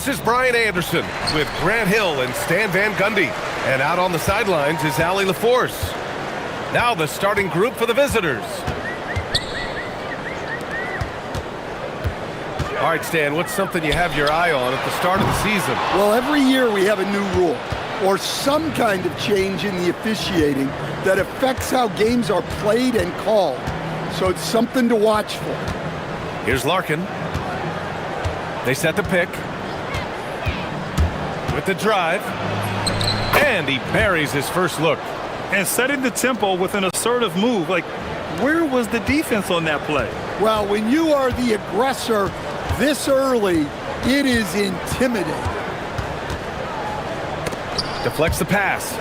This is Brian Anderson with Grant Hill and Stan Van Gundy. And out on the sidelines is Allie LaForce. Now the starting group for the visitors. All right, Stan, what's something you have your eye on at the start of the season? Well, every year we have a new rule or some kind of change in the officiating that affects how games are played and called. So it's something to watch for. Here's Larkin. They set the pick. With the drive. And he buries his first look. And setting the tempo with an assertive move. Like, where was the defense on that play? Well, when you are the aggressor this early, it is intimidating. Deflects the pass.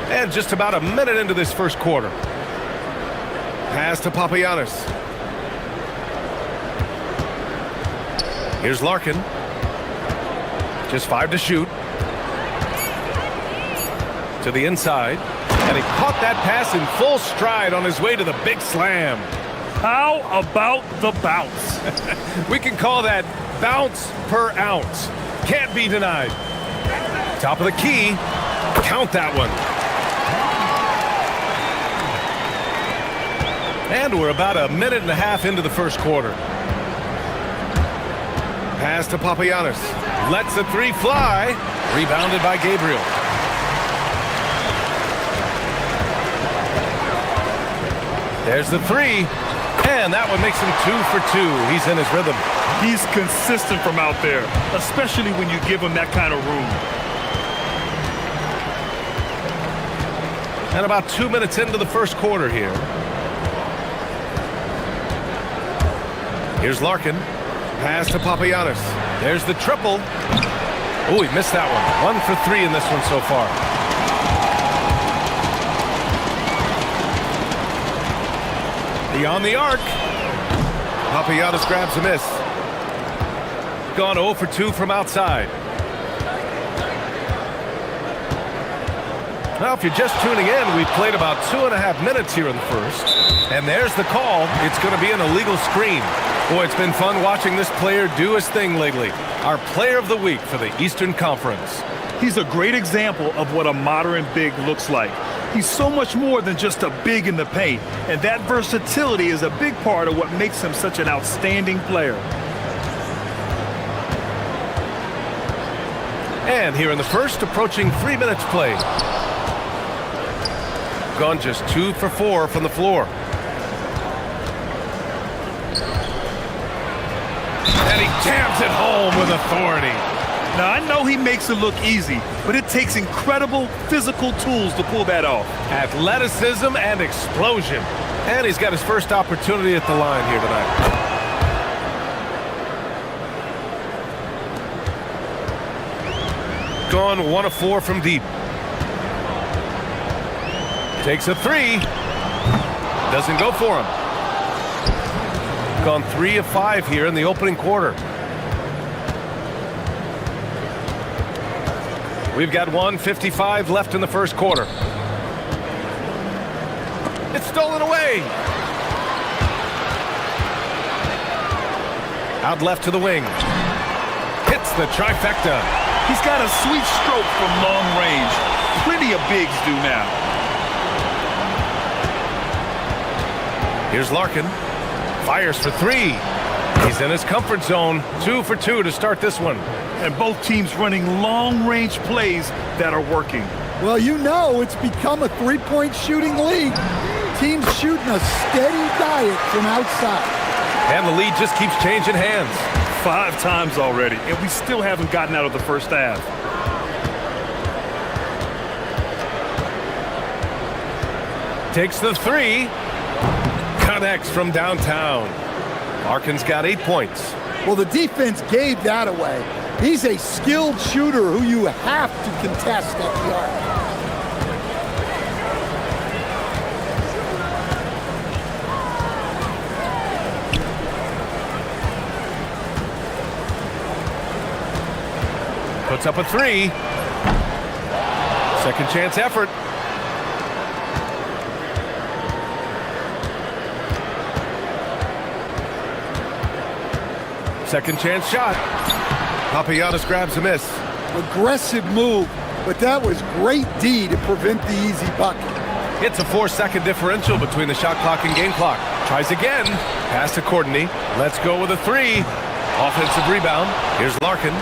And just about a minute into this first quarter. Pass to Papagiannis. Here's Larkin. Just 5 to shoot. To the inside. And he caught that pass in full stride on his way to the big slam. How about the bounce? We can call that bounce per ounce. Can't be denied. Top of the key. Count that one. And we're about a minute and a half into the first quarter. Pass to Papagiannis. Lets the three fly. Rebounded by Gabriel. There's the three. And that one makes him 2 for 2. He's in his rhythm. He's consistent from out there, especially when you give him that kind of room. And about 2 minutes into the first quarter here. Here's Larkin. Pass to Papagiannis. There's the triple. Oh, he missed that one. 1 for 3 in this one so far. Beyond the arc. Papagiannis grabs a miss. Gone 0 for 2 from outside. Well, if you're just tuning in, we played about 2.5 minutes here in the first. And there's the call. It's going to be an illegal screen. Boy, it's been fun watching this player do his thing lately. Our player of the week for the Eastern Conference. He's a great example of what a modern big looks like. He's so much more than just a big in the paint. And that versatility is a big part of what makes him such an outstanding player. And here in the first, approaching 3 minutes played. Gone just 2 for 4 from the floor. And he jams it home with authority. Now, I know he makes it look easy, but it takes incredible physical tools to pull that off. Athleticism and explosion. And he's got his first opportunity at the line here tonight. Gone 1 of 4 from deep. Takes a 3. Doesn't go for him. Gone 3 of 5 here in the opening quarter. We've got 1:55 left in the first quarter. It's stolen away. Out left to the wing. Hits the trifecta. He's got a sweet stroke from long range. Plenty of bigs do now. Here's Larkin. Fires for 3. He's in his comfort zone. 2 for 2 to start this one. And both teams running long-range plays that are working. Well, you know it's become a three-point shooting league. Teams shooting a steady diet from outside. And the lead just keeps changing hands. 5 times already, and we still haven't gotten out of the first half. Takes the 3. Connects from downtown. Larkin's got 8 points. Well, the defense gave that away. He's a skilled shooter who you have to contest at the arc. Puts up a 3. Second chance effort. Second chance shot. Papagiannis grabs a miss. Aggressive move, but that was great D to prevent the easy bucket. It's a 4-second differential between the shot clock and game clock. Tries again. Pass to Courtney. Let's go with a three. Offensive rebound. Here's Larkin.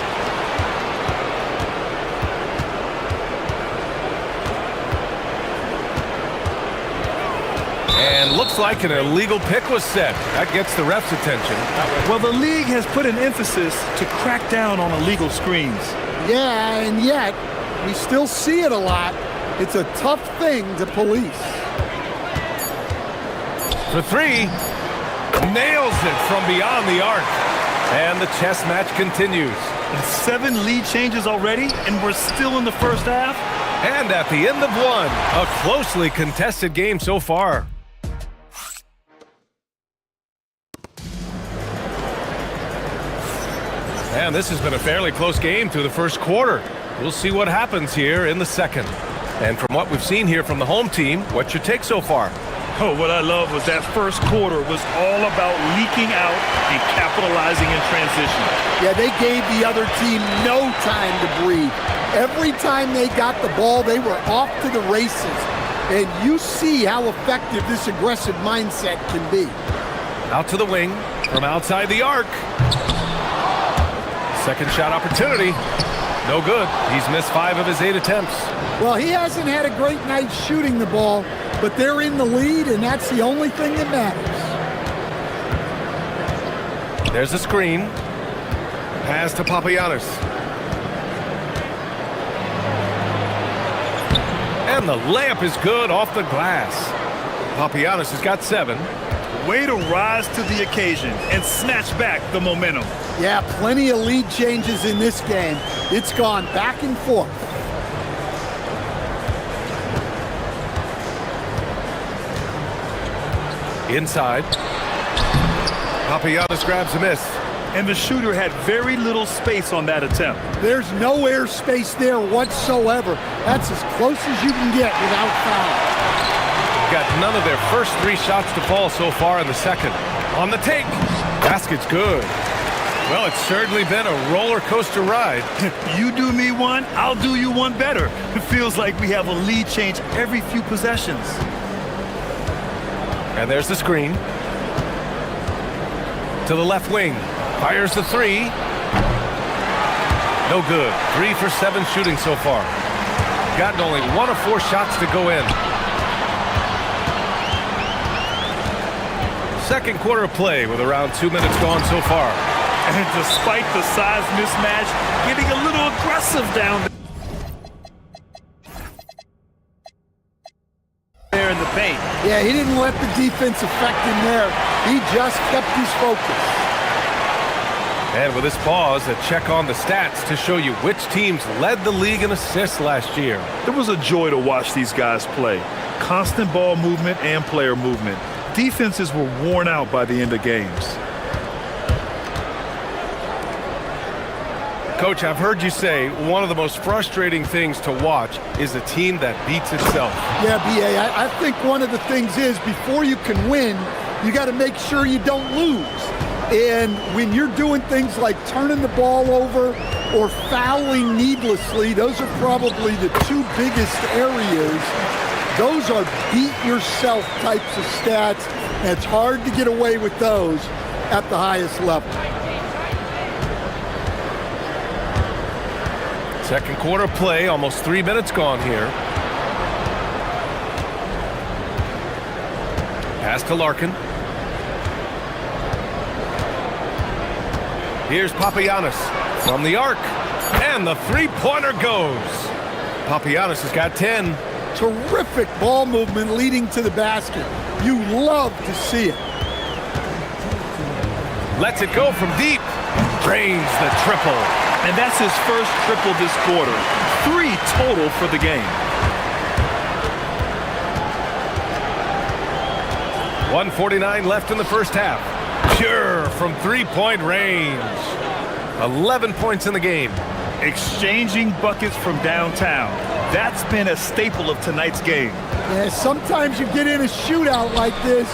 And looks like an illegal pick was set. That gets the ref's attention. Well, the league has put an emphasis to crack down on illegal screens. Yeah, and yet, we still see it a lot. It's a tough thing to police. For three. Nails it from beyond the arc. And the chess match continues. 7 lead changes already, and we're still in the first half. And at the end of one, a closely contested game so far. And this has been a fairly close game through the first quarter. We'll see what happens here in the second. And from what we've seen here from the home team, what's your take so far? Oh, what I love was that first quarter was all about leaking out and capitalizing in transition. Yeah, they gave the other team no time to breathe. Every time they got the ball, they were off to the races. And you see how effective this aggressive mindset can be. Out to the wing from outside the arc. Second shot opportunity. No good. He's missed 5 of his 8 attempts. Well, he hasn't had a great night shooting the ball, but they're in the lead, and that's the only thing that matters. There's a screen. Pass to Papagiannis. And the layup is good off the glass. Papagiannis has got 7. Way to rise to the occasion and snatch back the momentum. Yeah, plenty of lead changes in this game. It's gone back and forth. Inside. Papagiannis grabs a miss. And the shooter had very little space on that attempt. There's no air space there whatsoever. That's as close as you can get without foul. Got none of their first 3 shots to fall so far in the second. On the take. Basket's good. Well, it's certainly been a roller coaster ride. You do me one, I'll do you one better. It feels like we have a lead change every few possessions. And there's the screen. To the left wing. Fires the 3. No good. 3 for 7 shooting so far. Gotten only 1 of 4 shots to go in. Second quarter of play with around 2 minutes gone so far. And despite the size mismatch, getting a little aggressive down there in the paint. Yeah, he didn't let the defense affect him there. He just kept his focus. And with this pause, a check on the stats to show you which teams led the league in assists last year. It was a joy to watch these guys play. Constant ball movement and player movement. Defenses were worn out by the end of games. Coach, I've heard you say one of the most frustrating things to watch is a team that beats itself. Yeah, B.A., I think one of the things is before you can win, you got to make sure you don't lose. And when you're doing things like turning the ball over or fouling needlessly, those are probably the 2 biggest areas. Those are beat yourself types of stats, and it's hard to get away with those at the highest level. Second quarter play, almost 3 minutes gone here. Pass to Larkin. Here's Papagiannis from the arc. And the 3-pointer goes. Papagiannis has got 10. Terrific ball movement leading to the basket. You love to see it. Lets it go from deep. Drains the triple. And that's his first triple this quarter. 3 total for the game. 1:49 left in the first half. Pure from 3-point range. 11 points in the game. Exchanging buckets from downtown. That's been a staple of tonight's game. Yeah, sometimes you get in a shootout like this,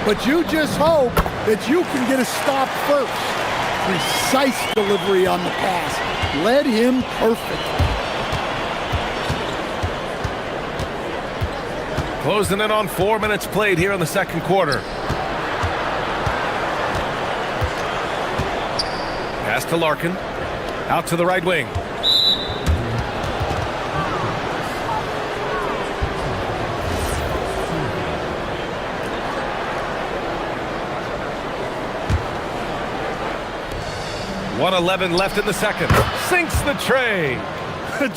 but you just hope that you can get a stop first. precise delivery on the pass. Led him perfect. Closing in on 4 minutes played here in the second quarter. Pass to Larkin. Out to the right wing. .111 left in the second. Sinks the tray.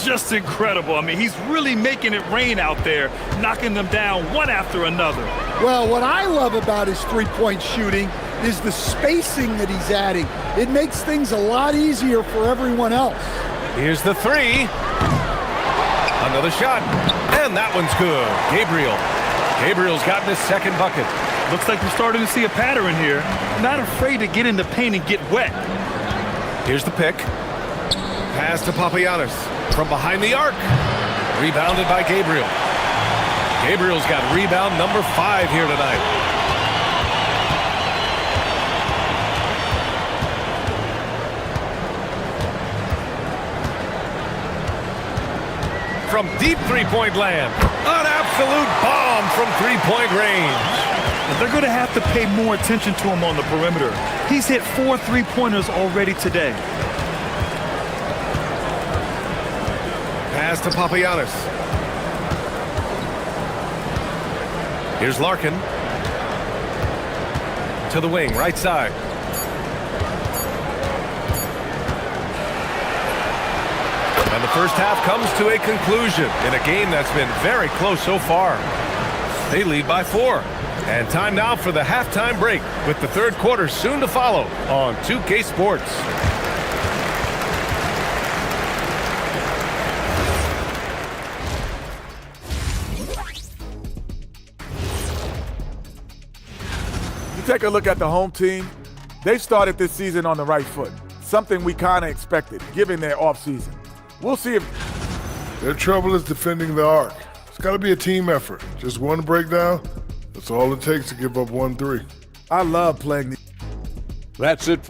Just incredible. I mean, he's really making it rain out there, knocking them down one after another. Well, what I love about his three-point shooting is the spacing that he's adding. It makes things a lot easier for everyone else. Here's the three. Another shot. And that one's good. Gabriel's gotten his second bucket. Looks like we're starting to see a pattern here. Not afraid to get in the paint and get wet. Here's the pick. Pass to Papagiannis from behind the arc. Rebounded by Gabriel. Gabriel's got rebound number 5 here tonight. From deep three-point land. An absolute bomb from three-point range. They're going to have to pay more attention to him on the perimeter. He's hit 4 three-pointers already today. Pass to Papagiannis. Here's Larkin. To the wing, right side. And the first half comes to a conclusion in a game that's been very close so far. They lead by 4. And time now for the halftime break, with the third quarter soon to follow on 2K Sports. You take a look at the home team, they started this season on the right foot, something we kind of expected, given their offseason. We'll see if... Their trouble is defending the arc. It's got to be a team effort. Just one breakdown, that's all it takes to give up 1-3. I love playing the... That's it.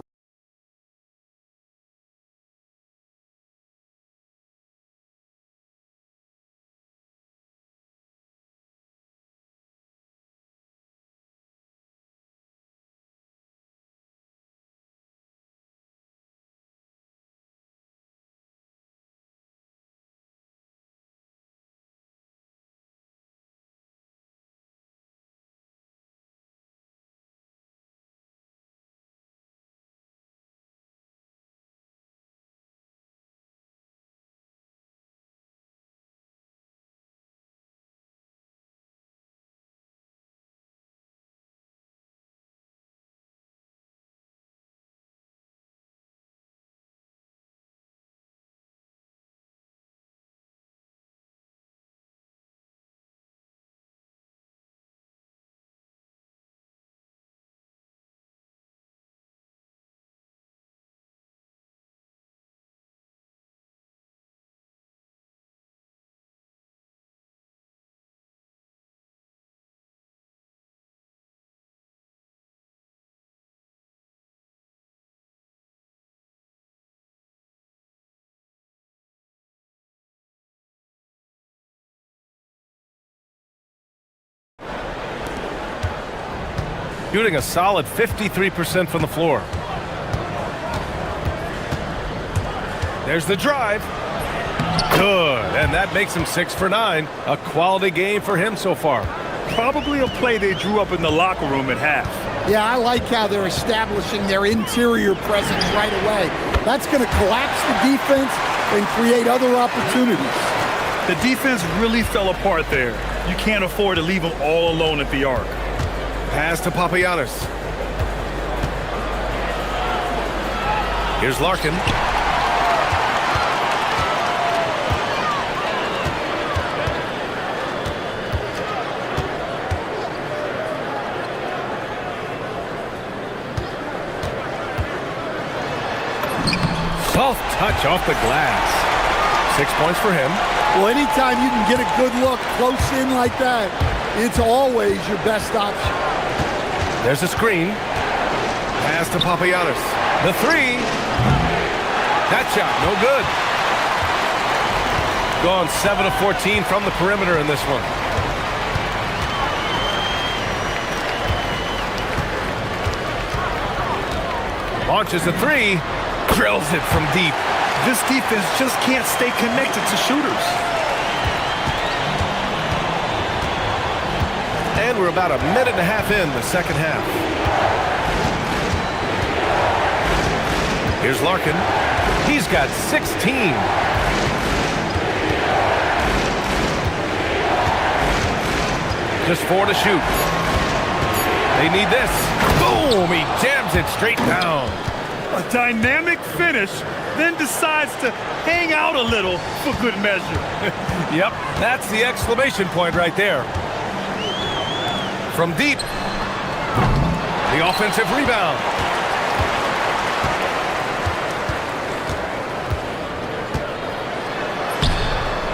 Shooting a solid 53% from the floor. There's the drive. Good, and that makes him 6 for 9. A quality game for him so far. Probably a play they drew up in the locker room at half. Yeah, I like how they're establishing their interior presence right away. That's going to collapse the defense and create other opportunities. The defense really fell apart there. You can't afford to leave them all alone at the arc. Pass to Papagiannis. Here's Larkin. Soft touch off the glass. 6 points for him. Well, anytime you can get a good look close in like that, it's always your best option. There's a screen. Pass to Papagiannis. The three. That shot, no good. Gone 7 of 14 from the perimeter in this one. Launches a three. Drills it from deep. This defense just can't stay connected to shooters. And we're about a minute and a half in the second half. Here's Larkin. He's got 16. Just 4 to shoot. They need this. Boom! He jams it straight down. A dynamic finish, then decides to hang out a little for good measure. Yep, that's the exclamation point right there. From deep. The offensive rebound.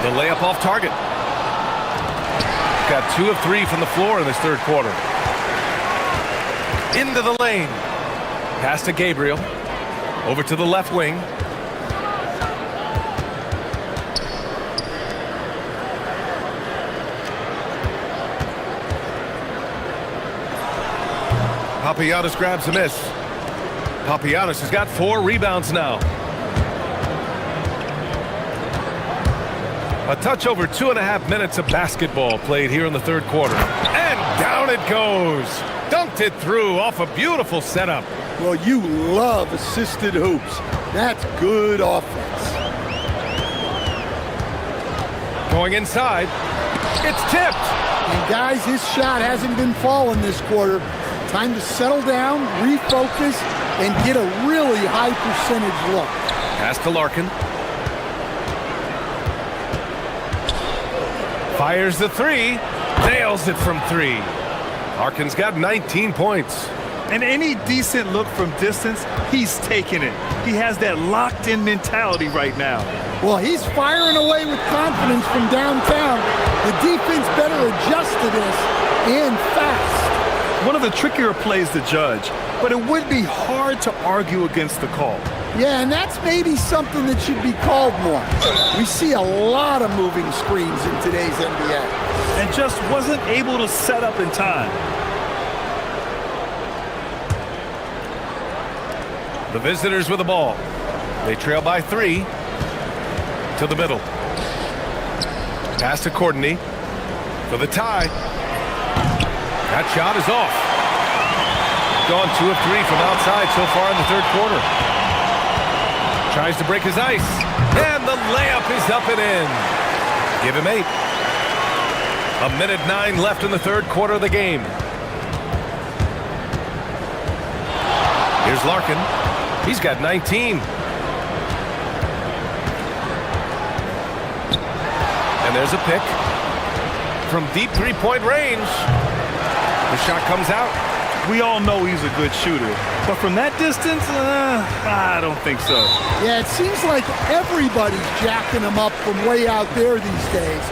The layup off target. Got 2 of 3 from the floor in this third quarter. Into the lane. Pass to Gabriel. Over to the left wing. Papagiannis grabs a miss. Papagiannis has got 4 rebounds now. A touch over 2.5 minutes of basketball played here in the third quarter. And down it goes. Dunked it through off a beautiful setup. Well, you love assisted hoops. That's good offense. Going inside. It's tipped. And guys, his shot hasn't been falling this quarter. Time to settle down, refocus, and get a really high percentage look. Pass to Larkin. Fires the three. Nails it from 3. Larkin's got 19 points. And any decent look from distance, he's taking it. He has that locked-in mentality right now. Well, he's firing away with confidence from downtown. The defense better adjust to this, and fast. One of the trickier plays to judge, but it would be hard to argue against the call. Yeah, and that's maybe something that should be called more. We see a lot of moving screens in today's NBA. And just wasn't able to set up in time. The visitors with the ball. They trail by 3. To the middle. Pass to Courtney for the tie. That shot is off. Gone 2 of 3 from outside so far in the third quarter. Tries to break his ice. And the layup is up and in. Give him 8. A minute 9 left in the third quarter of the game. Here's Larkin. He's got 19. And there's a pick. From deep three-point range. The shot comes out. We all know he's a good shooter. But from that distance, I don't think so. Yeah, it seems like everybody's jacking him up from way out there these days.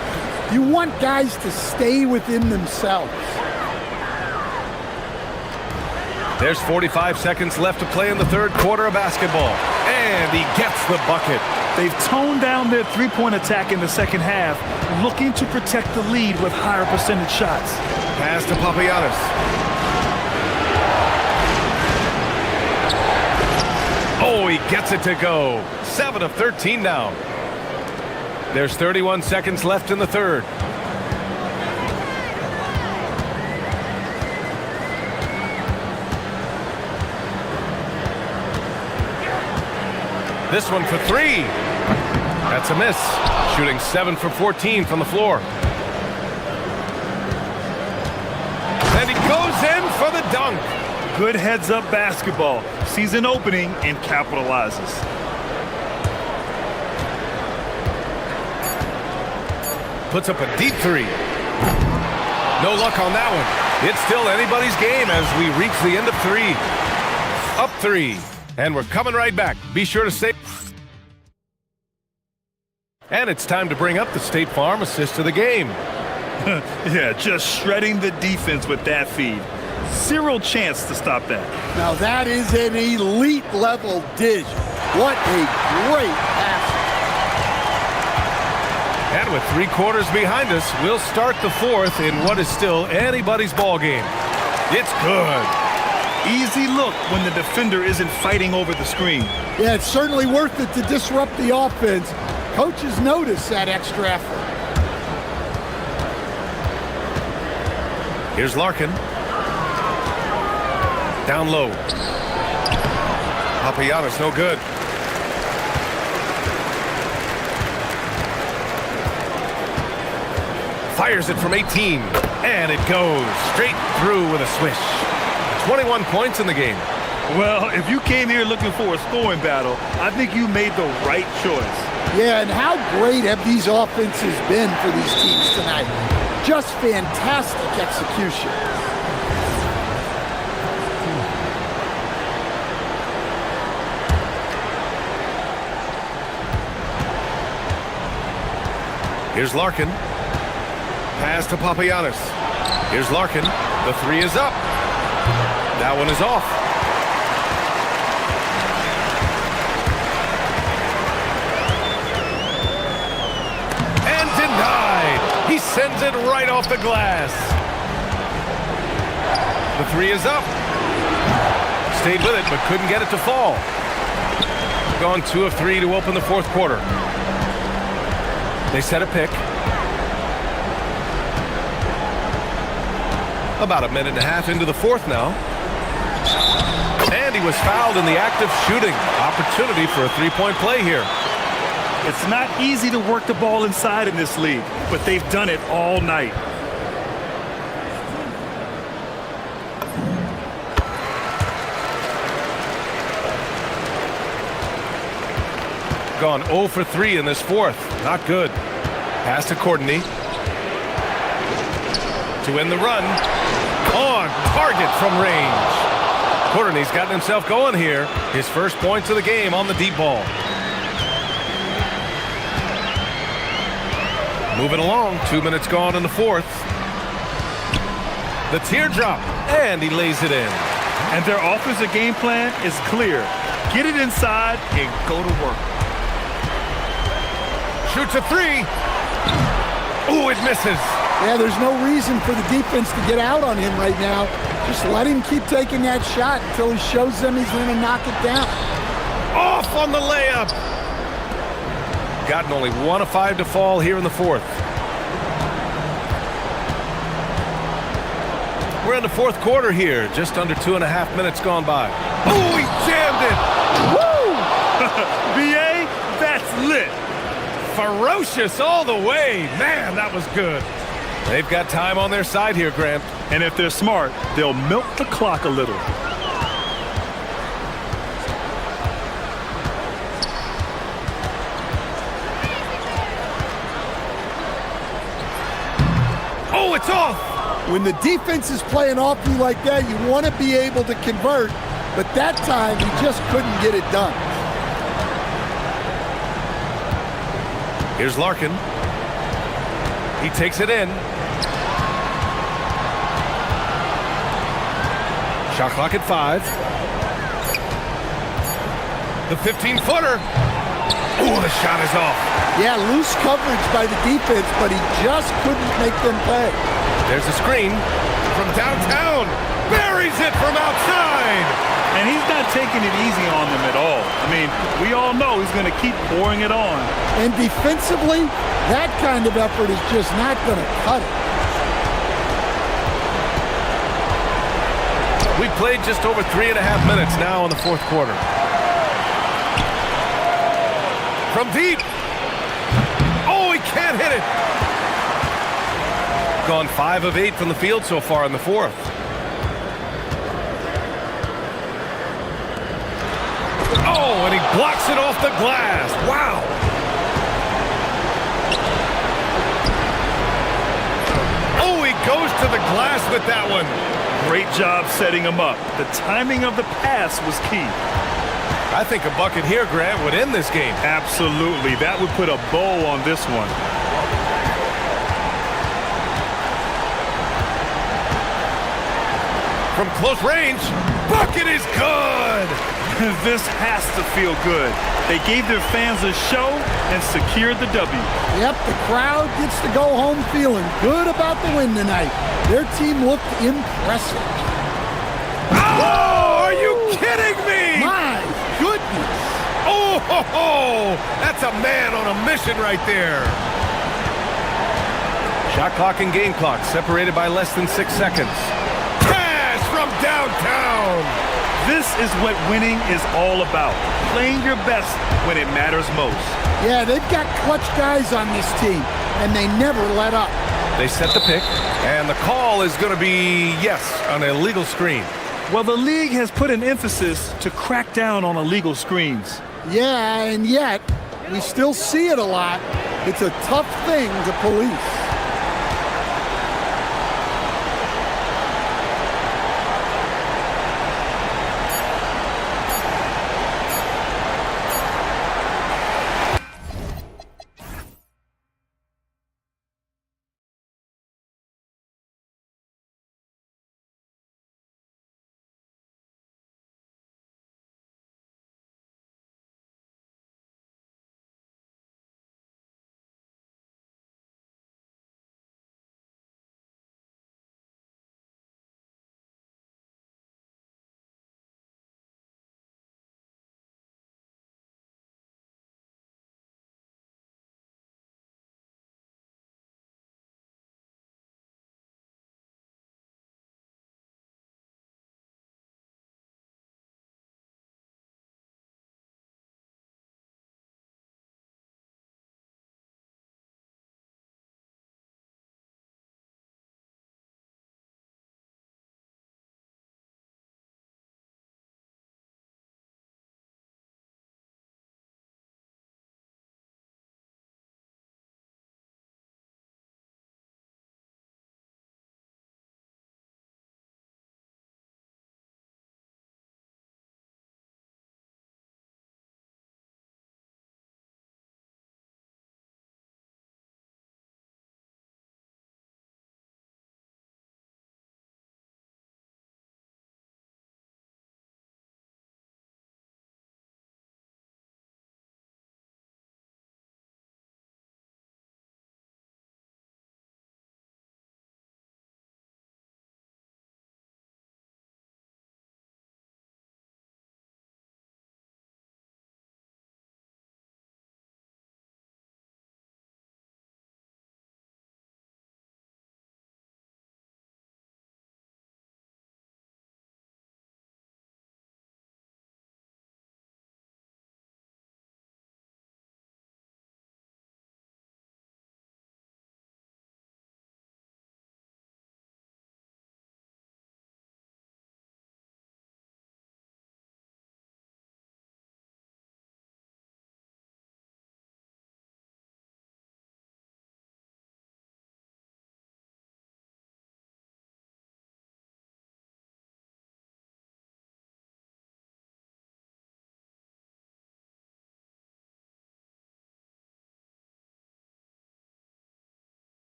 You want guys to stay within themselves. There's 45 seconds left to play in the third quarter of basketball. And he gets the bucket. They've toned down their three-point attack in the second half, looking to protect the lead with higher percentage shots. Pass to Papagiannis. Oh, he gets it to go. 7 of 13 now. There's 31 seconds left in the third. This one for 3. That's a miss. Shooting 7 for 14 from the floor. And he goes in for the dunk. Good heads-up basketball. Sees an opening and capitalizes. Puts up a deep 3. No luck on that one. It's still anybody's game as we reach the end of 3. Up 3. And we're coming right back. Be sure to stay. And it's time to bring up the State Farm assist of the game. Yeah, just shredding the defense with that feed. Zero chance to stop that. Now that is an elite level dish. What a great pass. And with 3 quarters behind us, we'll start the fourth in what is still anybody's ball game. It's good. Easy look when the defender isn't fighting over the screen. Yeah, it's certainly worth it to disrupt the offense. Coaches notice that extra effort. Here's Larkin. Down low. Papagiannis, no good. Fires it from 18, and it goes straight through with a swish. 21 points in the game. Well, if you came here looking for a scoring battle, I think you made the right choice. Yeah, and how great have these offenses been for these teams tonight? Just fantastic execution. Here's Larkin. Pass to Papagiannis. Here's Larkin. The 3 is up. That one is off. And denied. He sends it right off the glass. The 3 is up. Stayed with it, but couldn't get it to fall. Gone 2 of 3 to open the fourth quarter. They set a pick. About a minute and a half into the fourth now. And he was fouled in the act of shooting. Opportunity for a 3-point play here. It's not easy to work the ball inside in this league, but they've done it all night. Gone 0 for 3 in this fourth. Not good. Pass to Courtney. To end the run. On target from range. Courtney's gotten himself going here. His first points of the game on the deep ball. Moving along. 2 minutes gone in the fourth. The teardrop. And he lays it in. And their offensive game plan is clear. Get it inside and go to work. Shoots a 3. Ooh, it misses. Yeah, there's no reason for the defense to get out on him right now. Just let him keep taking that shot until he shows them he's going to knock it down. Off on the layup. Gotten only 1 of 5 to fall here in the fourth. We're in the fourth quarter here. Just under 2.5 minutes gone by. Oh, he jammed it. Woo! BA, that's lit. Ferocious all the way. Man, that was good. They've got time on their side here, Grant. And if they're smart, they'll milk the clock a little. Oh, it's off. When the defense is playing off you like that, you want to be able to convert, but that time he just couldn't get it done. Here's Larkin. He takes it in. Shot clock at 5. The 15-footer. Oh, the shot is off. Yeah, loose coverage by the defense, but he just couldn't make them pay. There's a screen from downtown. Buries it from outside. And he's not taking it easy on them at all. I mean, we all know he's going to keep pouring it on. And defensively, that kind of effort is just not going to cut it. We played just over 3.5 minutes now in the fourth quarter. From deep. Oh, he can't hit it. Gone 5 of 8 from the field so far in the fourth. Oh, and he blocks it off the glass. Wow. Oh, he goes to the glass with that one. Great job setting him up. The timing of the pass was key. I think a bucket here, Grant, would end this game. Absolutely. That would put a bow on this one. from close range. Bucket is good. This has to feel good. They gave their fans a show and secured the W. Yep, the crowd gets to go home feeling good about the win tonight. Their team looked impressive. Oh, are you kidding me? My goodness. Oh, ho, ho. That's a man on a mission right there. Shot clock and game clock separated by less than 6 seconds. Cash from downtown. This is what winning is all about. Playing your best when it matters most. Yeah, they've got clutch guys on this team, and they never let up. They set the pick, and the call is going to be, yes, an illegal screen. Well, the league has put an emphasis to crack down on illegal screens. Yeah, and yet, we still see it a lot. It's a tough thing to police.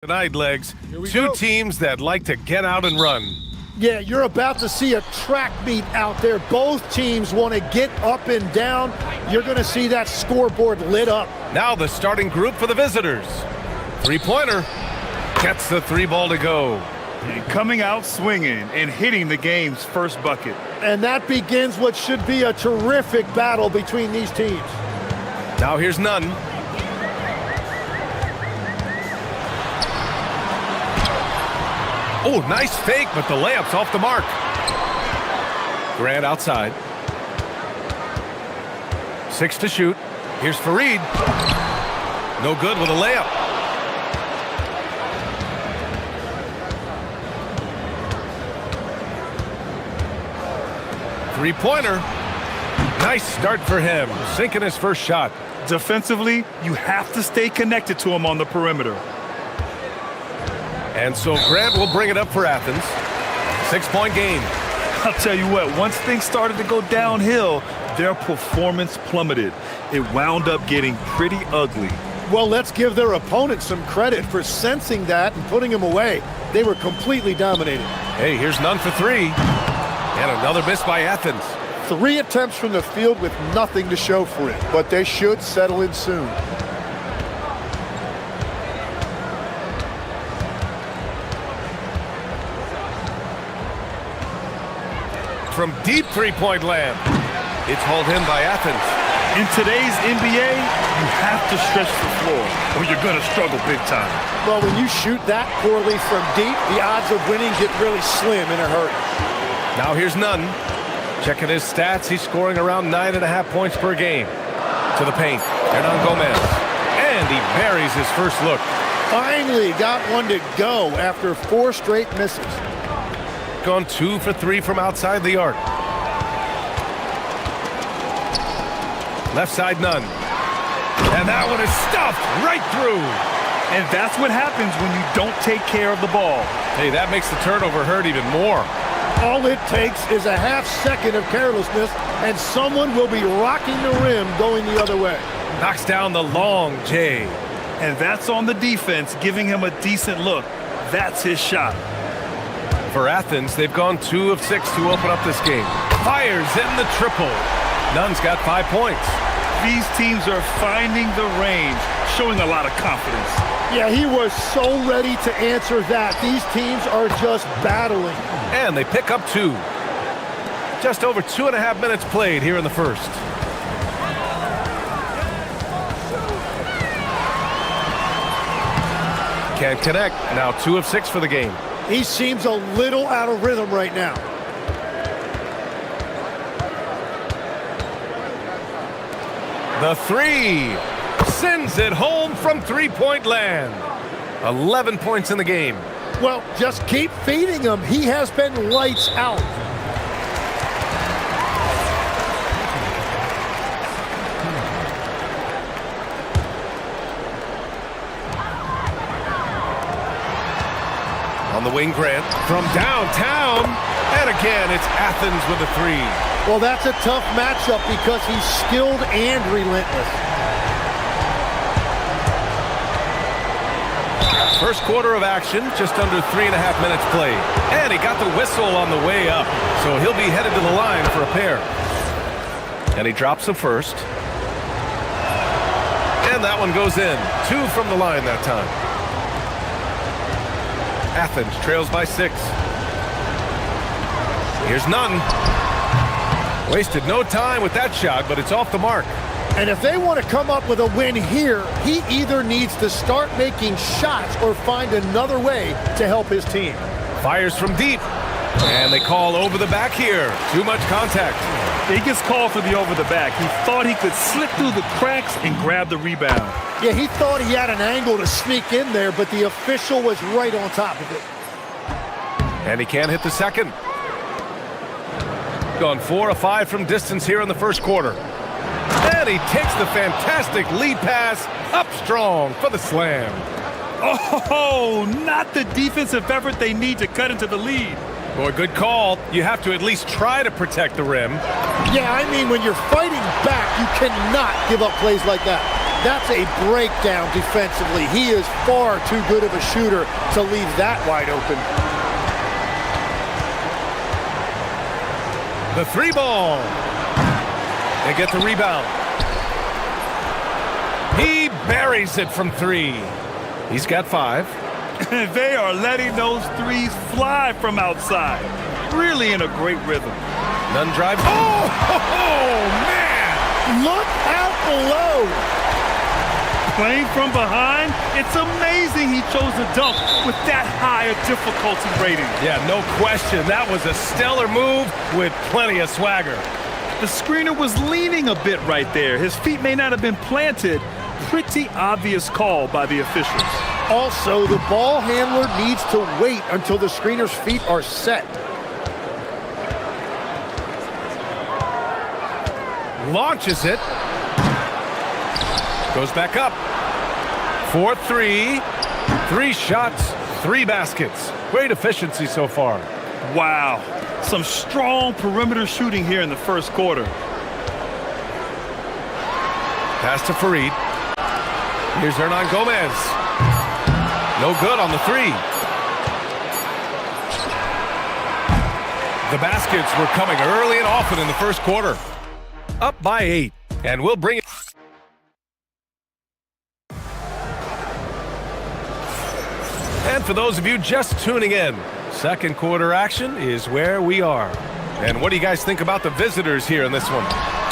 Tonight, Legs, we two go. teams that like to get out and run. Yeah, you're about to see a track meet out there. Both teams want to get up and down. You're going to see that scoreboard lit up. Now the starting group for the visitors. Three-pointer. Gets the three ball to go. And coming out swinging and hitting the game's first bucket. And that begins what should be a terrific battle between these teams. Now here's Nunn. Oh, nice fake, but the layup's off the mark. Grant outside. 6 to shoot. Here's Fareed. No good with a layup. Three-pointer. Nice start for him, sinking his first shot. Defensively, you have to stay connected to him on the perimeter. And so Grant will bring it up for Athens. 6-point game. I'll tell you what, once things started to go downhill, their performance plummeted. It wound up getting pretty ugly. Well, let's give their opponent some credit for sensing that and putting him away. They were completely dominated. Hey, here's Nunn for three. And another miss by Athens. 3 attempts from the field with nothing to show for it, but they should settle in soon. From deep three-point land. It's hauled in by Athens. In today's NBA, you have to stretch the floor or you're going to struggle big time. Well, when you shoot that poorly from deep, the odds of winning get really slim in a hurry. Now here's Nunn. Checking his stats, he's scoring around 9.5 points per game. To the paint, Hernan Gomez. And he buries his first look. Finally got one to go after 4 straight misses. Gone 2 for 3 from outside the arc. Left side, Nunn. And that one is stuffed right through. And that's what happens when you don't take care of the ball. Hey, that makes the turnover hurt even more. All it takes is a half second of carelessness, and someone will be rocking the rim going the other way. Knocks down the long J. And that's on the defense, giving him a decent look. That's his shot. For Athens, they've gone 2 of 6 to open up this game. Fires in the triple. Nunn's got 5 points. These teams are finding the range, showing a lot of confidence. Yeah, he was so ready to answer that. These teams are just battling. And they pick up 2. Just over 2.5 minutes played here in the first. Can't connect. Now 2 of 6 for the game. He seems a little out of rhythm right now. The 3 sends it home from three-point land. 11 points in the game. Well, just keep feeding him. He has been lights out. On the wing, Grant from downtown. And again, it's Athens with a 3. Well, that's a tough matchup because he's skilled and relentless. First quarter of action, just under 3.5 minutes played. And he got the whistle on the way up, so he'll be headed to the line for a pair. And he drops the first. And that one goes in. 2 from the line that time. Athens trails by 6. Here's Nunn. Wasted no time with that shot, but it's off the mark. And if they want to come up with a win here, he either needs to start making shots or find another way to help his team. Fires from deep. And they call over the back here. Too much contact. He gets called for the over the back. He thought he could slip through the cracks and grab the rebound. Yeah, he thought he had an angle to sneak in there, but the official was right on top of it. And he can't hit the second. Gone 4 of 5 from distance here in the first quarter. And he takes the fantastic lead pass up strong for the slam. Oh, not the defensive effort they need to cut into the lead. Boy, good call. You have to at least try to protect the rim. Yeah, I mean, when you're fighting back, you cannot give up plays like that. That's a breakdown defensively. He is far too good of a shooter to leave that wide open. The three ball. They get the rebound. He buries it from three. He's got 5. They are letting those threes fly from outside. Really in a great rhythm. Nunn drives. Oh, man! Look out below. Playing from behind, it's amazing he chose to dunk with that high a difficulty rating. Yeah, no question. That was a stellar move with plenty of swagger. The screener was leaning a bit right there. His feet may not have been planted. Pretty obvious call by the officials. Also, the ball handler needs to wait until the screener's feet are set. Launches it. Goes back up. 4-3. 3 shots, 3 baskets. Great efficiency so far. Wow. Some strong perimeter shooting here in the first quarter. Pass to Farid. Here's Hernan Gomez. No good on the 3. The baskets were coming early and often in the first quarter. Up by 8. And we'll bring it. And for those of you just tuning in, second quarter action is where we are. And what do you guys think about the visitors here in this one?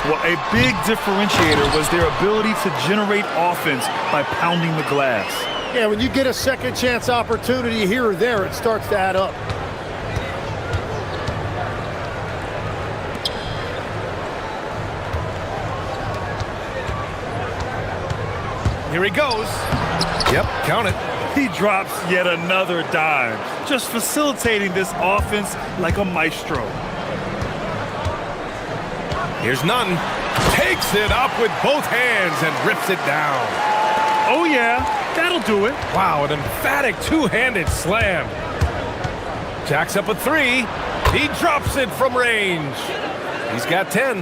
Well, a big differentiator was their ability to generate offense by pounding the glass. Yeah, when you get a second chance opportunity here or there, it starts to add up. Here he goes. Yep, count it. He drops yet another dime, just facilitating this offense like a maestro. Here's Nunn. Takes it up with both hands and rips it down. Oh yeah, that'll do it. Wow, an emphatic two-handed slam. Jacks up a 3. He drops it from range. He's got 10.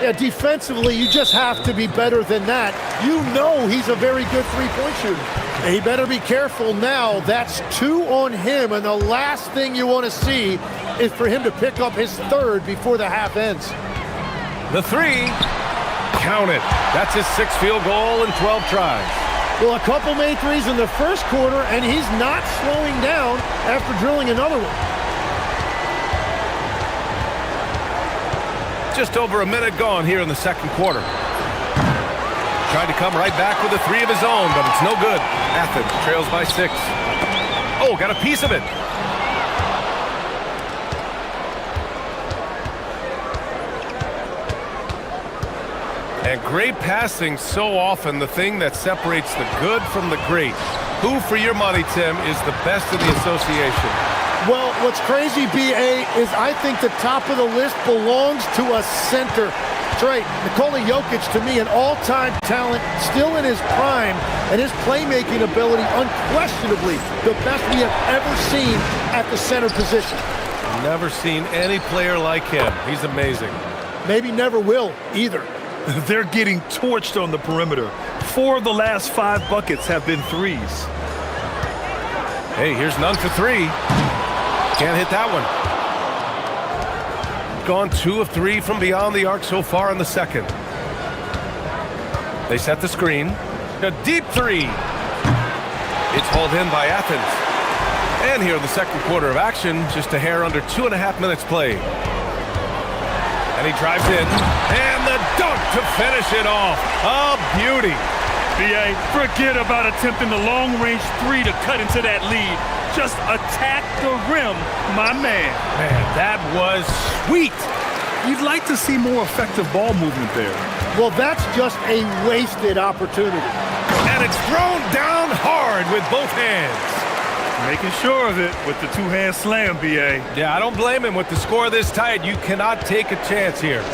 Yeah, defensively, you just have to be better than that. You know he's a very good three-point shooter. And he better be careful now. That's 2 on him, and the last thing you want to see is for him to pick up his 3rd before the half ends. The 3. Count it. That's his 6th field goal in 12 tries. Well, a couple made threes in the first quarter, and he's not slowing down after drilling another one. Just over a minute gone here in the second quarter. Tried to come right back with a 3 of his own, but it's no good. Athens trails by 6. Oh, got a piece of it. And great passing, so often the thing that separates the good from the great. Who, for your money, Tim, is the best in the association? Well, what's crazy, B.A., is I think the top of the list belongs to a center. That's right. Nikola Jokic, to me, an all-time talent, still in his prime, and his playmaking ability, unquestionably, the best we have ever seen at the center position. Never seen any player like him. He's amazing. Maybe never will, either. They're getting torched on the perimeter. 4 of the last 5 buckets have been threes. Hey, here's Nunn for 3. Can't hit that one. Gone 2 of 3 from beyond the arc so far in the second. They set the screen. A deep 3. It's hauled in by Athens. And here in the second quarter of action, just a hair under 2.5 minutes played. And he drives in, and the dunk to finish it off. A beauty. B.A., forget about attempting the long-range 3 to cut into that lead. Just attack the rim, my man. Man, that was sweet. You'd like to see more effective ball movement there. Well, that's just a wasted opportunity. And it's thrown down hard with both hands. Making sure of it with the 2-hand slam, B.A. Yeah, I don't blame him. With the score this tight, you cannot take a chance here.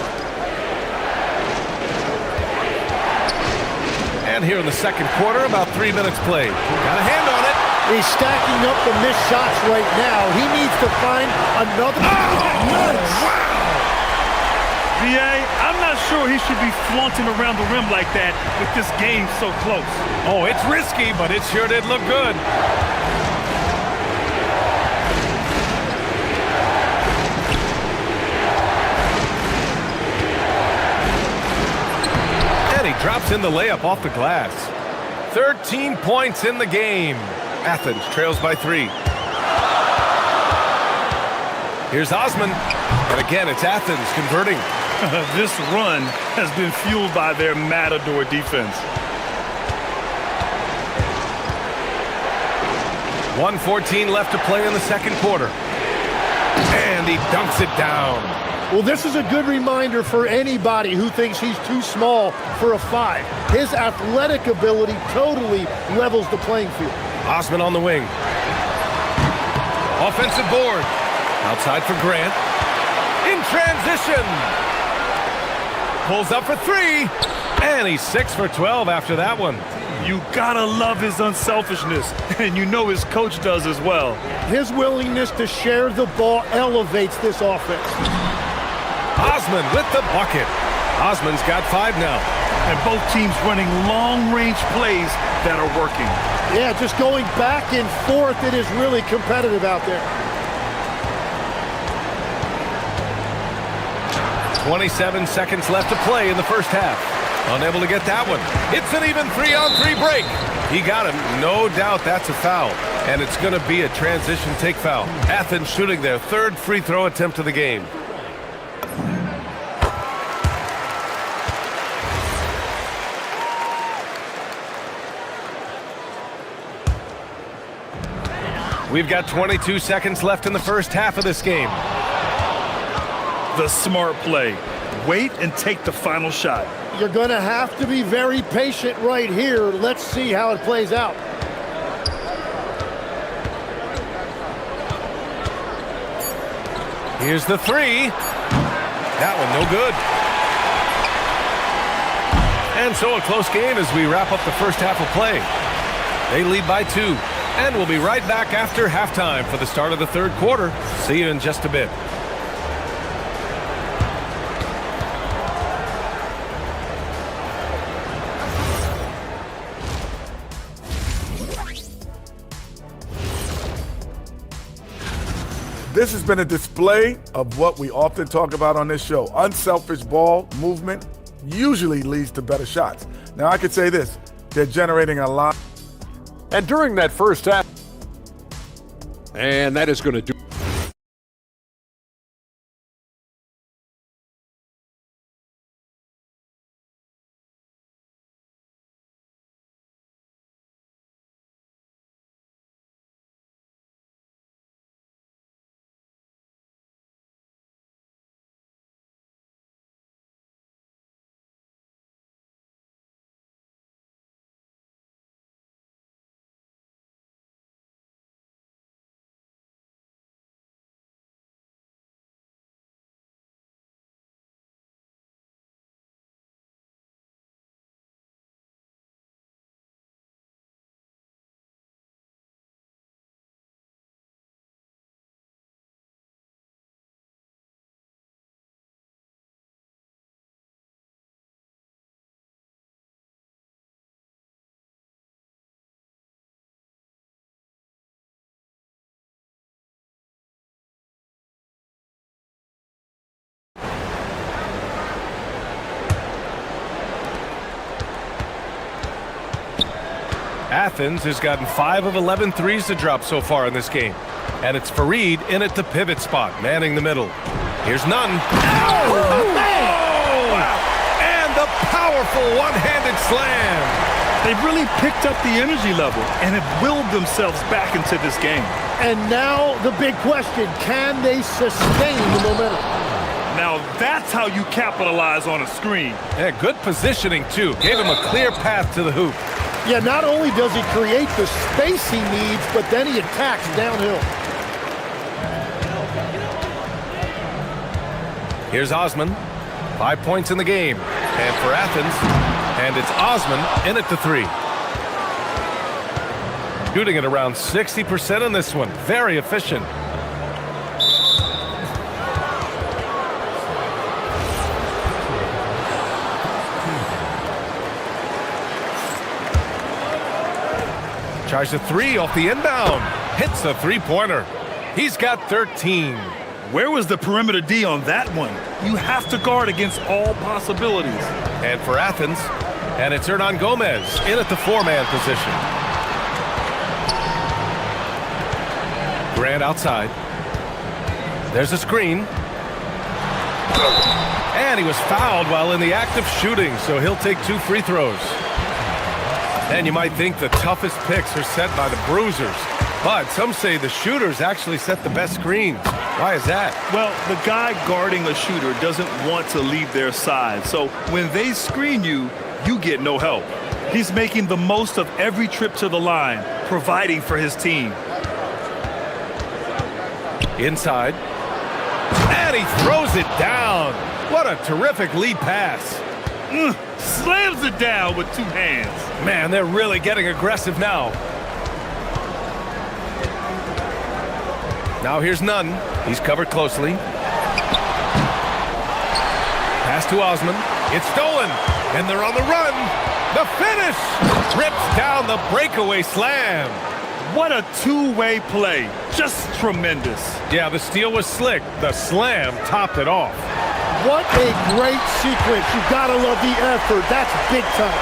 And here in the second quarter, about 3 minutes played. Got a hand on it. He's stacking up the missed shots right now. He needs to find another. Oh, wow! BA, I'm not sure he should be flaunting around the rim like that with this game so close. Oh, it's risky, but it sure did look good. And he drops in the layup off the glass. 13 points in the game. Athens trails by 3. Here's Osman. And again, it's Athens converting. This run has been fueled by their matador defense. 1:14 left to play in the second quarter. And he dunks it down. Well, this is a good reminder for anybody who thinks he's too small for a 5. His athletic ability totally levels the playing field. Osman on the wing. Offensive board. Outside for Grant. In transition. Pulls up for 3. And he's 6 for 12 after that one. You gotta love his unselfishness, and you know his coach does as well. His willingness to share the ball elevates this offense. Osman with the bucket. Osman's got 5 now. And both teams running long-range plays that are working. Yeah, just going back and forth, it is really competitive out there. 27 seconds left to play in the first half. Unable to get that one. It's an even 3-on-3 break. He got him. No doubt that's a foul. And it's going to be a transition take foul. Athens shooting their 3rd free throw attempt of the game. We've got 22 seconds left in the first half of this game. The smart play. Wait and take the final shot. You're going to have to be very patient right here. Let's see how it plays out. Here's the 3. That one no good. And so a close game as we wrap up the first half of play. They lead by 2. And we'll be right back after halftime for the start of the third quarter. See you in just a bit. This has been a display of what we often talk about on this show. Unselfish ball movement usually leads to better shots. Now, I could say this. They're generating a lot. And during that first half, and that is going to do. Athens has gotten 5 of 11 threes to drop so far in this game. And it's Fareed in at the pivot spot, manning the middle. Here's Nunn. Oh! Wow. And the powerful one-handed slam. They've really picked up the energy level and have willed themselves back into this game. And now the big question, can they sustain the momentum? Now that's how you capitalize on a screen. Yeah, good positioning, too. Gave him a clear path to the hoop. Yeah, not only does he create the space he needs, but then he attacks downhill. Here's Osman. 5 points in the game. And for Athens, and it's Osman in at the 3. Shooting at around 60% in this one. Very efficient. Tries a three off the inbound. Hits the three-pointer. He's got 13. Where was the perimeter D on that one? You have to guard against all possibilities. And for Athens, and it's Hernan Gomez in at the four-man position. Grant outside. There's a screen. And he was fouled while in the act of shooting, so he'll take 2 free throws. And you might think the toughest picks are set by the bruisers, but some say the shooters actually set the best screens. Why is that? Well, the guy guarding a shooter doesn't want to leave their side, so when they screen you, you get no help. He's making the most of every trip to the line, providing for his team. Inside. And he throws it down. What a terrific lead pass. Slams it down with 2 hands. Man, they're really getting aggressive now. Now here's Nunn. He's covered closely. Pass to Osman. It's stolen. And they're on the run. The finish. Rips down the breakaway slam. What a two-way play. Just tremendous. Yeah, the steal was slick. The slam topped it off. What a great sequence. You gotta love the effort. That's big time.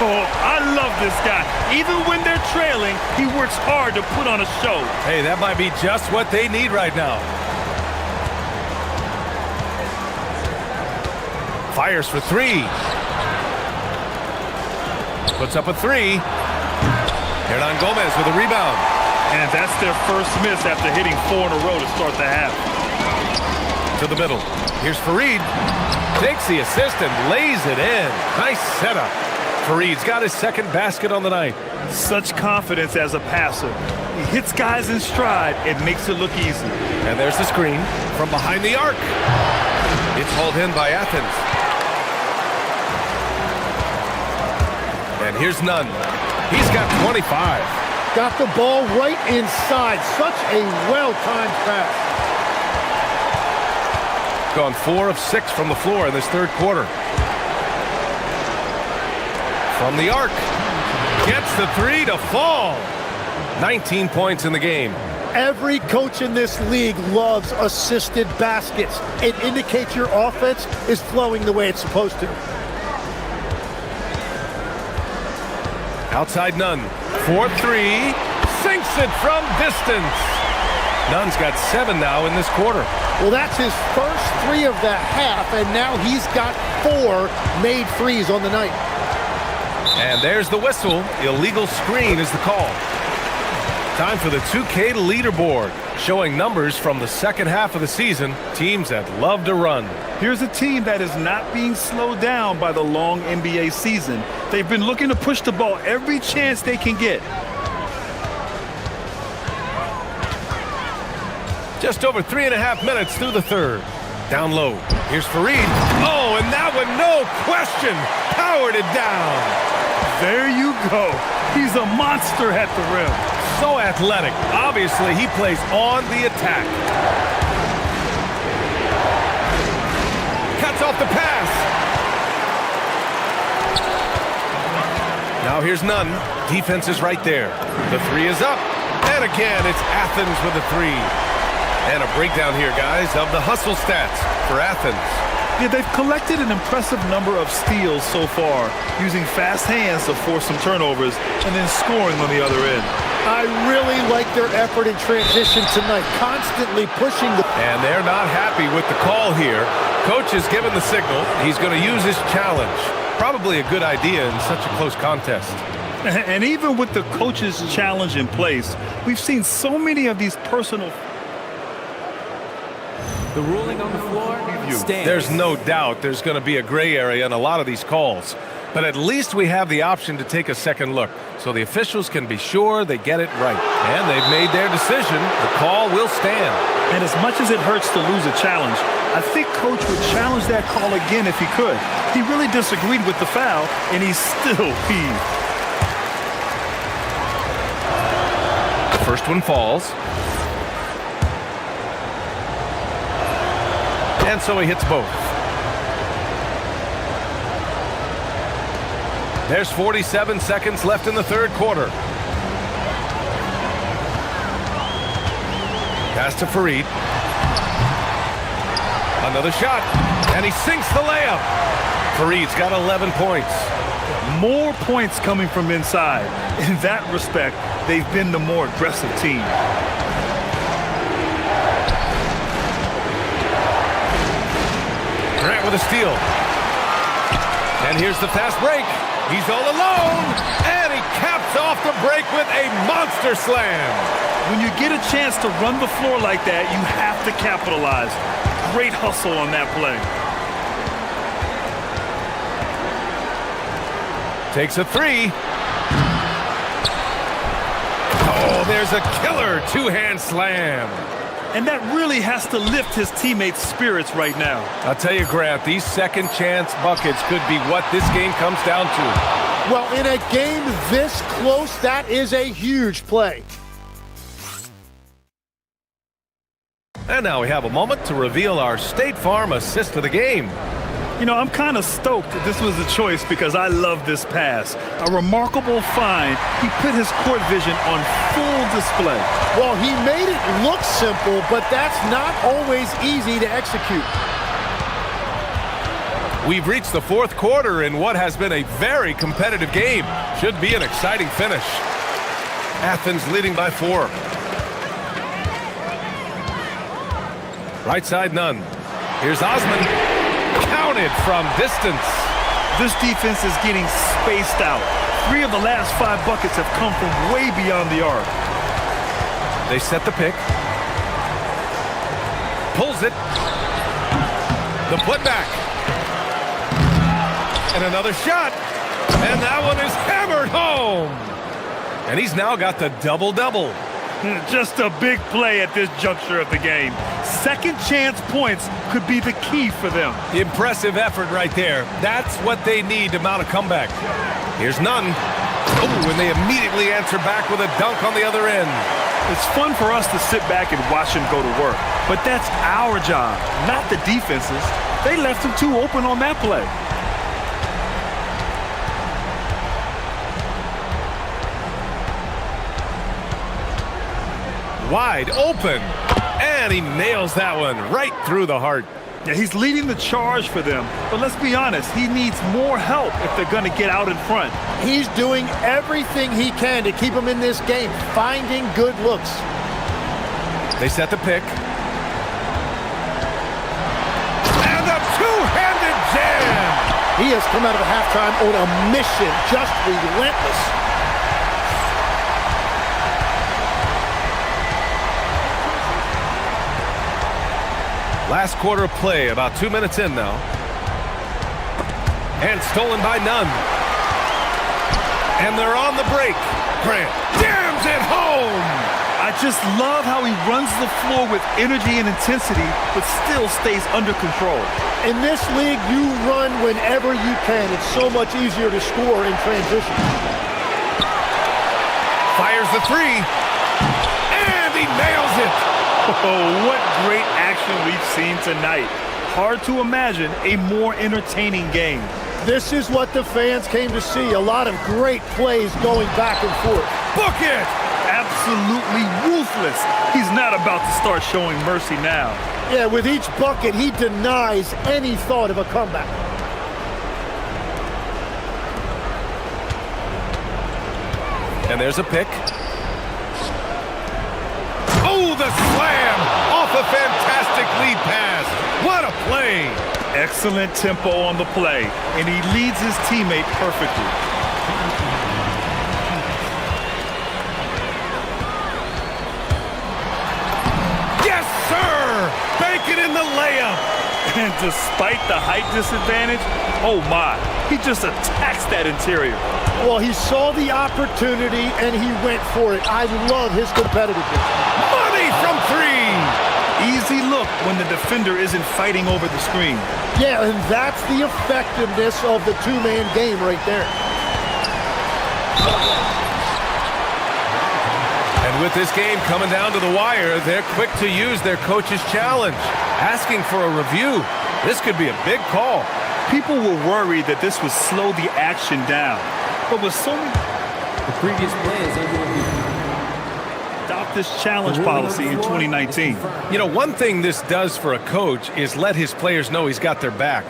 Oh, I love this guy. Even when they're trailing, he works hard to put on a show. Hey, that might be just what they need right now. Fires for 3. Puts up a 3. Hernan Gomez with a rebound. And that's their first miss after hitting 4 in a row to start the half. To the middle. Here's Fareed. Takes the assist and lays it in. Nice setup. Fareed's got his second basket on the night. Such confidence as a passer. He hits guys in stride and makes it look easy. And there's the screen from behind the arc. It's hauled in by Athens. And here's Nunn. He's got 25. Got the ball right inside. Such a well-timed pass. Gone 4 of 6 from the floor in this third quarter. From the arc. Gets the 3 to fall. 19 points in the game. Every coach in this league loves assisted baskets. It indicates your offense is flowing the way it's supposed to. Outside Nunn. 4-3. Sinks it from distance. Nunn's got 7 now in this quarter. Well, that's his first 3 of the half, and now he's got 4 made threes on the night. And there's the whistle. Illegal screen is the call. Time for the 2K leaderboard, showing numbers from the second half of the season, teams that love to run. Here's a team that is not being slowed down by the long NBA season. They've been looking to push the ball every chance they can get. Just over 3.5 minutes through the third. Down low. Here's Fareed. Oh, and that one, no question, powered it down. There you go. He's a monster at the rim. So athletic. Obviously, he plays on the attack. Cuts off the pass. Now here's Nunn. Defense is right there. The 3 is up. And again, it's Athens with a 3. And a breakdown here, guys, of the hustle stats for Athens. Yeah, they've collected an impressive number of steals so far, using fast hands to force some turnovers and then scoring on the other end. I really like their effort in transition tonight, constantly pushing the... And they're not happy with the call here. Coach has given the signal. He's going to use his challenge. Probably a good idea in such a close contest. And even with the coach's challenge in place, we've seen so many of these personal... The ruling on the floor stands. There's no doubt there's going to be a gray area in a lot of these calls. But at least we have the option to take a second look, so the officials can be sure they get it right. And they've made their decision. The call will stand. And as much as it hurts to lose a challenge, I think Coach would challenge that call again if he could. He really disagreed with the foul, and he's still peeved. The first one falls. And so he hits both. There's 47 seconds left in the third quarter. Pass to Farid. Another shot, and he sinks the layup. Farid's got 11 points. More points coming from inside. In that respect, they've been the more aggressive team. Grant with a steal. And here's the fast break. He's all alone, and he caps off the break with a monster slam. When you get a chance to run the floor like that, you have to capitalize. Great hustle on that play. Takes a three. Oh, there's a killer two-hand slam. And that really has to lift his teammates' spirits right now. I'll tell you, Grant, these second chance buckets could be what this game comes down to. Well, in a game this close, that is a huge play. And now we have a moment to reveal our State Farm assist of the game. You know, I'm kind of stoked that this was a choice because I love this pass. A remarkable find. He put his court vision on full display. Well, he made it look simple, but that's not always easy to execute. We've reached the fourth quarter in what has been a very competitive game. Should be an exciting finish. Athens leading by 4. Right side, none. Here's Osman. Counted from distance. This defense is getting spaced out. 3 of the last 5 buckets have come from way beyond the arc. They set the pick. Pulls it. The putback. And another shot. And that one is hammered home. And he's now got the double-double. Just a big play at this juncture of the game. Second chance points could be the key for them. Impressive effort right there. That's what they need to mount a comeback. Here's none. Oh, and they immediately answer back with a dunk on the other end. It's fun for us to sit back and watch him go to work. But that's our job, not the defense's. They left him too open on that play. Wide open, and he nails that one right through the heart. Yeah, he's leading the charge for them, but let's be honest, he needs more help if they're going to get out in front. He's doing everything he can to keep him in this game, finding good looks. They set the pick. And a two-handed jam! He has come out of the halftime on a mission, just relentless. Last quarter of play, about 2 minutes in now. And stolen by none. And they're on the break. Grant jams it home! I just love how he runs the floor with energy and intensity, but still stays under control. In this league, you run whenever you can. It's so much easier to score in transition. Fires the three. And he nails it! Oh, what great action we've seen tonight. Hard to imagine a more entertaining game. This is what the fans came to see. A lot of great plays going back and forth. Book it! Absolutely ruthless. He's not about to start showing mercy now. Yeah, with each bucket, he denies any thought of a comeback. And there's a pick. Oh, the slam off a fantastic lead pass. What a play. Excellent tempo on the play, and he leads his teammate perfectly. Yes, sir! Bank it in the layup. And despite the height disadvantage, oh my, he just attacks that interior. Well, he saw the opportunity and he went for it. I love his competitiveness. Money from 3! Easy look when the defender isn't fighting over the screen. Yeah, and that's the effectiveness of the two-man game right there. And with this game coming down to the wire, they're quick to use their coach's challenge, asking for a review. This could be a big call. People were worried that this would slow the action down. But with so many... The previous play is over. Doc this challenge policy in 2019. You know, one thing this does for a coach is let his players know he's got their back.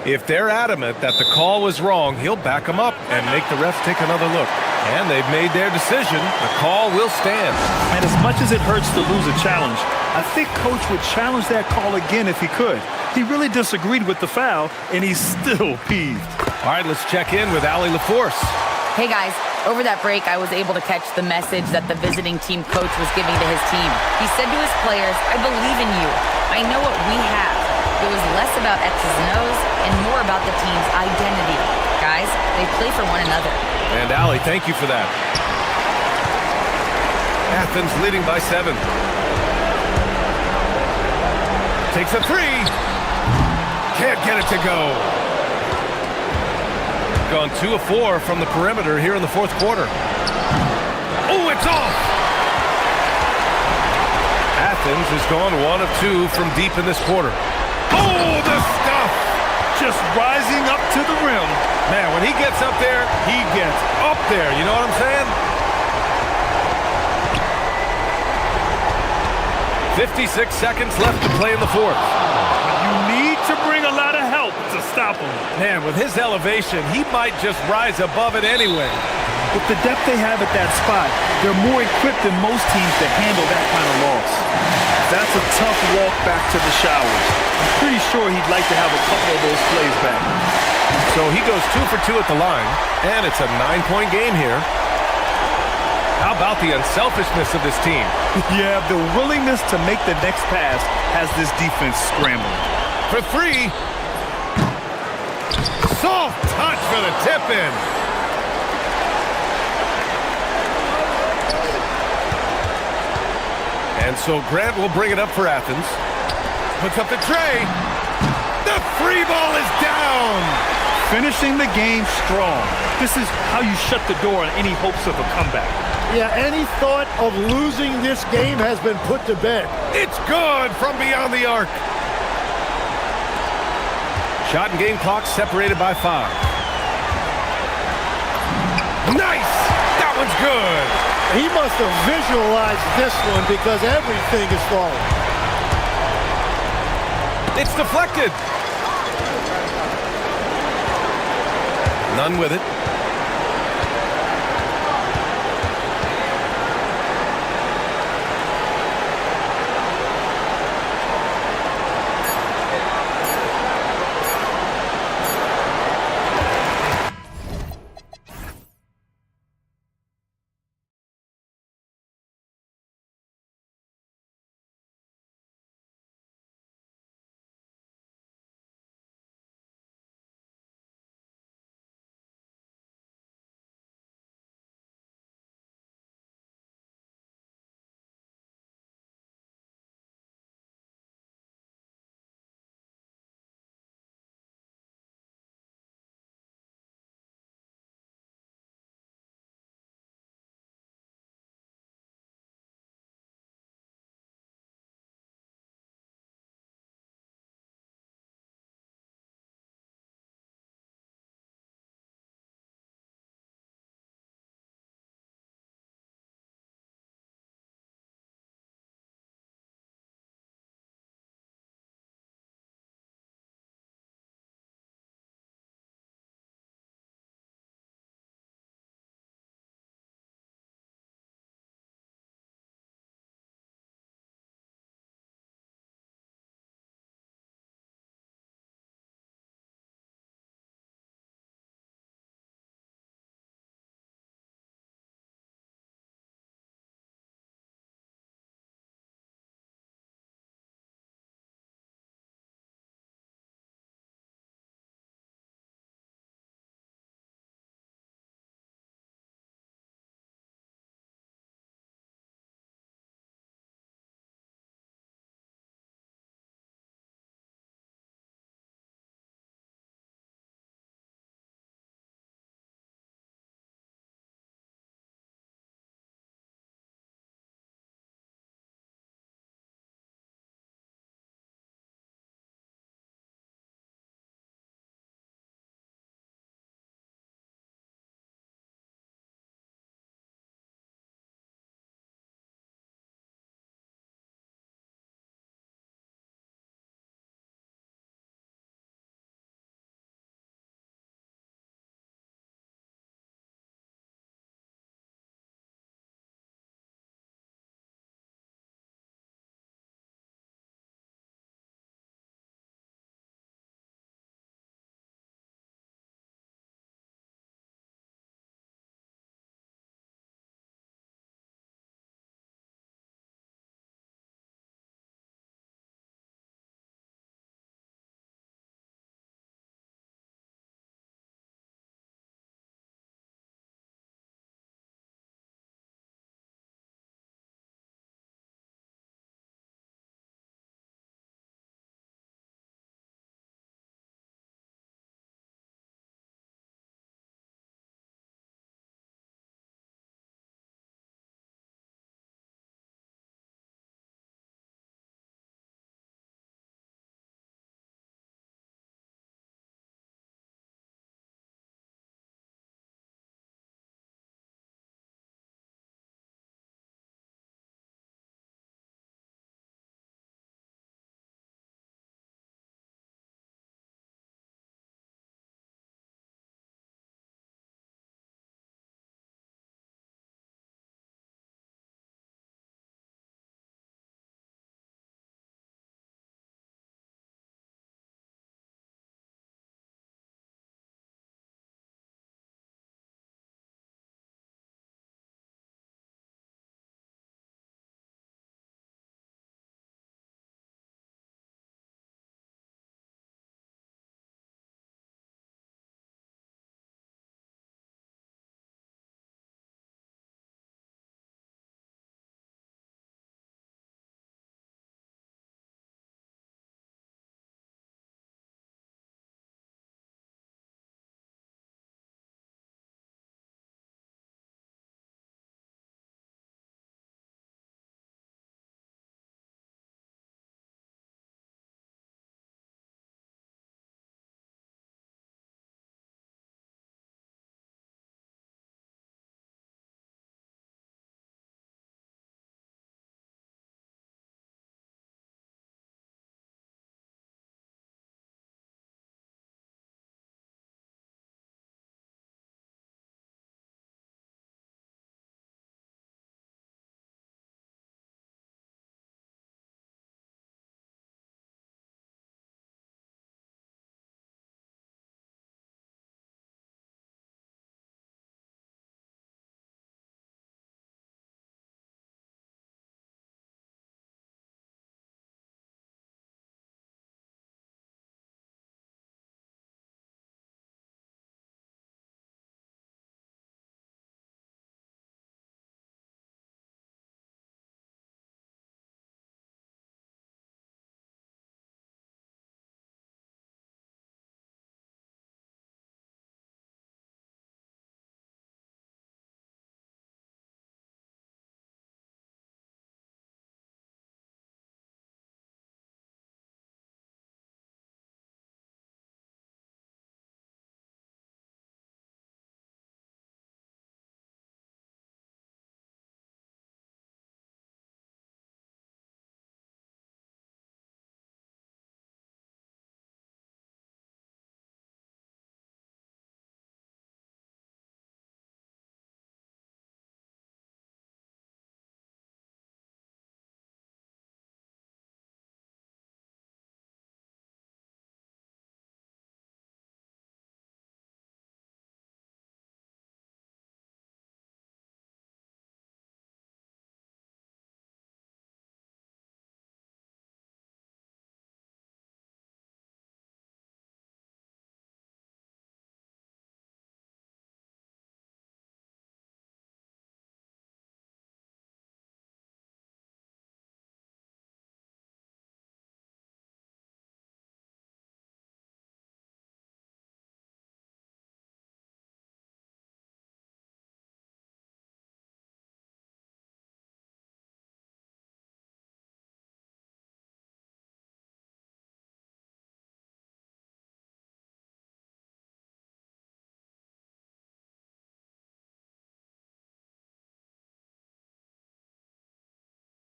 If they're adamant that the call was wrong, he'll back them up and make the refs take another look. And they've made their decision. The call will stand. And as much as it hurts to lose a challenge, I think Coach would challenge that call again if he could. He really disagreed with the foul, and he's still peeved. All right, let's check in with Allie LaForce. Hey guys, over that break, I was able to catch the message that the visiting team coach was giving to his team. He said to his players, I believe in you. I know what we have. It was less about X's and O's and more about the team's identity. Guys, they play for one another. And Allie, thank you for that. Athens leading by 7. Takes a 3. Can't get it to go. Gone 2 of 4 from the perimeter here in the fourth quarter. Oh, it's off! Athens has gone 1 of 2 from deep in this quarter. Oh, the stuff! Just rising up to the rim. Man, when he gets up there, he gets up there. You know what I'm saying? 56 seconds left to play in the fourth. You need to bring a lot of help to stop him. Man, with his elevation, he might just rise above it anyway. With the depth they have at that spot, they're more equipped than most teams to handle that kind of loss. That's a tough walk back to the showers. I'm pretty sure he'd like to have a couple of those plays back. So he goes 2 for 2 at the line, and it's a 9-point game here. How about the unselfishness of this team? Yeah, the willingness to make the next pass has this defense scrambling. For 3. Soft touch for the tip-in. And so Grant will bring it up for Athens. Puts up the tray. The free ball is down. Finishing the game strong. This is how you shut the door on any hopes of a comeback. Yeah, any thought of losing this game has been put to bed. It's good from beyond the arc. Shot and game clock separated by 5. Nice! That one's good. He must have visualized this one because everything is falling. It's deflected. None with it.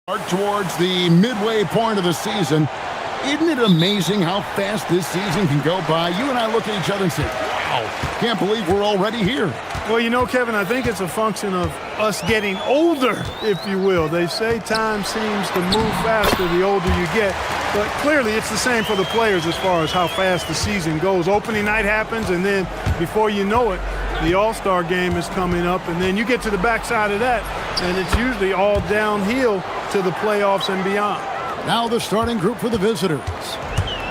Towards the midway point of the season, isn't it amazing how fast this season can go by? You and I look at each other and say, wow, can't believe we're already here. Well, you know, Kevin, I think it's a function of us getting older, if you will. They say time seems to move faster the older you get, but clearly it's the same for the players as far as how fast the season goes. Opening night happens, and then before you know it, the All-Star game is coming up, and then you get to the backside of that, and it's usually all downhill to the playoffs and beyond. Now the starting group for the visitors.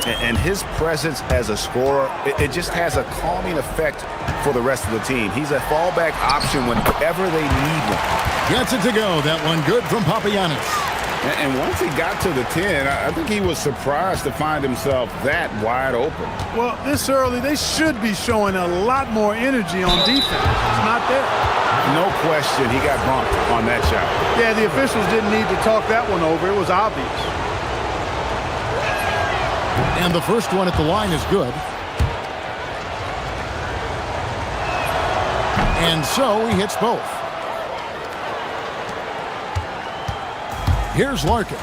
And his presence as a scorer, it just has a calming effect for the rest of the team. He's a fallback option whenever they need one. Gets it to go. That one good from Papagiannis. And once he got to the 10, I think he was surprised to find himself that wide open. Well, this early, they should be showing a lot more energy on defense. It's not there. No question he got bumped on that shot. Yeah, the officials didn't need to talk that one over. It was obvious. And the first one at the line is good. And so he hits both. Here's Larkin.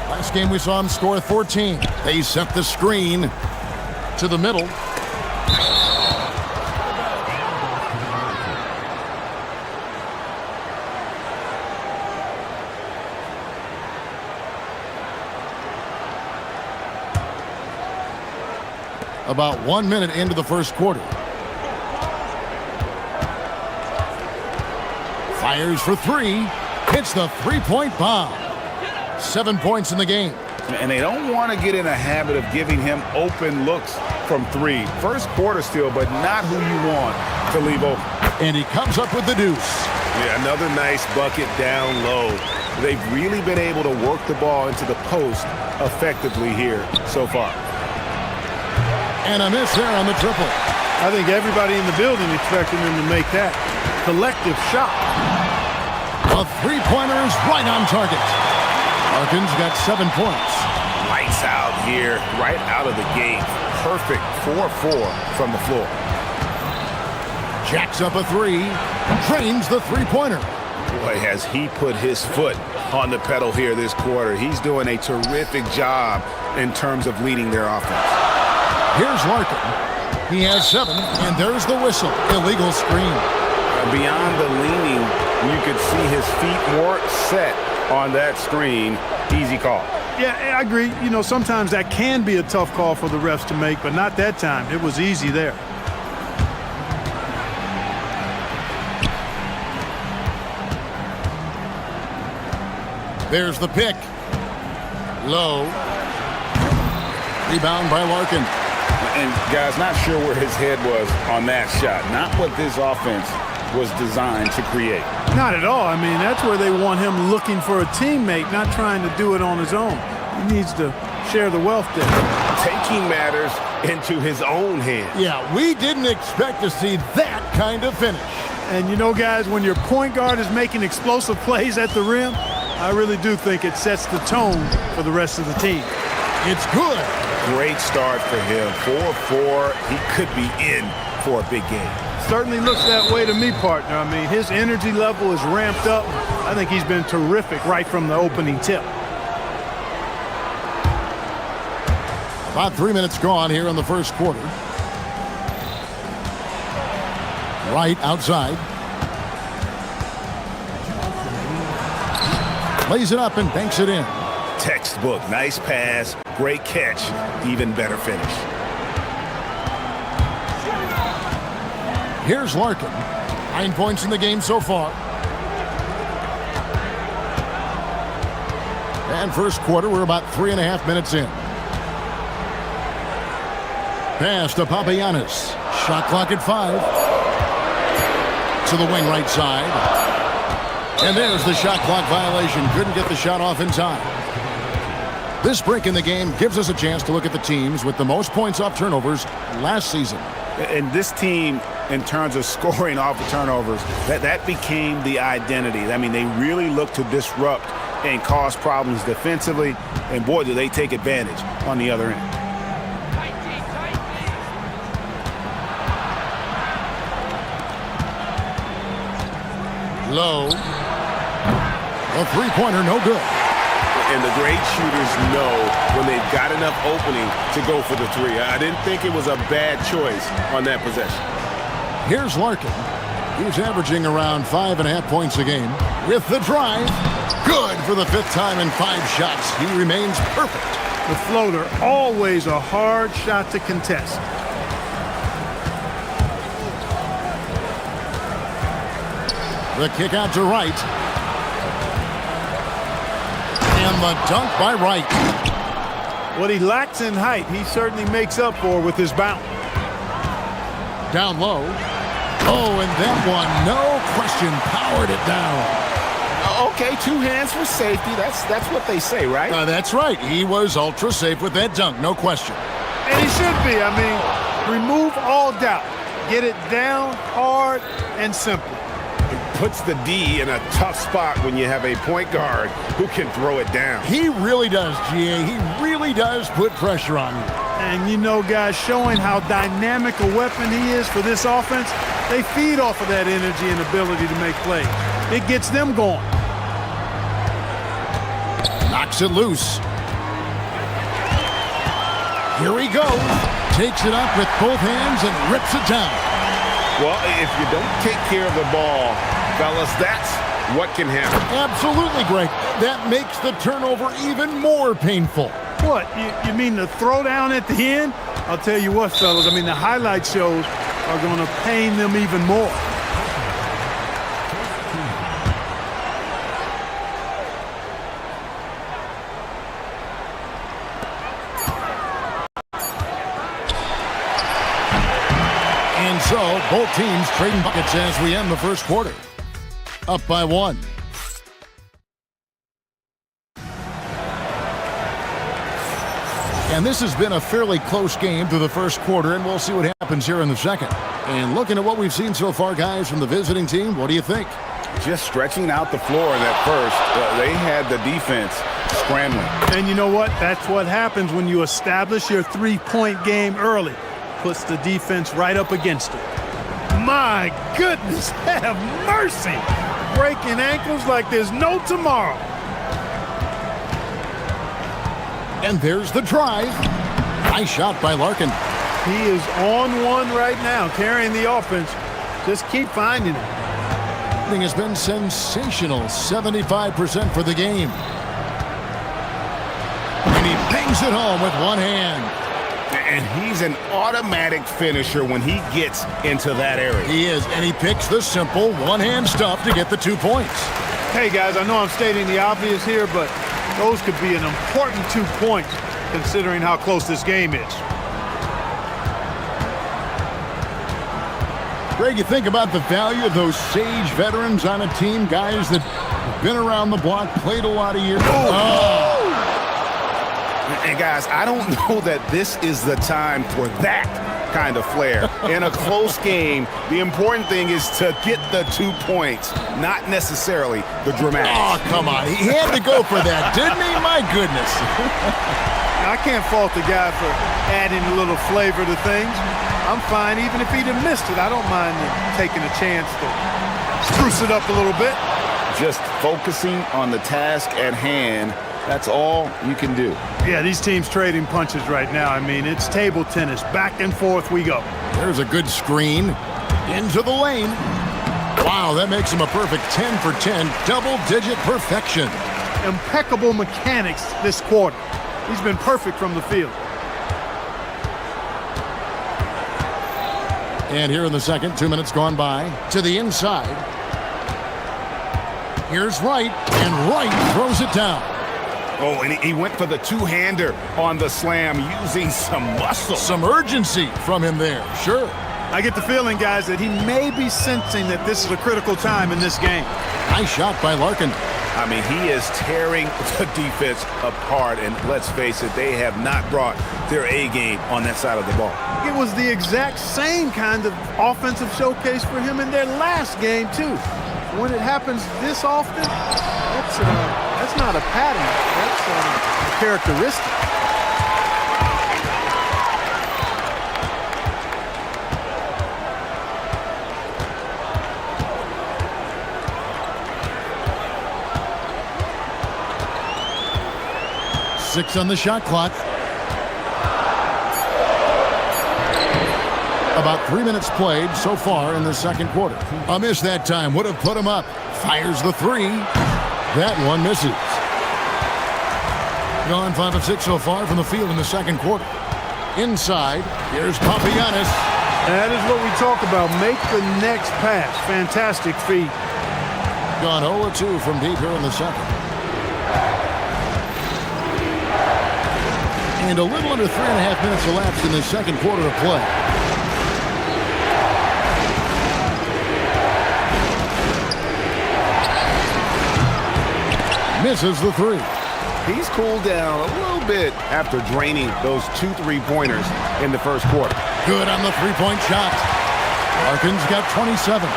Last game we saw him score 14. They set the screen to the middle. About 1 minute into the first quarter. Fires for three. Hits the three-point bomb. 7 points in the game. And they don't want to get in a habit of giving him open looks from three. First quarter still, but not who you want to leave open. And he comes up with the deuce. Yeah, another nice bucket down low. They've really been able to work the ball into the post effectively here so far. And a miss there on the triple. I think everybody in the building expected him to make that collective shot. A three-pointer is right on target. Larkin's got 7 points. Lights out here, right out of the gate. Perfect 4-4 from the floor. Jacks up a three. Drains the three-pointer. Boy, has he put his foot on the pedal here this quarter. He's doing a terrific job in terms of leading their offense. Here's Larkin. He has 7, and there's the whistle. Illegal screen. Beyond the leaning, you could see his feet weren't set on that screen. Easy call. Yeah, I agree. You know, sometimes that can be a tough call for the refs to make, but not that time. It was easy there. There's the pick. Low. Rebound by Larkin. And guys, not sure where his head was on that shot. Not what this offense was designed to create. Not at all. I mean, that's where they want him looking for a teammate, not trying to do it on his own. He needs to share the wealth there. Taking matters into his own hands. Yeah, we didn't expect to see that kind of finish. And you know, guys, when your point guard is making explosive plays at the rim, I really do think it sets the tone for the rest of the team. It's good. Great start for him. 4-4. He could be in for a big game. Certainly looks that way to me, partner. I mean, his energy level is ramped up. I think he's been terrific right from the opening tip. About 3 minutes gone here in the first quarter. Right outside. Lays it up and banks it in. Textbook. Nice pass. Great catch. Even better finish. Here's Larkin. 9 points in the game so far. And first quarter, we're about 3.5 minutes in. Pass to Papagiannis. Shot clock at 5. To the wing right side. And there's the shot clock violation. Couldn't get the shot off in time. This break in the game gives us a chance to look at the teams with the most points off turnovers last season. And this team, in terms of scoring off the turnovers, that became the identity. I mean, they really look to disrupt and cause problems defensively. And boy, do they take advantage on the other end. Low. A three-pointer, no good. and the great shooters know when they've got enough opening to go for the three. I didn't think it was a bad choice on that possession. Here's Larkin. He's averaging around 5.5 points a game. With the drive, good for the 5th time in 5 shots. He remains perfect. The floater, always a hard shot to contest. The kick out to Wright. And the dunk by Wright. What he lacks in height, he certainly makes up for with his bounce. Down low. Oh, and that one, no question, powered it down. Okay, 2 hands for safety. That's what they say, right? That's right. He was ultra safe with that dunk, no question. And he should be. I mean, remove all doubt. Get it down, hard, and simple. It puts the D in a tough spot when you have a point guard who can throw it down. He really does, GA. He really does put pressure on you. And you know, guys, showing how dynamic a weapon he is for this offense, they feed off of that energy and ability to make plays. It gets them going. Knocks it loose. Here he goes. Takes it up with both hands and rips it down. Well, if you don't take care of the ball, fellas, that's what can happen. Absolutely, Greg. That makes the turnover even more painful. What? You mean the throwdown at the end? I'll tell you what, fellas. I mean, the highlight shows are going to pain them even more. And so, both teams trading buckets as we end the first quarter. Up by 1. And this has been a fairly close game through the first quarter, and we'll see what happens here in the second. And looking at what we've seen so far, guys, from the visiting team, what do you think? Just stretching out the floor in that first. They had the defense scrambling. And you know what? That's what happens when you establish your three-point game early. Puts the defense right up against it. My goodness, have mercy. Breaking ankles like there's no tomorrow. And there's the drive. Nice shot by Larkin. He is on one right now, carrying the offense. Just keep finding it. Thing has been sensational. 75% for the game. And he bangs it home with one hand. And he's an automatic finisher when he gets into that area. He is, and he picks the simple one-hand stuff to get the 2 points. Hey, guys, I know I'm stating the obvious here, but those could be an important 2 points considering how close this game is. Greg, you think about the value of those sage veterans on a team, guys that have been around the block, played a lot of years. Oh. And guys, I don't know that this is the time for that kind of flair. In a close game, the important thing is to get the 2 points, not necessarily the dramatics. Oh, come on. He had to go for that, didn't he? My goodness. I can't fault the guy for adding a little flavor to things. I'm fine even if he'd have missed it. I don't mind taking a chance to spruce it up a little bit. Just focusing on the task at hand. That's all you can do. Yeah, these teams trading punches right now. I mean, it's table tennis. Back and forth we go. There's a good screen. Into the lane. Wow, that makes him a perfect 10 for 10. Double-digit perfection. Impeccable mechanics this quarter. He's been perfect from the field. And here in the second, 2 minutes gone by. To the inside. Here's Wright, and Wright throws it down. Oh, and he went for the two-hander on the slam using some muscle. Some urgency from him there, sure. I get the feeling, guys, that he may be sensing that this is a critical time in this game. Nice shot by Larkin. I mean, he is tearing the defense apart, and let's face it, they have not brought their A game on that side of the ball. It was the exact same kind of offensive showcase for him in their last game, too. When it happens this often, that's not a pattern. That's a characteristic. 6 on the shot clock. About 3 minutes played so far in the second quarter. A miss that time would have put him up. Fires the three. That one misses. Gone 5 of 6 so far from the field in the second quarter. Inside, here's Papagiannis. That is what we talk about. Make the next pass. Fantastic feat. Gone 0 of 2 from deep here in the second. And a little under 3.5 minutes elapsed in the second quarter of play. Misses the three. He's cooled down a little bit after draining those 2 3-pointers in the first quarter. Good on the three-point shot. Larkin's got 27.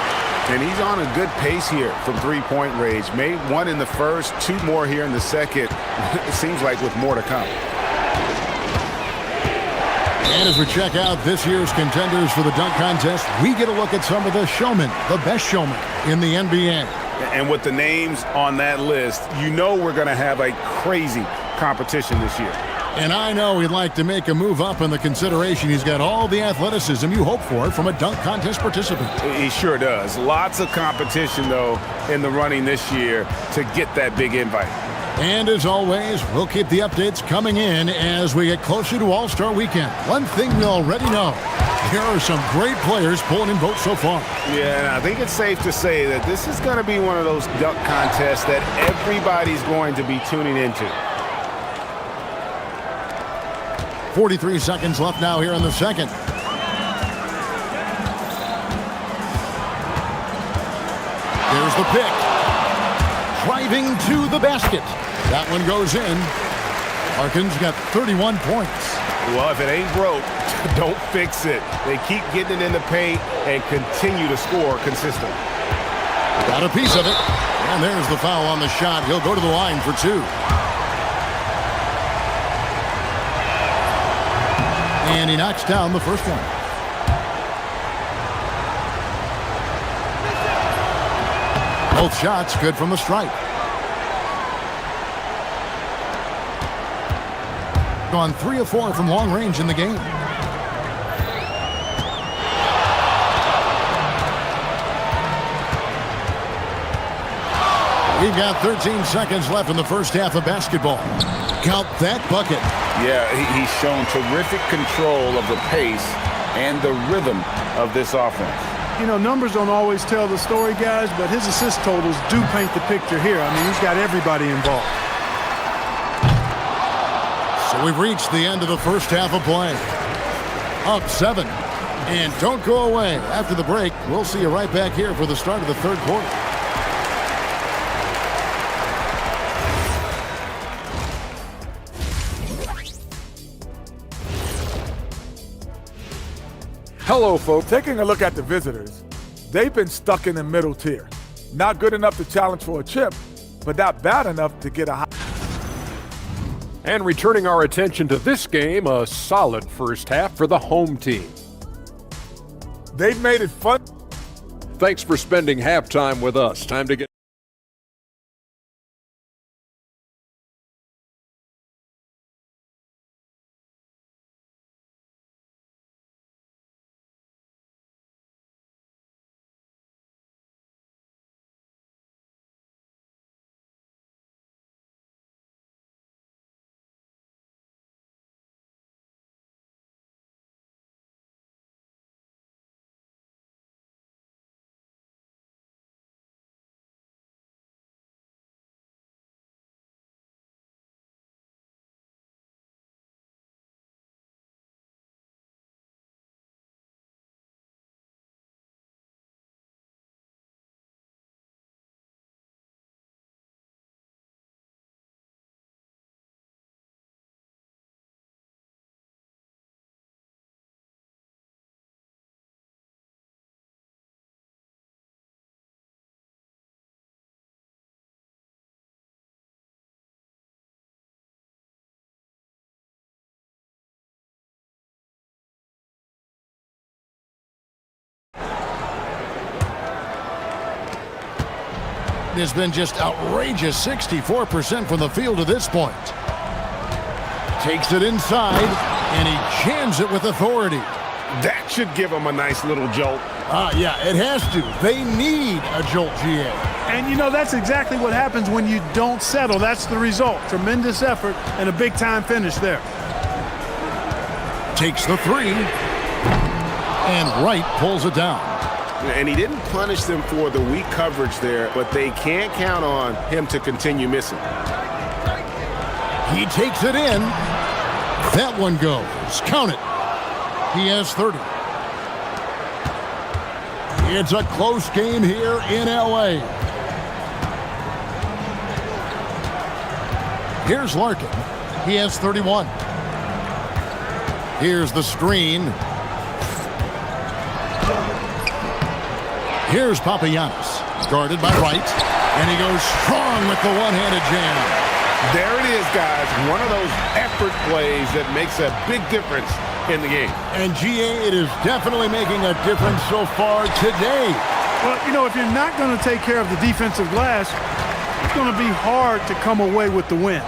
And he's on a good pace here from three-point range. Made 1 in the first, 2 more here in the second. It seems like with more to come. And as we check out this year's contenders for the dunk contest, we get a look at some of the showmen, the best showmen in the NBA. And with the names on that list, you know we're going to have a crazy competition this year. And I know he'd like to make a move up in the consideration. He's got all the athleticism you hope for from a dunk contest participant. He sure does. Lots of competition, though, in the running this year to get that big invite. And as always, we'll keep the updates coming in as we get closer to All-Star Weekend. One thing we already know, here are some great players pulling in votes so far. Yeah, and I think it's safe to say that this is going to be one of those dunk contests that everybody's going to be tuning into. 43 seconds left now here in the second. There's the pick. Driving to the basket. That one goes in. Larkin's got 31 points. Well, if it ain't broke, don't fix it. They keep getting it in the paint and continue to score consistently. Got a piece of it. And there's the foul on the shot. He'll go to the line for 2. And he knocks down the first one. Both shots good from the stripe. Gone 3 of 4 from long range in the game. We've got 13 seconds left in the first half of basketball. Count that bucket. Yeah, he's shown terrific control of the pace and the rhythm of this offense. You know, numbers don't always tell the story, guys, but his assist totals do paint the picture here. I mean, he's got everybody involved. So we've reached the end of the first half of play. Up 7. And don't go away. After the break, we'll see you right back here for the start of the third quarter. Hello, folks. Taking a look at the visitors, they've been stuck in the middle tier. Not good enough to challenge for a chip, but not bad enough to get a high. And returning our attention to this game, a solid first half for the home team. They've made it fun. Thanks for spending halftime with us. Time to get Has been just outrageous 64% from the field to this point. Takes it inside, and he jams it with authority. That should give him a nice little jolt. Yeah, it has to. They need a jolt, GA. And, you know, that's exactly what happens when you don't settle. That's the result. Tremendous effort and a big-time finish there. Takes the three, and Wright pulls it down. And he didn't punish them for the weak coverage there, but they can't count on him to continue missing. He takes it in. That one goes. Count it. He has 30. It's a close game here in LA. Here's Larkin. He has 31. Here's the screen. Here's Papagiannis. Guarded by Wright. And he goes strong with the one-handed jam. There it is, guys. One of those effort plays that makes a big difference in the game. And GA, it is definitely making a difference so far today. Well, you know, if you're not going to take care of the defensive glass, it's going to be hard to come away with the win.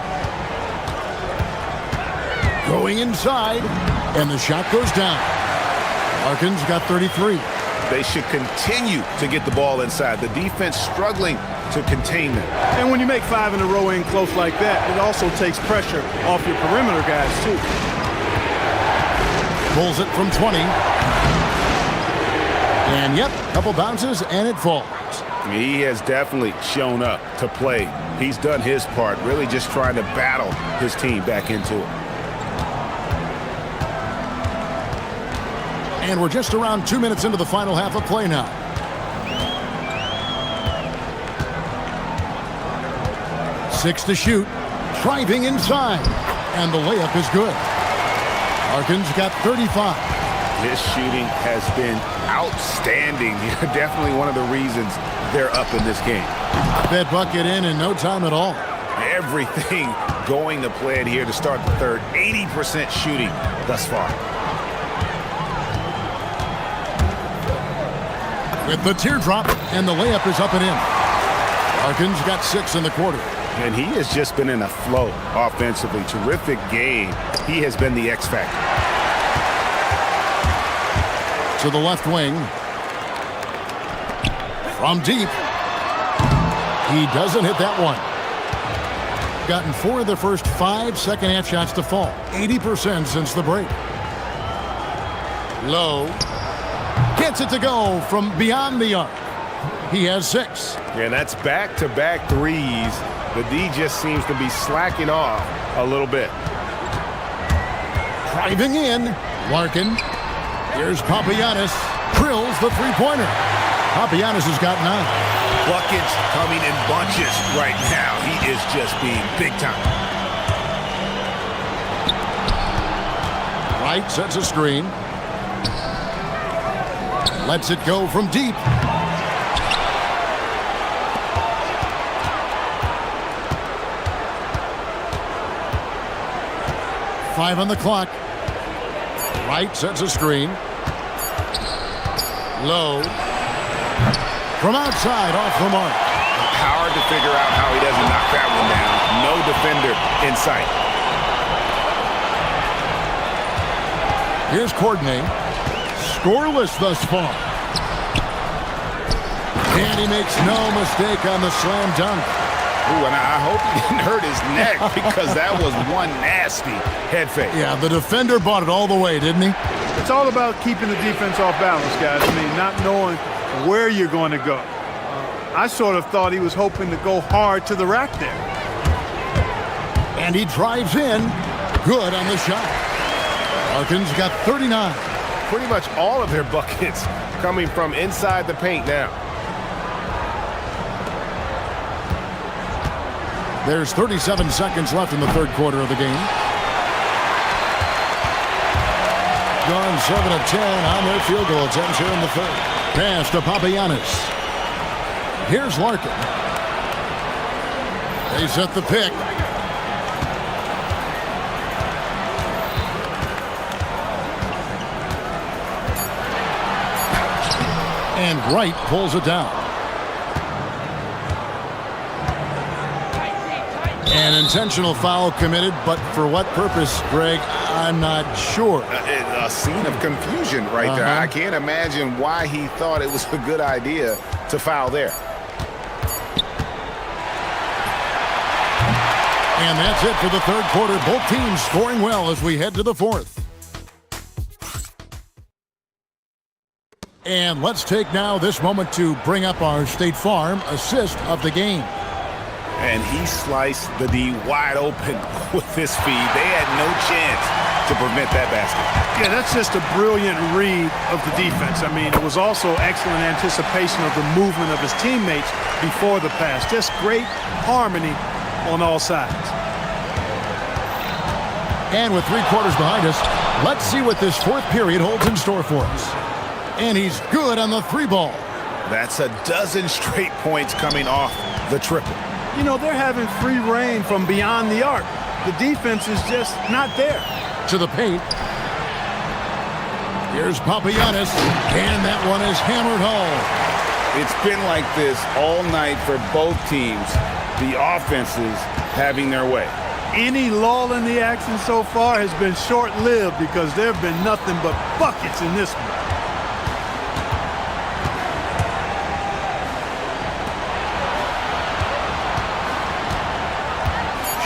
Going inside, and the shot goes down. Larkin's got 33. They should continue to get the ball inside. The defense struggling to contain them. And when you make 5 in a row in close like that, it also takes pressure off your perimeter guys, too. Pulls it from 20. And, yep, couple bounces, and it falls. He has definitely shown up to play. He's done his part, really just trying to battle his team back into it. And we're just around 2 minutes into the final half of play now. Six to shoot. Driving inside. And the layup is good. Larkin's got 35. His shooting has been outstanding. Definitely one of the reasons they're up in this game. That bucket in no time at all. Everything going to plan here to start the third. 80% shooting thus far. With the teardrop, and the layup is up and in. Larkin's got 6 in the quarter. And he has just been in a flow offensively. Terrific game. He has been the X factor. To the left wing. From deep. He doesn't hit that one. Gotten 4 of the first 5 second-half shots to fall. 80% since the break. Low. Gets it to go from beyond the arc. He has 6. And that's back-to-back threes. The D just seems to be slacking off a little bit. Driving in. Larkin. Here's Papagiannis. Drills the three-pointer. Papagiannis has got 9. Buckets coming in bunches right now. He is just being big time. Wright sets a screen. Lets it go from deep. Five on the clock. Wright sets a screen. Low. From outside, off the mark. Hard to figure out how he doesn't knock that one down. No defender in sight. Here's Courtney. Scoreless thus far. And he makes no mistake on the slam dunk. Ooh, and I hope he didn't hurt his neck because that was one nasty head fake. Yeah, the defender bought it all the way, didn't he? It's all about keeping the defense off balance, guys. I mean, not knowing where you're going to go. I sort of thought he was hoping to go hard to the rack there. And he drives in. Good on the shot. Larkin's got 39. Pretty much all of their buckets coming from inside the paint now. There's 37 seconds left in the third quarter of the game. Gone 7 of 10 on their field goal attempts here in the third. Pass to Papagiannis. Here's Larkin. They set the pick. And Wright pulls it down. An intentional foul committed, but for what purpose, Greg? I'm not sure. A scene of confusion right there. I can't imagine why he thought it was a good idea to foul there. And that's it for the third quarter. Both teams scoring well as we head to the fourth. And let's take now this moment to bring up our State Farm assist of the game. And he sliced the D wide open with his feed. They had no chance to prevent that basket. Yeah, that's just a brilliant read of the defense. I mean, it was also excellent anticipation of the movement of his teammates before the pass. Just great harmony on all sides. And with 3 quarters behind us, let's see what this fourth period holds in store for us. And he's good on the 3 ball. That's a dozen straight points coming off the triple. You know, they're having free reign from beyond the arc. The defense is just not there. To the paint. Here's Papagiannis, and that one is hammered home. It's been like this all night for both teams. The offenses having their way. Any lull in the action so far has been short-lived because there have been nothing but buckets in this one.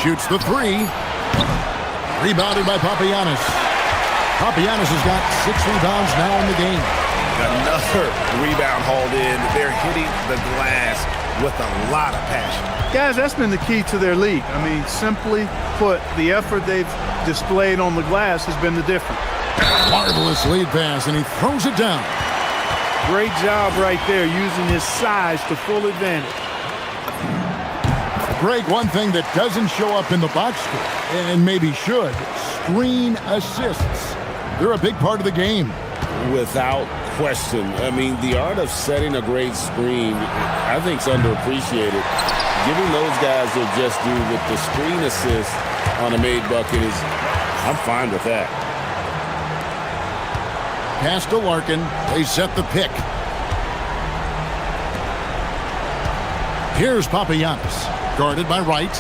Shoots the 3. Rebounded by Papagiannis. Papagiannis has got 6 rebounds now in the game. Another rebound hauled in. They're hitting the glass with a lot of passion. Guys, that's been the key to their league. I mean, simply put, the effort they've displayed on the glass has been the difference. Marvelous lead pass, and he throws it down. Great job right there, using his size to full advantage. Greg, one thing that doesn't show up in the box score, and maybe should, screen assists. They're a big part of the game. Without question. I mean, the art of setting a great screen, I think, is underappreciated. Giving those guys their just due with the screen assist on a made bucket is, I'm fine with that. Pass to Larkin. They set the pick. Here's Papagiannis. Guarded by Wright.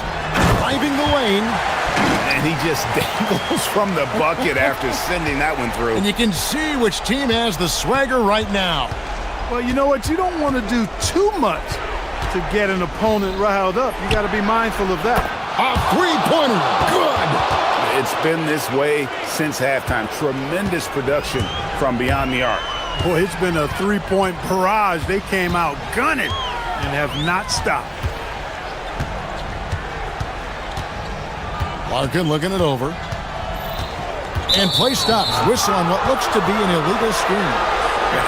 Driving the lane. And he just dangles from the bucket after sending that one through. And you can see which team has the swagger right now. Well, you know what? You don't want to do too much to get an opponent riled up. You got to be mindful of that. A 3-pointer. Good. It's been this way since halftime. Tremendous production from beyond the arc. Boy, it's been a 3-point barrage. They came out gunning and have not stopped. Larkin looking it over. And play stops. Whistle on what looks to be an illegal screen.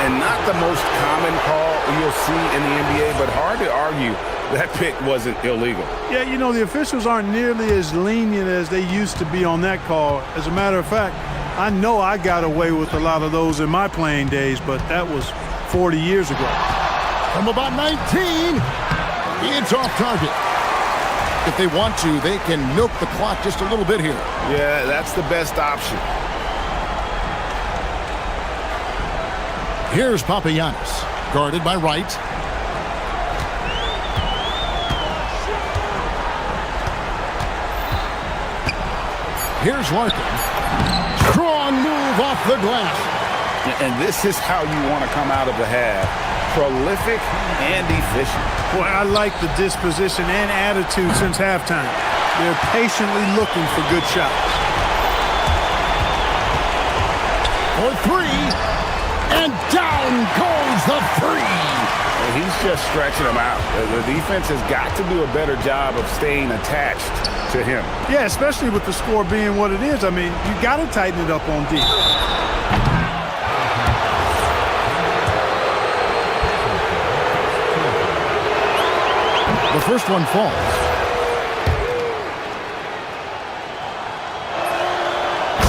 And not the most common call you'll see in the NBA, but hard to argue that pick wasn't illegal. Yeah, you know, the officials aren't nearly as lenient as they used to be on that call. As a matter of fact, I know I got away with a lot of those in my playing days, but that was 40 years ago. From about 19, it's off target. If they want to, they can milk the clock just a little bit here. Yeah, that's the best option. Here's Papagiannis, guarded by Wright. Here's Larkin. Strong move off the glass. And this is how you want to come out of the half. Prolific and efficient. Boy, I like the disposition and attitude since halftime. They're patiently looking for good shots. For 3, and down goes the 3. And he's just stretching them out. The defense has got to do a better job of staying attached to him. Yeah, especially with the score being what it is. I mean, you got to tighten it up on D. The first one falls.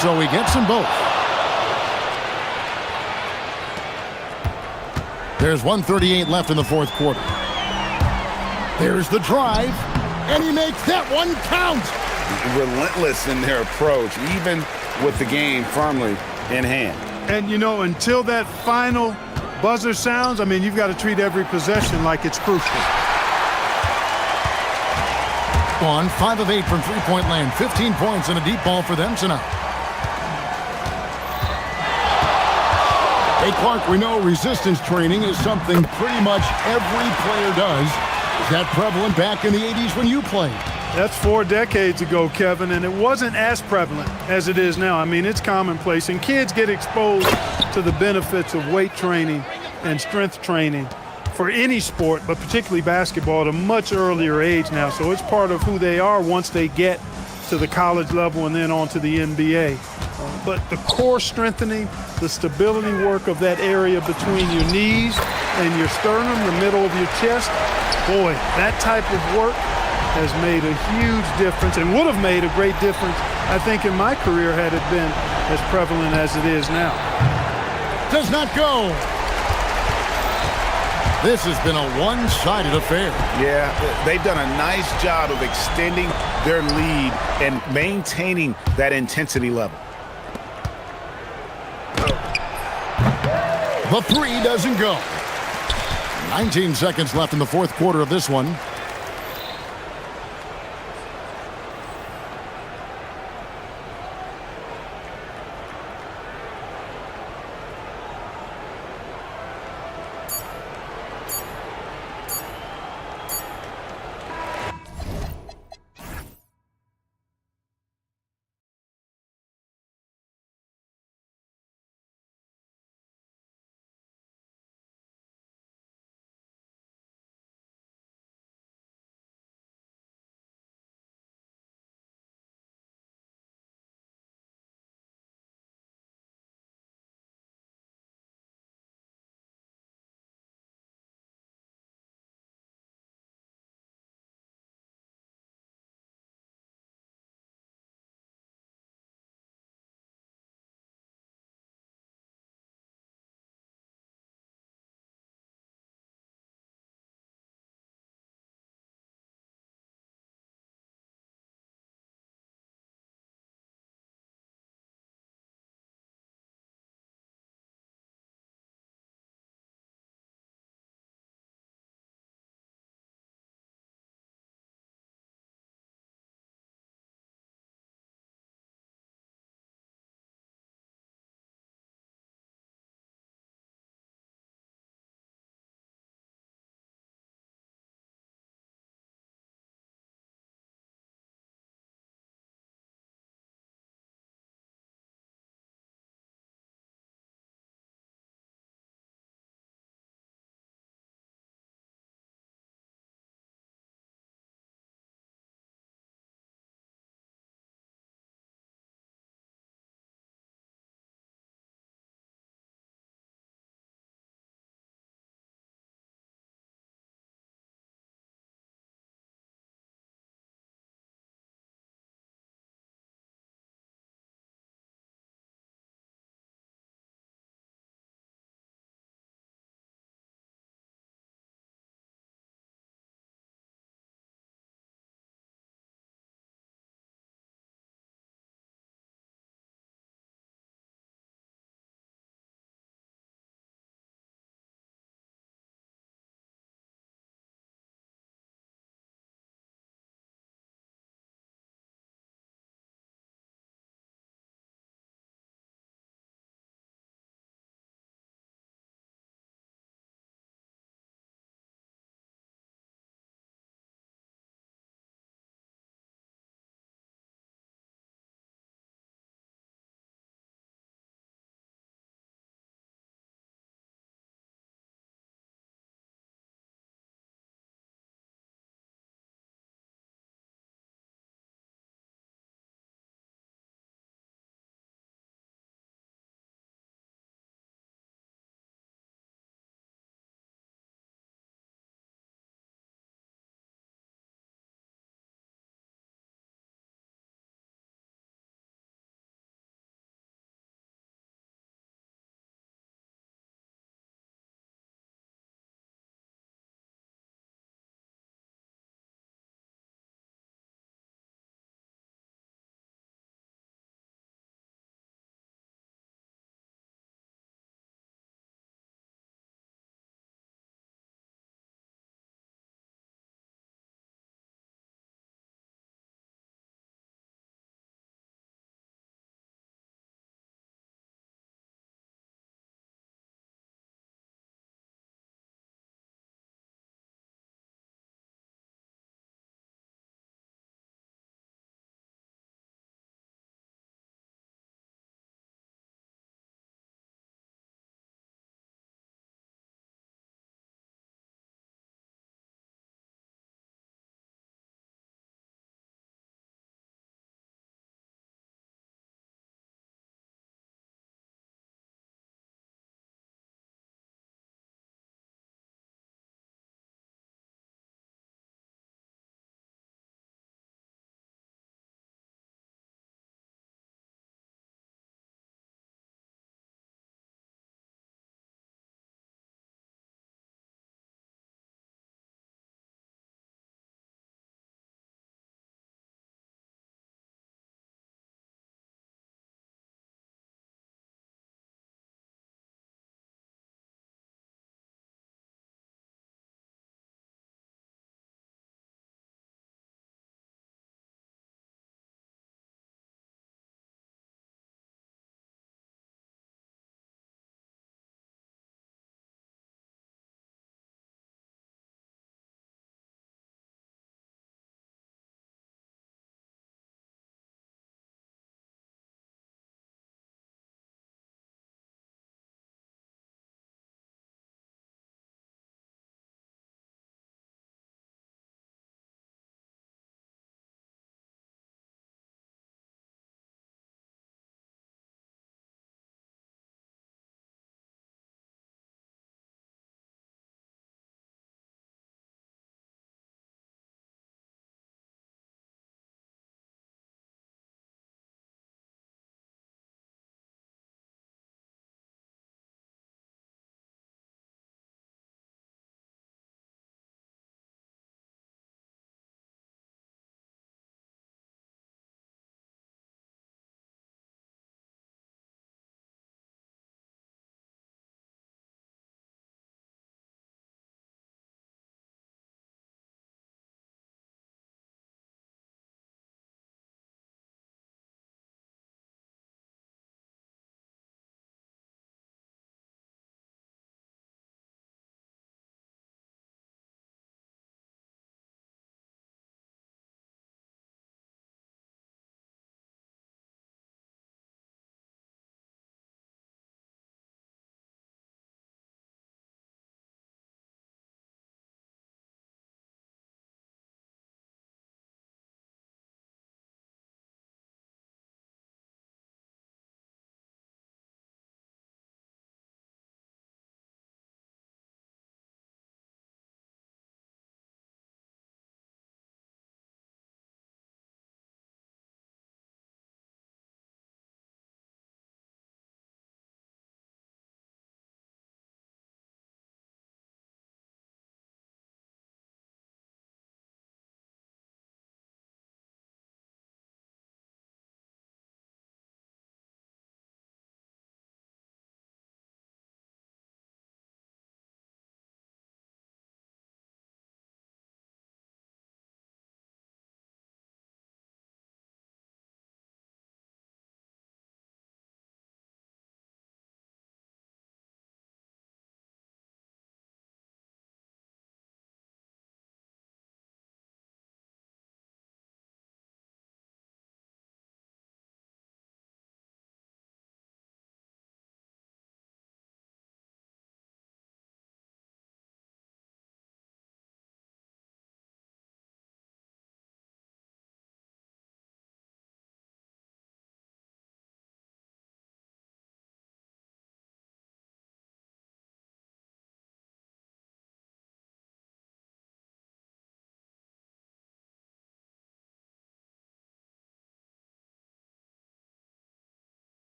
So he gets them both. There's 1:38 left in the fourth quarter. There's the drive, and he makes that one count. Relentless in their approach, even with the game firmly in hand. And, you know, until that final buzzer sounds, I mean, you've got to treat every possession like it's crucial. gone 5 of 8 from three-point land. 15 points and a deep ball for them tonight. Hey, Clark, we know resistance training is something pretty much every player does. Is that prevalent back in the 80s when you played? That's 4 decades ago, Kevin, and it wasn't as prevalent as it is now. I mean, it's commonplace, and kids get exposed to the benefits of weight training and strength training for any sport, but particularly basketball, at a much earlier age now. So it's part of who they are once they get to the college level and then on to the NBA. But the core strengthening, the stability work of that area between your knees and your sternum, the middle of your chest, boy, that type of work has made a huge difference and would have made a great difference, I think, in my career had it been as prevalent as it is now. Does not go. This has been a one-sided affair. Yeah, they've done a nice job of extending their lead and maintaining that intensity level. The three doesn't go. 19 seconds left in the fourth quarter of this one.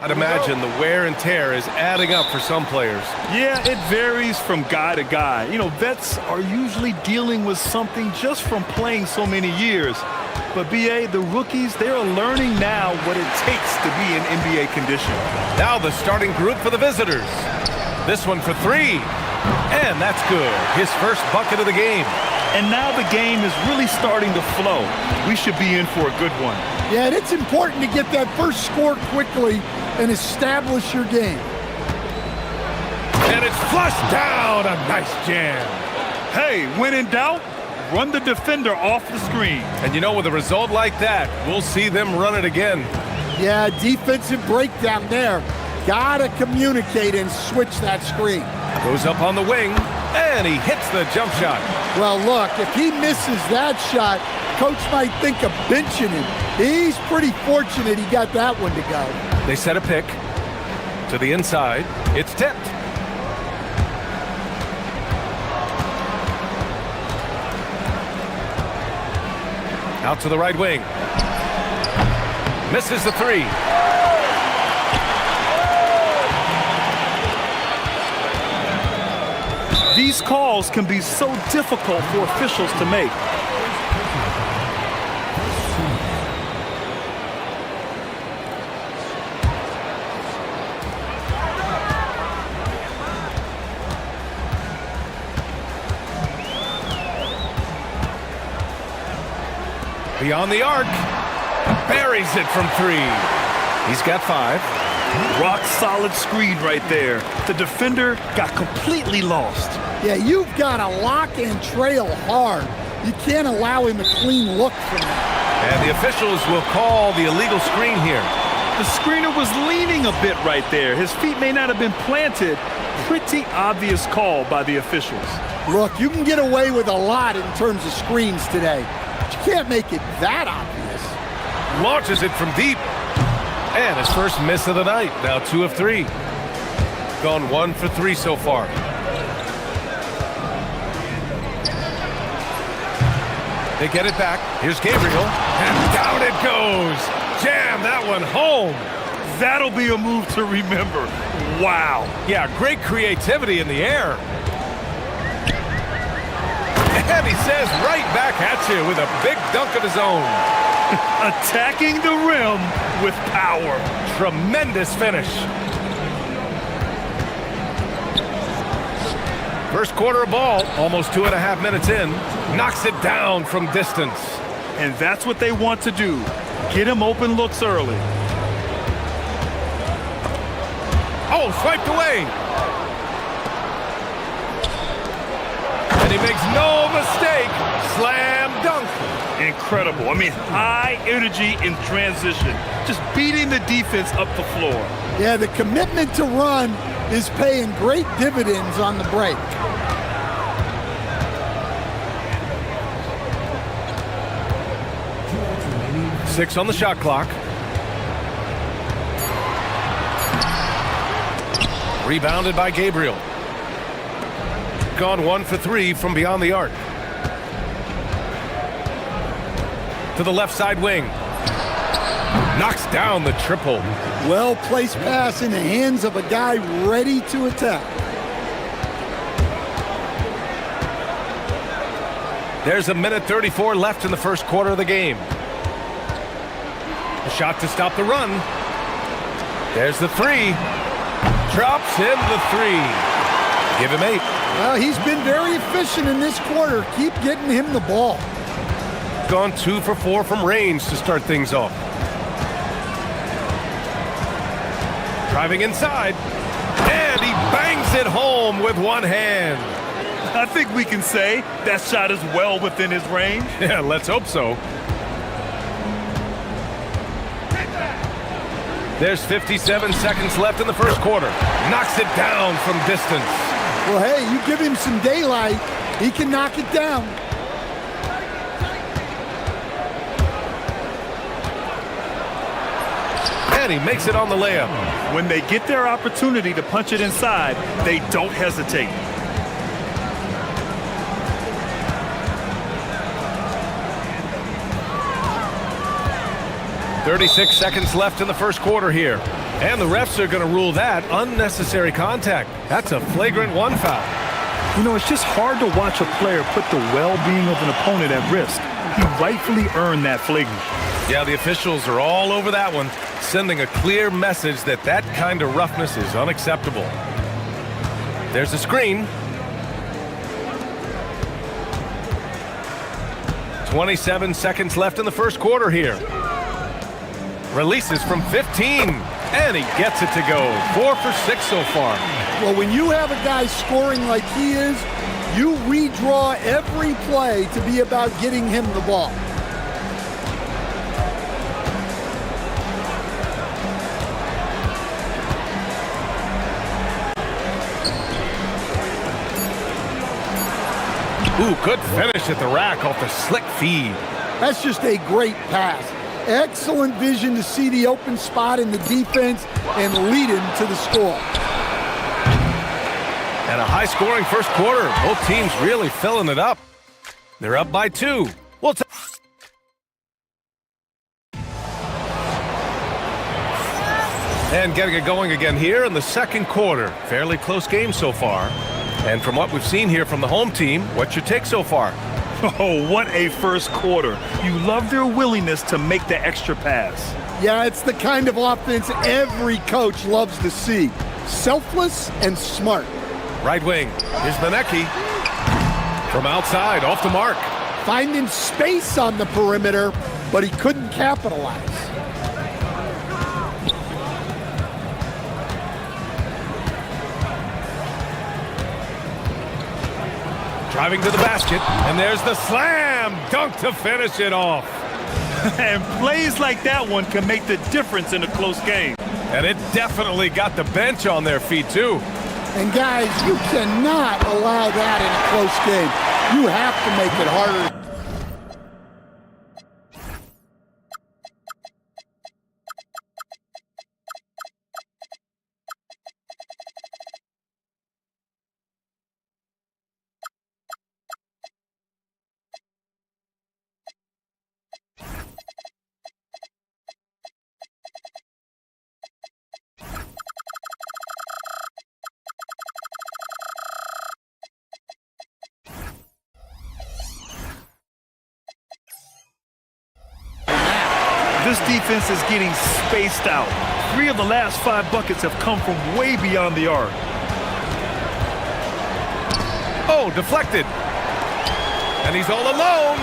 I'd imagine the wear and tear is adding up for some players. Yeah, it varies from guy to guy. You know, vets are usually dealing with something just from playing so many years. But BA, the rookies, they're learning now what it takes to be in NBA condition. Now the starting group for the visitors. This one for three. And that's good. His first bucket of the game. And now the game is really starting to flow. We should be in for a good one. Yeah, and it's important to get that first score quickly and establish your game. And it's flushed down. A nice jam. Hey, when in doubt, run the defender off the screen. And you know, with a result like that, we'll see them run it again. Yeah, defensive breakdown there. Gotta communicate and switch that screen. Goes up on the wing, and he hits the jump shot. Well, look, if he misses that shot, coach might think of benching him. He's pretty fortunate he got that one to go. They set a pick to the inside. It's tipped. Out to the right wing. Misses the three. These calls can be so difficult for officials to make. Beyond the arc. Buries it from three. He's got five. Rock solid screen right there. The defender got completely lost. Yeah, you've got to lock and trail hard. You can't allow him a clean look from that. And the officials will call the illegal screen here. The screener was leaning a bit right there. His feet may not have been planted. Pretty obvious call by the officials. Look, you can get away with a lot in terms of screens today. But you can't make it that obvious. Launches it from deep. And his first miss of the night. Now 2 of 3. Gone 1 for 3 so far. They get it back. Here's Gabriel. And down it goes. Jam that one home. That'll be a move to remember. Wow. Yeah, great creativity in the air. And he says right back at you with a big dunk of his own. Attacking the rim with power. Tremendous finish. First quarter of ball, almost 2.5 minutes in. Knocks it down from distance. And that's what they want to do. Get him open looks early. Oh, swiped away. And he makes no mistake. Slam dunk. Incredible. I mean, high energy in transition. Just beating the defense up the floor. Yeah, the commitment to run is paying great dividends on the break. Six on the shot clock. Rebounded by Gabriel. Gone 1 for 3 from beyond the arc. To the left side wing. Knocks down the triple. Well-placed pass in the hands of a guy ready to attack. There's 1:34 left in the first quarter of the game. A shot to stop the run. There's the three. Drops in the three. Give him 8. Well, he's been very efficient in this quarter. Keep getting him the ball. Gone 2 for 4 from range to start things off. Driving inside. And he bangs it home with one hand. I think we can say that shot is well within his range. Yeah, let's hope so. There's 57 seconds left in the first quarter. Knocks it down from distance. Well, hey, you give him some daylight, he can knock it down. And he makes it on the layup. When they get their opportunity to punch it inside, they don't hesitate. .36 seconds left in the first quarter here. And the refs are going to rule that unnecessary contact. That's a flagrant 1 foul. You know, it's just hard to watch a player put the well-being of an opponent at risk. He rightfully earned that flagrant. Yeah, the officials are all over that one, sending a clear message that that kind of roughness is unacceptable. There's a screen. 27 seconds left in the first quarter here. Releases from 15, and he gets it to go. 4 for 6 so far. Well, when you have a guy scoring like he is, you redraw every play to be about getting him the ball. Ooh, good finish at the rack off the slick feed. That's just a great pass. Excellent vision to see the open spot in the defense and lead him to the score. And a high-scoring first quarter. Both teams really filling it up. They're up by 2. We'll and getting it going again here in the second quarter. Fairly close game so far. And from what we've seen here from the home team, what's your take so far? Oh, what a first quarter. You love their willingness to make the extra pass. Yeah, it's the kind of offense every coach loves to see. Selfless and smart. Right wing. Here's Benecki. From outside, off the mark. Finding space on the perimeter, but he couldn't capitalize. Driving to the basket, and there's the slam dunk to finish it off. And plays like that one can make the difference in a close game. And it definitely got the bench on their feet, too. And guys, you cannot allow that in a close game. You have to make it harder. This defense is getting spaced out. 3 of the last 5 buckets have come from way beyond the arc. Oh, deflected. And he's all alone.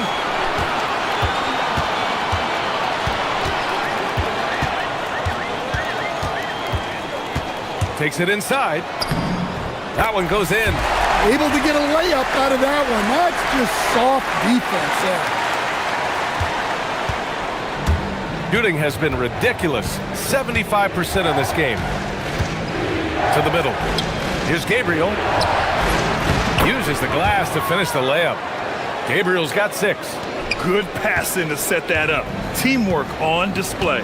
Takes it inside. That one goes in. Able to get a layup out of that one. That's just soft defense there. Shooting has been ridiculous. 75% in this game. To the middle. Here's Gabriel. Uses the glass to finish the layup. Gabriel's got 6. Good passing to set that up. Teamwork on display.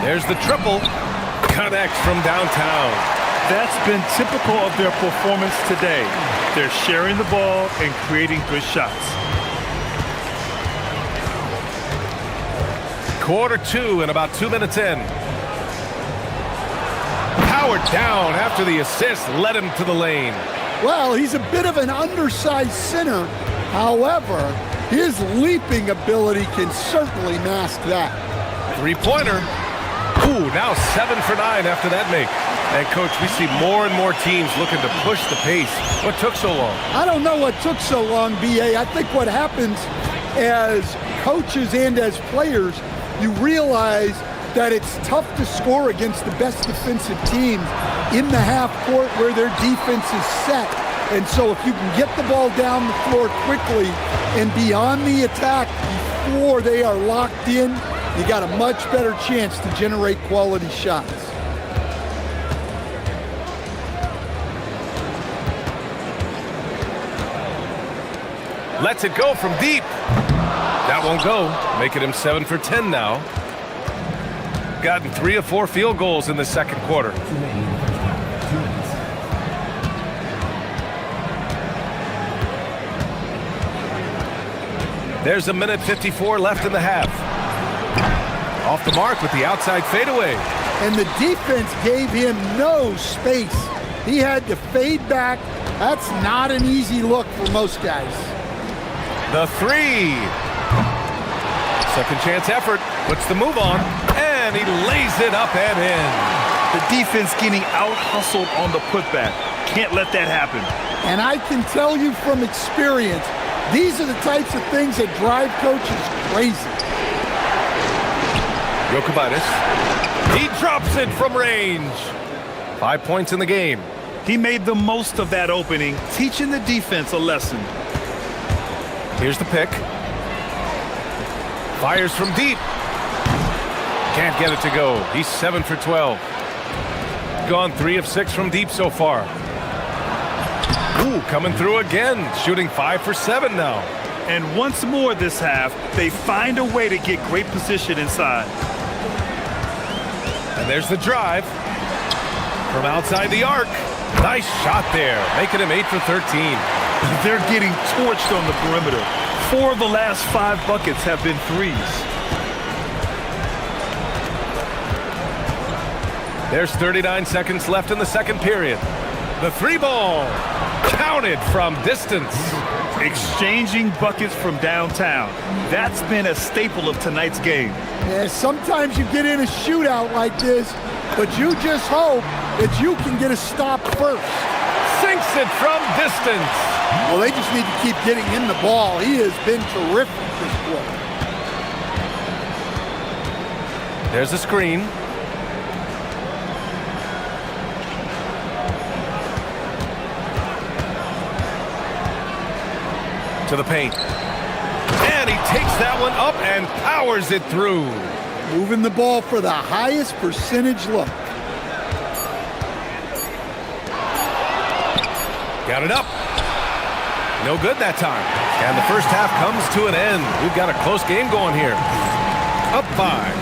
There's the triple. Connects from downtown. That's been typical of their performance today. They're sharing the ball and creating good shots. Quarter 2 and about 2 minutes in. Powered down after the assist led him to the lane. Well, he's a bit of an undersized center. However, his leaping ability can certainly mask that. 3-pointer. Ooh, now 7 for 9 after that make. And, Coach, we see more and more teams looking to push the pace. What took so long? I don't know what took so long, B.A. I think what happens as coaches and as players, you realize that it's tough to score against the best defensive teams in the half court where their defense is set. And so if you can get the ball down the floor quickly and beyond the attack before they are locked in, you got a much better chance to generate quality shots. Lets it go from deep. That won't go, making him 7 for 10 now. Gotten 3 of 4 field goals in the second quarter. There's a minute 54 left in the half. Off the mark with the outside fadeaway. And the defense gave him no space. He had to fade back. That's not an easy look for most guys. The three. Second chance effort. Puts the move on. And he lays it up and in. The defense getting out-hustled on the putback. Can't let that happen. And I can tell you from experience, these are the types of things that drive coaches crazy. Jokic. He drops it from range. 5 points in the game. He made the most of that opening, teaching the defense a lesson. Here's the pick. Fires from deep. Can't get it to go. He's 7 for 12. Gone 3 of 6 from deep so far. Ooh, coming through again. Shooting 5 for 7 now. And once more this half, they find a way to get great position inside. And there's the drive. From outside the arc. Nice shot there, making him 8 for 13. They're getting torched on the perimeter. 4 of the last 5 buckets have been threes. There's 39 seconds left in the second period. The 3-ball. Counted from distance. Exchanging buckets from downtown. That's been a staple of tonight's game. Yeah, sometimes you get in a shootout like this, but you just hope that you can get a stop first. Sinks it from distance. Well, they just need to keep getting him the ball. He has been terrific this quarter. There's a screen. To the paint. And he takes that one up and powers it through. Moving the ball for the highest percentage look. Got it up. No good that time. And the first half comes to an end. We've got a close game going here. Up 5.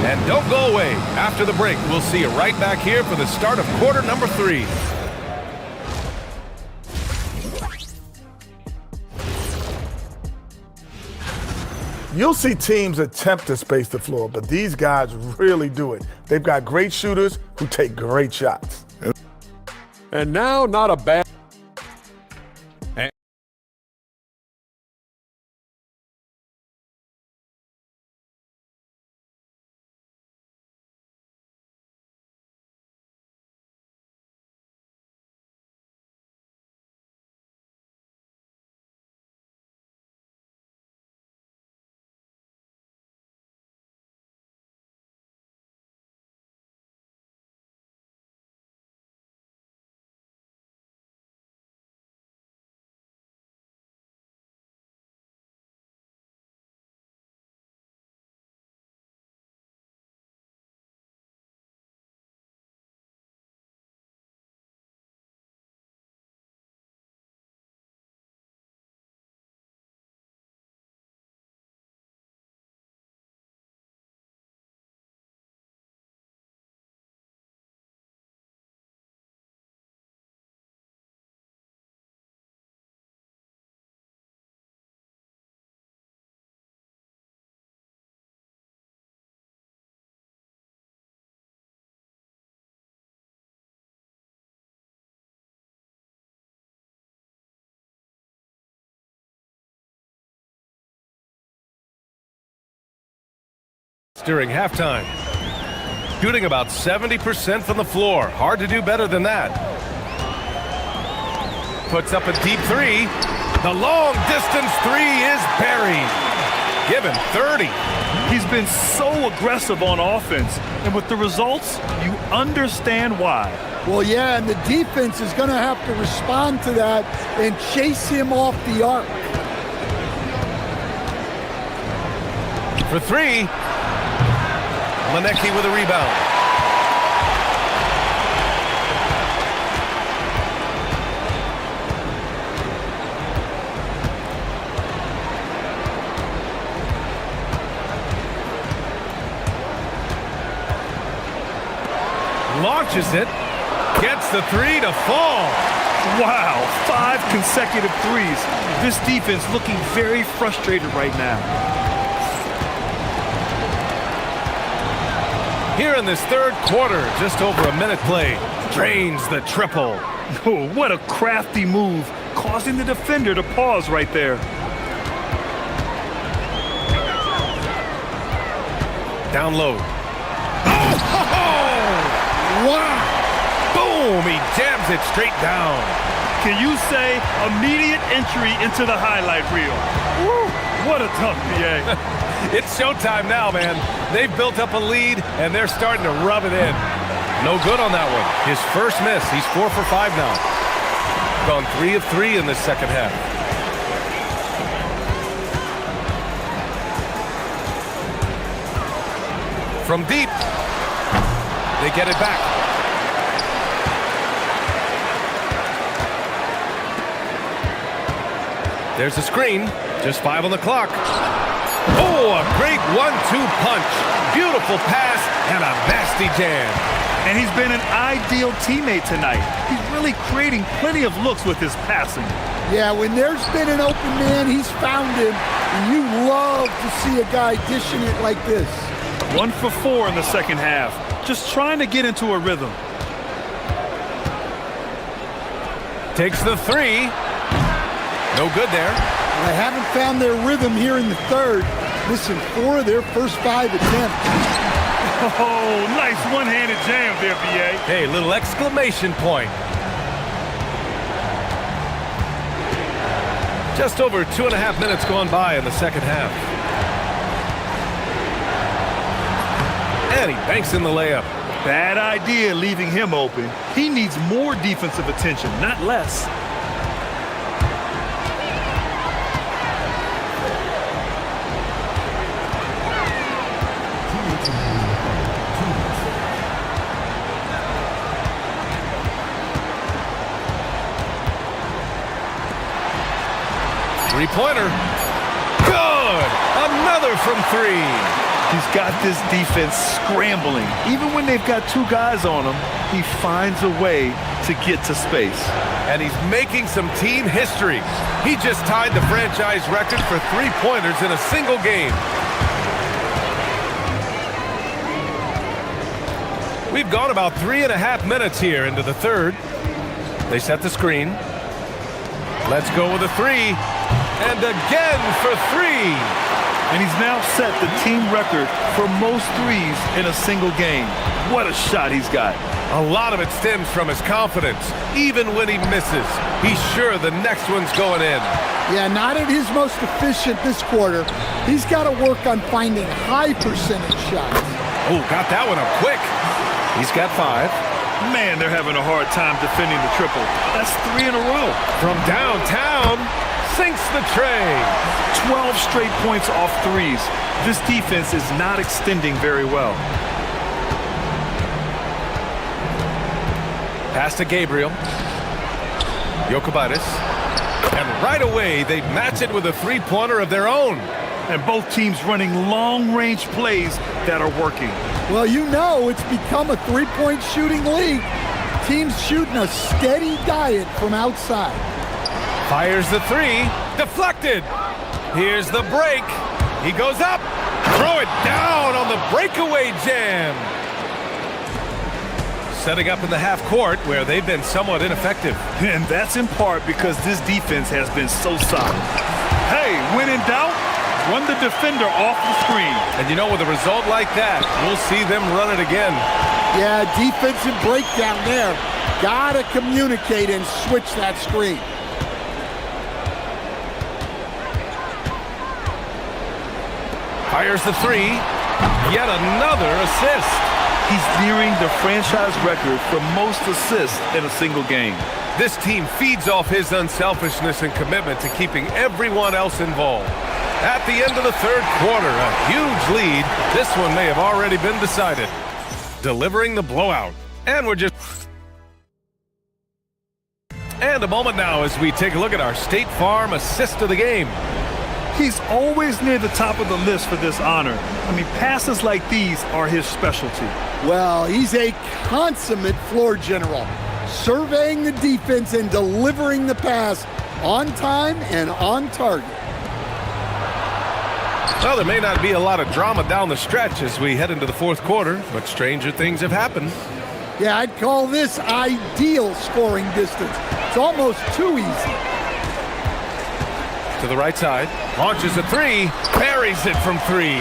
And don't go away. After the break, we'll see you right back here for the start of quarter number 3. You'll see teams attempt to space the floor, but these guys really do it. They've got great shooters who take great shots. And now, not a bad... During halftime. Shooting about 70% from the floor. Hard to do better than that. Puts up a deep 3. The long distance 3 is buried. Give him 30. He's been so aggressive on offense, and with the results, you understand why. Well, yeah, and the defense is going to have to respond to that and chase him off the arc. For 3. Manecki with a rebound. Launches it. Gets the 3 to fall. Wow, 5 consecutive threes. This defense looking very frustrated right now. Here in this third quarter, just over a minute played. Drains the triple. Oh, what a crafty move, causing the defender to pause right there. Down low. Oh! Wow! Boom! He jams it straight down. Can you say immediate entry into the highlight reel? Woo! What a tough PA. It's showtime now, man. They've built up a lead, and they're starting to rub it in. No good on that one. His first miss. He's 4 for 5 now. Gone 3 of 3 in this second half. From deep. They get it back. There's the screen. Just 5 on the clock. Oh, a great 1-2 punch. Beautiful pass and a nasty jam. And he's been an ideal teammate tonight. He's really creating plenty of looks with his passing. Yeah, when there's been an open man, he's found him. And you love to see a guy dishing it like this. 1 for 4 in the second half. Just trying to get into a rhythm. Takes the 3. No good there. They haven't found their rhythm here in the third. Missing 4 of their first 5 attempts. Oh, nice one-handed jam there, BA. Hey, little exclamation point. Just over 2.5 minutes gone by in the second half. And he banks in the layup. Bad idea leaving him open. He needs more defensive attention, not less. Three-pointer. Good! Another from 3. He's got this defense scrambling. Even when they've got 2 guys on him, he finds a way to get to space. And he's making some team history. He just tied the franchise record for 3-pointers in a single game. We've gone about 3.5 minutes here into the third. They set the screen. Let's go with a 3. And again for 3. And he's now set the team record for most threes in a single game. What a shot he's got. A lot of it stems from his confidence. Even when he misses, he's sure the next one's going in. Yeah, not at his most efficient this quarter. He's got to work on finding high percentage shots. Oh, got that one up quick. He's got 5. Man, they're having a hard time defending the triple. That's 3 in a row. From downtown, sinks the tray. 12 straight points off threes. This defense is not extending very well. Pass to Gabriel. Jokibatis. And right away, they match it with a 3-pointer of their own. And both teams running long-range plays that are working. Well, you know it's become a 3-point shooting league. Teams shooting a steady diet from outside. Fires the 3. Deflected. Here's the break. He goes up. Throw it down on the breakaway jam. Setting up in the half court where they've been somewhat ineffective. And that's in part because this defense has been so solid. Hey, when in doubt, run the defender off the screen. And you know, with a result like that, we'll see them run it again. Yeah, defensive breakdown there. Gotta communicate and switch that screen. Fires the 3. Yet another assist. He's nearing the franchise record for most assists in a single game. This team feeds off his unselfishness and commitment to keeping everyone else involved. At the end of the third quarter, a huge lead. This one may have already been decided. Delivering the blowout. And we're just... And a moment now as we take a look at our State Farm assist of the game. He's always near the top of the list for this honor. I mean, passes like these are his specialty. Well, he's a consummate floor general, surveying the defense and delivering the pass on time and on target. Well, there may not be a lot of drama down the stretch as we head into the fourth quarter, but stranger things have happened. Yeah, I'd call this ideal scoring distance. It's almost too easy. To the right side, launches a three, buries it from three.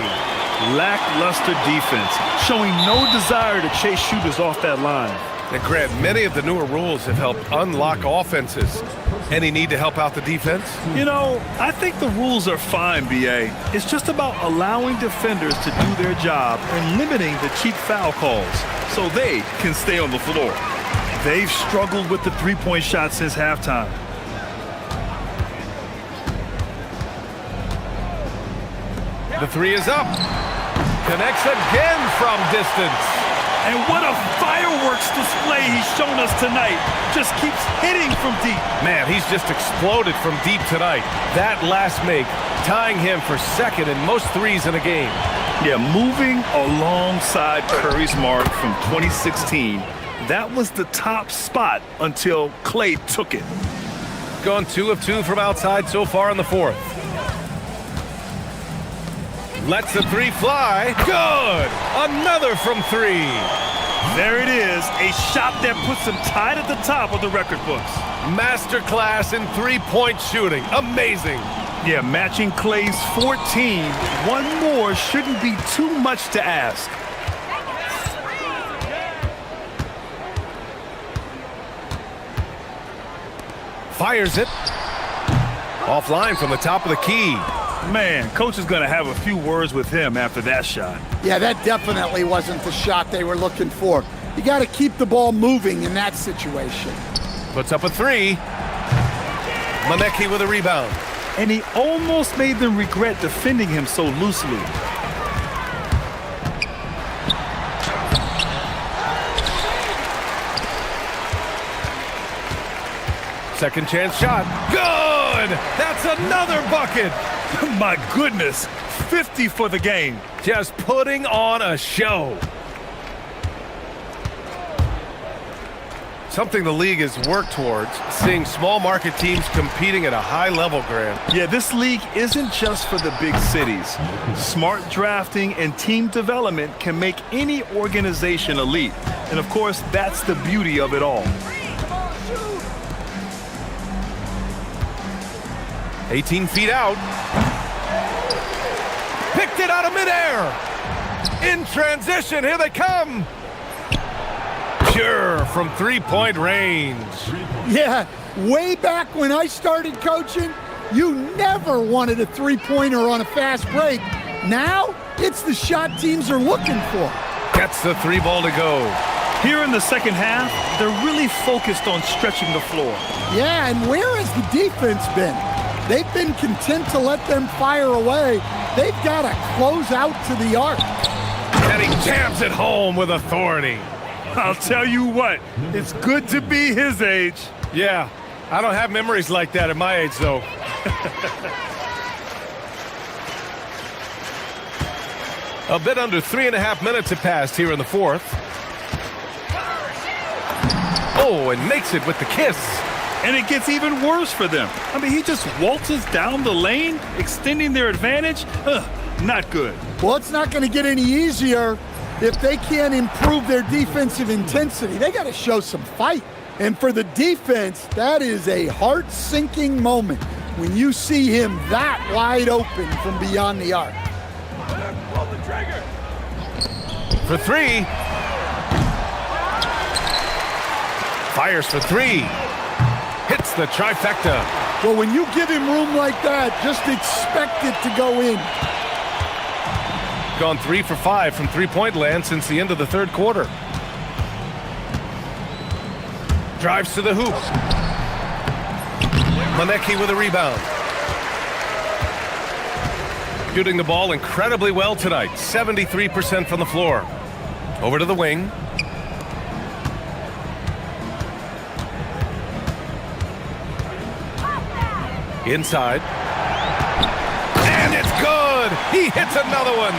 Lackluster defense, showing no desire to chase shooters off that line. And Grant, many of the newer rules have helped unlock offenses. Any need to help out the defense? You know, I think the rules are fine, B.A. It's just about allowing defenders to do their job and limiting the cheap foul calls so they can stay on the floor. They've struggled with the three-point shot since halftime. The three is up. Connects again from distance. And what a fireworks display he's shown us tonight. Just keeps hitting from deep. Man, he's just exploded from deep tonight. That last make, tying him for second in most threes in a game. Yeah, moving alongside Curry's mark from 2016. That was the top spot until Clay took it. Gone 2 of 2 from outside so far in the fourth. Lets the three fly. Good! Another from three. There it is, a shot that puts him tied at the top of the record books. Masterclass in three-point shooting. Amazing. Yeah, matching Clay's 14. One more shouldn't be too much to ask. Fires it. Offline from the top of the key. Man, coach is going to have a few words with him after that shot. Yeah, that definitely wasn't the shot they were looking for. You got to keep the ball moving in that situation. Puts up a three. Monecki with a rebound. And he almost made them regret defending him so loosely. Second chance shot. Good! That's another bucket! My goodness, 50 for the game. Just putting on a show. Something the league has worked towards, seeing small market teams competing at a high level, Grant. Yeah, this league isn't just for the big cities. Smart drafting and team development can make any organization elite. And of course, that's the beauty of it all. 18 feet out. Picked it out of midair. In transition, here they come. Sure, from three-point range. Yeah, way back when I started coaching, you never wanted a three-pointer on a fast break. Now, it's the shot teams are looking for. Gets the three ball to go. Here in the second half, they're really focused on stretching the floor. Yeah, and where has the defense been? They've been content to let them fire away. They've got to close out to the arc. And he jams it home with authority. I'll tell you what, it's good to be his age. Yeah, I don't have memories like that at my age, though. A bit under 3.5 minutes have passed here in the fourth. Oh, and makes it with the kiss. And it gets even worse for them. I mean, he just waltzes down the lane, extending their advantage. Not good. Well, it's not going to get any easier if they can't improve their defensive intensity. They got to show some fight. And for the defense, that is a heart-sinking moment when you see him that wide open from beyond the arc. For three. Fires for three. Hits the trifecta. Well, when you give him room like that, just expect it to go in. Gone 3 for 5 from three-point land since the end of the third quarter. Drives to the hoop. Monecki with a rebound. Shooting the ball incredibly well tonight. 73% from the floor. Over to the wing. Inside. And it's good! He hits another one!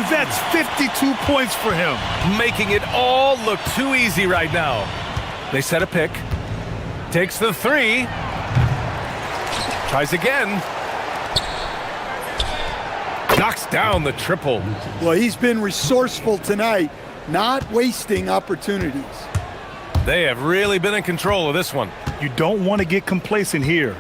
That's 52 points for him. Making it all look too easy right now. They set a pick. Takes the three. Tries again. knocks down the triple. Well, he's been resourceful tonight, not wasting opportunities. They have really been in control of this one. You don't want to get complacent here.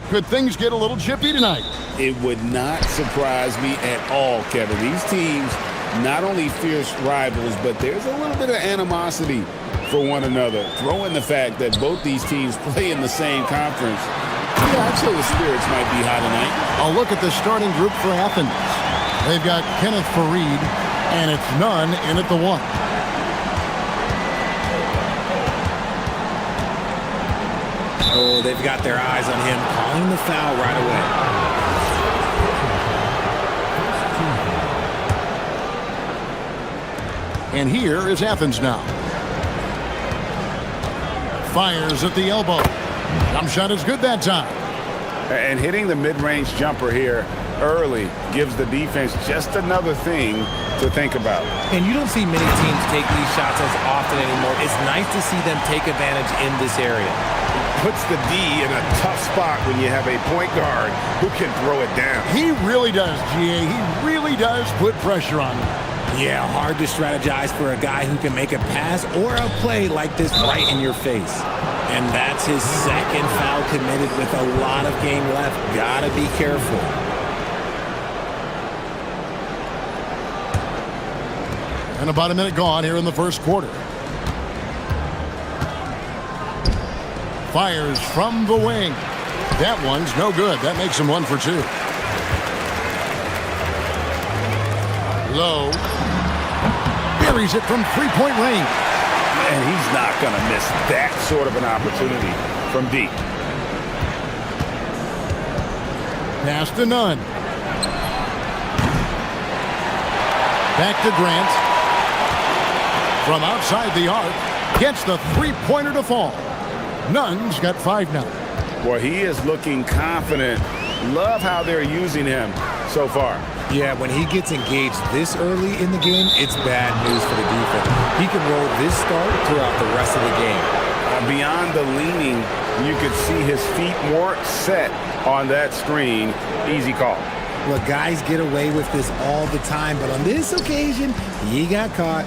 Could things get a little chippy tonight? It would not surprise me at all, Kevin. These teams, not only fierce rivals, but there's a little bit of animosity for one another. Throw in the fact that both these teams play in the same conference. Yeah, I'd say the spirits might be high tonight. A look at the starting group for Athens. They've got Kenneth Fareed, and it's Nunn in at the 1. Oh, they've got their eyes on him, calling the foul right away. And here is Athens now. Fires at the elbow. Jump shot is good that time. And hitting the mid-range jumper here early gives the defense just another thing to think about. And you don't see many teams take these shots as often anymore. It's nice to see them take advantage in this area. Puts the D in a tough spot when you have a point guard who can throw it down. He really does, GA. He really does put pressure on them. Yeah, hard to strategize for a guy who can make a pass or a play like this right in your face. And that's his second foul committed with a lot of game left. Gotta be careful. And about a minute gone here in the first quarter. Fires from the wing. That one's no good. That makes him 1 for 2. Low. Buries it from three-point range. And he's not going to miss that sort of an opportunity from deep. Pass to Nunn. Back to Grant. From outside the arc. Gets the three-pointer to fall. Nunn's got 5 now. Boy, he is looking confident. Love how they're using him so far. Yeah, when he gets engaged this early in the game, it's bad news for the defense. He can roll this start throughout the rest of the game. Beyond the leaning, you could see his feet more set on that screen. Easy call. Look, guys get away with this all the time, but on this occasion, he got caught.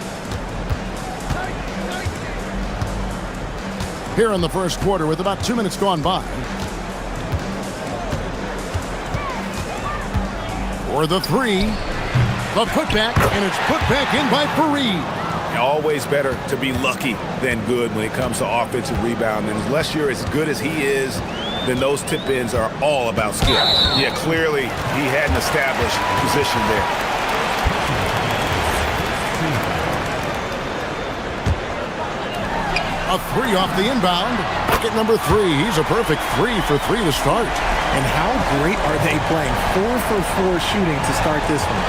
Here in the first quarter with about 2 minutes gone by. For the 3. The putback, and it's put back in by Fareed. Always better to be lucky than good when it comes to offensive rebound. And unless you're as good as he is, then those tip-ins are all about skill. Yeah, clearly he had an established position there. A 3 off the inbound. Bucket number 3. He's a perfect 3 for 3 to start. And how great are they playing? 4 for 4 shooting to start this one.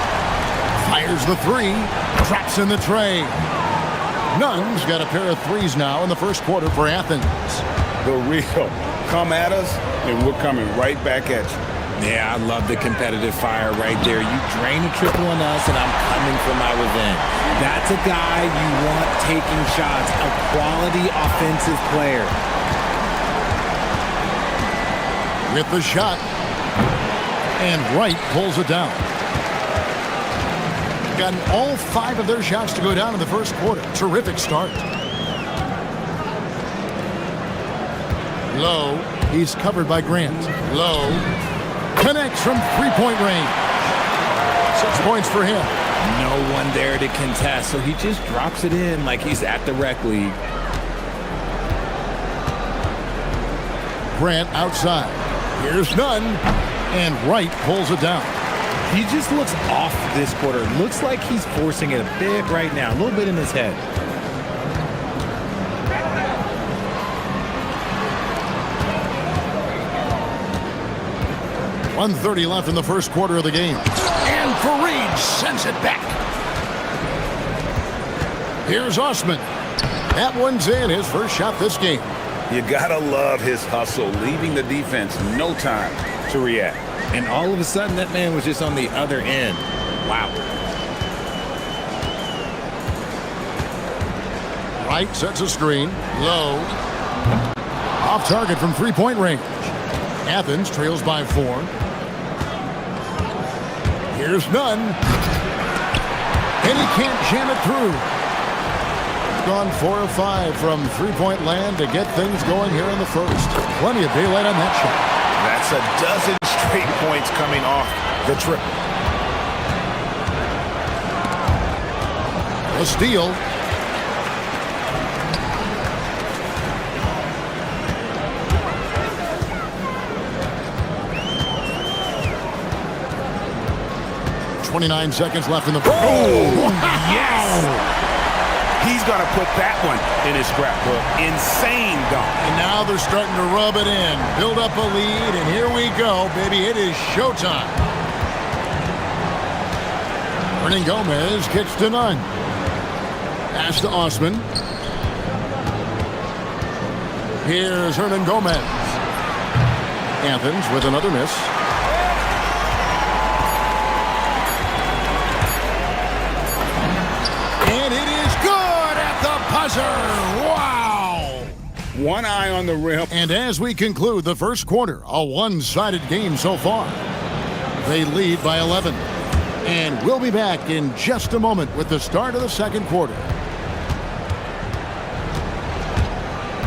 Fires the 3. Traps in the tray. Nunn's got a pair of 3s now in the first quarter for Athens. The real. Come at us, and we're coming right back at you. Yeah, I love the competitive fire right there. You drain a triple on us, and I'm coming for my revenge. That's a guy you want taking shots, a quality offensive player. With the shot. And Wright pulls it down. Gotten all 5 of their shots to go down in the first quarter. Terrific start. Low. He's covered by Grant. Low. Connects from three-point range. 6 points for him. No one there to contest, so he just drops it in like he's at the rec league. Grant outside. Here's Nunn. And Wright pulls it down. He just looks off this quarter. Looks like he's forcing it a bit right now. A little bit in his head. .130 left in the first quarter of the game. And Fareed sends it back. Here's Osman. That one's in, his first shot this game. You gotta love his hustle, leaving the defense no time to react. And all of a sudden, that man was just on the other end. Wow. Wright sets a screen. Low. Off target from three-point range. Athens trails by 4. Here's Nunn. And he can't jam it through. Gone 4 of 5 from three-point land to get things going here in the first. Plenty of daylight on that shot. That That's a dozen straight points coming off the triple. A steal. .29 seconds left in the... Oh, yes! He's going to put that one in his scrapbook. Insane dunk. And now they're starting to rub it in. Build up a lead, and here we go, baby. It is showtime. Hernan Gomez kicks to none. Pass to Osman. Here's Hernan Gomez. Athens with another miss. And it is good at the buzzer. Wow! One eye on the rim. And as we conclude the first quarter, a one-sided game so far. They lead by 11. And we'll be back in just a moment with the start of the second quarter.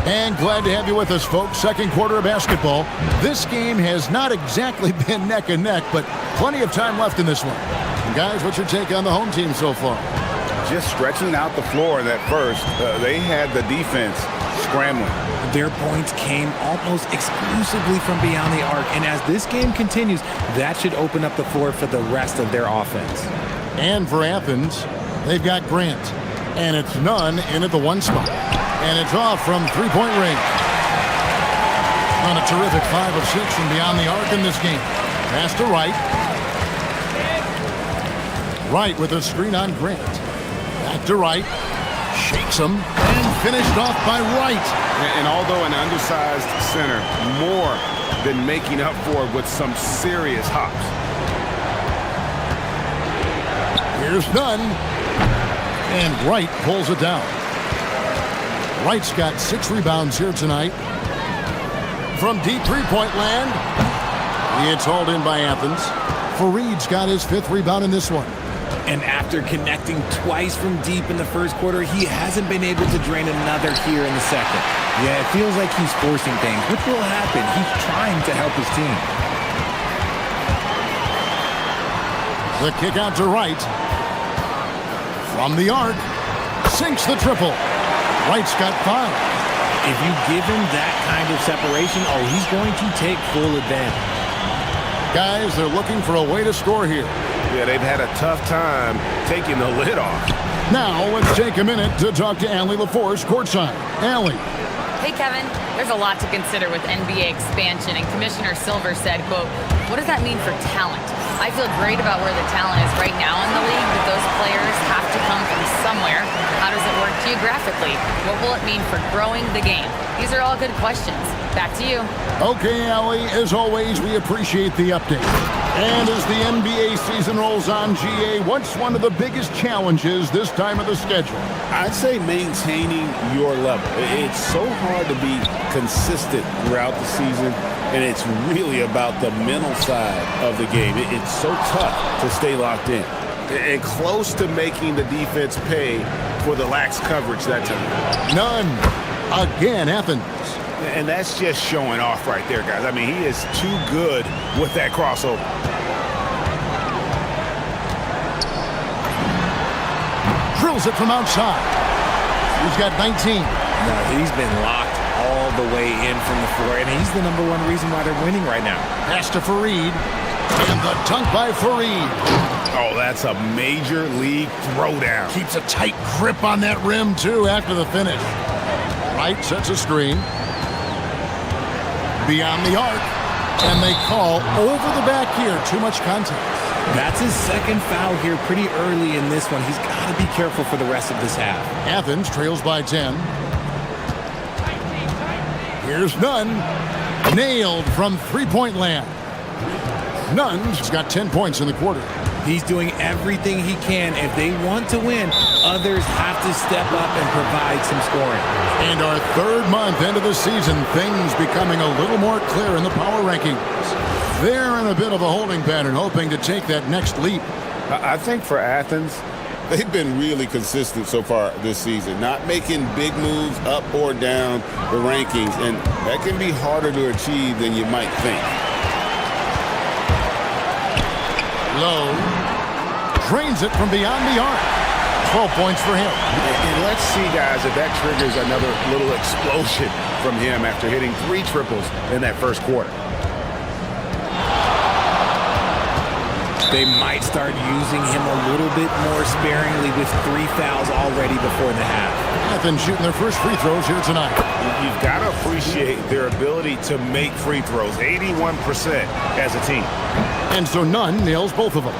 And glad to have you with us, folks. Second quarter of basketball. This game has not exactly been neck and neck, but plenty of time left in this one. And guys, what's your take on the home team so far? Just stretching out the floor in that first. They had the defense scrambling. Their points came almost exclusively from beyond the arc, and as this game continues, that should open up the floor for the rest of their offense. And for Athens, they've got Grant, and it's none in at the one spot. And it's off from three-point range. On a terrific 5 of 6 from beyond the arc in this game. Pass to Wright. Wright with a screen on Grant. Back to Wright. Shakes him. And finished off by Wright. And although an undersized center, more than making up for it with some serious hops. Here's none. And Wright pulls it down. Wright's got 6 rebounds here tonight. From deep three-point land, it's hauled in by Athens. Fareed's got his 5th rebound in this one. And after connecting twice from deep in the first quarter, he hasn't been able to drain another here in the second. Yeah, it feels like he's forcing things, which will happen. He's trying to help his team. The kick out to Wright. From the arc, sinks the triple. Wright's got 5. If you give him that kind of separation, he's going to take full advantage. Guys, they're looking for a way to score here. Yeah, they've had a tough time taking the lid off. Now, let's take a minute to talk to Allie LaForce courtside. Allie. Hey, Kevin. There's a lot to consider with NBA expansion, and Commissioner Silver said, quote, "What does that mean for talent? I feel great about where the talent is right now in the league, but those players have to come from somewhere. How does it work geographically? What will it mean for growing the game?" These are all good questions. Back to you. Okay, Allie, as always, we appreciate the update. And as the NBA season rolls on, GA, what's one of the biggest challenges this time of the schedule? I'd say maintaining your level. It's so hard to be consistent throughout the season, and it's really about the mental side of the game. It's so tough to stay locked in. And close to making the defense pay for the lax coverage that time. None. Again, Athens. And that's just showing off right there, guys. I mean, he is too good with that crossover. Drills it from outside. He's got 19. No, he's been locked all the way in from the floor, and he's the #1 reason why they're winning right now. Pass to Fareed. And the dunk by Fareed. Oh, that's a major league throwdown. Keeps a tight grip on that rim, too, after the finish. Wright sets a screen. Beyond the arc. And they call over the back here. Too much contact. That's his 2nd foul here pretty early in this one. He's got to be careful for the rest of this half. Athens trails by 10. Here's Nunn. Nailed from three-point land. Nunn's got 10 points in the quarter. He's doing everything he can. If they want to win, others have to step up and provide some scoring. And our 3rd month into the season, things becoming a little more clear in the power rankings. They're in a bit of a holding pattern, hoping to take that next leap. I think for Athens, they've been really consistent so far this season, not making big moves up or down the rankings, and that can be harder to achieve than you might think. Low. Drains it from beyond the arc. 12 points for him. And let's see, guys, if that triggers another little explosion from him after hitting 3 triples in that first quarter. They might start using him a little bit more sparingly with 3 fouls already before the half. Athens shooting their first free throws here tonight. You've got to appreciate their ability to make free throws, 81% as a team. And so Nunn nails both of them.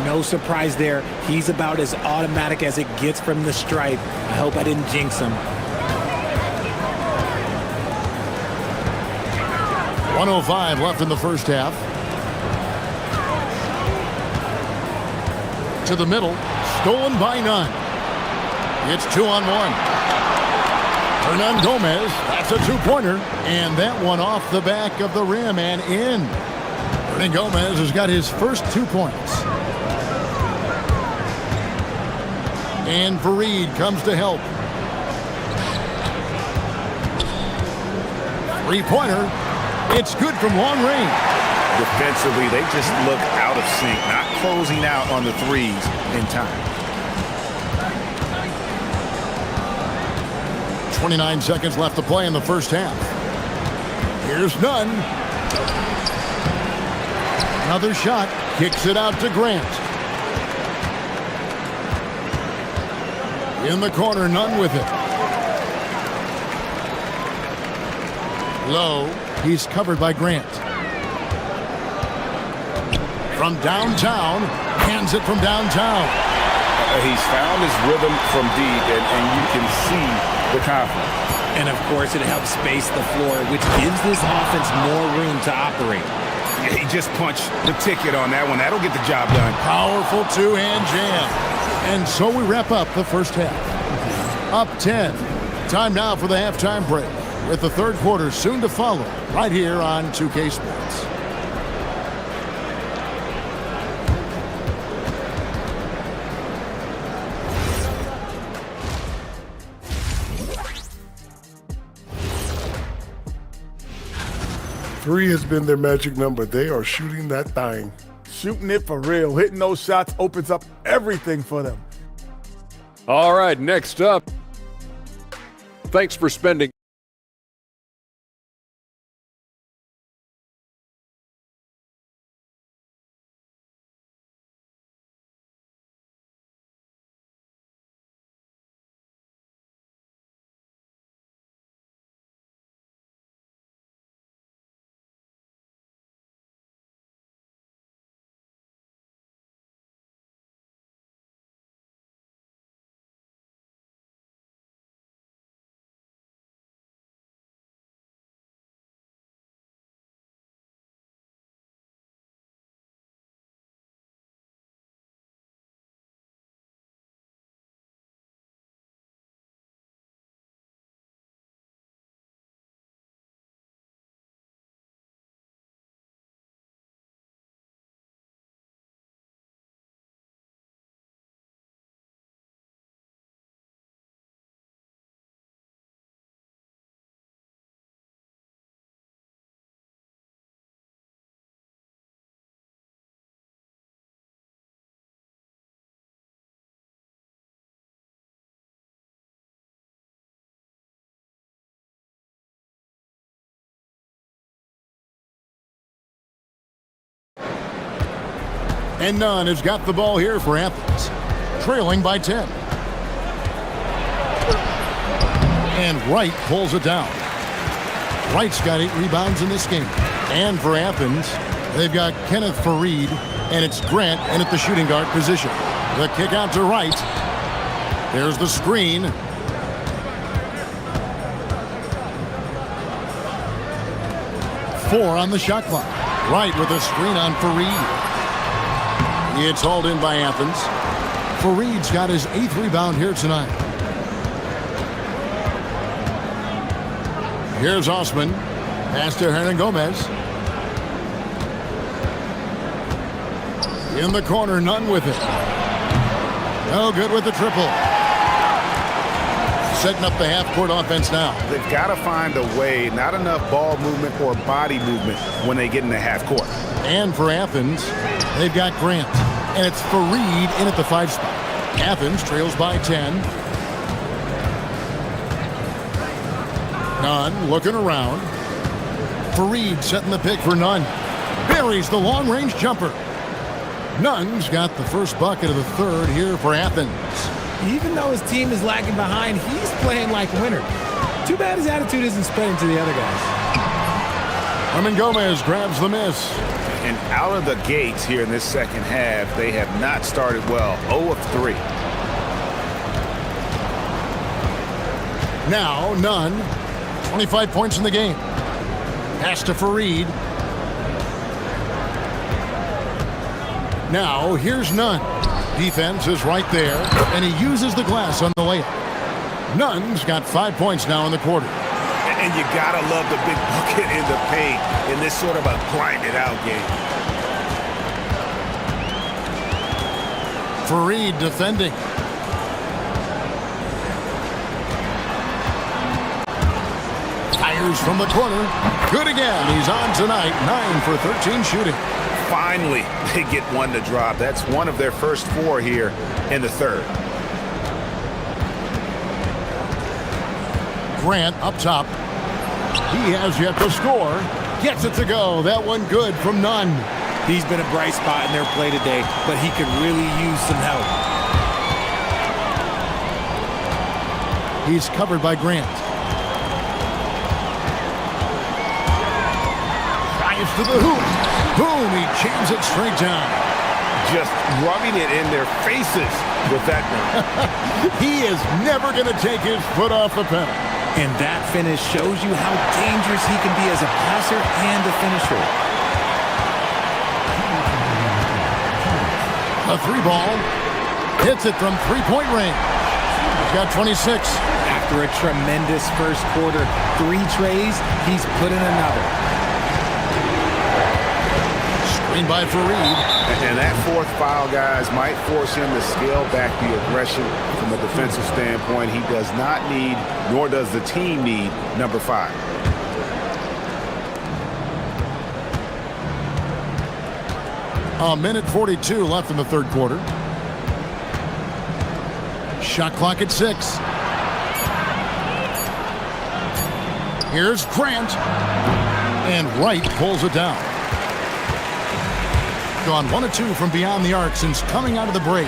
No surprise there. He's about as automatic as it gets from the stripe. I hope I didn't jinx him. 1:05 left in the first half. To the middle, stolen by Nunn. It's 2-on-1. Hernan Gomez, that's a 2-pointer. And that one off the back of the rim and in. Hernan Gomez has got his first 2 points. And Fareed comes to help. 3-pointer. It's good from long range. Defensively, they just look out of sync, not closing out on the threes in time. 29 seconds left to play in the first half. Here's Nunn. Another shot. Kicks it out to Grant. In the corner, Nunn with it. Low. He's covered by Grant. From downtown. Hands it from downtown. He's found his rhythm from deep, and you can see the confidence. And, of course, it helps space the floor, which gives this offense more room to operate. Yeah, he just punched the ticket on that one. That'll get the job done. Powerful 2-hand jam. And so we wrap up the first half. Up 10. Time now for the halftime break, with the third quarter soon to follow, right here on 2K Sports. Three has been their magic number. They are shooting that thing. Shooting it for real. Hitting those shots opens up everything for them. All right, next up. Thanks for spending. And Nunn has got the ball here for Athens, trailing by 10. And Wright pulls it down. Wright's got 8 rebounds in this game. And for Athens, they've got Kenneth Fareed, and it's Grant in at the shooting guard position. The kick out to Wright. There's the screen. Four on the shot clock. Wright with a screen on Fareed. It's hauled in by Athens. Fareed's got his 8th rebound here tonight. Here's Osman. Pass to Hernan Gomez. In the corner, Nunn with it. No good with the triple. setting up the half-court offense now. They've got to find a way, not enough ball movement or body movement when they get in the half court. And for Athens, they've got Grant. And it's Fareed in at the 5 spot. Athens trails by 10. Nunn looking around. Fareed setting the pick for Nunn. Buries the long-range jumper. Nunn's got the first bucket of the third here for Athens. Even though his team is lagging behind, he's playing like winner. Too bad his attitude isn't spreading to the other guys. Herman Gomez grabs the miss. And out of the gates here in this second half, they have not started well. 0 of 3. Now Nunn, 25 points in the game. Pass to Fareed. Now here's Nunn. Defense is right there, and he uses the glass on the layup. Nunn's got 5 points now in the quarter. And you gotta love the big bucket in the paint in this sort of a grinded-out game. Fareed defending. Fires from the corner. Good again. He's on tonight. 9 for 13 shooting. Finally, they get one to drop. That's one of their first 4 here in the third. Grant up top. He has yet to score. Gets it to go. That one good from Nunn. He's been a bright spot in their play today, but he could really use some help. He's covered by Grant. Drives to the hoop. Boom, he jams it straight down. Just rubbing it in their faces with that one. He is never going to take his foot off the pedal. And that finish shows you how dangerous he can be as a passer and a finisher. A 3-ball. Hits it from 3-point range. He's got 26. After a tremendous first quarter, 3 trays, he's put in another. Screen by Fareed. And that 4th foul, guys, might force him to scale back the aggression from a defensive standpoint. He does not need, nor does the team need, number 5. A minute 42 left in the third quarter. Shot clock at 6. Here's Grant. And Wright pulls it down. Gone 1 of 2 from beyond the arc since coming out of the break.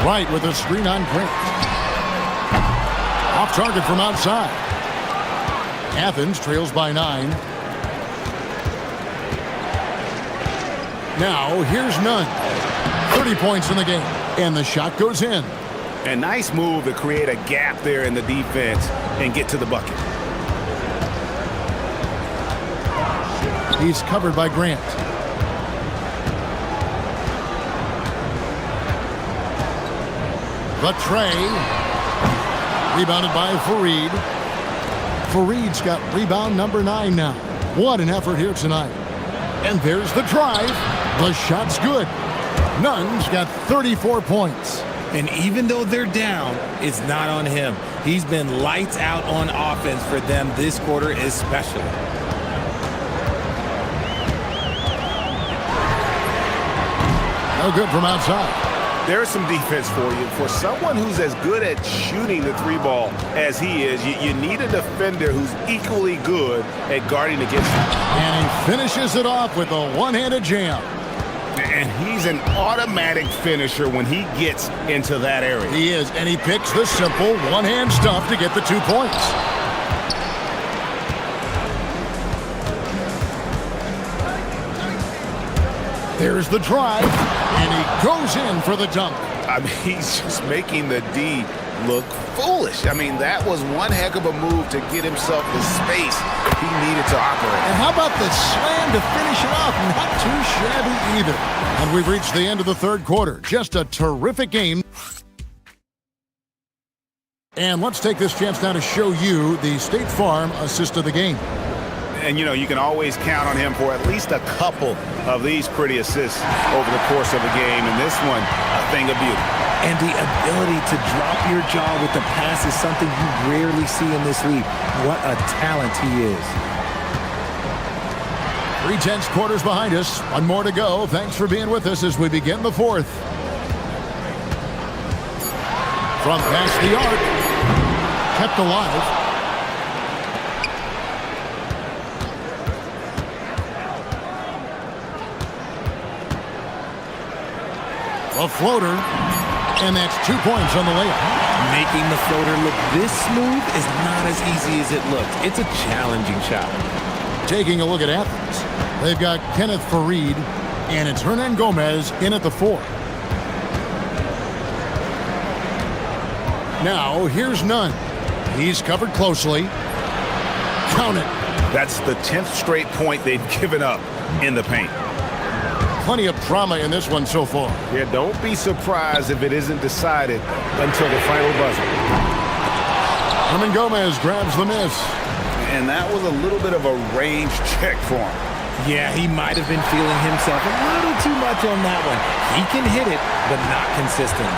Wright with a screen on Grant. Off target from outside. Athens trails by 9. Now here's Nunn. 30 points in the game. And the shot goes in. A nice move to create a gap there in the defense and get to the bucket. He's covered by Grant. The tray. Rebounded by Fareed. Fareed's got rebound number 9 now. What an effort here tonight. And there's the drive. The shot's good. Nunn's got 34 points. And even though they're down, it's not on him. He's been lights out on offense for them this quarter especially. No good from outside. There's some defense for you. For someone who's as good at shooting the 3-ball as he is, you need a defender who's equally good at guarding against him. And he finishes it off with a one-handed jam. And he's an automatic finisher when he gets into that area. He is, and he picks the simple one-hand stuff to get the 2 points. There's the drive, and he goes in for the dunk. I mean, he's just making the D look foolish. I mean, that was one heck of a move to get himself the space he needed to operate. And how about the slam to finish it off? Not too shabby either. And we've reached the end of the third quarter. Just a terrific game. And let's take this chance now to show you the State Farm assist of the game. And, you know, you can always count on him for at least a couple of these pretty assists over the course of a game. And this one, a thing of beauty. And the ability to drop your jaw with the pass is something you rarely see in this league. What a talent he is. 3/10 quarters behind us. One more to go. Thanks for being with us as we begin the fourth. From past the arc. Kept alive. A floater. And that's 2 points on the layup. Making the floater look this smooth is not as easy as it looks. It's a challenging shot. Taking a look at Athens. They've got Kenneth Farid, and it's Hernan Gomez in at the 4. Now, here's Nunn. He's covered closely. Count it. That's the 10th straight point they've given up in the paint. Plenty of drama in this one so far. Yeah, don't be surprised if it isn't decided until the final buzzer. Hernan Gomez grabs the miss. And that was a little bit of a range check for him. Yeah, he might have been feeling himself a little too much on that one. He can hit it, but not consistent.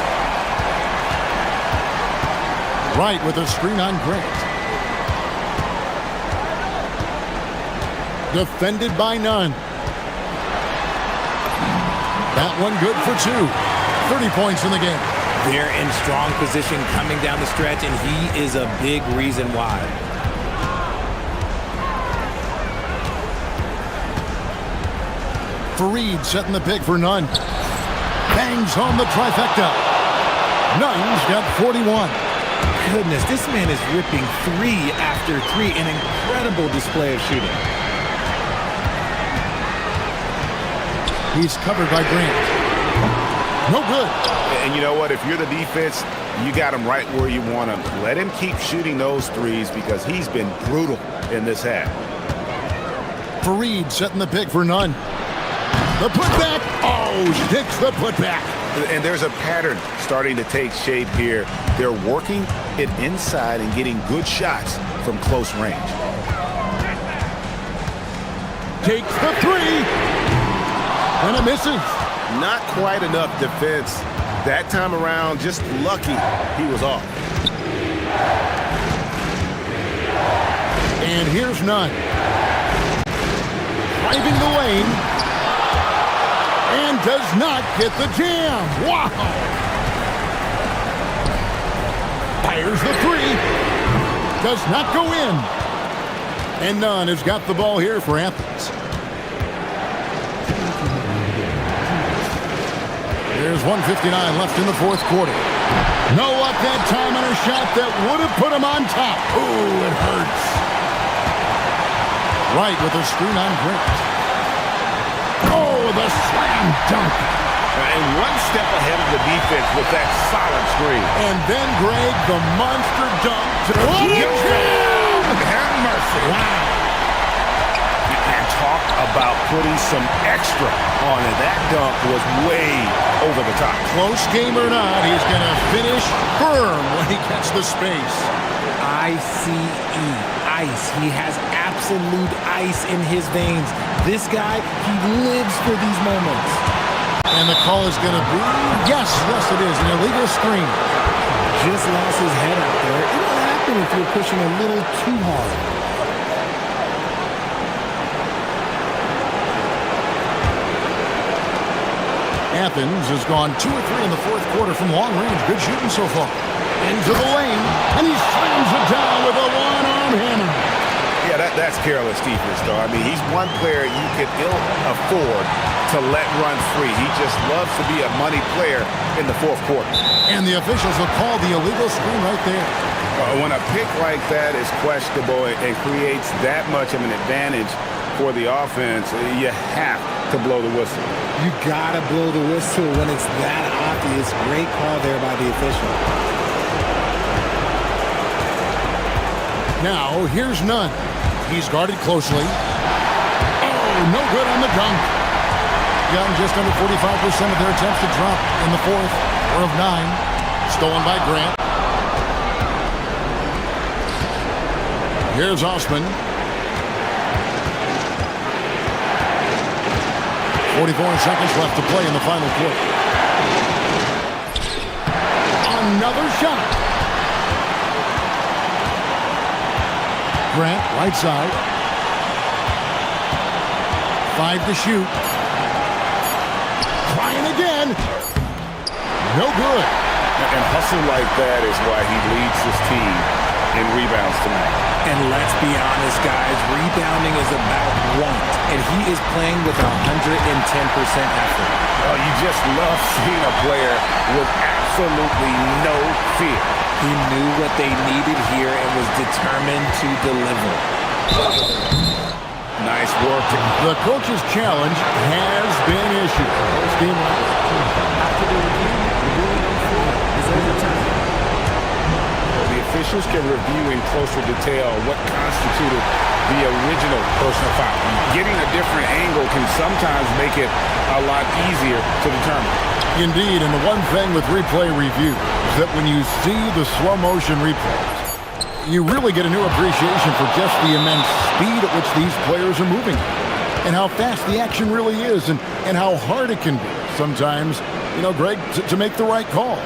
Right with a screen on Grant. Defended by Nunn. That one good for 2. 30 points in the game. They're in strong position coming down the stretch, and he is a big reason why. Farid setting the pick for Nunn. Bangs home the trifecta. Nunn's got 41. Goodness, this man is ripping 3 after 3. An incredible display of shooting. He's covered by Grant. No good. And you know what? If you're the defense, you got him right where you want him. Let him keep shooting those threes because he's been brutal in this half. Farid setting the pick for Nunn. The putback. Oh, sticks the putback. And there's a pattern starting to take shape here. They're working it inside and getting good shots from close range. Takes the 3. And it misses. Not quite enough defense. That time around, just lucky he was off. And here's Nunn. Driving the lane. And does not get the jam. Wow. Fires the 3. Does not go in. And Nunn has got the ball here for Athens. There's 1:59 left in the fourth quarter. No luck that time on a shot that would have put him on top. Ooh, it hurts. Right with a screen on Grant. Oh, the slam dunk. And one step ahead of the defense with that solid screen. And then Greg, the monster dunk to the jam. Have mercy. Wow. And talk about putting some extra on it. That dunk was way over the top. Close game or not, he's going to finish firm when he gets the space. I-C-E, ice. He has absolute ice in his veins. This guy, he lives for these moments. And the call is going to be, yes, it is, an illegal screen. Just lost his head out there. It'll happen if you're pushing a little too hard. Athens has gone 2 or 3 in the fourth quarter from long range. Good shooting so far. Into the lane, and he slams it down with a one-arm hammer. Yeah, that's careless defense, though. I mean, he's one player you can ill afford to let run free. He just loves to be a money player in the fourth quarter. And the officials will call the illegal screen right there. When a pick like that is questionable and creates that much of an advantage for the offense, you have to blow the whistle. You gotta blow the whistle when it's that obvious. Great call there by the official. Now, here's Nunn. He's guarded closely. Oh, no good on the dunk. Gotten just under 45% of their attempts to drop in the fourth. 4 of 9. Stolen by Grant. Here's Osman. 44 seconds left to play in the final quarter. Another shot. Grant, right side. 5 to shoot. Trying again. No good. And hustle like that is why he leads his team in rebounds tonight. And let's be honest, guys, rebounding is about want, and he is playing with 110% effort. Oh, you just love seeing a player with absolutely no fear. He knew what they needed here and was determined to deliver. Nice work. The coach's challenge has been issued. Game After the review, the ruling on foul is overturned. The officials can review in closer detail what constituted the original personal foul. Getting a different angle can sometimes make it a lot easier to determine. Indeed, and the one thing with replay review is that when you see the slow motion replays, you really get a new appreciation for just the immense speed at which these players are moving and how fast the action really is and how hard it can be sometimes, you know, Greg, to make the right call.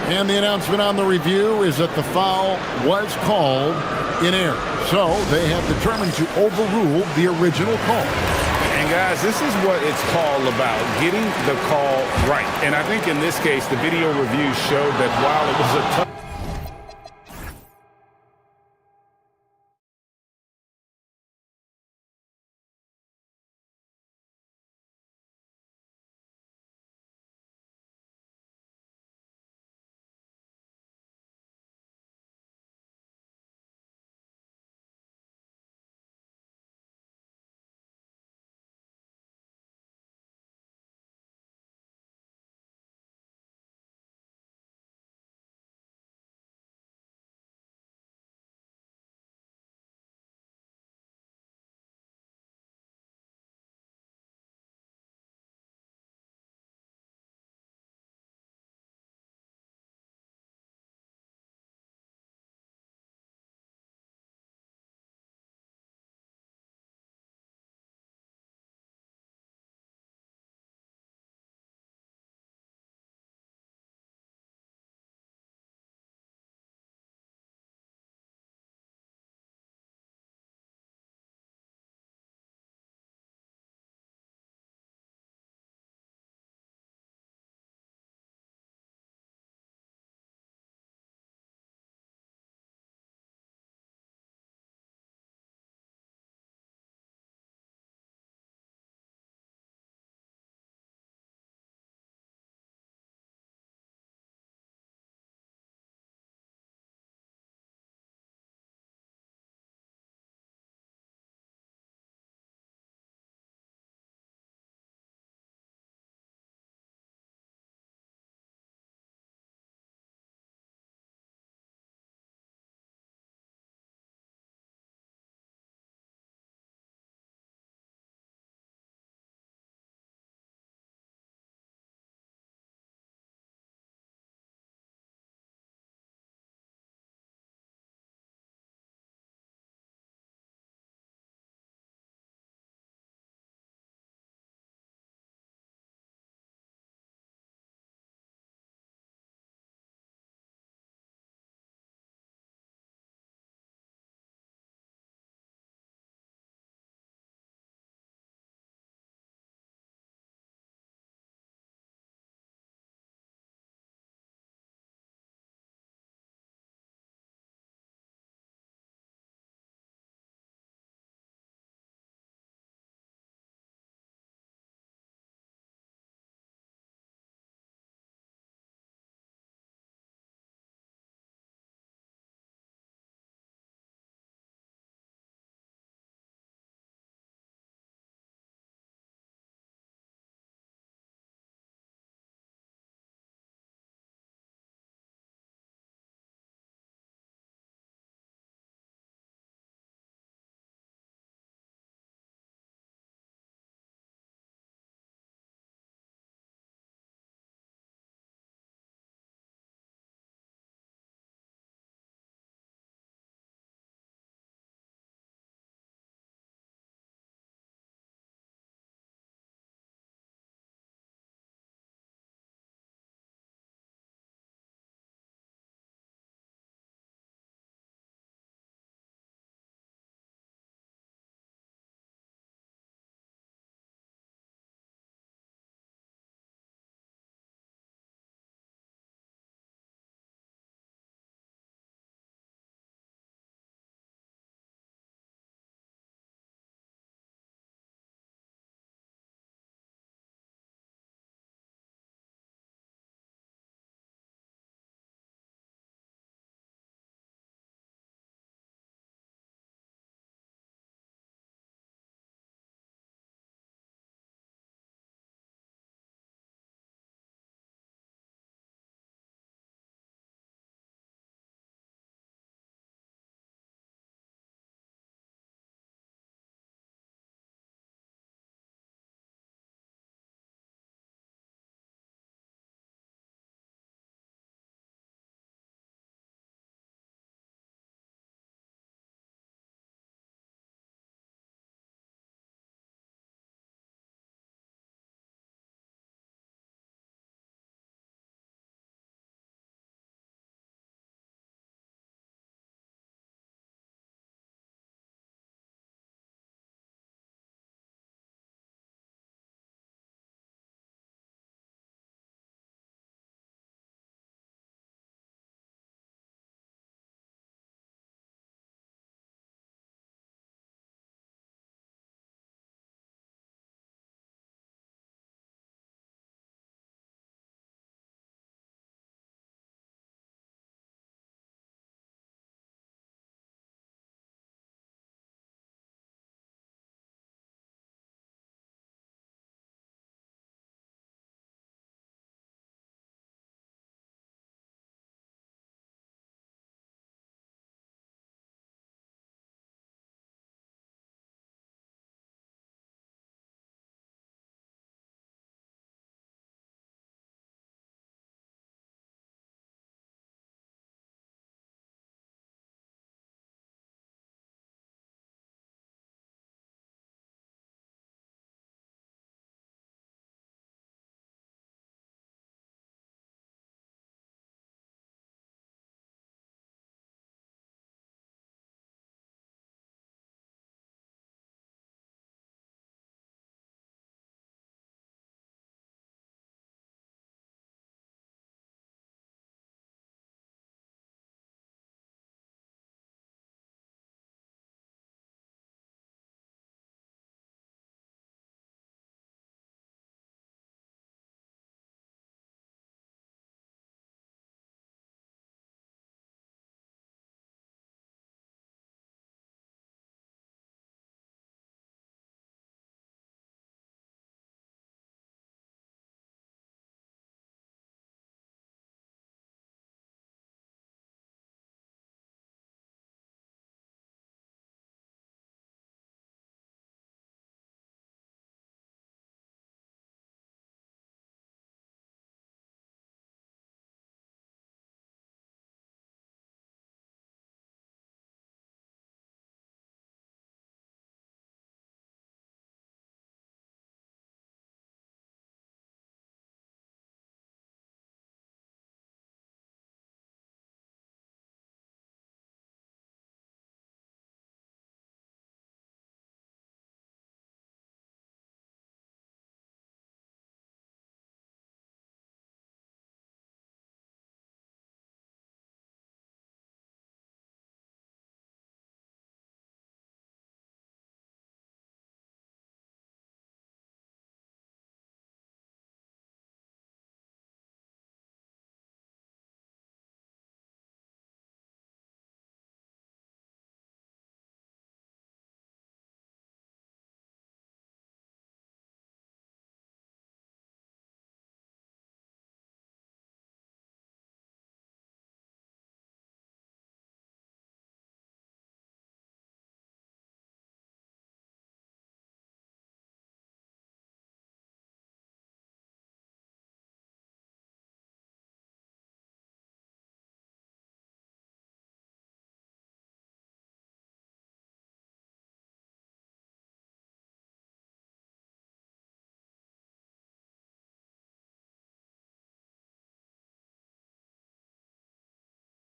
And the announcement on the review is that the foul was called in error. So they have determined to overrule the original call. And guys, this is what it's called about, getting the call right. And I think in this case, the video review showed that while it was a tough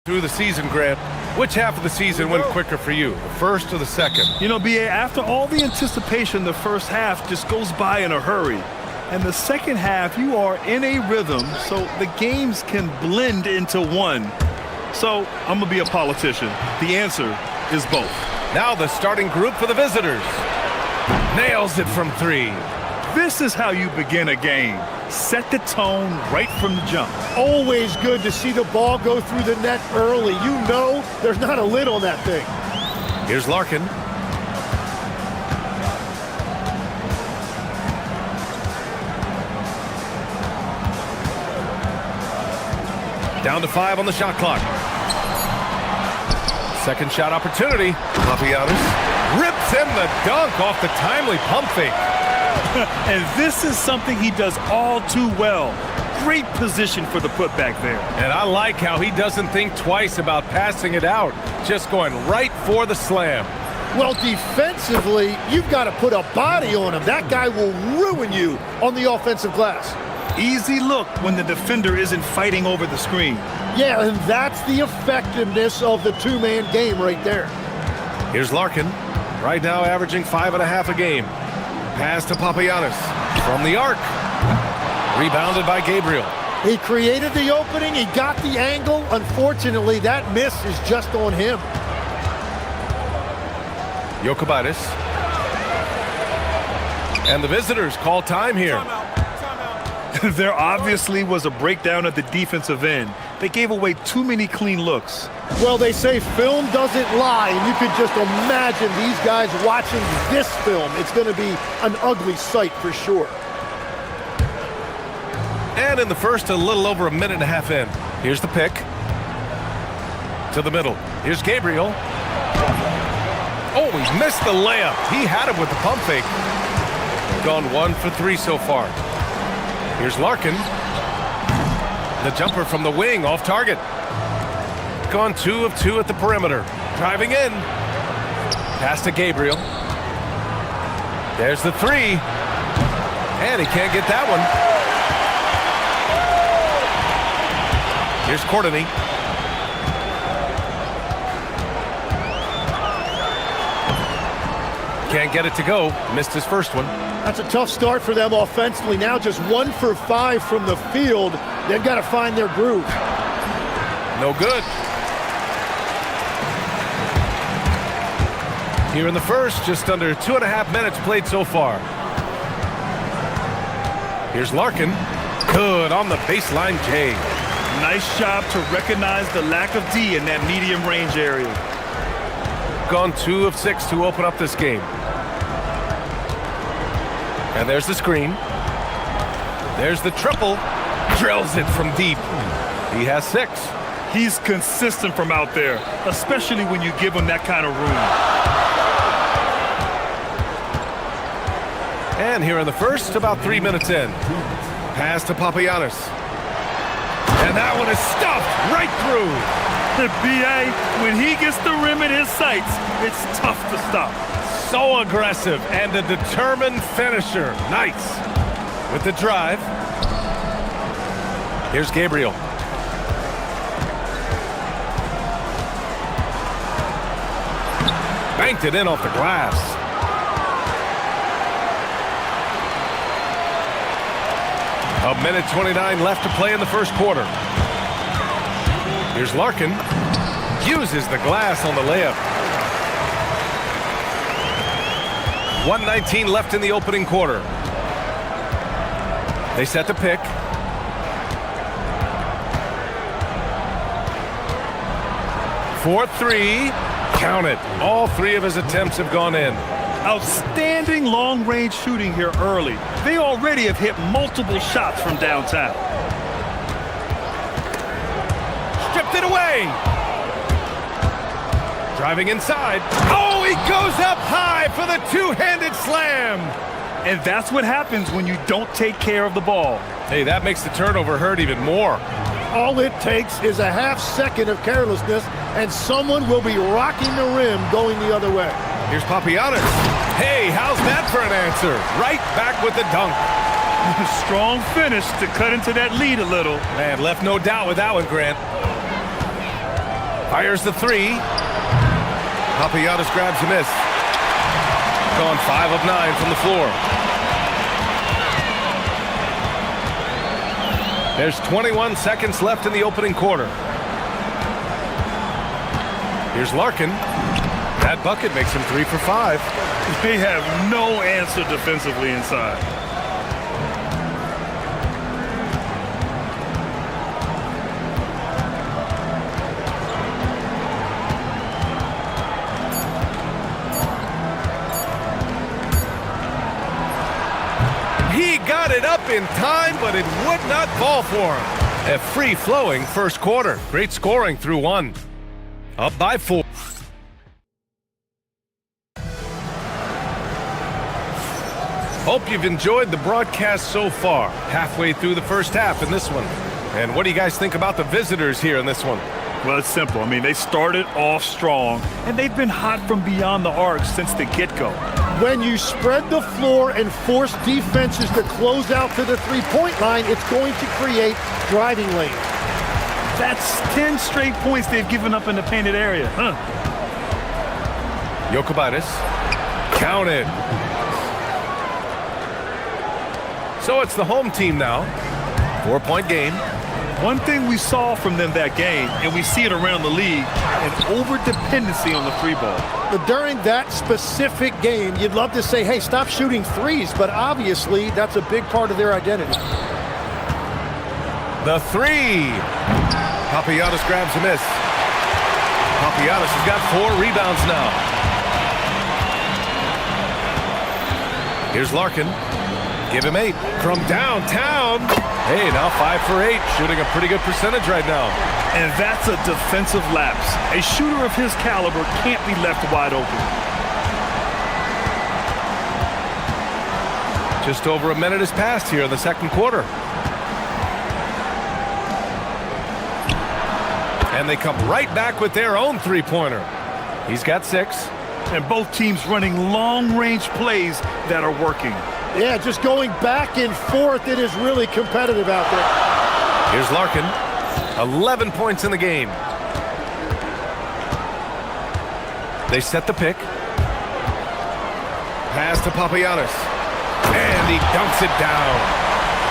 Through the season, Grant, which half of the season went quicker for you, the first or the second? You know, B.A., after all the anticipation, the first half just goes by in a hurry. And the second half, you are in a rhythm, so the games can blend into one. So I'm going to be a politician. The answer is both. Now the starting group for the visitors. Nails it from three. This is how you begin a game. Set the tone right from the jump. Always good to see the ball go through the net early. You know there's not a lid on that thing. Here's Larkin. Down to 5 on the shot clock. Second shot opportunity. Papagiannis rips him the dunk off the timely pump fake. And this is something he does all too well. Great position for the putback there. And I like how he doesn't think twice about passing it out, just going right for the slam. Well, defensively, you've got to put a body on him. That guy will ruin you on the offensive glass. Easy look when the defender isn't fighting over the screen. Yeah, and that's the effectiveness of the two-man game right there. Here's Larkin, right now averaging 5.5 a game. Pass to Papagiannis from the arc. Rebounded by Gabriel. He created the opening. He got the angle. Unfortunately, that miss is just on him. Jokubaitis. And the visitors call time here. There obviously was a breakdown at the defensive end. They gave away too many clean looks. Well, they say film doesn't lie, and you could just imagine these guys watching this film. It's going to be an ugly sight for sure. And in the first, a little over 1.5 minutes in. Here's the pick. To the middle. Here's Gabriel. Oh, he missed the layup. He had him with the pump fake. Gone 1 for 3 so far. Here's Larkin. The jumper from the wing, off target. Gone 2 of 2 at the perimeter. Driving in. Pass to Gabriel. There's the 3. And he can't get that one. Here's Courtney. Can't get it to go. Missed his first one. That's a tough start for them offensively. Now just 1 for 5 from the field. They've got to find their groove. No good. Here in the first, just under 2.5 minutes played so far. Here's Larkin. Good on the baseline J. Nice job to recognize the lack of D in that medium range area. Gone 2 of 6 to open up this game. And there's the screen. There's the triple. Drills it from deep. He has 6. He's consistent from out there, especially when you give him that kind of room. And here in the first, about 3 minutes in. Pass to Papagiannis. And that one is stuffed right through. The B.A., when he gets the rim in his sights, it's tough to stop. So aggressive and a determined finisher. Nice. With the drive. Here's Gabriel. Banked it in off the glass. A minute 29 left to play in the first quarter. Here's Larkin. Uses the glass on the layup. 1:19 left in the opening quarter. They set the pick. For 3. Count it. All 3 of his attempts have gone in. Outstanding long-range shooting here early. They already have hit multiple shots from downtown. Stripped it away. Driving inside. Oh, he goes up high for the two-handed slam. And that's what happens when you don't take care of the ball. Hey, that makes the turnover hurt even more. All it takes is a half second of carelessness, and someone will be rocking the rim going the other way. Here's Papagiannis. Hey, how's that for an answer? Right back with the dunk. Strong finish to cut into that lead a little. Man, left no doubt with that one, Grant. Fires the three. Papagiannis grabs a miss. Gone 5 of 9 from the floor. There's 21 seconds left in the opening quarter. Here's Larkin. That bucket makes him 3 for 5. They have no answer defensively inside. He got it up in time, but it would not fall for him. A free-flowing first quarter. Great scoring through 1. Up by 4. Hope you've enjoyed the broadcast so far. Halfway through the first half in this one. And what do you guys think about the visitors here in this one? Well, it's simple. I mean, they started off strong, and they've been hot from beyond the arc since the get-go. When you spread the floor and force defenses to close out to the three-point line, it's going to create driving lanes. That's 10 straight points they've given up in the painted area. Jokic counted. So it's the home team now. 4-point game. One thing we saw from them that game, and we see it around the league, an over-dependency on the three ball. But during that specific game, you'd love to say, hey, stop shooting threes, but obviously that's a big part of their identity. The three. Papagiannis grabs a miss. Papagiannis has got 4 rebounds now. Here's Larkin. Give him 8 from downtown. Hey, now 5 for 8, shooting a pretty good percentage right now. And that's a defensive lapse. A shooter of his caliber can't be left wide open. Just over a minute has passed here in the second quarter. And they come right back with their own three-pointer. He's got 6. And both teams running long-range plays that are working. Yeah, just going back and forth, it is really competitive out there. Here's Larkin. 11 points in the game. They set the pick. Pass to Papagiannis. And he dunks it down.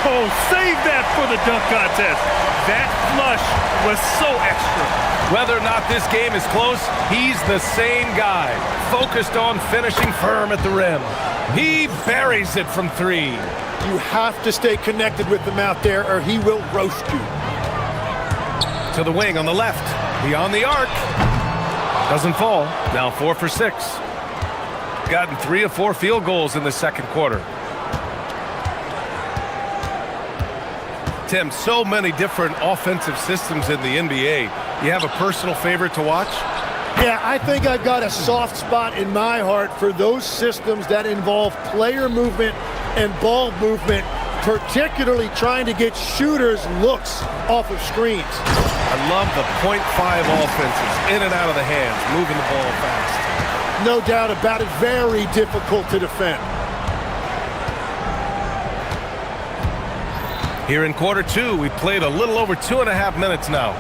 Oh, save that for the dunk contest. That flush was so extra. Whether or not this game is close, he's the same guy. Focused on finishing firm at the rim. He buries it from 3. You have to stay connected with him out there or he will roast you. To the wing on the left. Beyond the arc. Doesn't fall. Now 4 for 6. Gotten 3 of 4 field goals in the second quarter. Tim, so many different offensive systems in the NBA. You have a personal favorite to watch? Yeah, I think I've got a soft spot in my heart for those systems that involve player movement and ball movement, particularly trying to get shooters looks off of screens. I love the .5 offenses, in and out of the hands, moving the ball fast. No doubt about it, very difficult to defend. Here in quarter 2, we played a little over 2.5 minutes now.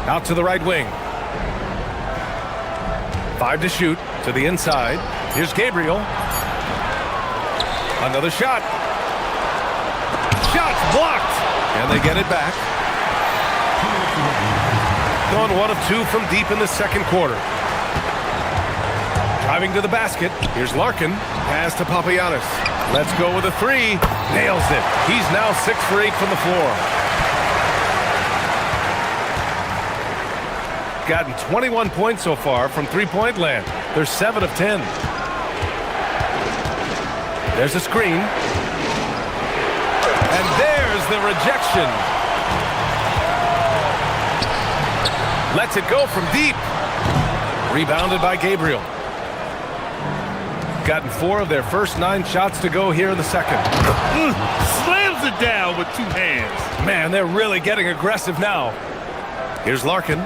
Out to the right wing. 5 to shoot to the inside. Here's Gabriel. Another shot. Shots blocked. And they get it back. Gone 1 of 2 from deep in the second quarter. Driving to the basket. Here's Larkin. Pass to Papagiannis. Let's go with a 3. Nails it. He's now 6 for 8 from the floor. Gotten 21 points so far from three-point land. They're 7 of 10. There's a screen. And there's the rejection. Lets it go from deep. Rebounded by Gabriel. Gotten 4 of their first 9 shots to go here in the second. Slams it down with 2 hands. Man, they're really getting aggressive now. Here's Larkin.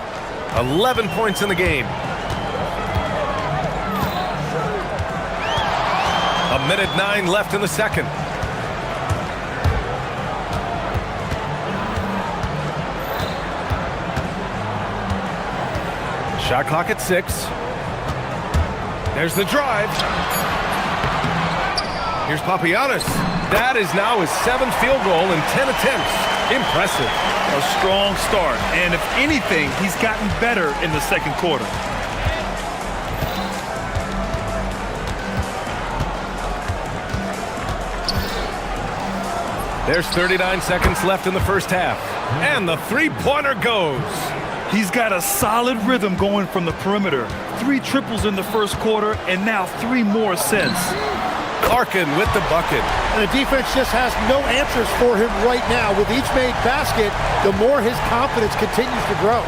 11 points in the game. A minute 9 left in the second. Shot clock at 6. There's the drive. Here's Papagiannis. That is now his 7th field goal in 10 attempts. Impressive. A strong start, and if anything, he's gotten better in the second quarter. There's 39 seconds left in the first half, and the three-pointer goes. He's got a solid rhythm going from the perimeter. 3 triples in the first quarter, and now 3 more since. Larkin with the bucket. And the defense just has no answers for him right now. With each made basket, the more his confidence continues to grow.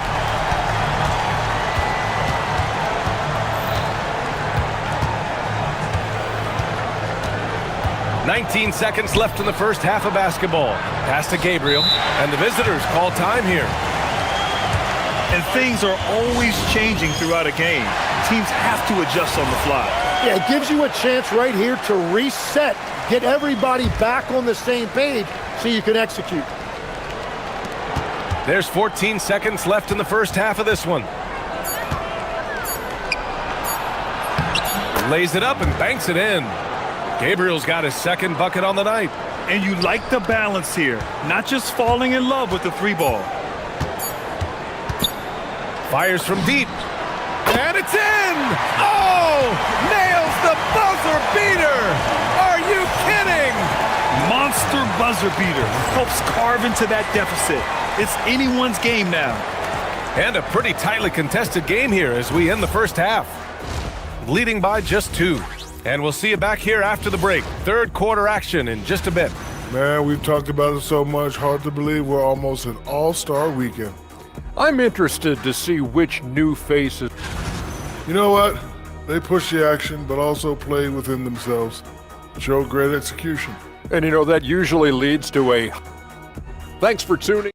"19 seconds left in the first half of basketball. Pass to Gabriel, and the visitors call time here. And things are always changing throughout a game. Teams have to adjust on the fly. Yeah, it gives you a chance right here to reset, get everybody back on the same page so you can execute. There's 14 seconds left in the first half of this one. Lays it up and banks it in. Gabriel's got his 2nd bucket on the night. And you like the balance here, not just falling in love with the 3 ball. Fires from deep. And it's in! Oh! Nails the buzzer beater! Are you kidding? Monster buzzer beater. Helps carve into that deficit. It's anyone's game now. And a pretty tightly contested game here as we end the first half. Leading by just 2. And we'll see you back here after the break. 3rd quarter action in just a bit. Man, we've talked about it so much. Hard to believe we're almost an all-star weekend. I'm interested to see which new faces. You know what? They push the action, but also play within themselves. Show great execution. And you know, that usually leads to a... Thanks for tuning.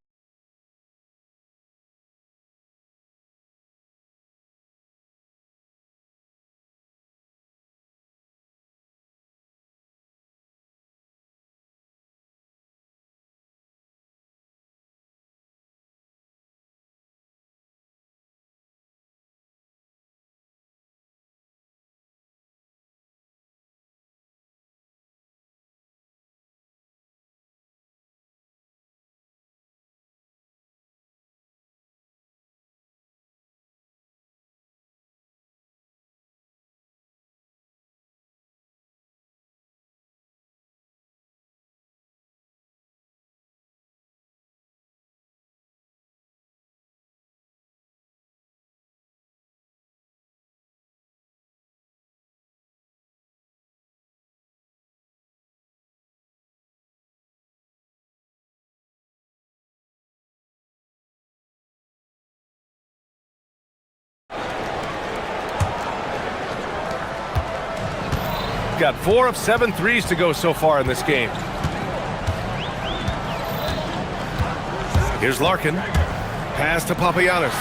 Got 4 of 7 threes to go so far in this game. Here's Larkin. Pass to Papagiannis.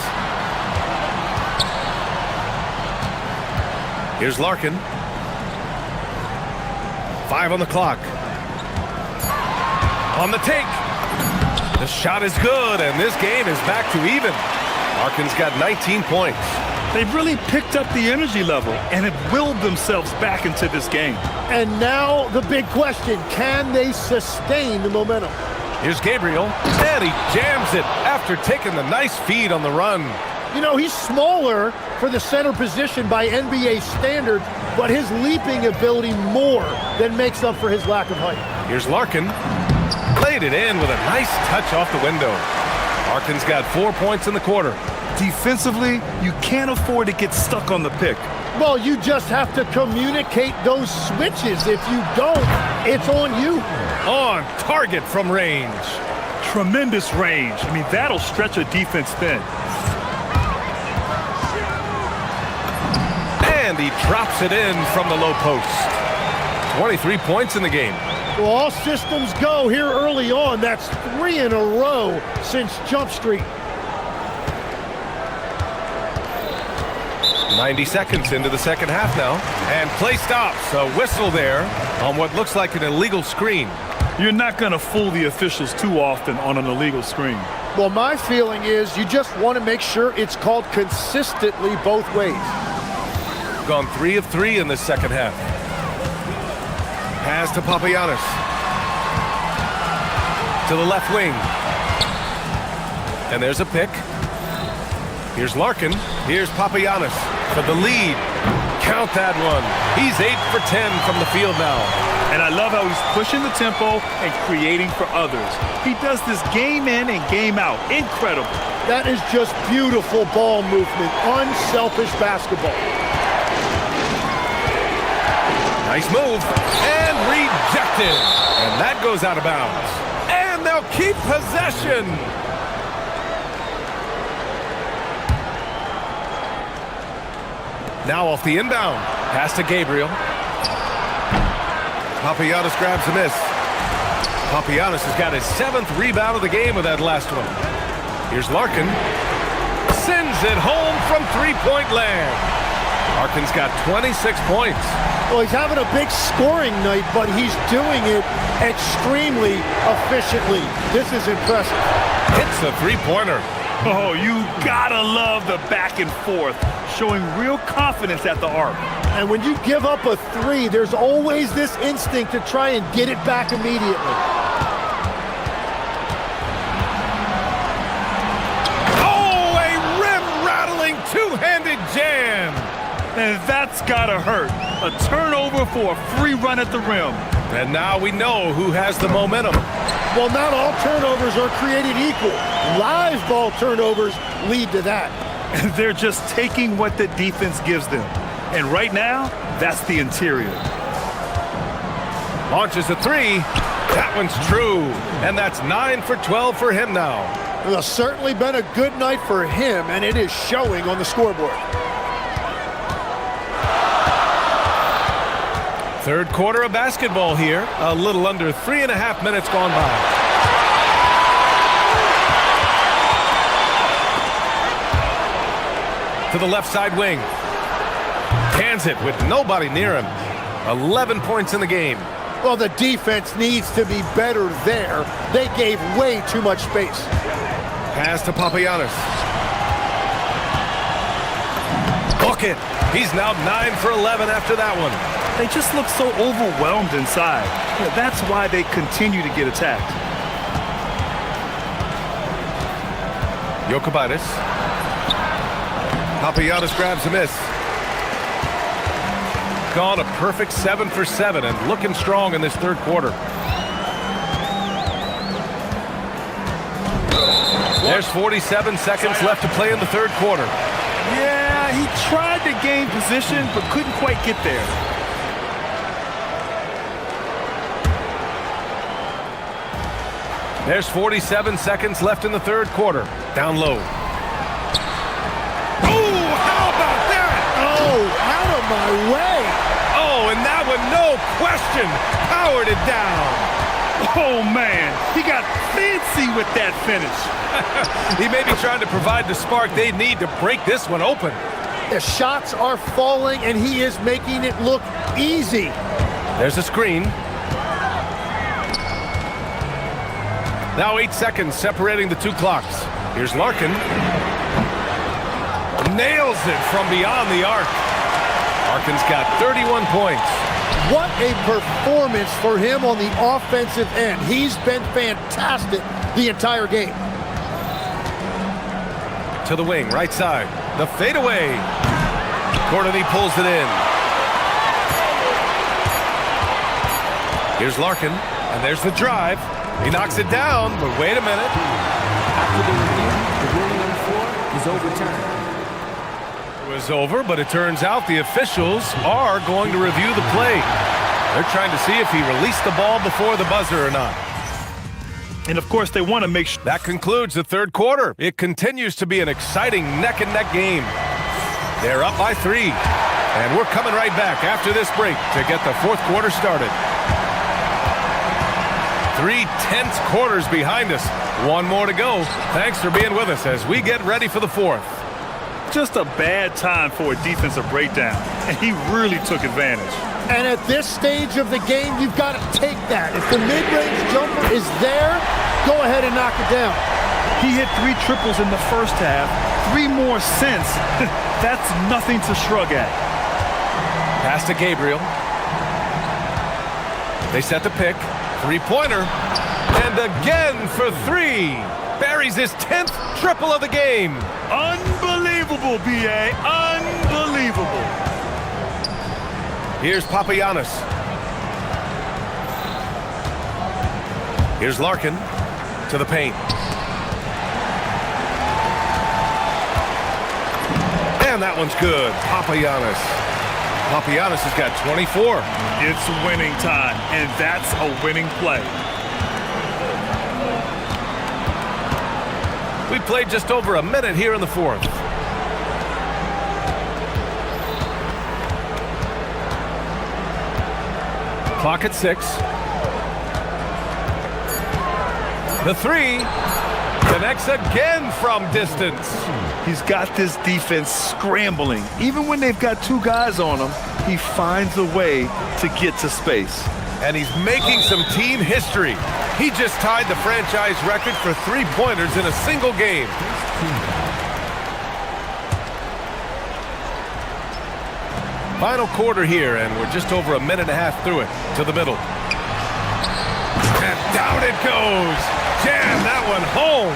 Here's Larkin. 5 on the clock. On the take. The shot is good, and this game is back to even. Larkin's got 19 points. They've really picked up the energy level and have willed themselves back into this game. And now the big question, can they sustain the momentum? Here's Gabriel, and he jams it after taking the nice feed on the run. You know, he's smaller for the center position by NBA standards, but his leaping ability more than makes up for his lack of height. Here's Larkin. Played it in with a nice touch off the window. Larkin's got 4 points in the quarter. Defensively, you can't afford to get stuck on the pick. Well, you just have to communicate those switches. If you don't, it's on you. On target from range. Tremendous range. I mean, that'll stretch a defense thin. And he drops it in from the low post. 23 points in the game. Well, all systems go here early on. That's 3 in a row since Jump Street. 90 seconds into the second half now. And play stops. A whistle there on what looks like an illegal screen. You're not going to fool the officials too often on an illegal screen. Well, my feeling is you just want to make sure it's called consistently both ways. Gone 3 of 3 in the second half. Pass to Papagiannis. To the left wing. And there's a pick. Here's Larkin. Here's Papagiannis for the lead. Count that one. He's 8 for 10 from the field now. And I love how he's pushing the tempo and creating for others. He does this game in and game out. Incredible. That is just beautiful ball movement. Unselfish basketball. Nice move. And rejected. And that goes out of bounds. And they'll keep possession. Now off the inbound. Pass to Gabriel. Papagiannis grabs a miss. Papagiannis has got his 7th rebound of the game with that last one. Here's Larkin. Sends it home from three-point land. Larkin's got 26 points. Well, he's having a big scoring night, but he's doing it extremely efficiently. This is impressive. Hits the three-pointer. Oh, you gotta love the back and forth, showing real confidence at the arc. And when you give up a three, there's always this instinct to try and get it back immediately. Oh, a rim-rattling two-handed jam. And that's gotta hurt. A turnover for a free run at the rim. And now we know who has the momentum. Well, not all turnovers are created equal. Live ball turnovers lead to that. They're just taking what the defense gives them. And right now, that's the interior. Launches a three. That one's true. And that's 9 for 12 for him now. Well, it's certainly been a good night for him, and it is showing on the scoreboard. Third quarter of basketball here. A little under 3.5 minutes gone by. To the left side wing. Hands it with nobody near him. 11 points in the game. Well, the defense needs to be better there. They gave way too much space. Pass to Papagiannis. Bucket. He's now 9 for 11 after that one. They just look so overwhelmed inside. Yeah, that's why they continue to get attacked. Jokubaitis. Papagiannis grabs a miss. Gone a perfect 7 for 7 and looking strong in this third quarter. There's 47 seconds left to play in the third quarter. Yeah, he tried to gain position but couldn't quite get there. There's 47 seconds left in the third quarter. Down low. Oh, how about that? Oh, out of my way. Oh, and that one, no question, powered it down. Oh, man, he got fancy with that finish. He may be trying to provide the spark they need to break this one open. The shots are falling, and he is making it look easy. There's a screen. Now 8 seconds separating the two clocks. Here's Larkin. Nails it from beyond the arc. Larkin's got 31 points. What a performance for him on the offensive end. He's been fantastic the entire game. To the wing, right side. The fadeaway. Courtney pulls it in. Here's Larkin, and there's the drive. He knocks it down, but wait a minute. After the review, the ruling on the floor is overturned. It was over, but it turns out the officials are going to review the play. They're trying to see if he released the ball before the buzzer or not. And of course, they want to make sure. That concludes the third quarter. It continues to be an exciting neck-and-neck game. They're up by 3. And we're coming right back after this break to get the fourth quarter started. 3 tense quarters behind us. One more to go. Thanks for being with us as we get ready for the fourth. Just a bad time for a defensive breakdown, and he really took advantage. And at this stage of the game, you've got to take that. If the mid-range jumper is there, go ahead and knock it down. He hit 3 triples in the first half, 3 more since. That's nothing to shrug at. Pass to Gabriel. They set the pick. Three-pointer. And again for 3. Buries his 10th triple of the game. Unbelievable, B.A. Unbelievable. Here's Papagiannis. Here's Larkin to the paint. And that one's good. Papagiannis. Papagiannis has got 24. It's winning time, and that's a winning play. We played just over a minute here in the fourth. Clock at 6. The 3 connects again from distance. He's got this defense scrambling. Even when they've got 2 guys on him, he finds a way to get to space. And he's making some team history. He just tied the franchise record for 3-pointers in a single game. Final quarter here, and we're just over a minute and a half through it. To the middle. And down it goes. Jam that one home.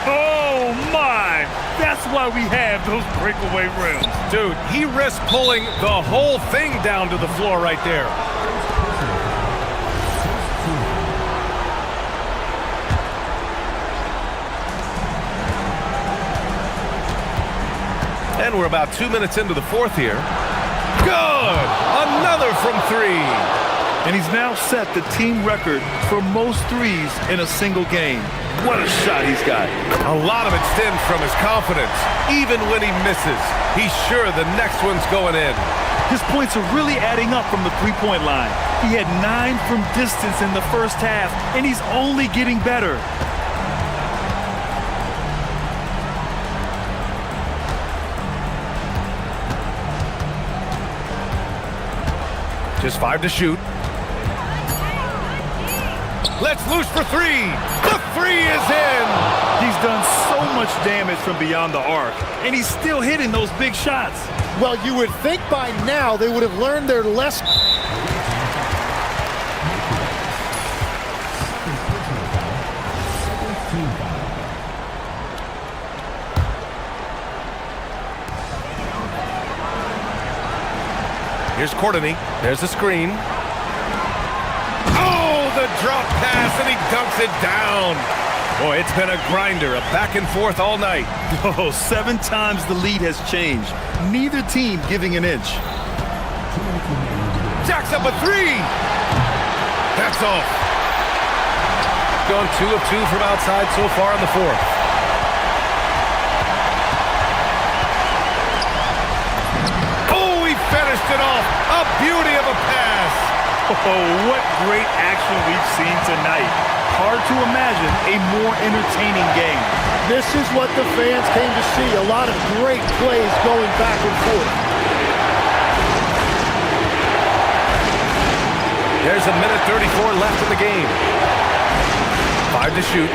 Oh, my. That's why we have those breakaway rims. Dude, he risked pulling the whole thing down to the floor right there. And we're about 2 minutes into the fourth here. Good! Another from 3. And he's now set the team record for most threes in a single game. What a shot he's got. A lot of it stems from his confidence. Even when he misses, he's sure the next one's going in. His points are really adding up from the three-point line. He had 9 from distance in the first half, and he's only getting better. Just 5 to shoot. Let's loose for 3. The 3 is in. He's done so much damage from beyond the arc, and he's still hitting those big shots. Well, you would think by now they would have learned their lesson. Here's Courtney. There's the screen. Oh, the drop pass, and he dunks it down. Boy, it's been a grinder, a back and forth all night. Oh, 7 times the lead has changed. Neither team giving an inch. Jacks up a 3. That's off. Gone 2 of 2 from outside so far in the fourth. Finished it off. A beauty of a pass. Oh, what great action we've seen tonight. Hard to imagine a more entertaining game. This is what the fans came to see. A lot of great plays going back and forth. There's a minute 34 left in the game. 5 to shoot.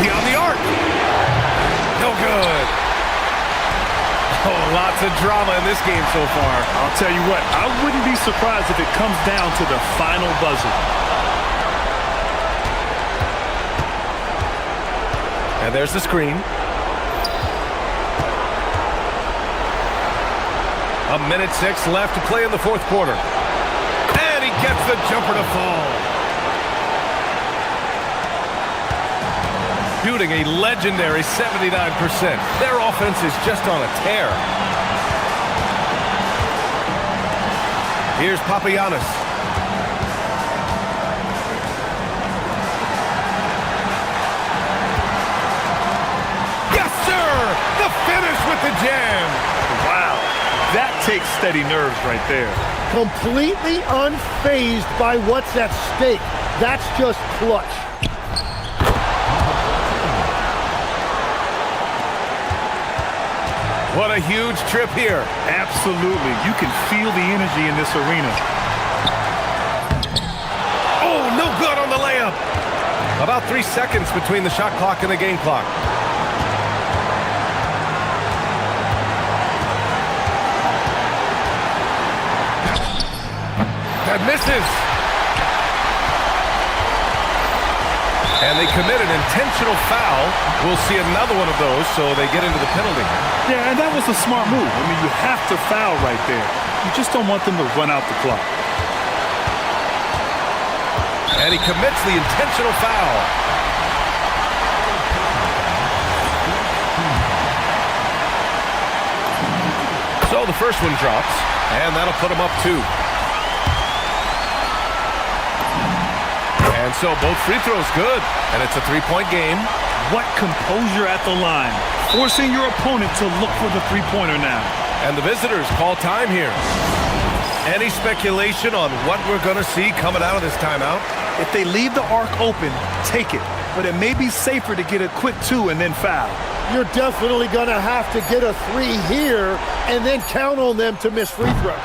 Beyond the arc. No good. Oh, lots of drama in this game so far. I'll tell you what, I wouldn't be surprised if it comes down to the final buzzer. And there's the screen. A minute 6 left to play in the fourth quarter. And he gets the jumper to fall. Shooting a legendary 79%. Their offense is just on a tear. Here's Papagiannis. Yes, sir! The finish with the jam. Wow, that takes steady nerves right there. Completely unfazed by what's at stake. That's just clutch. What a huge trip here. Absolutely. You can feel the energy in this arena. Oh, no good on the layup. About 3 seconds between the shot clock and the game clock. That misses. And they commit an intentional foul. We'll see another one of those, so they get into the penalty. Yeah, and that was a smart move. I mean, you have to foul right there. You just don't want them to run out the clock. And he commits the intentional foul. So the first one drops, and that'll put him up 2. And so both free throws good, and it's a 3-point game. What composure at the line, forcing your opponent to look for the three-pointer now. And the visitors call time here. Any speculation on what we're going to see coming out of this timeout? If they leave the arc open, take it. But it may be safer to get a quick 2 and then foul. You're definitely going to have to get a 3 here and then count on them to miss free throws.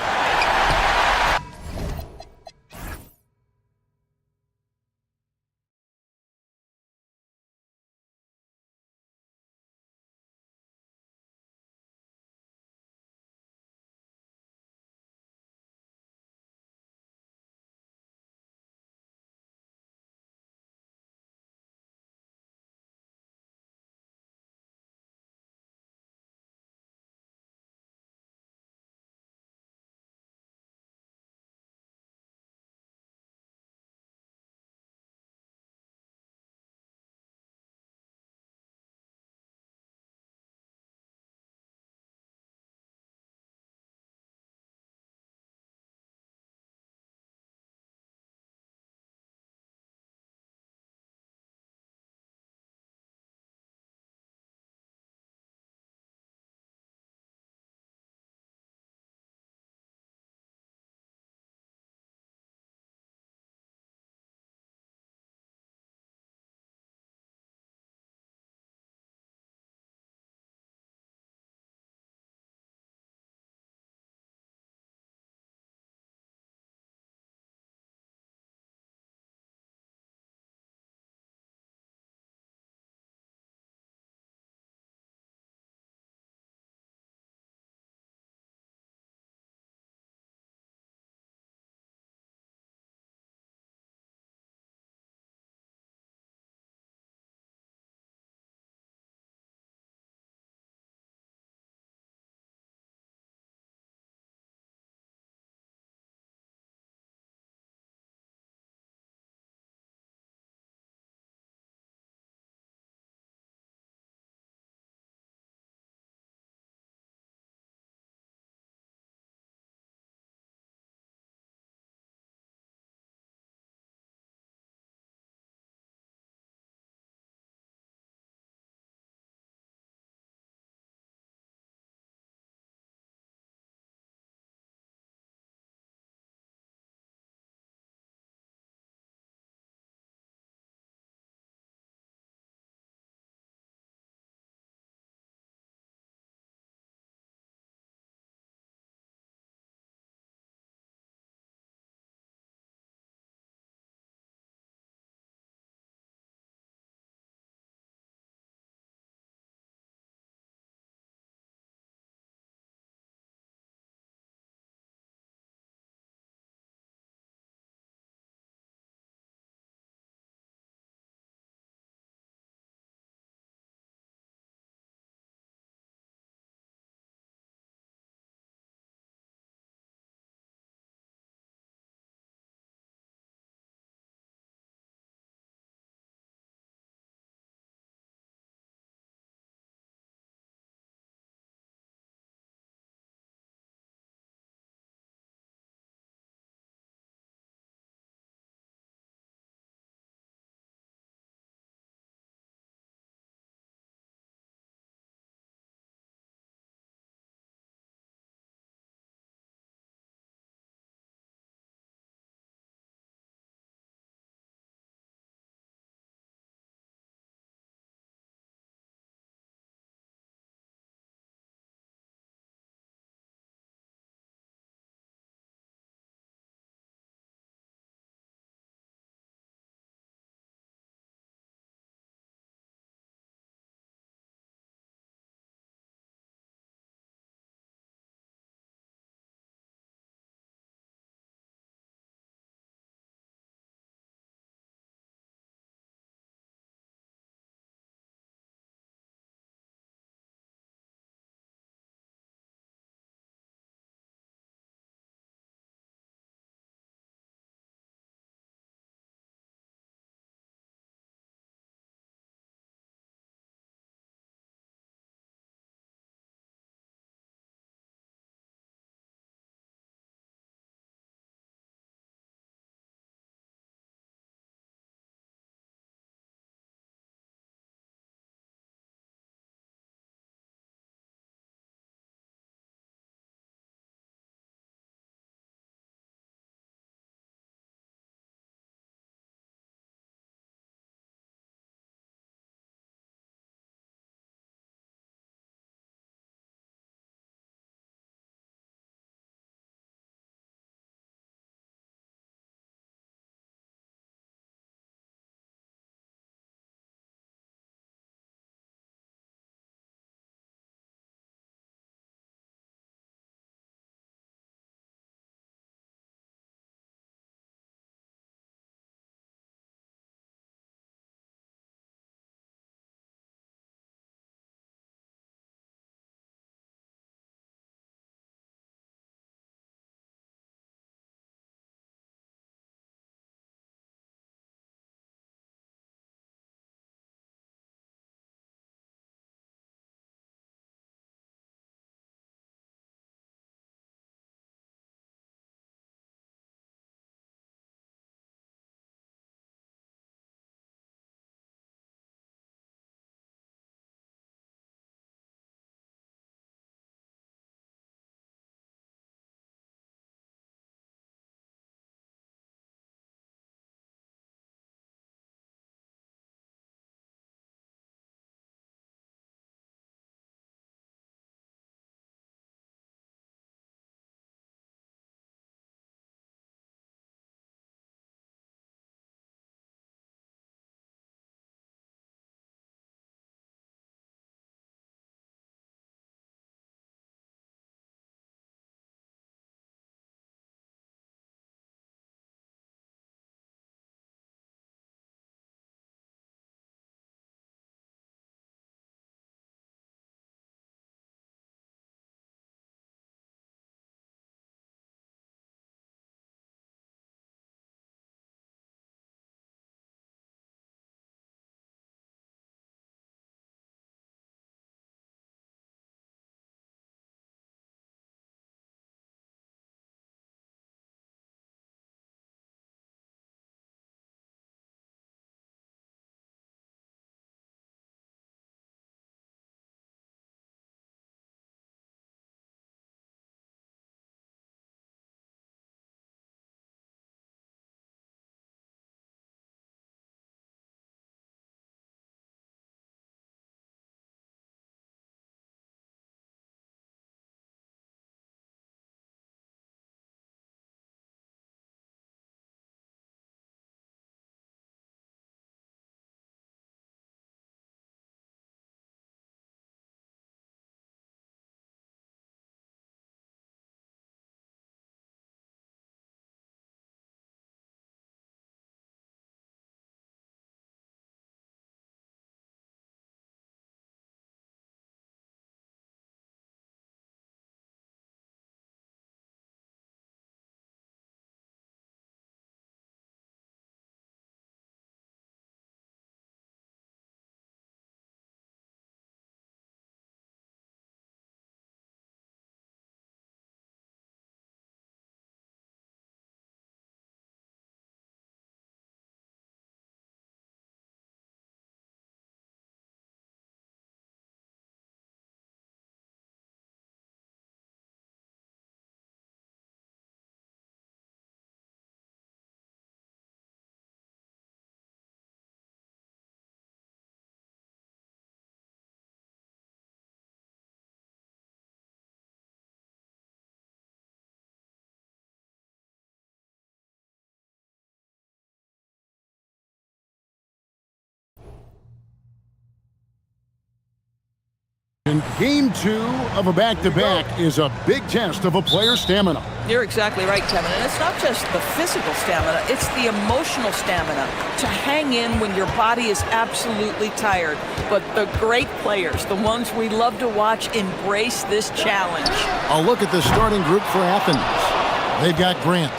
Game 2 of a back-to-back is a big test of a player's stamina. You're exactly right, Kevin. And it's not just the physical stamina, it's the emotional stamina to hang in when your body is absolutely tired. But the great players, the ones we love to watch, embrace this challenge. A look at the starting group for Athens. They've got Grant,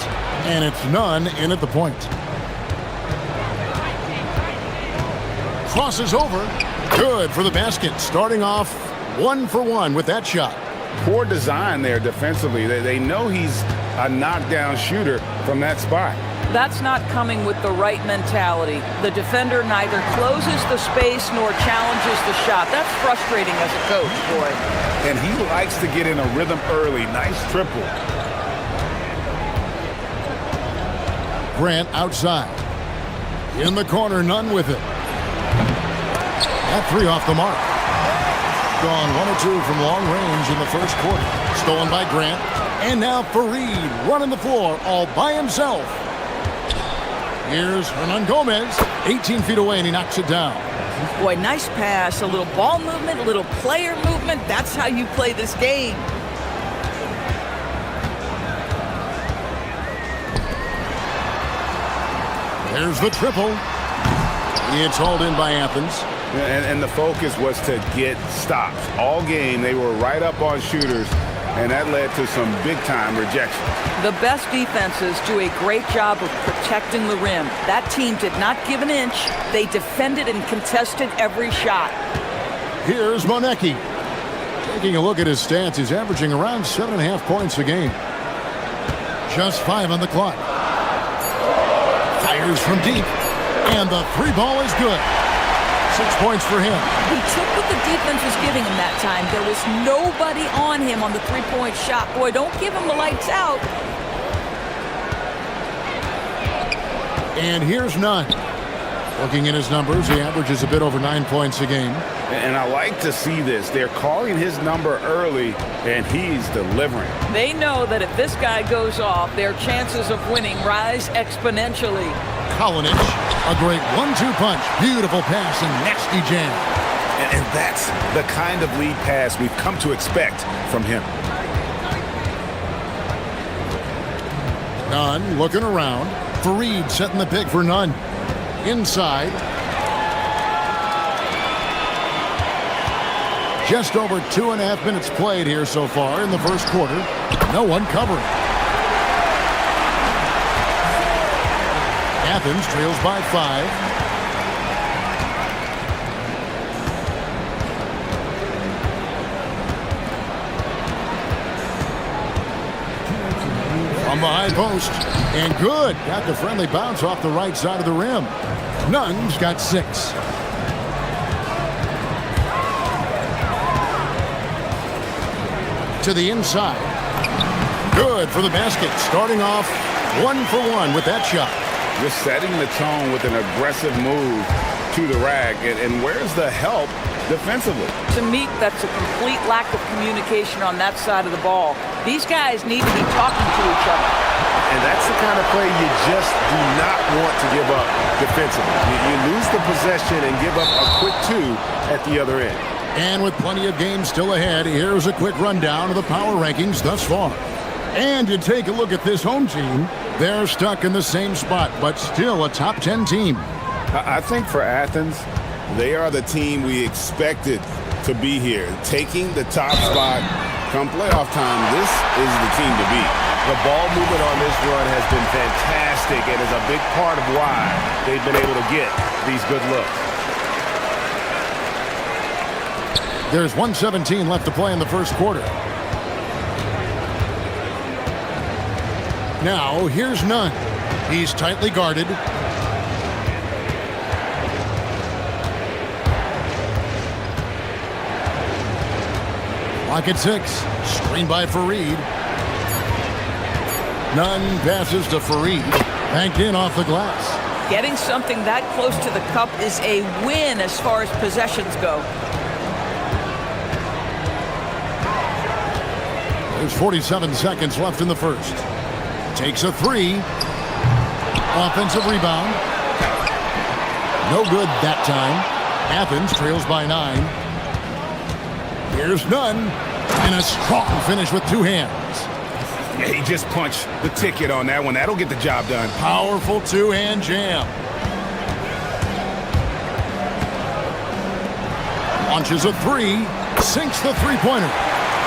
and it's none in at the point. Crosses over. Good for the basket. Starting off 1-for-1 with that shot. Poor design there defensively. They know he's a knockdown shooter from that spot. That's not coming with the right mentality. The defender neither closes the space nor challenges the shot. That's frustrating as a coach, boy. And he likes to get in a rhythm early. Nice triple. Grant outside. In the corner, none with it. That three off the mark. Gone 1 or 2 from long range in the first quarter. Stolen by Grant. And now Fareed running the floor all by himself. Here's Hernan Gomez. 18 feet away and he knocks it down. Boy, nice pass. A little ball movement, a little player movement. That's how you play this game. There's the triple. It's hauled in by Athens. And the focus was to get stops. All game, they were right up on shooters, and that led to some big-time rejection. The best defenses do a great job of protecting the rim. That team did not give an inch. They defended and contested every shot. Here's Monecki. Taking a look at his stats, he's averaging around 7.5 points a game. Just 5 on the clock. Fires from deep, and the three ball is good. 6 points for him. He took what the defense was giving him that time. There was nobody on him on the three-point shot. Boy, don't give him the lights out. And here's none. Looking at his numbers, he averages a bit over 9 points a game. And I like to see this. They're calling his number early, and he's delivering. They know that if this guy goes off, their chances of winning rise exponentially. Kalinic, a great 1-2 punch. Beautiful pass and nasty jam. And that's the kind of lead pass we've come to expect from him. Nunn looking around. Fareed setting the pick for Nunn. Inside. Just over 2.5 minutes played here so far in the first quarter. No one covering. Athens trails by 5. From the high post. And good. Got the friendly bounce off the right side of the rim. Nunn's got 6. To the inside. Good for the basket. Starting off 1-for-1 with that shot. Just setting the tone with an aggressive move to the rack. And where's the help defensively? To me, that's a complete lack of communication on that side of the ball. These guys need to be talking to each other. And that's the kind of play you just do not want to give up defensively. You lose the possession and give up a quick 2 at the other end. And with plenty of games still ahead, here's a quick rundown of the power rankings thus far. And to take a look at this home team, they're stuck in the same spot, but still a top 10 team. I think for Athens, they are the team we expected to be here. Taking the top spot come playoff time, this is the team to beat. The ball movement on this run has been fantastic and is a big part of why they've been able to get these good looks. There's 1:17 left to play in the first quarter. Now, here's Nunn. He's tightly guarded. Clock at 6. Screened by Fareed. Nunn passes to Fareed. Banked in off the glass. Getting something that close to the cup is a win as far as possessions go. There's 47 seconds left in the first. Takes a 3. Offensive rebound. No good that time. Athens trails by 9. Here's none. And a strong finish with two hands. Yeah, he just punched the ticket on that one. That'll get the job done. Powerful two-hand jam. Launches a three. Sinks the three-pointer.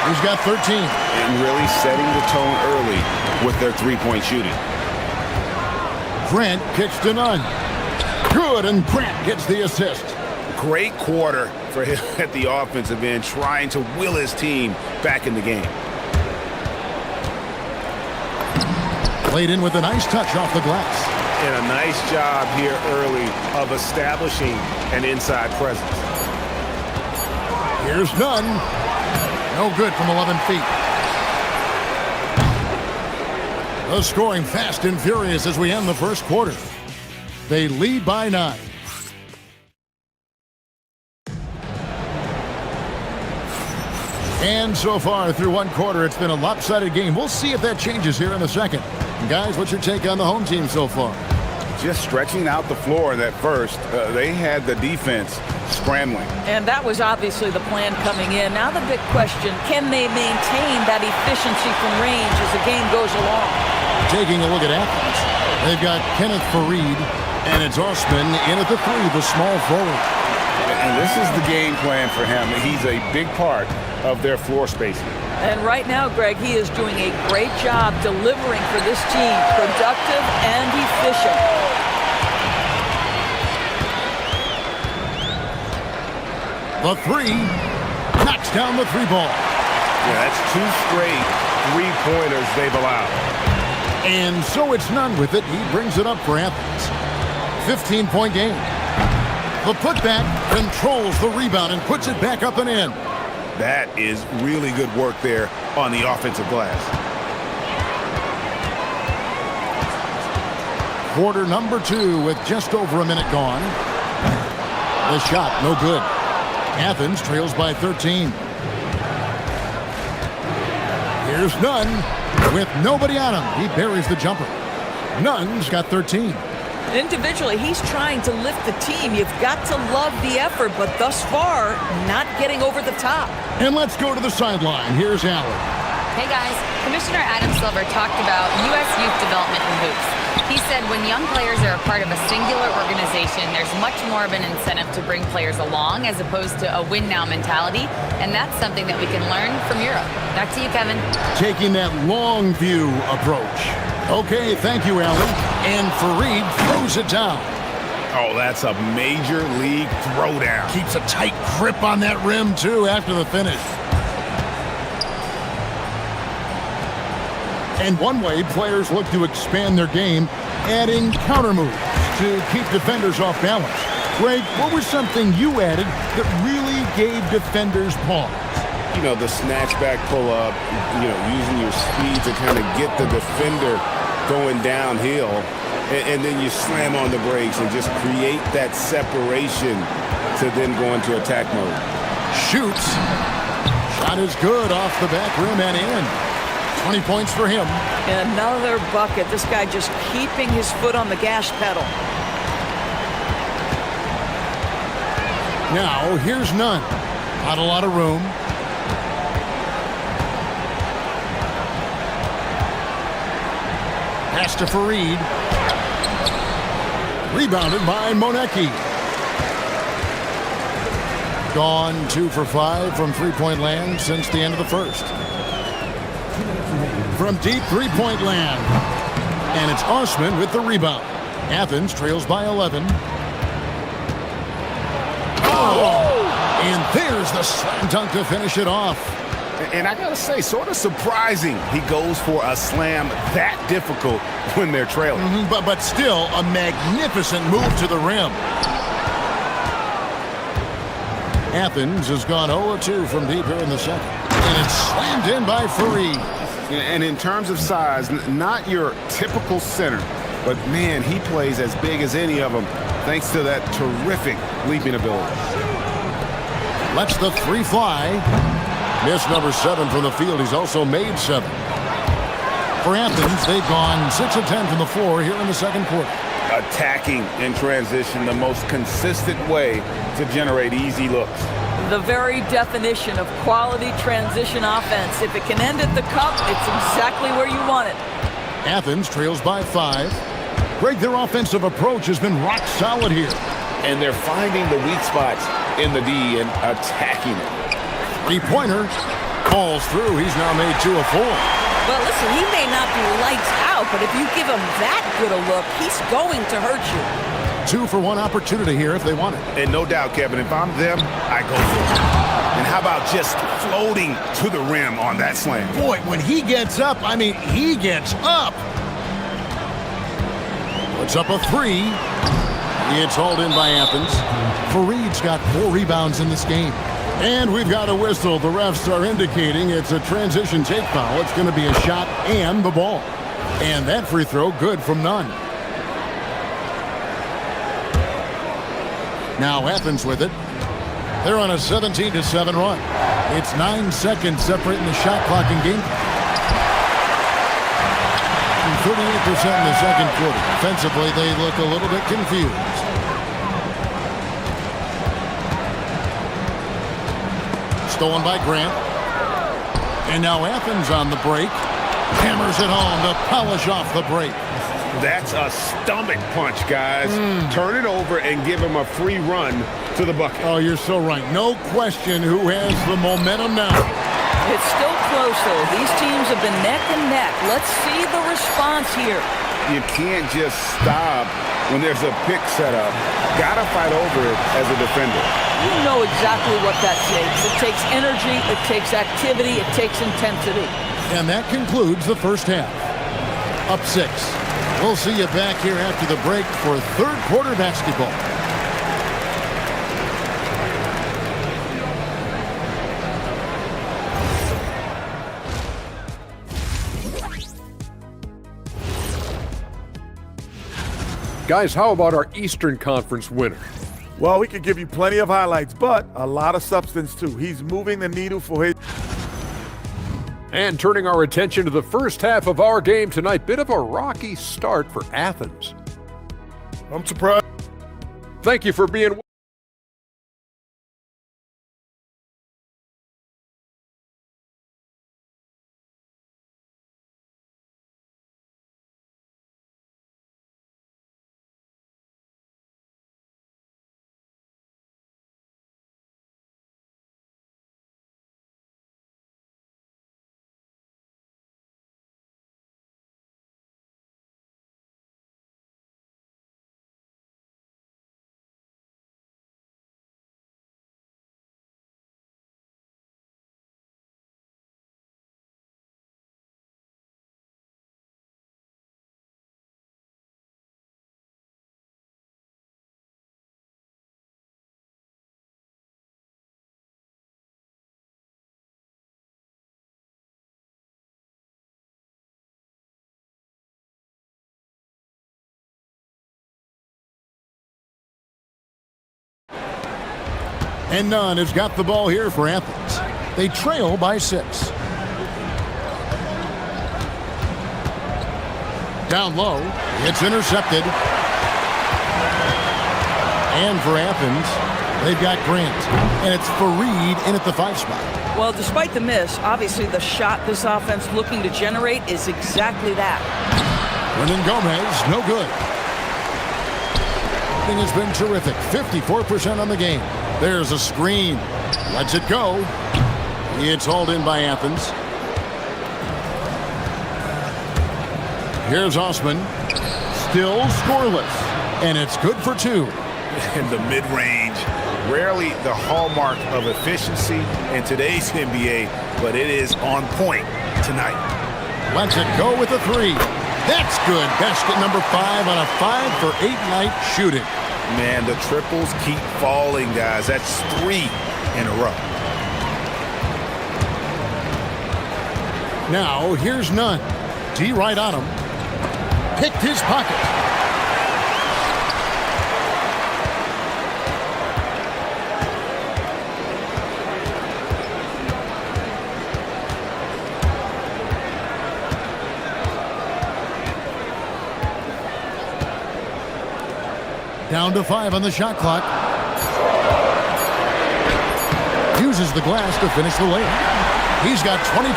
He's got 13. And really setting the tone early with their three-point shooting. Grant kicks to none. Good, and Grant gets the assist. Great quarter for him at the offensive end, trying to will his team back in the game. Played in with a nice touch off the glass. And a nice job here early of establishing an inside presence. Here's none. No good from 11 feet. The scoring fast and furious as we end the first quarter. They lead by 9. And so far through one quarter, it's been a lopsided game. We'll see if that changes here in a second. Guys, what's your take on the home team so far? Just stretching out the floor in that first. They had the defense scrambling. And that was obviously the plan coming in. Now the big question, can they maintain that efficiency from range as the game goes along? Taking a look at Athens, they've got Kenneth Fareed, and it's Osman in at the 3, the small forward. And this is the game plan for him. He's a big part of their floor spacing. And right now, Greg, he is doing a great job delivering for this team, productive and efficient. The 3 knocks down the 3 ball. Yeah, that's 2 straight three-pointers they've allowed. And so it's none with it. He brings it up for Athens. 15-point game. The putback controls the rebound and puts it back up and in. That is really good work there on the offensive glass. Quarter number 2 with just over a minute gone. The shot, no good. Athens trails by 13. Here's Nunn with nobody on him. He buries the jumper. Nunn's got 13. Individually, he's trying to lift the team. You've got to love the effort, but thus far, not getting over the top. And let's go to the sideline. Here's Allen. Hey guys, Commissioner Adam Silver talked about U.S. youth development in hoops. He said when young players are a part of a singular organization, there's much more of an incentive to bring players along as opposed to a win-now mentality, and that's something that we can learn from Europe. Back to you, Kevin. Taking that long view approach. Okay, thank you, Allen. And Fareed throws it down. Oh, that's a major league throwdown. Keeps a tight grip on that rim, too, after the finish. And one way players look to expand their game, adding counter moves to keep defenders off balance. Greg, what was something you added that really gave defenders pause? You know, the snatch back pull-up, you know, using your speed to kind of get the defender going downhill, and then you slam on the brakes and just create that separation to then go into attack mode. Shoots. Shot is good off the back rim and in. 20 points for him. Another bucket. This guy just keeping his foot on the gas pedal. Now, here's Nunn. Not a lot of room. Pass to Fareed. Rebounded by Monecki. Gone 2 for 5 from three-point land since the end of the first. From deep three-point land. And it's Osman with the rebound. Athens trails by 11. Oh! And there's the slam dunk to finish it off. And I gotta say, sort of surprising he goes for a slam that difficult when they're trailing. But still a magnificent move to the rim. Athens has gone 0-2 from deep here in the second. And it's slammed in by Fareed. And in terms of size, not your typical center, but man, he plays as big as any of them thanks to that terrific leaping ability. Lets the 3 fly. Miss number 7 from the field. He's also made 7. For Athens, they've gone 6 of 10 from the floor here in the second quarter. Attacking in transition, the most consistent way to generate easy looks. The very definition of quality transition offense. If it can end at the cup, it's exactly where you want it. Athens trails by 5. Greg, their offensive approach has been rock solid here. And they're finding the weak spots in the D and attacking it. Three-pointer falls through. He's now made 2 of 4. Well, listen, he may not be lights out, but if you give him that good a look, he's going to hurt you. 2-for-1 opportunity here if they want it. And no doubt, Kevin, if I'm them, I go for it. And how about just floating to the rim on that slam? Boy, when he gets up, I mean, he gets up. Puts up a 3. It's hauled in by Athens. Fareed's got 4 rebounds in this game. And we've got a whistle. The refs are indicating it's a transition take foul. It's going to be a shot and the ball. And that free throw good from none. Now Athens with it. They're on a 17-7 run. It's 9 seconds separating the shot clock and game clock. 38% in the second quarter. Defensively, they look a little bit confused. Stolen by Grant. And now Athens on the break. Hammers it home to polish off the break. That's a stomach punch, guys. Turn it over and give him a free run to the bucket. Oh, you're so right. No question who has the momentum now. It's still close, though. These teams have been neck and neck. Let's see the response here. You can't just stop when there's a pick set up. Gotta fight over it as a defender. You know exactly what that takes. It takes energy, it takes activity, it takes intensity. And that concludes the first half. Up 6. We'll see you back here after the break for third quarter basketball. Guys, how about our Eastern Conference winner? Well, we could give you plenty of highlights, but a lot of substance too. He's moving the needle for his... And turning our attention to the first half of our game tonight, bit of a rocky start for Athens. I'm surprised. Thank you for being... And Nunn has got the ball here for Athens. They trail by 6. Down low. It's intercepted. And for Athens, they've got Grant. And it's Fareed in at the 5 spot. Well, despite the miss, obviously the shot this offense looking to generate is exactly that. Brendan Gomez, no good. Thing has been terrific. 54% on the game. There's a screen. Lets it go. It's hauled in by Athens. Here's Osman. Still scoreless. And it's good for 2. In the mid-range, rarely the hallmark of efficiency in today's NBA, but it is on point tonight. Lets it go with a 3. That's good. Basket number 5 on a 5-for-8 night shooting. Man, the triples keep falling, guys. That's 3 in a row. Now, here's Nunn. D right on him. Picked his pocket. Down to 5 on the shot clock. Uses the glass to finish the layup. He's got 22.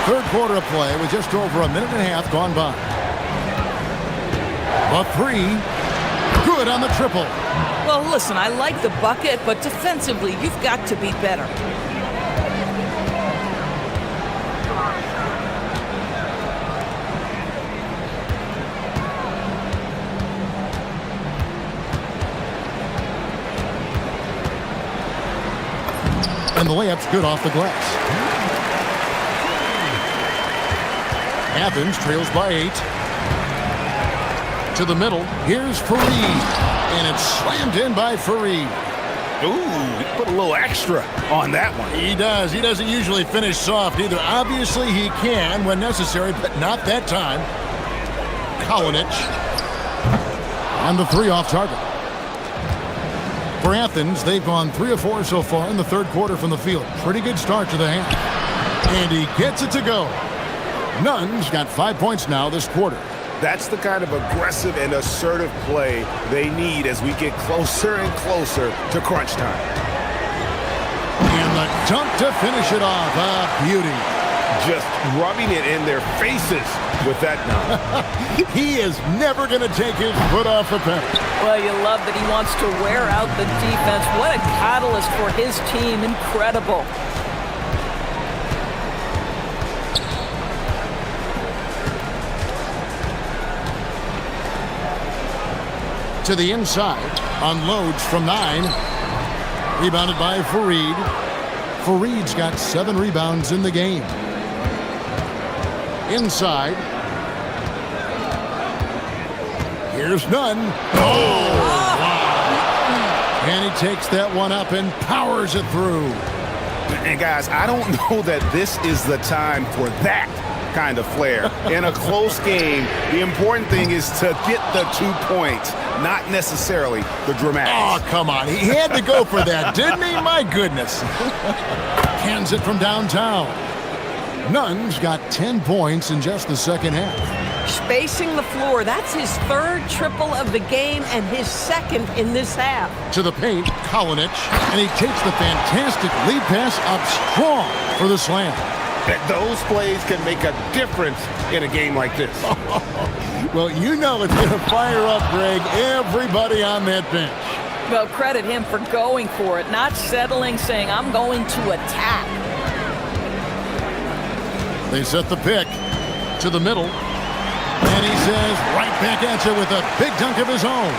Third quarter of play with just over a minute and a half gone by. A three. Good on the triple. Well, listen, I like the bucket, but defensively, you've got to be better. And the layup's good off the glass. Athens trails by 8. To the middle. Here's Fareed. And it's slammed in by Fareed. Ooh, he put a little extra on that one. He does. He doesn't usually finish soft either. Obviously, he can when necessary, but not that time. Kalinic. And the three off target. For Athens, they've gone 3 of 4 so far in the third quarter from the field. Pretty good start to the half. And he gets it to go. Nunn's got 5 points now this quarter. That's the kind of aggressive and assertive play they need as we get closer and closer to crunch time. And the dunk to finish it off. A beauty. Just rubbing it in their faces with that dunk. He is never going to take his foot off the pedal. Well, you love that he wants to wear out the defense. What a catalyst for his team. Incredible. To the inside, unloads from 9. Rebounded by Fareed. Fareed's got 7 rebounds in the game. Inside. Here's Nunn. Oh, wow. And he takes that one up and powers it through. And guys, I don't know that this is the time for that kind of flair. In a close game, the important thing is to get the 2 points, not necessarily the dramatics. Oh, come on. He had to go for that, didn't he? My goodness. Cans it from downtown. Nunn's got 10 points in just the second half. Spacing the floor. That's his third triple of the game and his second in this half. To the paint, Kalinic, and he takes the fantastic lead pass up strong for the slam. That those plays can make a difference in a game like this. Well, you know it's going to fire up, Greg, everybody on that bench. Well, credit him for going for it, not settling, saying, I'm going to attack. They set the pick to the middle. And he says right back at you with a big dunk of his own.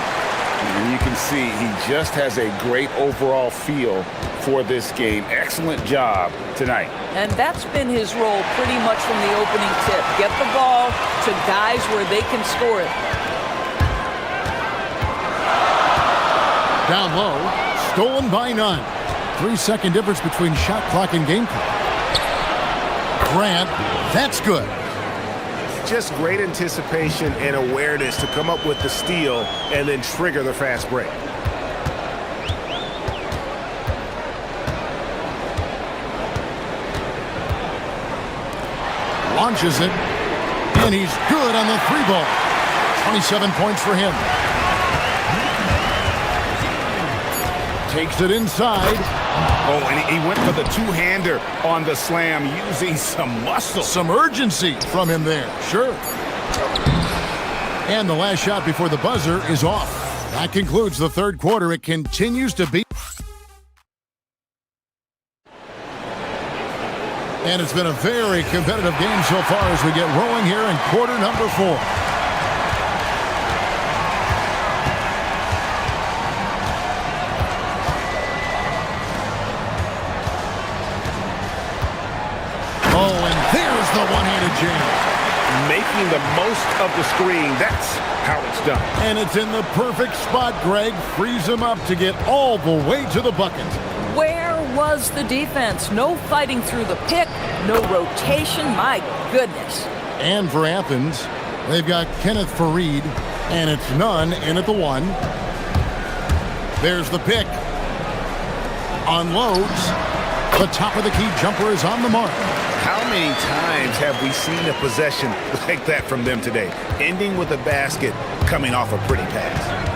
And you can see he just has a great overall feel for this game. Excellent job tonight. And that's been his role pretty much from the opening tip. Get the ball to guys where they can score it. Down low, stolen by Nunn. 3-second difference between shot clock and game clock. Grant, that's good. Just great anticipation and awareness to come up with the steal and then trigger the fast break. Launches it, and he's good on the 3-ball. 27 points for him. Takes it inside. Oh, and he went for the two-hander on the slam, using some muscle. Some urgency from him there, sure. And the last shot before the buzzer is off. That concludes the third quarter. It continues to be. And it's been a very competitive game so far as we get rolling here in quarter number 4. Oh, and there's the one-handed jam. Making the most of the screen. That's how it's done. And it's in the perfect spot, Greg. Frees him up to get all the way to the bucket. Where was the defense? No fighting through the pick, no rotation. My goodness. And for Athens, they've got Kenneth Fareed, and it's Nunn in at the 1. There's the pick. Unloads. The top of the key jumper is on the mark. How many times have we seen a possession like that from them today? Ending with a basket, coming off a pretty pass.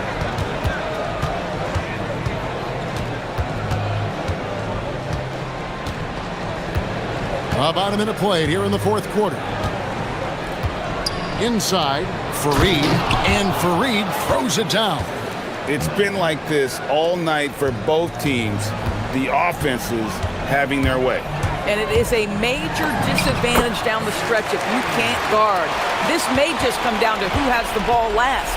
About a minute played here in the fourth quarter. Inside, Fareed, and Fareed throws it down. It's been like this all night for both teams. The offenses having their way. And it is a major disadvantage down the stretch if you can't guard. This may just come down to who has the ball last.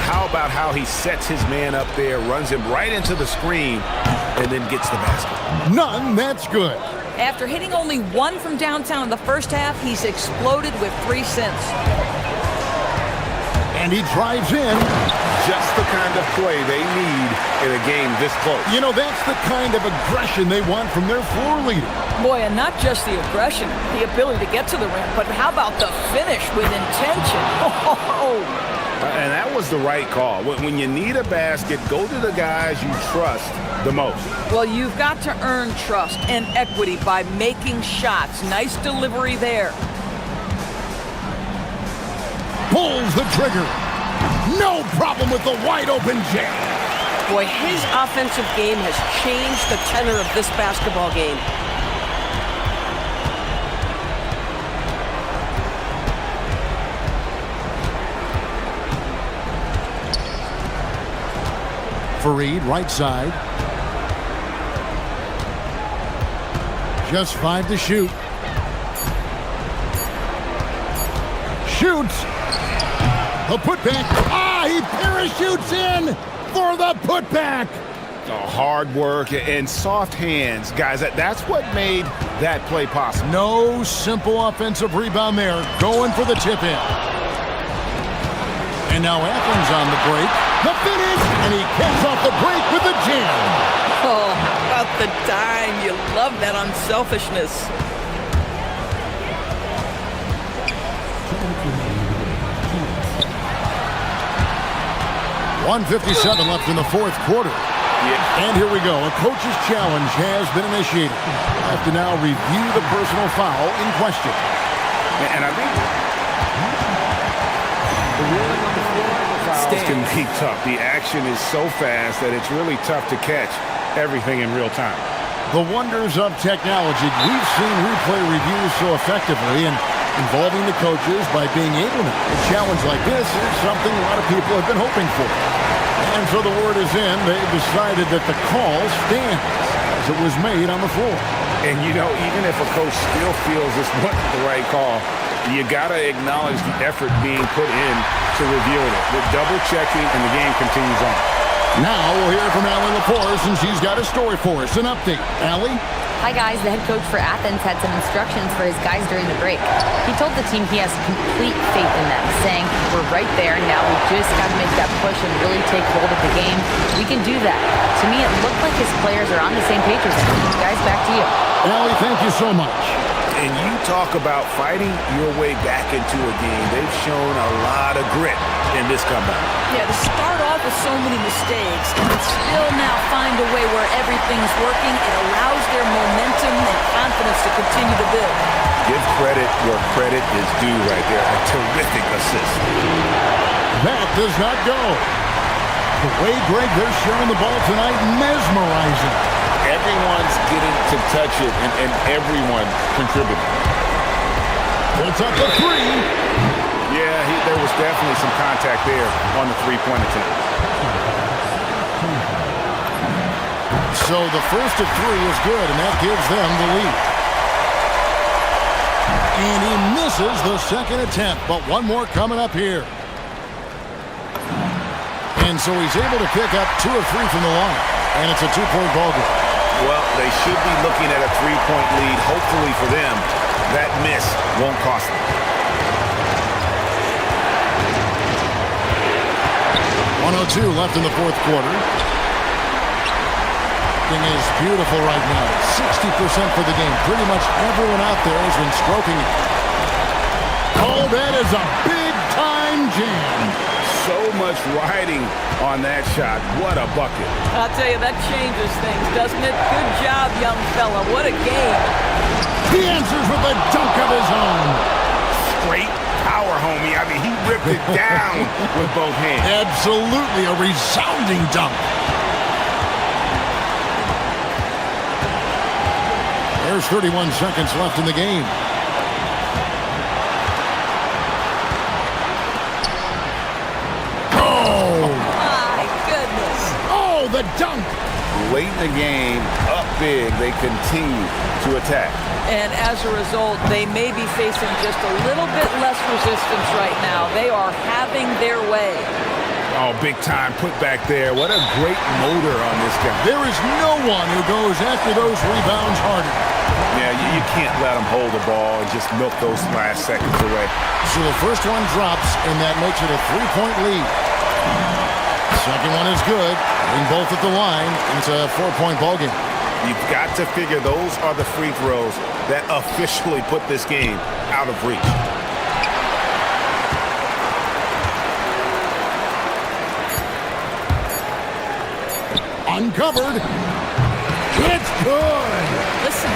How about how he sets his man up there, runs him right into the screen, and then gets the basket? None, that's good. After hitting only one from downtown in the first half, he's exploded with 3 since. And he drives in. Just the kind of play they need in a game this close. You know, that's the kind of aggression they want from their floor leader. Boy, and not just the aggression, the ability to get to the rim, but how about the finish with intention? Oh! And that was the right call. When you need a basket, go to the guys you trust the most. Well, you've got to earn trust and equity by making shots. Nice delivery there. Pulls the trigger. No problem with the wide open jam. Boy, his offensive game has changed the tenor of this basketball game. Fareed, right side. Just 5 to shoot. Shoots. The putback. He parachutes in for the putback. Hard work and soft hands. Guys, that's what made that play possible. No simple offensive rebound there. Going for the tip-in. And now Athens on the break. The finish, and he gets off the break with the jam. Oh, about the dime. You love that unselfishness. 1:57 left in the fourth quarter. Yeah. And here we go. A coach's challenge has been initiated. I have to now review the personal foul in question. And I think the ruling on the floor of the fouls can be tough. The action is so fast that it's really tough to catch everything in real time. The wonders of technology. We've seen replay reviews so effectively and involving the coaches by being able to. A challenge like this is something a lot of people have been hoping for. And so the word is in. They've decided that the call stands as it was made on the floor. And, you know, even if a coach still feels this wasn't the right call, you got to acknowledge the effort being put in to reviewing it. With double-checking, and the game continues on. Now we'll hear from Allie LaForce, and she's got a story for us. An update. Allie? Hi, guys. The head coach for Athens had some instructions for his guys during the break. He told the team he has complete faith in them, saying, we're right there now. We just got to make that push and really take hold of the game. We can do that. To me, it looked like his players are on the same page with him. Guys, back to you. Allie, thank you so much. And you talk about fighting your way back into a game. They've shown a lot of grit in this comeback. Yeah, to start off with so many mistakes and still now find a way where everything's working, it allows their momentum and confidence to continue to build. Give credit where credit is due right there. A terrific assist. That does not go. The way, Greg, they're sharing the ball tonight, mesmerizing. Everyone's getting to touch it, and everyone contributing. It's up to 3. Yeah, there was definitely some contact there on the three-point attempt. So the first of 3 is good, and that gives them the lead. And he misses the second attempt, but one more coming up here. And so he's able to pick up 2 of 3 from the line, and it's a 2-point ball game. Well, they should be looking at a 3-point lead. Hopefully for them, that miss won't cost them. 1:02 left in the fourth quarter. Thing is beautiful right now. 60% for the game. Pretty much everyone out there has been stroking it. Oh, that is a big-time jam. So much riding on that shot. What a bucket. I'll tell you, that changes things, doesn't it? Good job, young fella. What a game. He answers with a dunk of his own. Straight power, homie. I mean, he ripped it down with both hands. Absolutely a resounding dunk. There's 31 seconds left in the game. Oh, my goodness. Oh, the dunk. Late in the game, up big, they continue to attack. And as a result, they may be facing just a little bit less resistance right now. They are having their way. Oh, big time put back there. What a great motor on this guy. There is no one who goes after those rebounds harder. Yeah, you can't let them hold the ball and just milk those last seconds away. So the first one drops, and that makes it a 3-point lead. Second one is good. In both at the line, it's a 4-point ballgame. You've got to figure those are the free throws that officially put this game out of reach. Uncovered. It's good. Listen.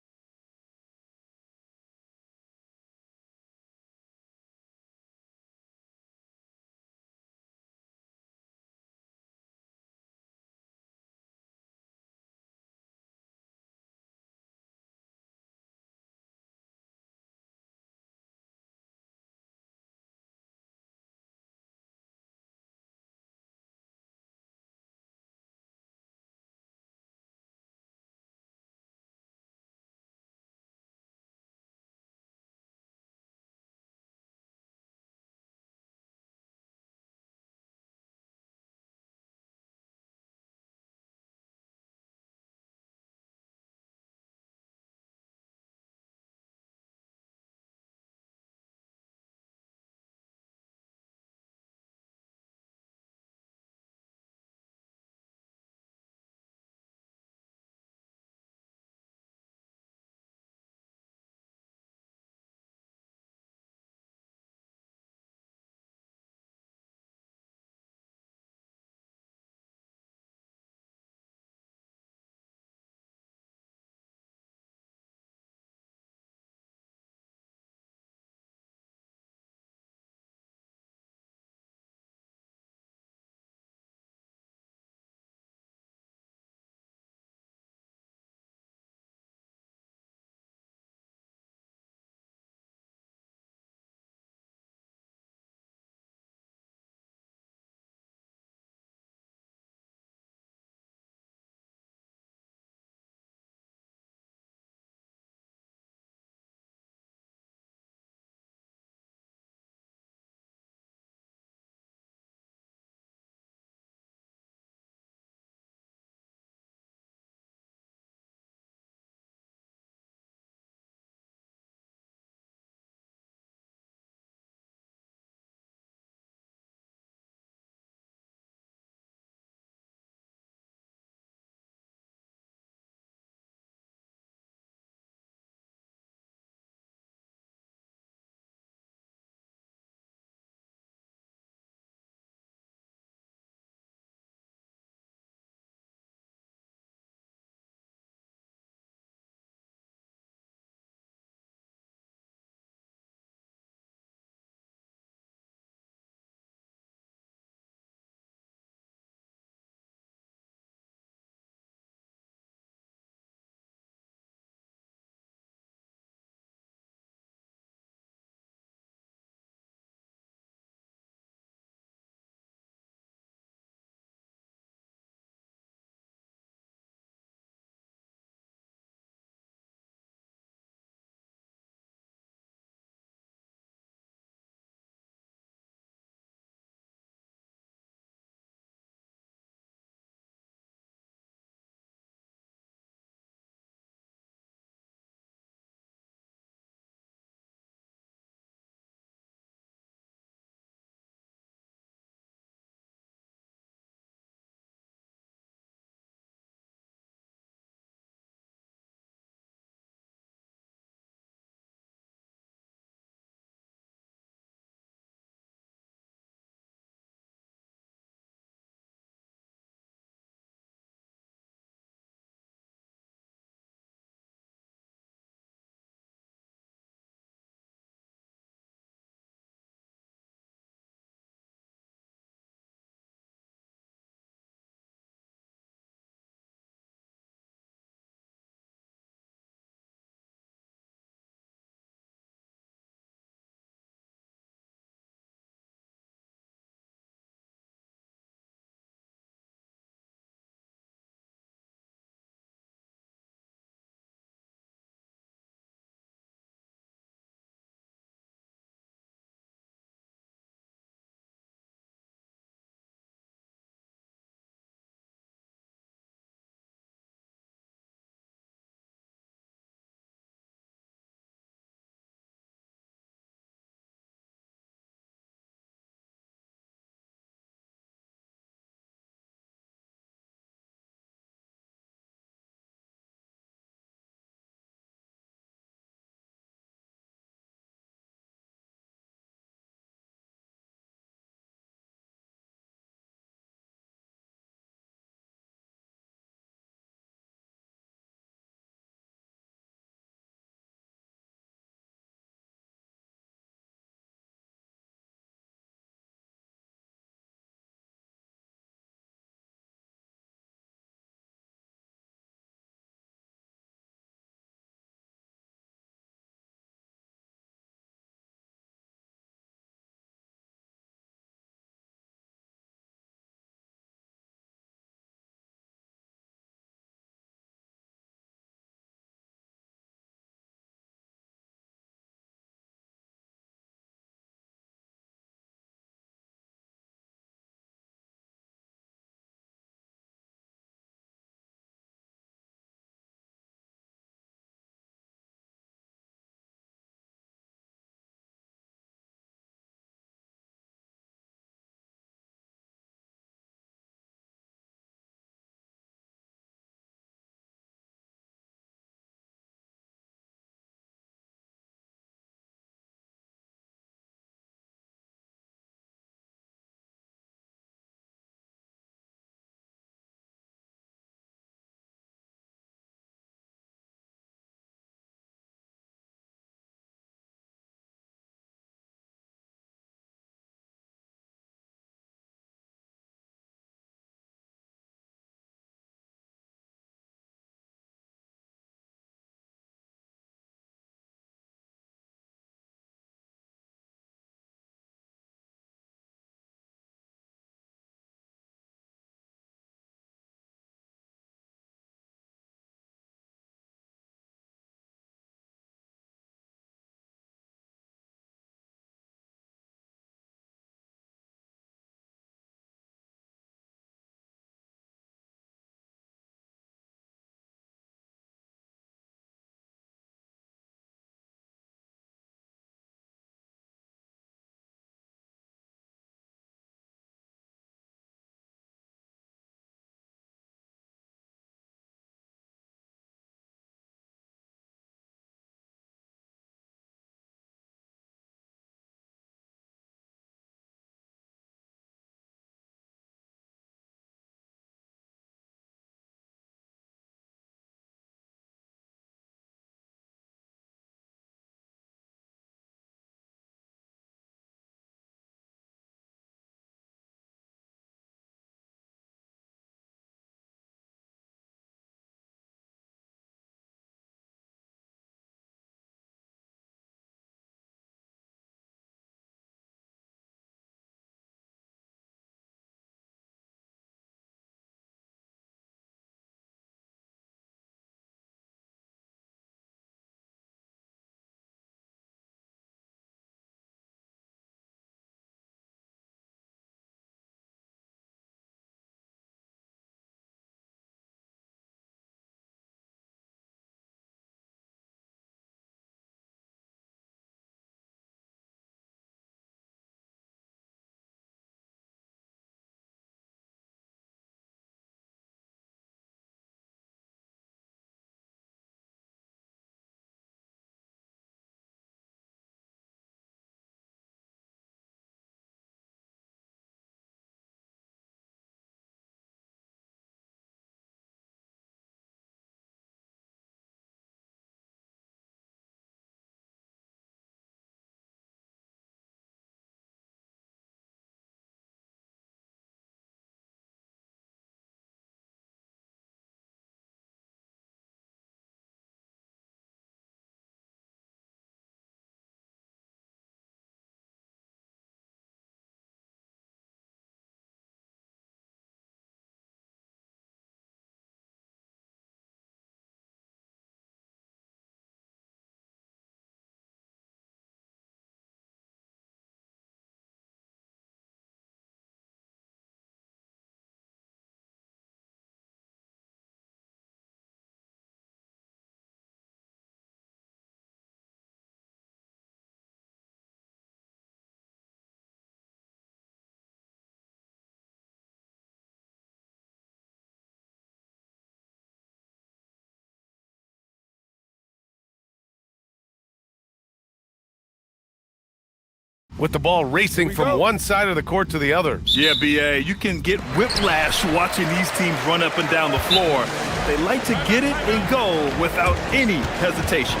with the ball racing from one side of the court to the other. Yeah, B.A., you can get whiplash watching these teams run up and down the floor. They like to get it and go without any hesitation.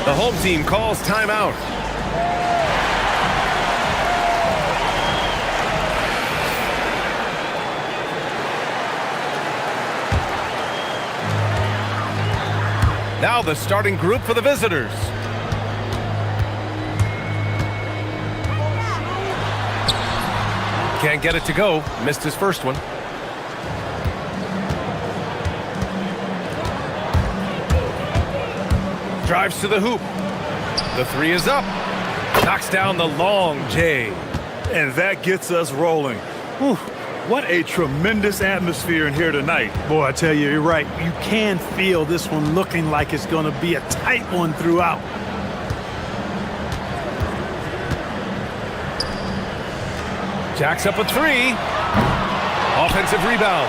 The home team calls timeout. Now the starting group for the visitors. Can't get it to go. Missed his first one. Drives to the hoop. The three is up. Knocks down the long J. And that gets us rolling. Whew. What a tremendous atmosphere in here tonight. Boy, I tell you, you're right. You can feel this one looking like it's going to be a tight one throughout. Jacks up a three. Offensive rebound.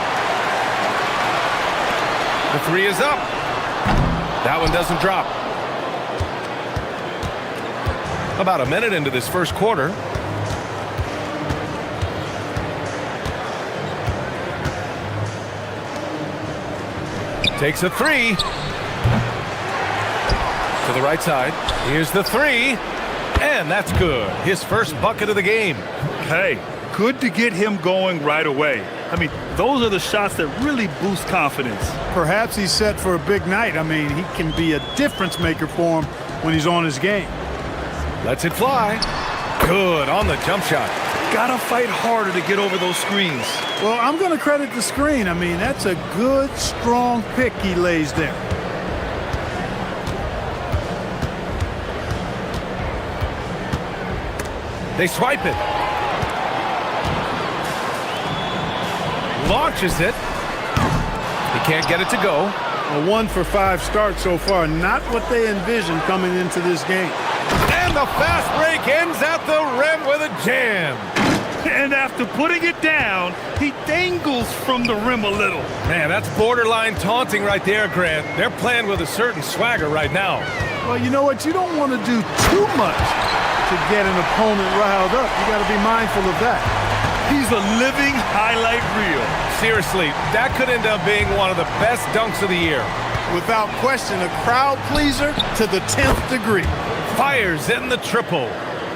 The three is up. That one doesn't drop. About a minute into this first quarter. Takes a three. To the right side. Here's the three. And that's good. His first bucket of the game. Hey, good to get him going right away. I mean, those are the shots that really boost confidence. Perhaps he's set for a big night. I mean, he can be a difference maker for him when he's on his game. Lets it fly. Good on the jump shot. Gotta fight harder to get over those screens. Well, I'm going to credit the screen. I mean, that's a good, strong pick he lays there. They swipe it. Launches it. He can't get it to go. A 1 for 5 start so far. Not what they envisioned coming into this game. And the fast break ends at the rim with a jam. And after putting it down, he dangles from the rim a little. Man, that's borderline taunting right there, Grant. They're playing with a certain swagger right now. Well, you know what? You don't want to do too much to get an opponent riled up. You got to be mindful of that. He's a living highlight reel. Seriously, that could end up being one of the best dunks of the year. Without question, a crowd pleaser to the 10th degree. Fires in the triple.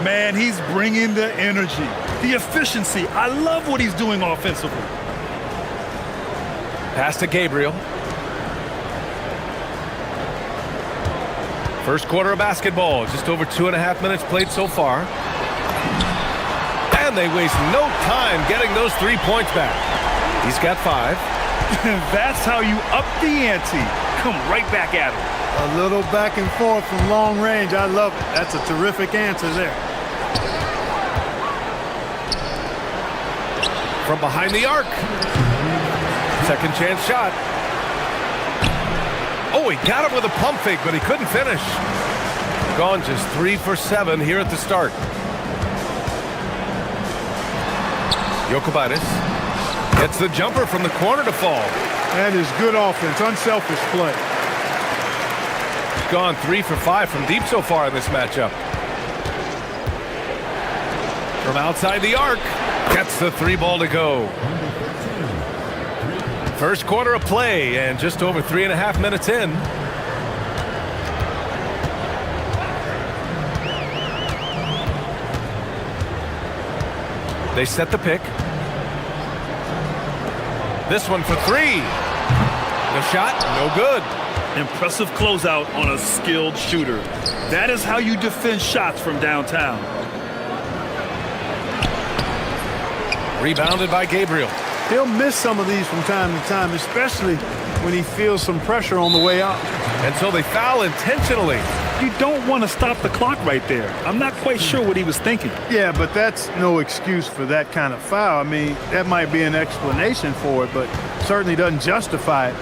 Man, he's bringing the energy, the efficiency. I love what he's doing offensively. Pass to Gabriel. First quarter of basketball, just over 2.5 minutes played so far. And they waste no time getting those 3 points back. He's got 5. That's how you up the ante. Come right back at him. A little back and forth from long range. I love it. That's a terrific answer there. From behind the arc. Second chance shot. Oh, he got it with a pump fake, but he couldn't finish. Gone just 3 for 7 here at the start. Jokubaitis gets the jumper from the corner to fall. That is good offense, unselfish play. He's gone 3 for 5 from deep so far in this matchup. From outside the arc, gets the 3 ball to go. First quarter of play and just over 3.5 minutes in. They set the pick. This one for 3. The shot, no good. Impressive closeout on a skilled shooter. That is how you defend shots from downtown. Rebounded by Gabriel. He'll miss some of these from time to time, especially when he feels some pressure on the way out. And so they foul intentionally. You don't want to stop the clock right there. I'm not quite sure what he was thinking. Yeah, but that's no excuse for that kind of foul. I mean, that might be an explanation for it, but certainly doesn't justify it.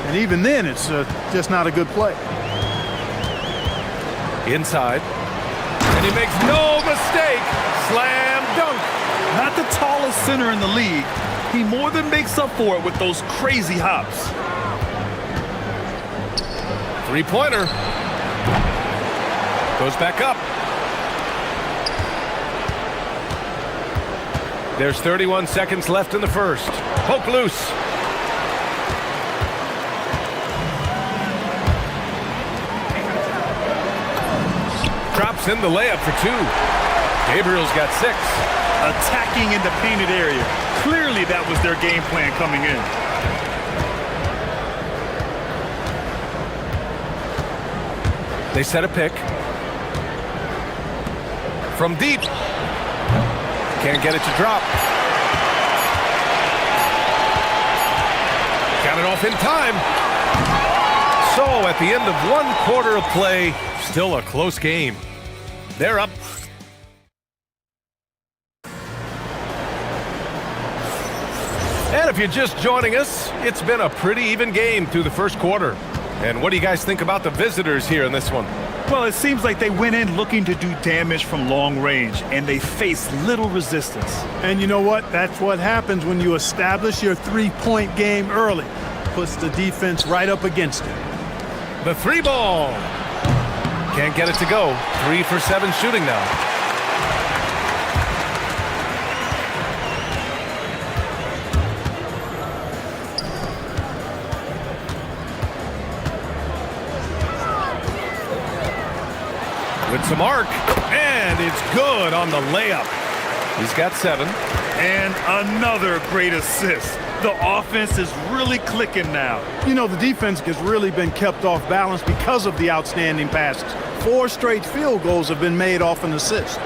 And even then, it's just not a good play. Inside. And he makes no mistake. Slam dunk. Not the tallest center in the league. He more than makes up for it with those crazy hops. 3-pointer. Goes back up. There's 31 seconds left in the first. Poke loose. Drops in the layup for two. Gabriel's got 6. Attacking in the painted area. Clearly that was their game plan coming in. They set a pick. From deep. Can't get it to drop. Got it off in time. So at the end of 1 quarter of play, still a close game. They're up. And if you're just joining us, it's been a pretty even game through the first quarter. And what do you guys think about the visitors here in this one? Well, it seems like they went in looking to do damage from long range, and they faced little resistance. And you know what? That's what happens when you establish your three-point game early. Puts the defense right up against it. The 3 ball. Can't get it to go. 3 for 7 shooting now. With some arc, and it's good on the layup. He's got 7. And another great assist. The offense is really clicking now. You know, the defense has really been kept off balance because of the outstanding passes. 4 straight field goals have been made off an assist.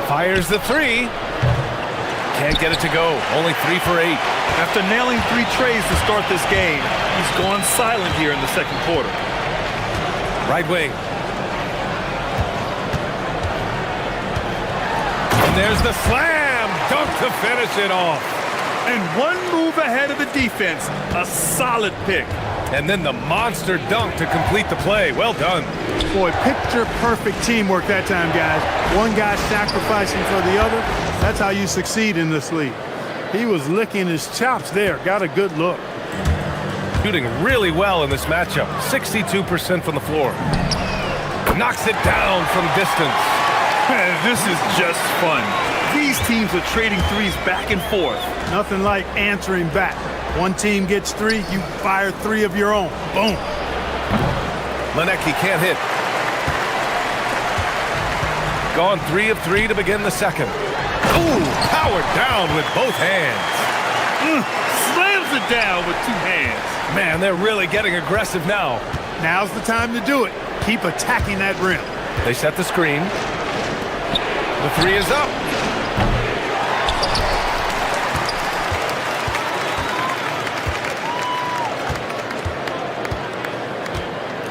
Fires the 3. Can't get it to go. Only 3 for 8. After nailing 3 trays to start this game, he's gone silent here in the second quarter. Right wing. And there's the slam dunk to finish it off. And 1 move ahead of the defense. A solid pick. And then the monster dunk to complete the play. Well done. Boy, picture-perfect teamwork that time, guys. One guy sacrificing for the other. That's how you succeed in this league. He was licking his chops there. Got a good look. Shooting really well in this matchup. 62% from the floor. Knocks it down from distance. This is just fun. These teams are trading threes back and forth. Nothing like answering back. One team gets 3, you fire 3 of your own. Boom. Lenecki can't hit. Gone 3 of 3 to begin the second. Ooh, powered down with both hands. Slams it down with 2 hands. Man, they're really getting aggressive now. Now's the time to do it. Keep attacking that rim. They set the screen. The 3 is up.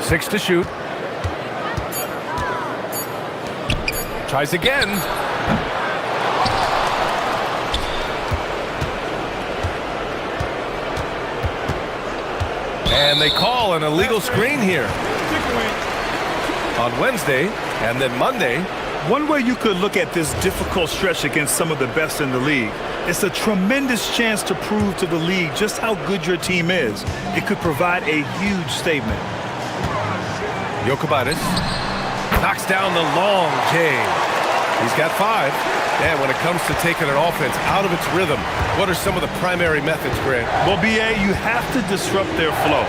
Six to shoot. Tries again. And they call an illegal screen here. On Wednesday and then Monday. One way you could look at this difficult stretch against some of the best in the league, it's a tremendous chance to prove to the league just how good your team is. It could provide a huge statement. Jokibatis knocks down the long J. He's got 5. And when it comes to taking an offense out of its rhythm, what are some of the primary methods, Grant? Well, BA, you have to disrupt their flow.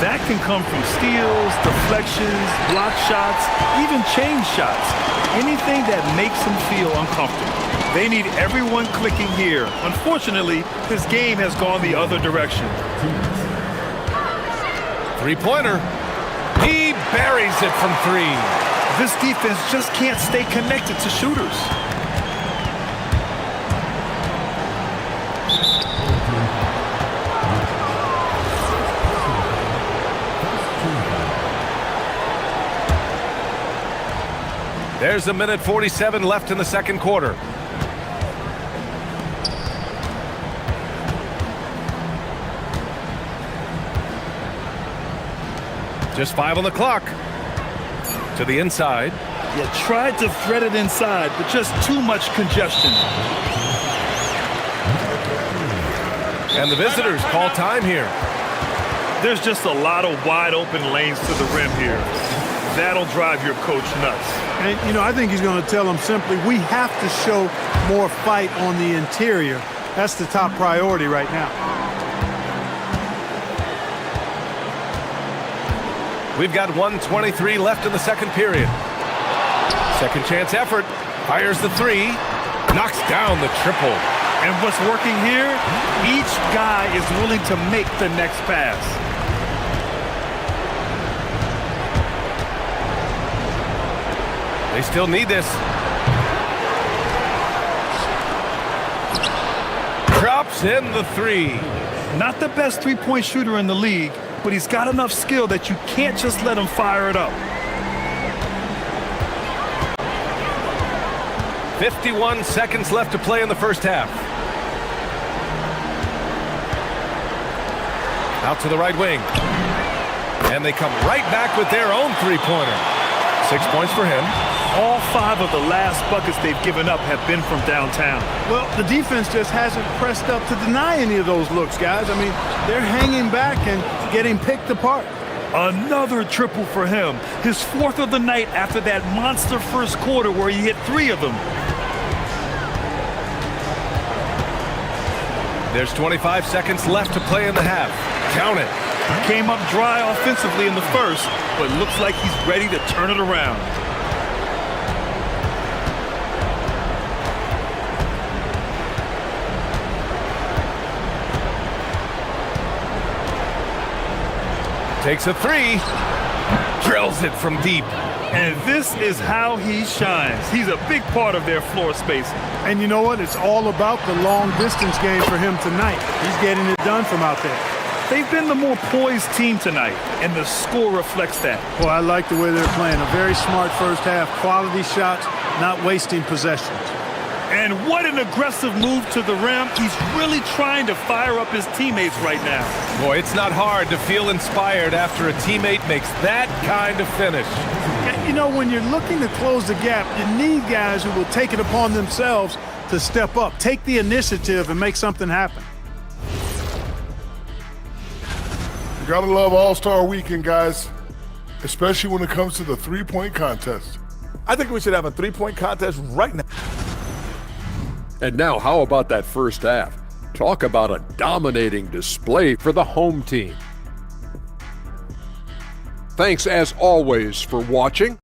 That can come from steals, deflections, block shots, even change shots. Anything that makes them feel uncomfortable. They need everyone clicking here. Unfortunately, his game has gone the other direction. 3-pointer. He buries it from 3. This defense just can't stay connected to shooters. There's 1:47 left in the second quarter. Just 5 on the clock. To the inside. Yeah, tried to thread it inside, but just too much congestion. And the visitors call time here. There's just a lot of wide open lanes to the rim here. That'll drive your coach nuts. And, you know, I think he's going to tell them simply, we have to show more fight on the interior. That's the top priority right now. We've got 1:23 left in the second period. Second chance effort. Fires the three. Knocks down the triple. And what's working here? Each guy is willing to make the next pass. They still need this. Drops in the three. Not the best three-point shooter in the league, but he's got enough skill that you can't just let him fire it up. 51 seconds left to play in the first half. Out to the right wing. And they come right back with their own three-pointer. 6 points for him. All 5 of the last buckets they've given up have been from downtown. Well, the defense just hasn't pressed up to deny any of those looks, guys. I mean, they're hanging back and getting picked apart. Another triple for him. His 4th of the night after that monster first quarter where he hit 3 of them. There's 25 seconds left to play in the half. Count it. Came up dry offensively in the first, but looks like he's ready to turn it around. Takes a three. Drills it from deep. And this is how he shines. He's a big part of their floor spacing. And you know what? It's all about the long distance game for him tonight. He's getting it done from out there. They've been the more poised team tonight, and the score reflects that. Well, I like the way they're playing. A very smart first half. Quality shots, not wasting possessions. And what an aggressive move to the rim. He's really trying to fire up his teammates right now. Boy, it's not hard to feel inspired after a teammate makes that kind of finish. You know, when you're looking to close the gap, you need guys who will take it upon themselves to step up, take the initiative, and make something happen. You gotta love All-Star Weekend, guys, especially when it comes to the three-point contest. I think we should have a three-point contest right now. And now, how about that first half? Talk about a dominating display for the home team. Thanks, as always, for watching.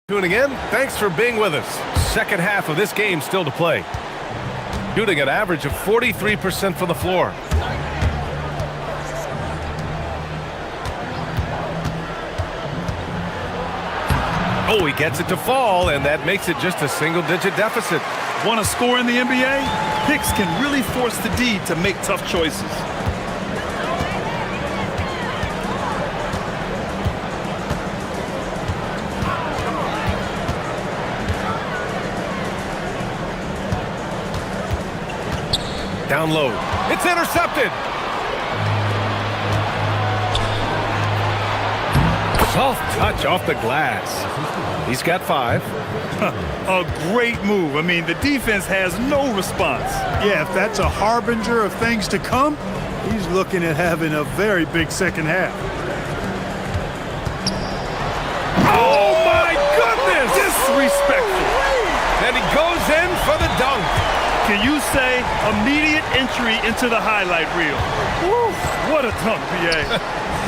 Tuning in, thanks for being with us. Second half of this game still to play. Shooting an average of 43% from the floor. Oh, he gets it to fall, and that makes it just a single-digit deficit. Want to score in the NBA? Picks can really force the D to make tough choices. Down low. It's intercepted. Soft touch off the glass. He's got 5. A great move. I mean, the defense has no response. Yeah, if that's a harbinger of things to come, he's looking at having a very big second half. Oh, my goodness! Disrespectful. And he goes in for the dunk. Can you say immediate entry into the highlight reel? Woo, what a dunk, BA.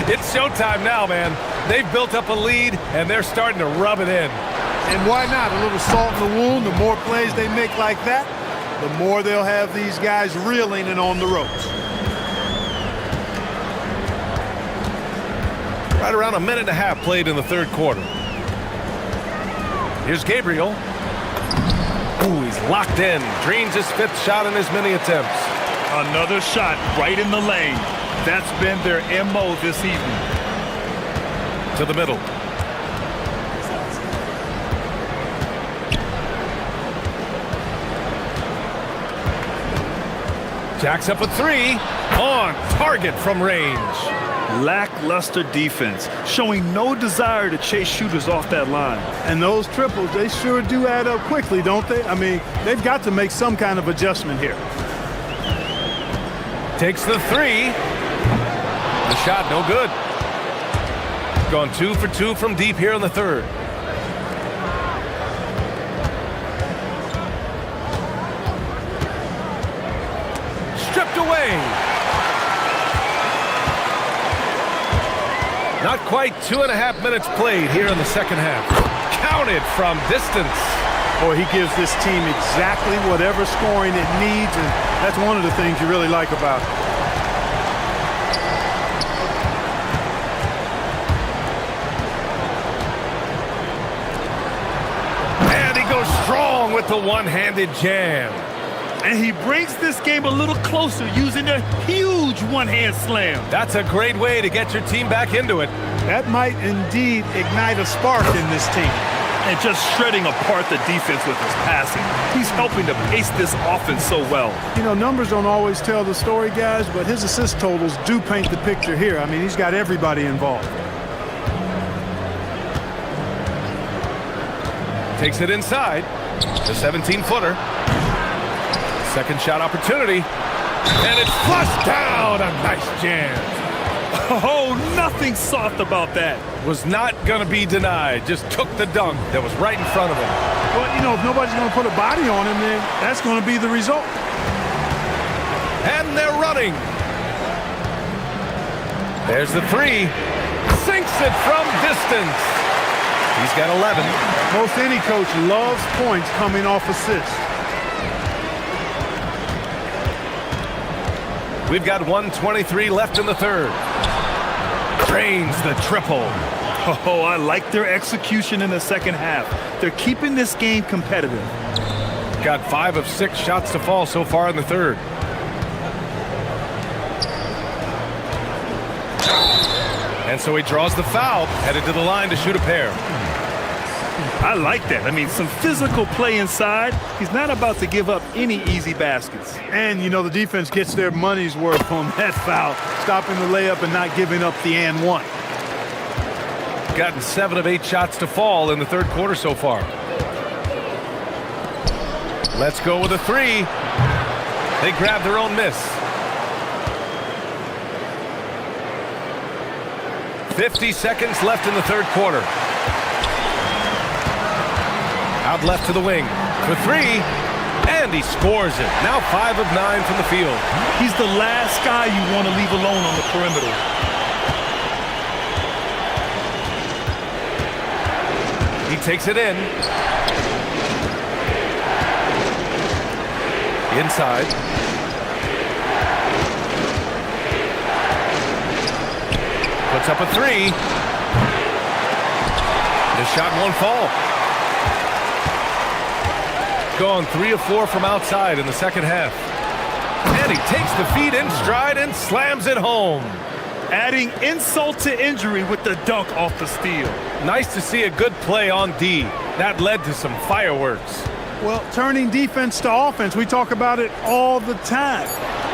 It's showtime now, man. They've built up a lead, and they're starting to rub it in. And why not? A little salt in the wound. The more plays they make like that, the more they'll have these guys reeling and on the ropes. Right around a minute and a half played in the third quarter. Here's Gabriel. Ooh, he's locked in. Drains his fifth shot in as many attempts. Another shot right in the lane. That's been their MO this evening. To the middle. Jacks up a three. On target from range. Lackluster defense, showing no desire to chase shooters off that line. And those triples, they sure do add up quickly, don't they? I mean, they've got to make some kind of adjustment here. Takes the three. The shot no good. Gone 2 for 2 from deep here in the third. Stripped away. Not quite 2.5 minutes played here in the second half. Counted from distance. Boy, he gives this team exactly whatever scoring it needs, and that's one of the things you really like about it. And he goes strong with the one-handed jam. And he brings this game a little closer using a huge one-hand slam. That's a great way to get your team back into it. That might indeed ignite a spark in this team. And just shredding apart the defense with his passing. He's helping to pace this offense so well. You know, numbers don't always tell the story, guys, but his assist totals do paint the picture here. I mean, he's got everybody involved. Takes it inside. The 17-footer. Second shot opportunity. And it's flushed down. A nice jam. Oh, nothing soft about that. Was not going to be denied. Just took the dunk that was right in front of him. Well, you know, if nobody's going to put a body on him, then that's going to be the result. And they're running. There's the three. Sinks it from distance. He's got 11. Most any coach loves points coming off assists. We've got 1:23 left in the third. Drains the triple. Oh, I like their execution in the second half. They're keeping this game competitive. Got 5 of 6 shots to fall so far in the third. And so he draws the foul, headed to the line to shoot a pair. I like that. I mean, some physical play inside. He's not about to give up any easy baskets. And, you know, the defense gets their money's worth on that foul, stopping the layup and not giving up the and one. Gotten 7 of 8 shots to fall in the third quarter so far. Let's go with a three. They grab their own miss. 50 seconds left in the third quarter. Out left to the wing for three, and he scores it. Now 5 of 9 from the field. He's the last guy you want to leave alone on the perimeter. He takes it in. Inside. Puts up a three. The shot won't fall. Gone 3 of 4 from outside in the second half. And he takes the feed in stride and slams it home. Adding insult to injury with the dunk off the steal. Nice to see a good play on D. That led to some fireworks. Well, turning defense to offense, we talk about it all the time.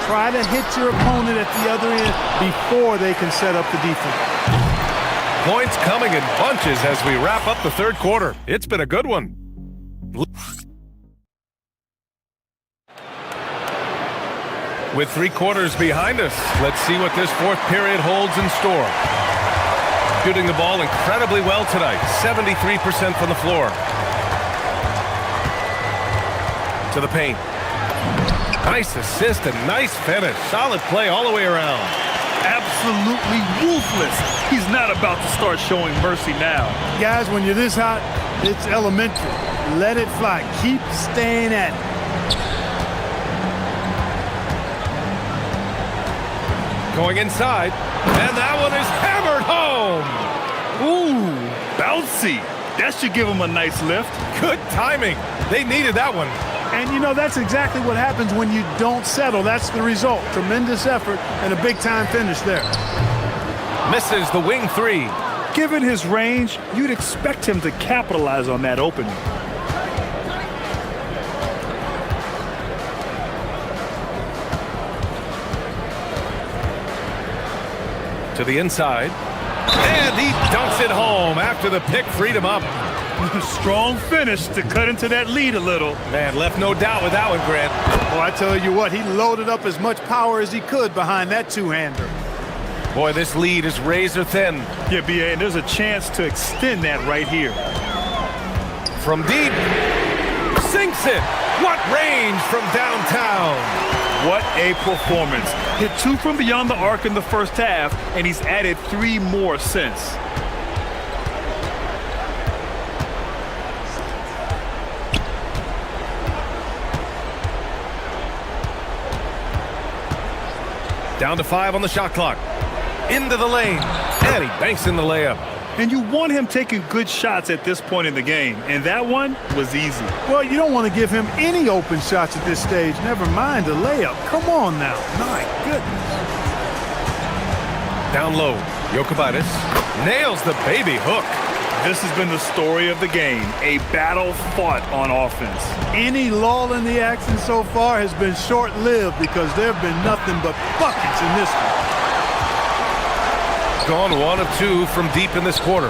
Try to hit your opponent at the other end before they can set up the defense. Points coming in bunches as we wrap up the third quarter. It's been a good one. With 3 quarters behind us, let's see what this fourth period holds in store. Shooting the ball incredibly well tonight, 73% from the floor. To the paint. Nice assist and nice finish. Solid play all the way around. Absolutely ruthless. He's not about to start showing mercy now. Guys, when you're this hot, it's elementary. Let it fly. Keep staying at it. Going inside, and that one is hammered home. Ooh, bouncy. That should give him a nice lift. Good timing. They needed that one. And, you know, that's exactly what happens when you don't settle. That's the result. Tremendous effort and a big-time finish there. Misses the wing three. Given his range, you'd expect him to capitalize on that opening. To the inside. And he dunks it home after the pick freed him up. Strong finish to cut into that lead a little. Man, left no doubt with that one, Grant. Well, I tell you what, he loaded up as much power as he could behind that two-hander. Boy, this lead is razor thin. Yeah, B.A., and there's a chance to extend that right here. From deep. Sinks it. What range from downtown. What a performance. Hit 2 from beyond the arc in the first half, and he's added 3 more since. Down to 5 on the shot clock. Into the lane. And he banks in the layup. And you want him taking good shots at this point in the game. And that one was easy. Well, you don't want to give him any open shots at this stage. Never mind a layup. Come on now. My goodness. Down low. Jokic nails the baby hook. This has been the story of the game. A battle fought on offense. Any lull in the action so far has been short-lived because there have been nothing but buckets in this one. Gone 1 of 2 from deep in this quarter.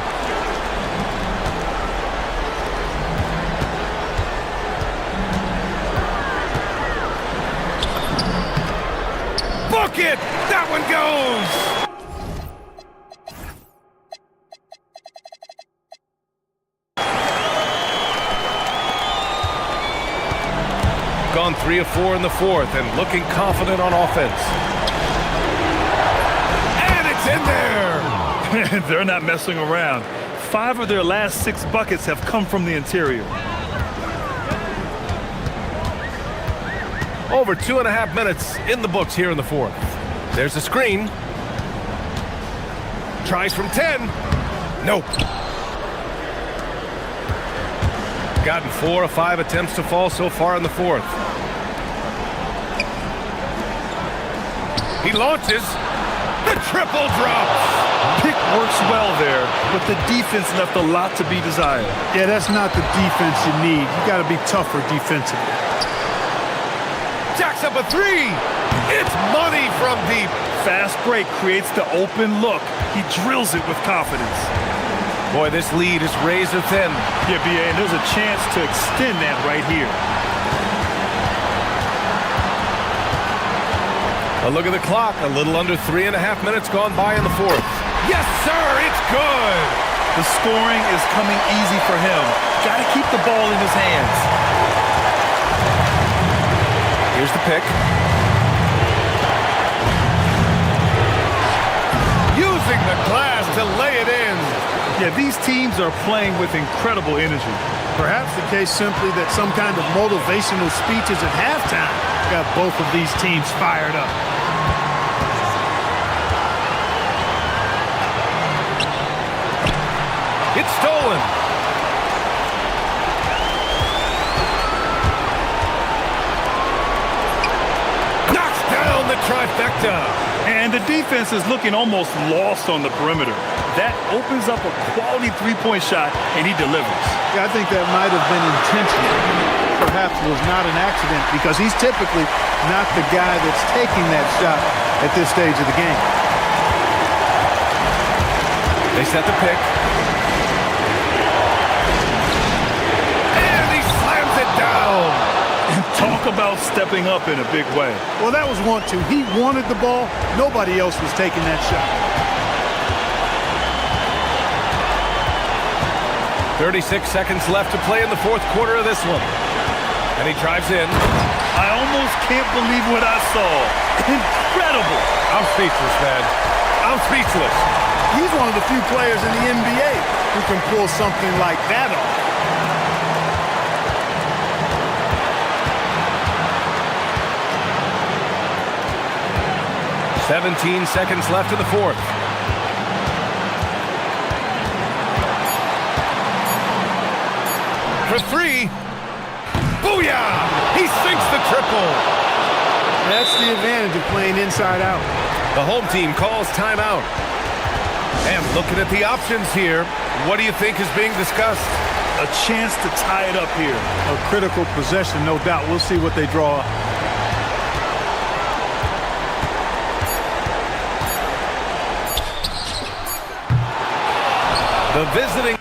Bucket! That one goes! Gone 3 of 4 in the fourth and looking confident on offense. And it's in there! They're not messing around. 5 of their last 6 buckets have come from the interior. Over 2.5 minutes in the books here in the fourth. There's a screen. Tries from 10. Nope. Gotten 4 of 5 attempts to fall so far in the fourth. He launches. The triple drops. Pick works well there, but the defense left a lot to be desired. Yeah, that's not the defense you need. You got to be tougher defensively. Jacks up a 3. It's money from deep. Fast break creates the open look. He drills it with confidence. Boy, this lead is razor thin. Yeah, B.A., and there's a chance to extend that right here. A look at the clock. A little under 3.5 minutes gone by in the fourth. Yes, sir, it's good. The scoring is coming easy for him. Got to keep the ball in his hands. Here's the pick. Using the glass to lay it in. Yeah, these teams are playing with incredible energy. Perhaps the case simply that some kind of motivational speeches at halftime got both of these teams fired up. It's stolen. Knocks down the trifecta. And the defense is looking almost lost on the perimeter. That opens up a quality three-point shot, and he delivers. Yeah, I think that might have been intentional. Perhaps it was not an accident because he's typically not the guy that's taking that shot at this stage of the game. They set the pick. And he slams it down. And talk about stepping up in a big way. Well, that was 1-2. He wanted the ball. Nobody else was taking that shot. 36 seconds left to play in the fourth quarter of this one. And he drives in. I almost can't believe what I saw. Incredible. I'm speechless, man. I'm speechless. He's one of the few players in the NBA who can pull something like that off. 17 seconds left in the fourth. For three. Booyah! He sinks the triple. That's the advantage of playing inside out. The home team calls timeout. And looking at the options here, what do you think is being discussed? A chance to tie it up here. A critical possession, no doubt. We'll see what they draw up. The visiting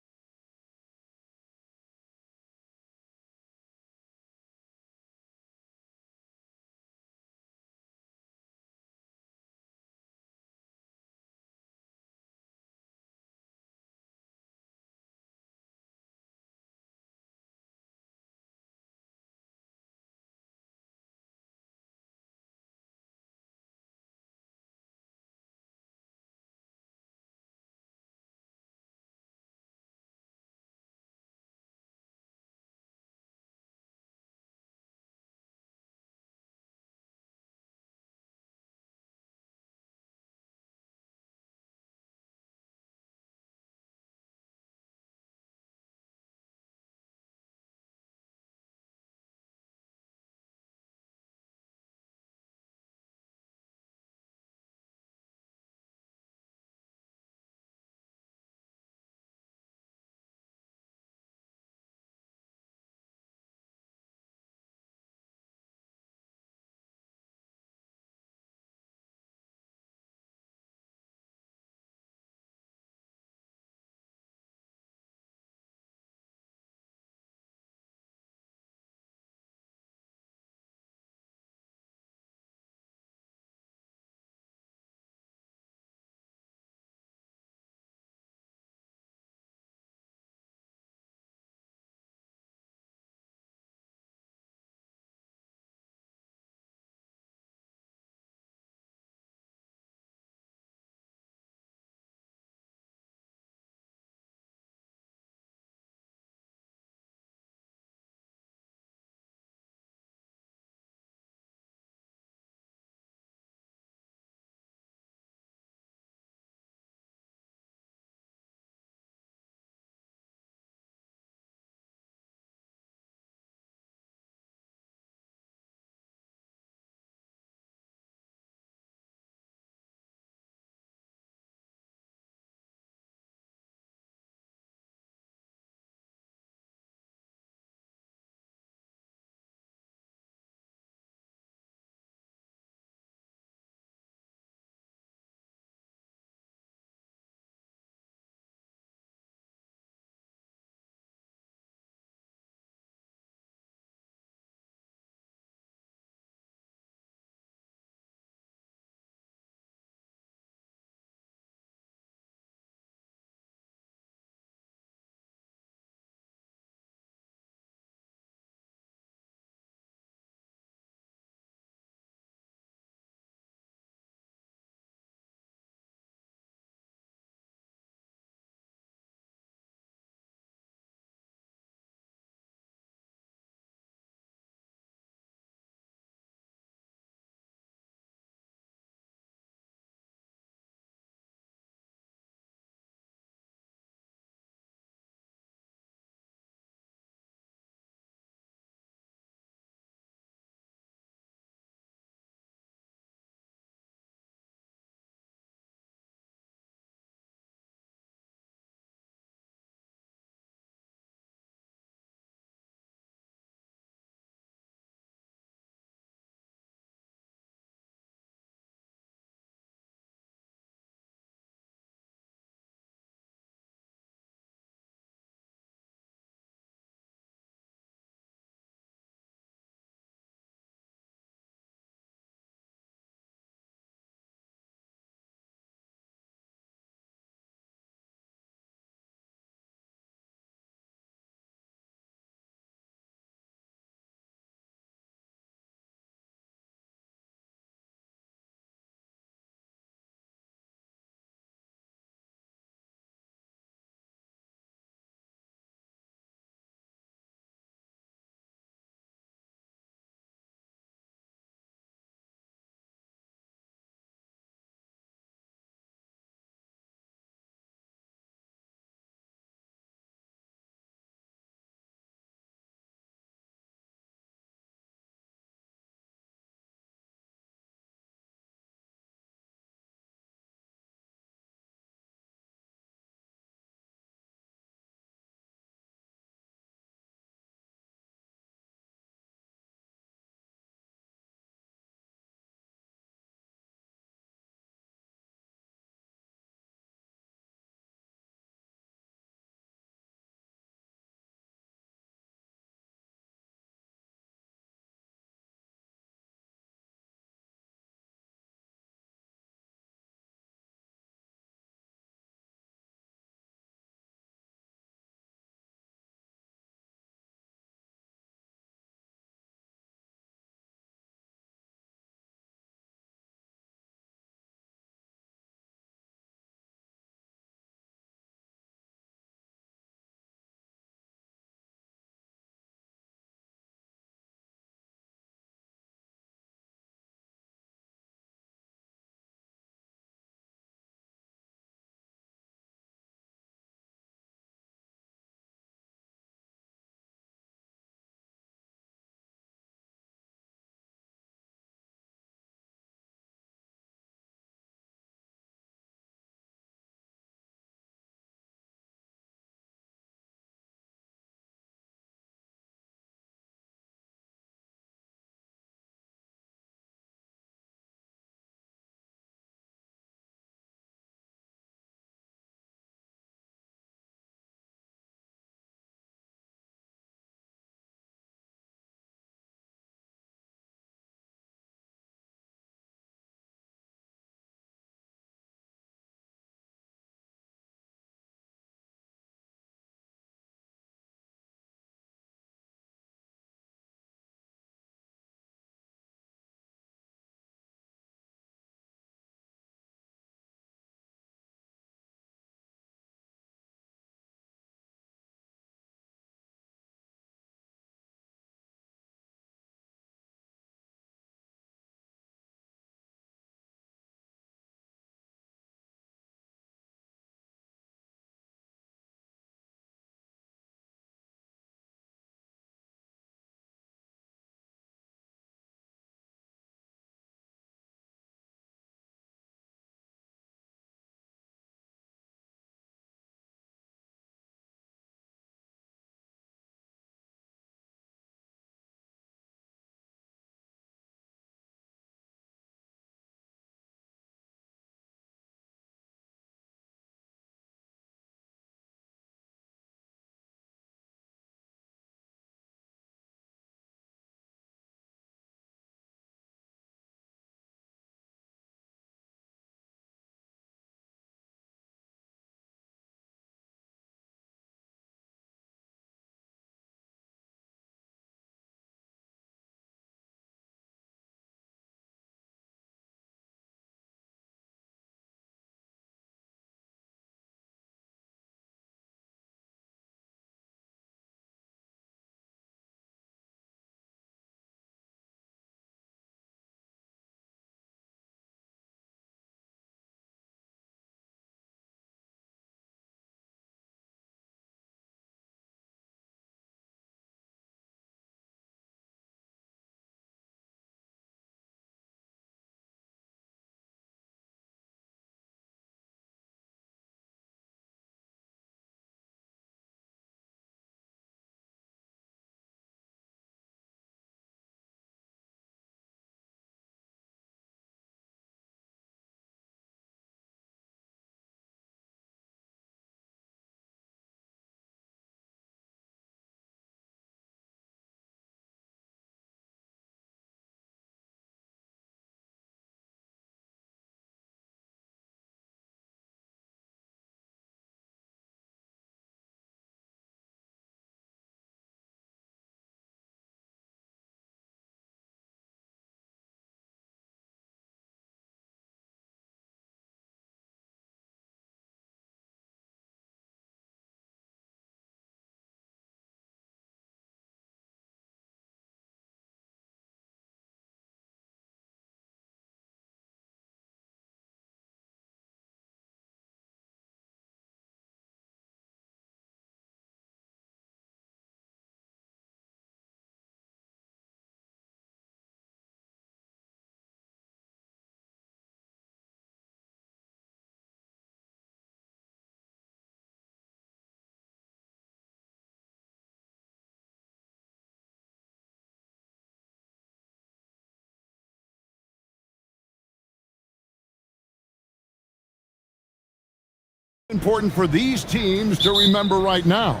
Important for these teams to remember right now.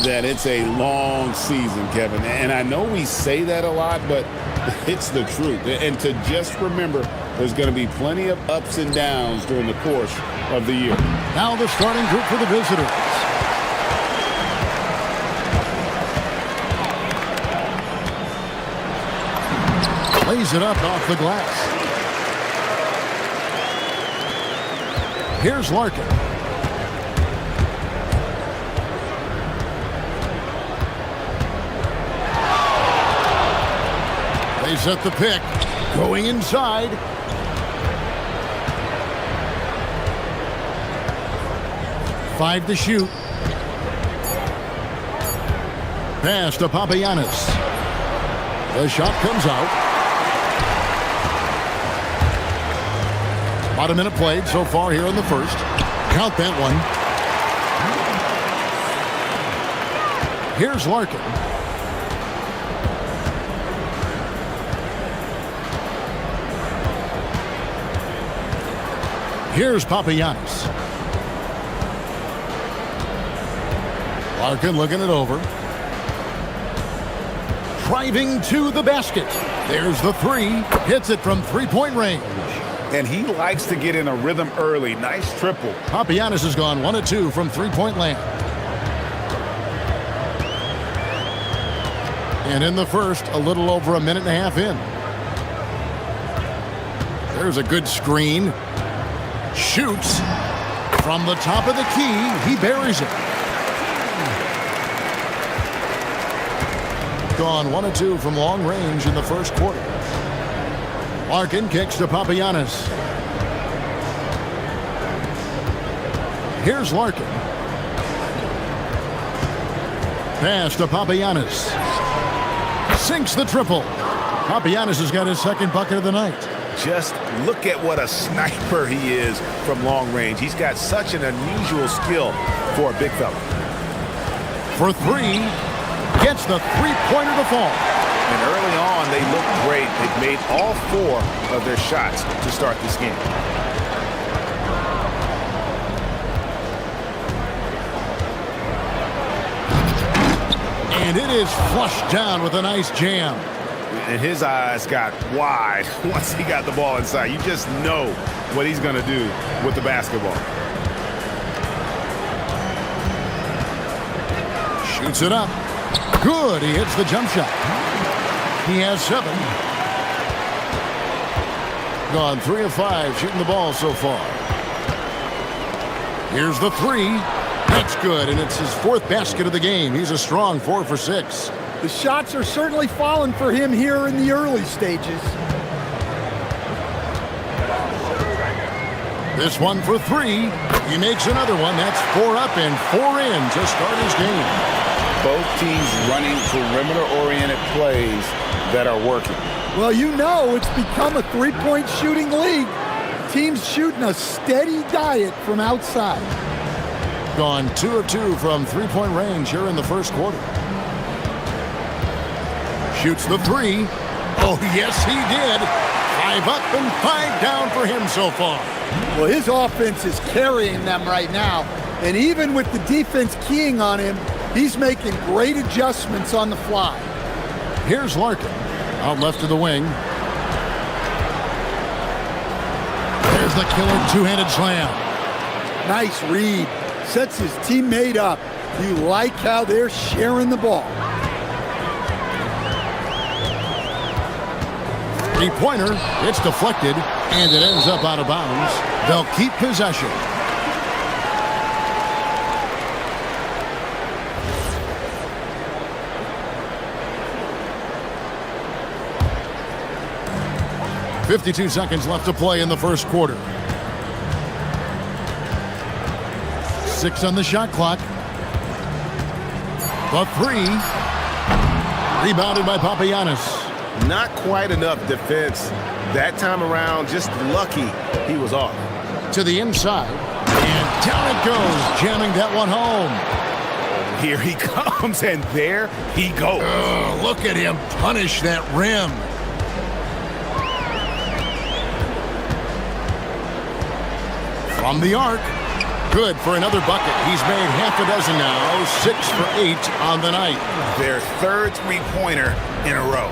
That it's a long season, Kevin. And I know we say that a lot, but it's the truth. And to just remember, there's going to be plenty of ups and downs during the course of the year. Now the starting group for the visitors. Lays it up off the glass. Here's Larkin. They set the pick. Going inside. Five to shoot. Pass to Papagiannis. The shot comes out. About a minute played so far here in the first. Count that one. Here's Larkin. Here's Papagiannis. Larkin looking it over. Driving to the basket. There's the three. Hits it from three-point range. And he likes to get in a rhythm early. Nice triple. Papagiannis has gone 1 of 2 from three-point land. And in the first, a little over a minute and a half in. There's a good screen. Shoots from the top of the key. He buries it. Gone 1 of 2 from long range in the first quarter. Larkin kicks to Papagiannis. Here's Larkin. Pass to Papagiannis. Sinks the triple. Papagiannis has got his second bucket of the night. Just look at what a sniper he is from long range. He's got such an unusual skill for a big fella. For three. Gets the three-pointer to fall. And early on, they looked great. They've made all 4 of their shots to start this game. And it is flushed down with a nice jam. And his eyes got wide once he got the ball inside. You just know what he's going to do with the basketball. Shoots it up. Good. He hits the jump shot. He has 7. Gone 3 of 5 shooting the ball so far. Here's the 3. That's good, and it's his 4th basket of the game. He's a strong 4 for 6. The shots are certainly falling for him here in the early stages. This one for 3. He makes another one. That's 4 up and 4 in to start his game. Both teams running perimeter-oriented plays that are working. Well, you know it's become a three-point shooting league. Teams shooting a steady diet from outside. Gone 2 of 2 from three-point range here in the first quarter. Shoots the 3. Oh, yes, he did. 5 up and 5 down for him so far. Well, his offense is carrying them right now. And even with the defense keying on him, he's making great adjustments on the fly. Here's Larkin. Out left of the wing. There's the killer two-handed slam. Nice read. Sets his teammate up. You like how they're sharing the ball. Three-pointer. It's deflected, and it ends up out of bounds. They'll keep possession. .52 seconds left to play in the first quarter. 6 on the shot clock. The 3. Rebounded by Papagiannis. Not quite enough defense that time around. Just lucky he was off. To the inside. And down it goes, jamming that one home. Here he comes, and there he goes. Look at him punish that rim. From the arc. Good for another bucket. He's made half a dozen now, 6 for 8 on the night. Their third three-pointer in a row.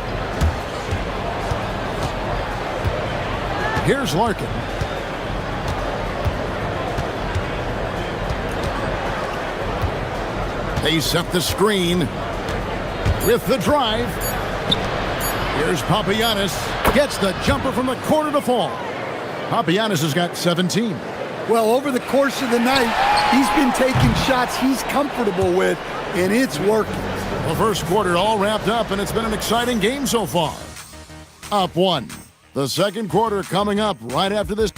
Here's Larkin. They set the screen with the drive. Here's Papagiannis. Gets the jumper from the corner to fall. Papagiannis has got 17. Well, over the course of the night, he's been taking shots he's comfortable with, and it's working. The first quarter all wrapped up, and it's been an exciting game so far. Up 1. The second quarter coming up right after this.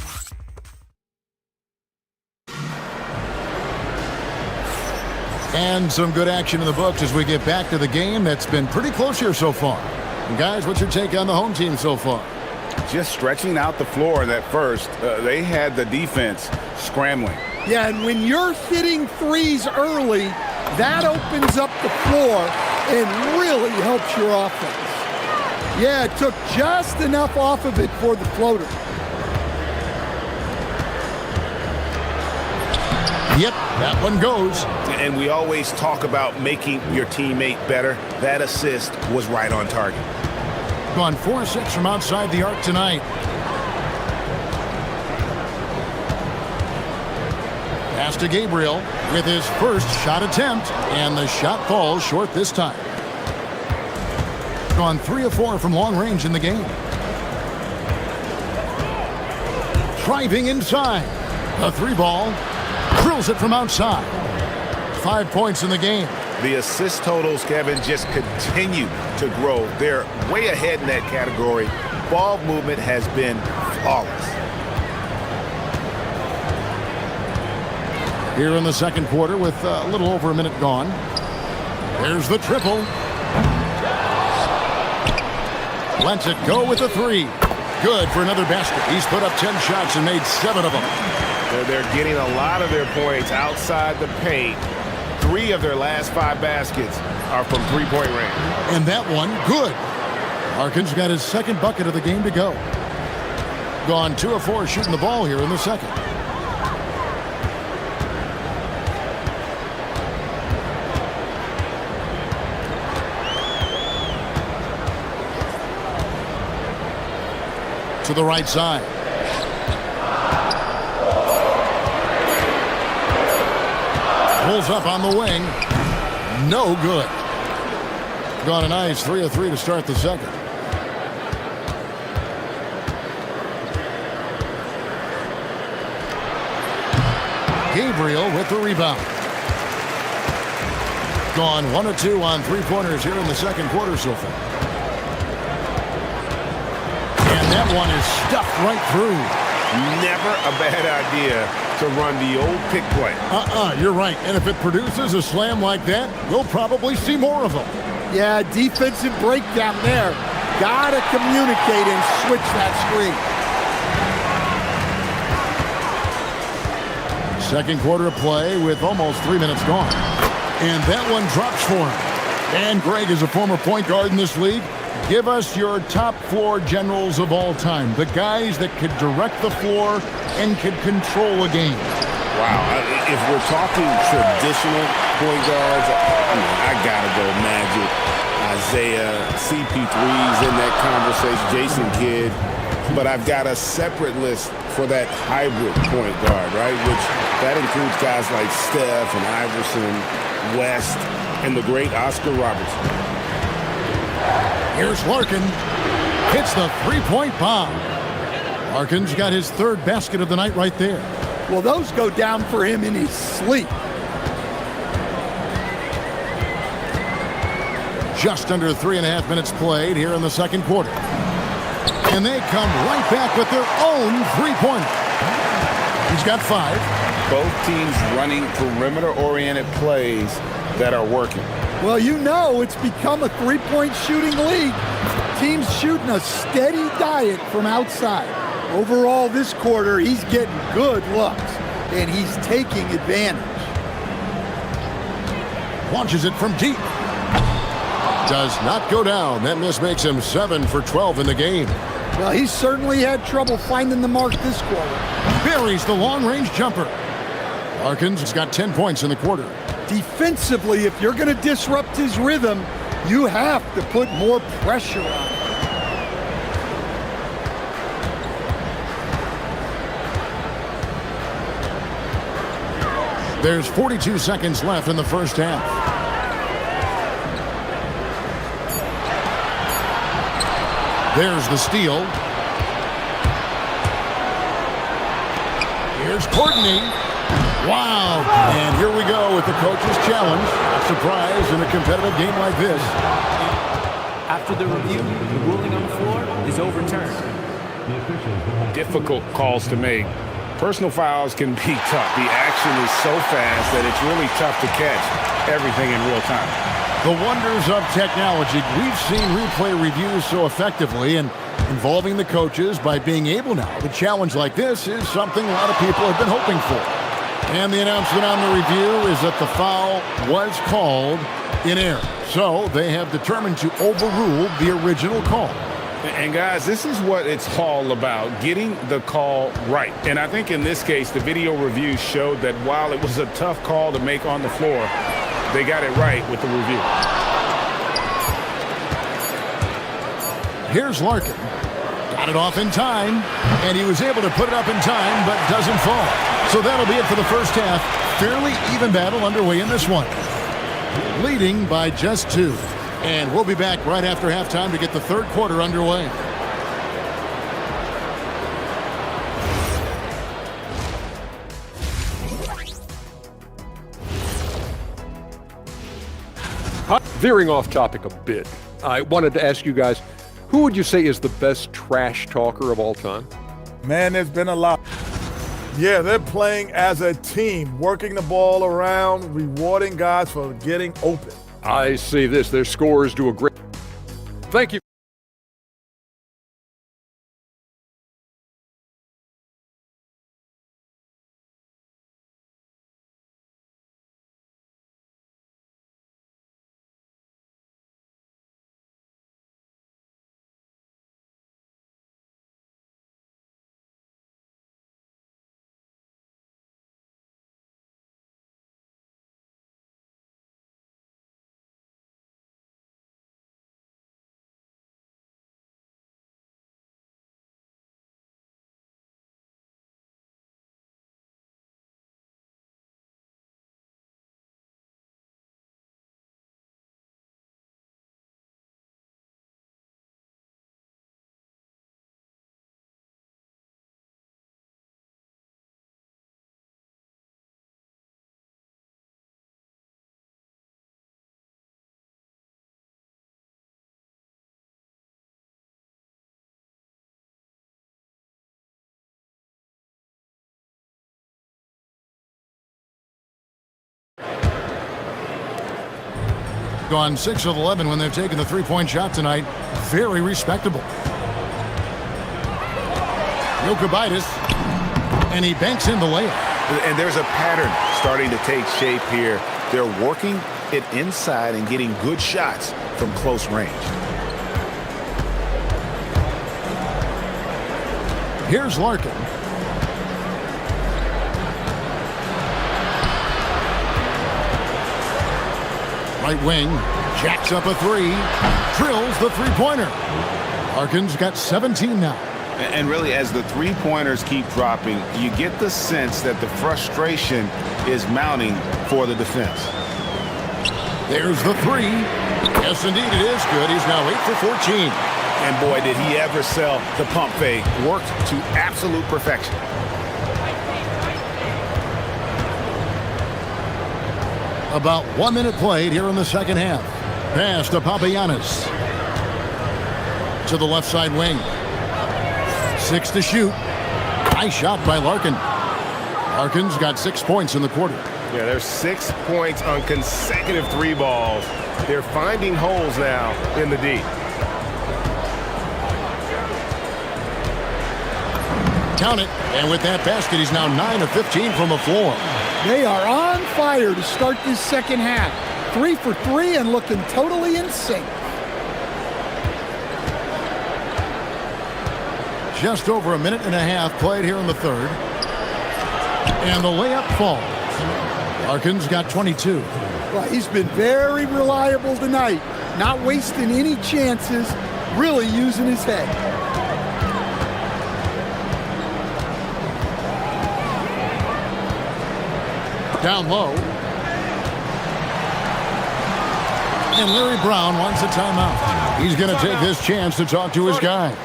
And some good action in the books as we get back to the game that's been pretty close here so far. And guys, what's your take on the home team so far? Just stretching out the floor that first. They had the defense scrambling. Yeah, and when you're hitting threes early, that opens up the floor and really helps your offense. Yeah, it took just enough off of it for the floater. Yep, that one goes. And we always talk about making your teammate better. That assist was right on target. Gone 4-6 from outside the arc tonight. Pass to Gabriel with his first shot attempt, and the shot falls short this time. Gone 3 of 4 from long range in the game. Driving inside. A 3-ball. Drills it from outside. 5 points in the game. The assist totals, Kevin, just continue to grow. They're way ahead in that category. Ball movement has been flawless. Here in the second quarter with a little over a minute gone. There's the triple. Lets it go with the 3. Good for another basket. He's put up 10 shots and made 7 of them. They're getting a lot of their points outside the paint. 3 of their last 5 baskets are from three-point range. And that one, good. Harkins got his second bucket of the game to go. Gone 2 of 4 shooting the ball here in the second. To the right side. Pulls up on the wing. No good. Gone a nice 3 of 3 to start the second. Gabriel with the rebound. Gone 1 of 2 on 3-pointers here in the second quarter so far. And that one is stuffed right through. Never a bad idea to run the old pick play. You're right. And if it produces a slam like that, we'll probably see more of them. Yeah, defensive breakdown there. Gotta communicate and switch that screen. Second quarter of play with almost 3 minutes gone. And that one drops for him. And Greg is a former point guard in this league. Give us your top floor generals of all time. The guys that could direct the floor and could control a game. Wow. If we're talking traditional point guards, I got to go Magic, Isaiah, CP3's in that conversation, Jason Kidd. But I've got a separate list for that hybrid point guard, right? Which that includes guys like Steph and Iverson, West, and the great Oscar Robertson. Here's Larkin. Hits the 3-point bomb. Larkin's got his third basket of the night right there. Well, those go down for him in his sleep. Just under 3.5 minutes played here in the second quarter. And they come right back with their own 3-pointer. He's got 5. Both teams running perimeter-oriented plays that are working. Well, you know it's become a 3-point shooting league. Teams shooting a steady diet from outside. Overall, this quarter, he's getting good looks, and he's taking advantage. Launches it from deep. Does not go down. That miss makes him 7 for 12 in the game. Well, he certainly had trouble finding the mark this quarter. Buries the long-range jumper. Larkins has got 10 points in the quarter. Defensively, if you're going to disrupt his rhythm, you have to put more pressure on him. There's 42 seconds left in the first half. There's the steal. Here's Courtney. Wow. And here we go with the coach's challenge. A surprise in a competitive game like this. After the review, the ruling on the floor is overturned. Difficult calls to make. Personal fouls can be tough. The action is so fast that it's really tough to catch everything in real time. The wonders of technology. We've seen replay reviews so effectively, and involving the coaches by being able now to challenge like this is something a lot of people have been hoping for. And the announcement on the review is that the foul was called in error. So they have determined to overrule the original call. And guys, this is what it's all about, getting the call right. And I think in this case, the video review showed that while it was a tough call to make on the floor, they got it right with the review. Here's Larkin. Got it off in time, and he was able to put it up in time, but doesn't fall. So that'll be it for the first half. Fairly even battle underway in this one. Leading by just 2. And we'll be back right after halftime to get the third quarter underway. Veering off topic a bit, I wanted to ask you guys, who would you say is the best trash talker of all time? Man, there's been a lot. Yeah, they're playing as a team, working the ball around, rewarding guys for getting open. I see this. Their scorers do a great... Thank you. Gone 6 of 11 when they've taken the three-point shot tonight. Very respectable. Jokubaitis, and he banks in the layup. And there's a pattern starting to take shape here. They're working it inside and getting good shots from close range. Here's Larkin. Right wing, jacks up a 3, drills the three-pointer. Larkin's got 17 now. And really, as the three-pointers keep dropping, you get the sense that the frustration is mounting for the defense. There's the 3. Yes, indeed, it is good. He's now 8 for 14. And boy, did he ever sell the pump fake. Worked to absolute perfection. About 1 minute played here in the second half. Pass to Papagiannis. To the left side wing. 6 to shoot. Nice shot by Larkin. Larkin's got 6 points in the quarter. Yeah, there's 6 points on consecutive 3 balls. They're finding holes now in the D. Count it. And with that basket, he's now 9 of 15 from the floor. They are on fire to start this second half. 3 for 3 and looking totally in sync. Just over a minute and a half played here in the third. And the layup falls. Larkin's got 22. Well, he's been very reliable tonight, not wasting any chances, really using his head. Down low. And Larry Brown wants a timeout. He's going to take this chance to talk to his guys.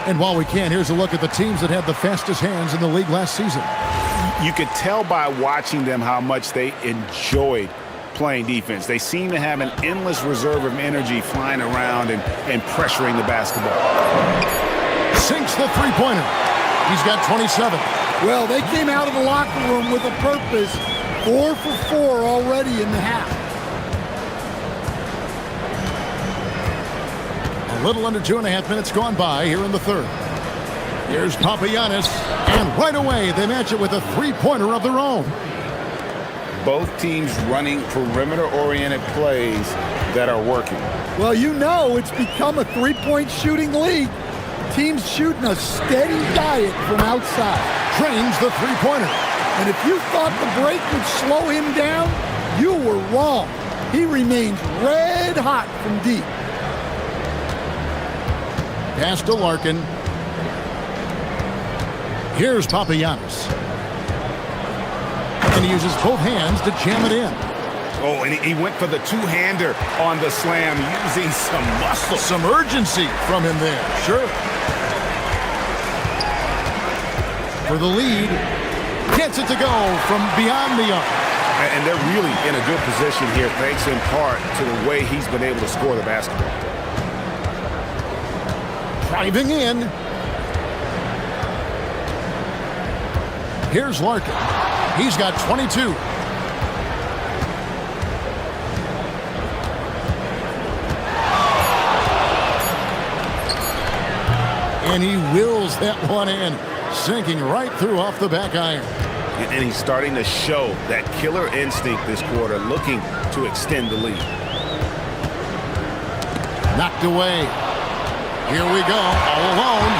And while we can, here's a look at the teams that had the fastest hands in the league last season. You could tell by watching them how much they enjoyed playing defense. They seem to have an endless reserve of energy flying around and pressuring the basketball. Sinks the three-pointer. He's got 27. Well, they came out of the locker room with a purpose. 4 for 4 already in the half. A little under 2.5 minutes gone by here in the third. Here's Papagiannis, and right away they match it with a three-pointer of their own. Both teams running perimeter-oriented plays that are working. Well, you know it's become a three-point shooting league. Teams shooting a steady diet from outside. Trains the three-pointer. And if you thought the break would slow him down, you were wrong. He remains red hot from deep. Pass to Larkin. Here's Papagiannis. And he uses both hands to jam it in. Oh, and he went for the two-hander on the slam, using some muscle. Some urgency from him there, sure. For the lead, gets it to go from beyond the arc. And they're really in a good position here, thanks in part to the way he's been able to score the basketball. Driving in. Here's Larkin. He's got 22. And he wills that one in, sinking right through off the back iron. And he's starting to show that killer instinct this quarter, looking to extend the lead. Knocked away. Here we go, all alone.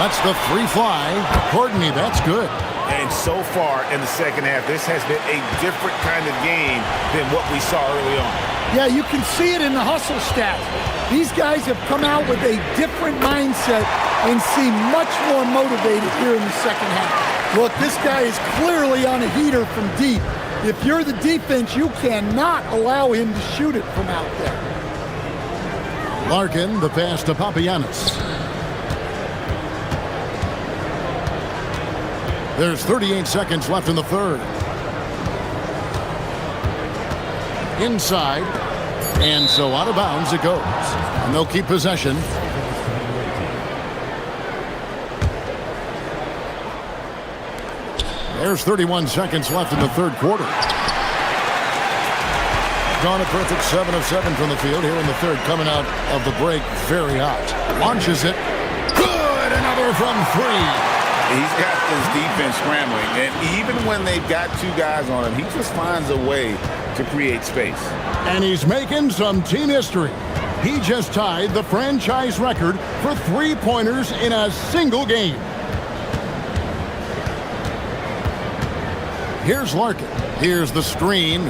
Lets the three fly. Courtney, that's good. And so far in the second half, this has been a different kind of game than what we saw early on. Yeah, you can see it in the hustle stats. These guys have come out with a different mindset and seem much more motivated here in the second half. Look, this guy is clearly on a heater from deep. If you're the defense, you cannot allow him to shoot it from out there. Larkin, the pass to Papagiannis. There's 38 seconds left in the third. Inside, and so out of bounds it goes. And they'll keep possession. There's 31 seconds left in the third quarter. Gone a perfect 7 of 7 from the field here in the third, coming out of the break very hot. Launches it. Good! Another from three. He's got his defense scrambling, and even when they've got two guys on him, he just finds a way to create space. And he's making some team history. He just tied the franchise record for three-pointers in a single game. Here's Larkin. Here's the screen.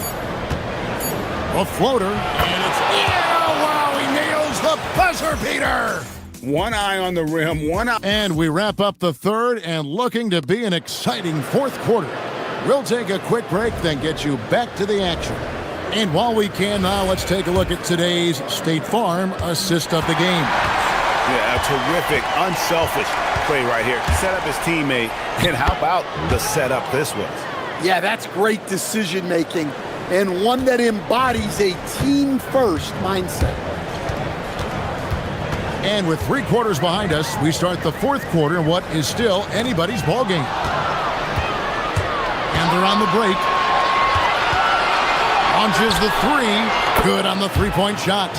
A floater. And it's wow, he nails the buzzer beater. One eye on the rim, one eye. And we wrap up the third and looking to be an exciting fourth quarter. We'll take a quick break, then get you back to the action. And while we can now, let's take a look at today's State Farm assist of the game. Yeah, a terrific, unselfish play right here. Set up his teammate, and how about the setup this was? Yeah, that's great decision-making, and one that embodies a team-first mindset. And with 3 quarters behind us, we start the fourth quarter in what is still anybody's ball game. And they're on the break. Launches the three. Good on the three-point shot.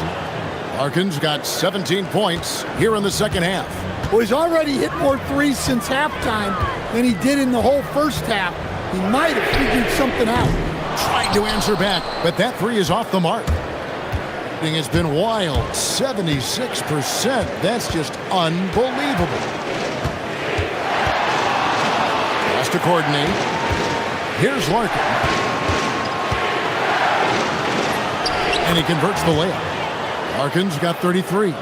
Larkin's got 17 points here in the second half. Well, he's already hit more threes since halftime than he did in the whole first half. He might have figured something out. Tried to answer back, but that three is off the mark. Shooting has been wild, 76%. That's just unbelievable. Has to coordinate. Here's Larkin. And he converts the layup. Larkin's got 33.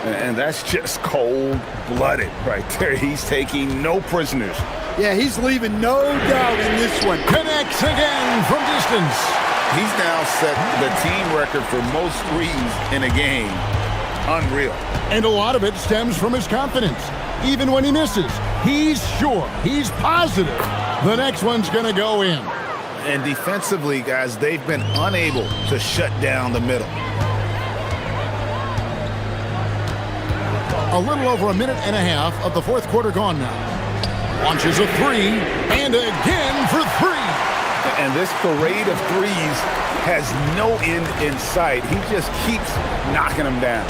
And that's just cold-blooded right there. He's taking no prisoners. Yeah, he's leaving no doubt in this one. Connects again from distance. He's now set the team record for most threes in a game. Unreal. And a lot of it stems from his confidence. Even when he misses, he's sure, he's positive the next one's going to go in. And defensively, guys, they've been unable to shut down the middle. A little over a minute and a half of the fourth quarter gone now. Launches a three, and again for three. And this parade of threes has no end in sight. He just keeps knocking them down.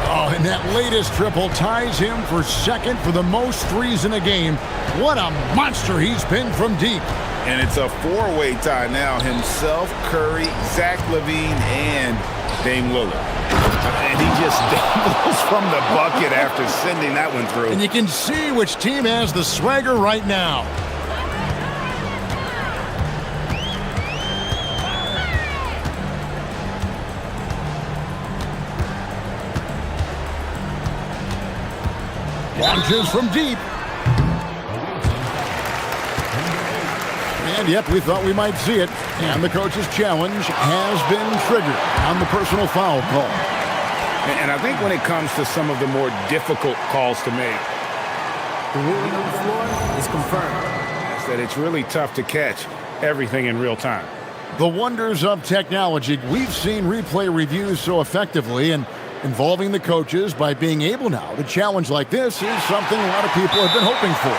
Oh, and that latest triple ties him for second for the most threes in a game. What a monster he's been from deep. And it's a four-way tie now. Himself, Curry, Zach LaVine, and Dame Lillard. And he just dangle from the bucket after sending that one through. And you can see which team has the swagger right now. Launches from deep. And yep, we thought we might see it. And the coach's challenge has been triggered on the personal foul call. And I think when it comes to some of the more difficult calls to make, the ruling on the floor is confirmed. It's that it's really tough to catch everything in real time. The wonders of technology. We've seen replay reviews so effectively, and involving the coaches by being able now to challenge like this is something a lot of people have been hoping for.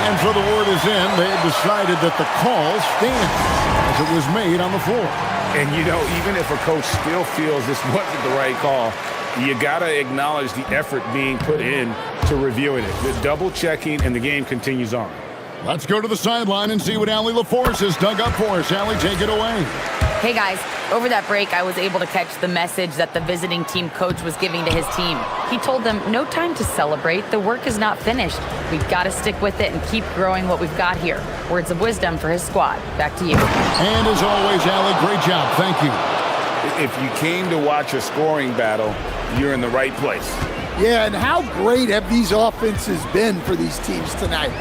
And so the word is in, they've decided that the call stands as it was made on the floor. And, you know, even if a coach still feels this wasn't the right call, you got to acknowledge the effort being put in to reviewing it. The double checking, and the game continues on. Let's go to the sideline and see what Allie LaForce has dug up for us. Allie, take it away. Hey guys, over that break, I was able to catch the message that the visiting team coach was giving to his team. He told them, no time to celebrate. The work is not finished. We've got to stick with it and keep growing what we've got here. Words of wisdom for his squad. Back to you. And as always, Allie, great job. Thank you. If you came to watch a scoring battle, you're in the right place. Yeah, and how great have these offenses been for these teams tonight?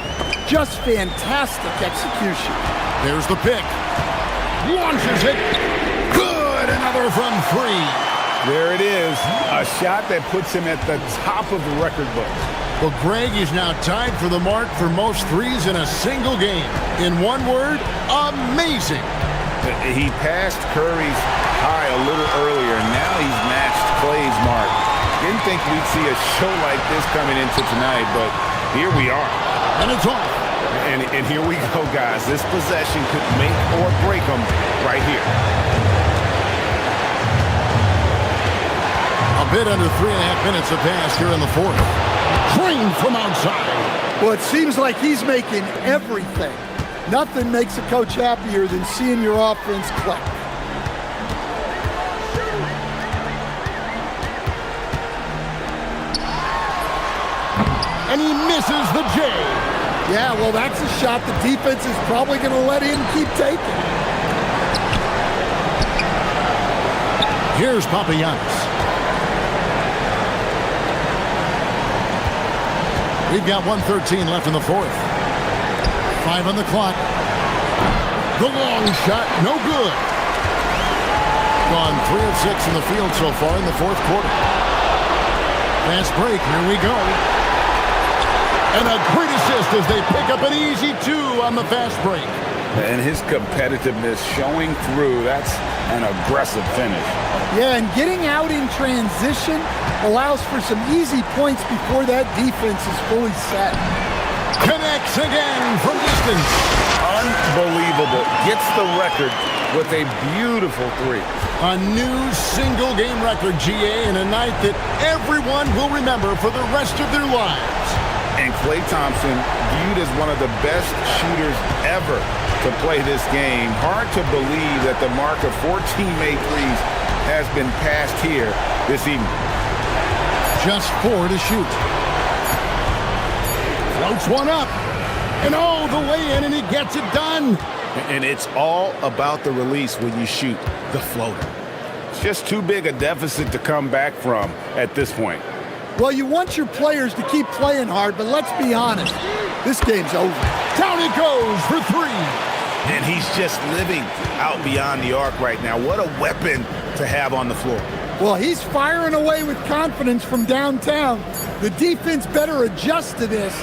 Just fantastic execution. There's the pick. Launches it. Good. Another from three. There it is. A shot that puts him at the top of the record book. Well, Greg is now tied for the mark for most threes in a single game. In one word, amazing. He passed Curry's high a little earlier. Now he's matched Clay's mark. Didn't think we'd see a show like this coming into tonight, but here we are. And it's off. And here we go, guys. This possession could make or break them right here. A bit under 3.5 minutes have passed here in the fourth. Drained from outside. Well, it seems like he's making everything. Nothing makes a coach happier than seeing your offense click. And he misses the J. Yeah, well, that's a shot the defense is probably going to let him keep taking. Here's Papagiannis. We've got 1:13 left in the fourth. 5 on the clock. The long shot, no good. Gone 3 of 6 in the field so far in the fourth quarter. Fast break, here we go. And a great assist as they pick up an easy 2 on the fast break. And his competitiveness showing through. That's an aggressive finish. Yeah, and getting out in transition allows for some easy points before that defense is fully set. Connects again from distance. Unbelievable. Gets the record with a beautiful 3. A new single-game record, GA, in a night that everyone will remember for the rest of their lives. And Klay Thompson viewed as one of the best shooters ever to play this game. Hard to believe that the mark of 14 made threes has been passed here this evening. Just 4 to shoot. Floats one up. And oh, the way in, and he gets it done. And it's all about the release when you shoot the floater. It's just too big a deficit to come back from at this point. Well, you want your players to keep playing hard, but let's be honest, this game's over. Down he goes for 3. And he's just living out beyond the arc right now. What a weapon to have on the floor. Well, he's firing away with confidence from downtown. The defense better adjust to this.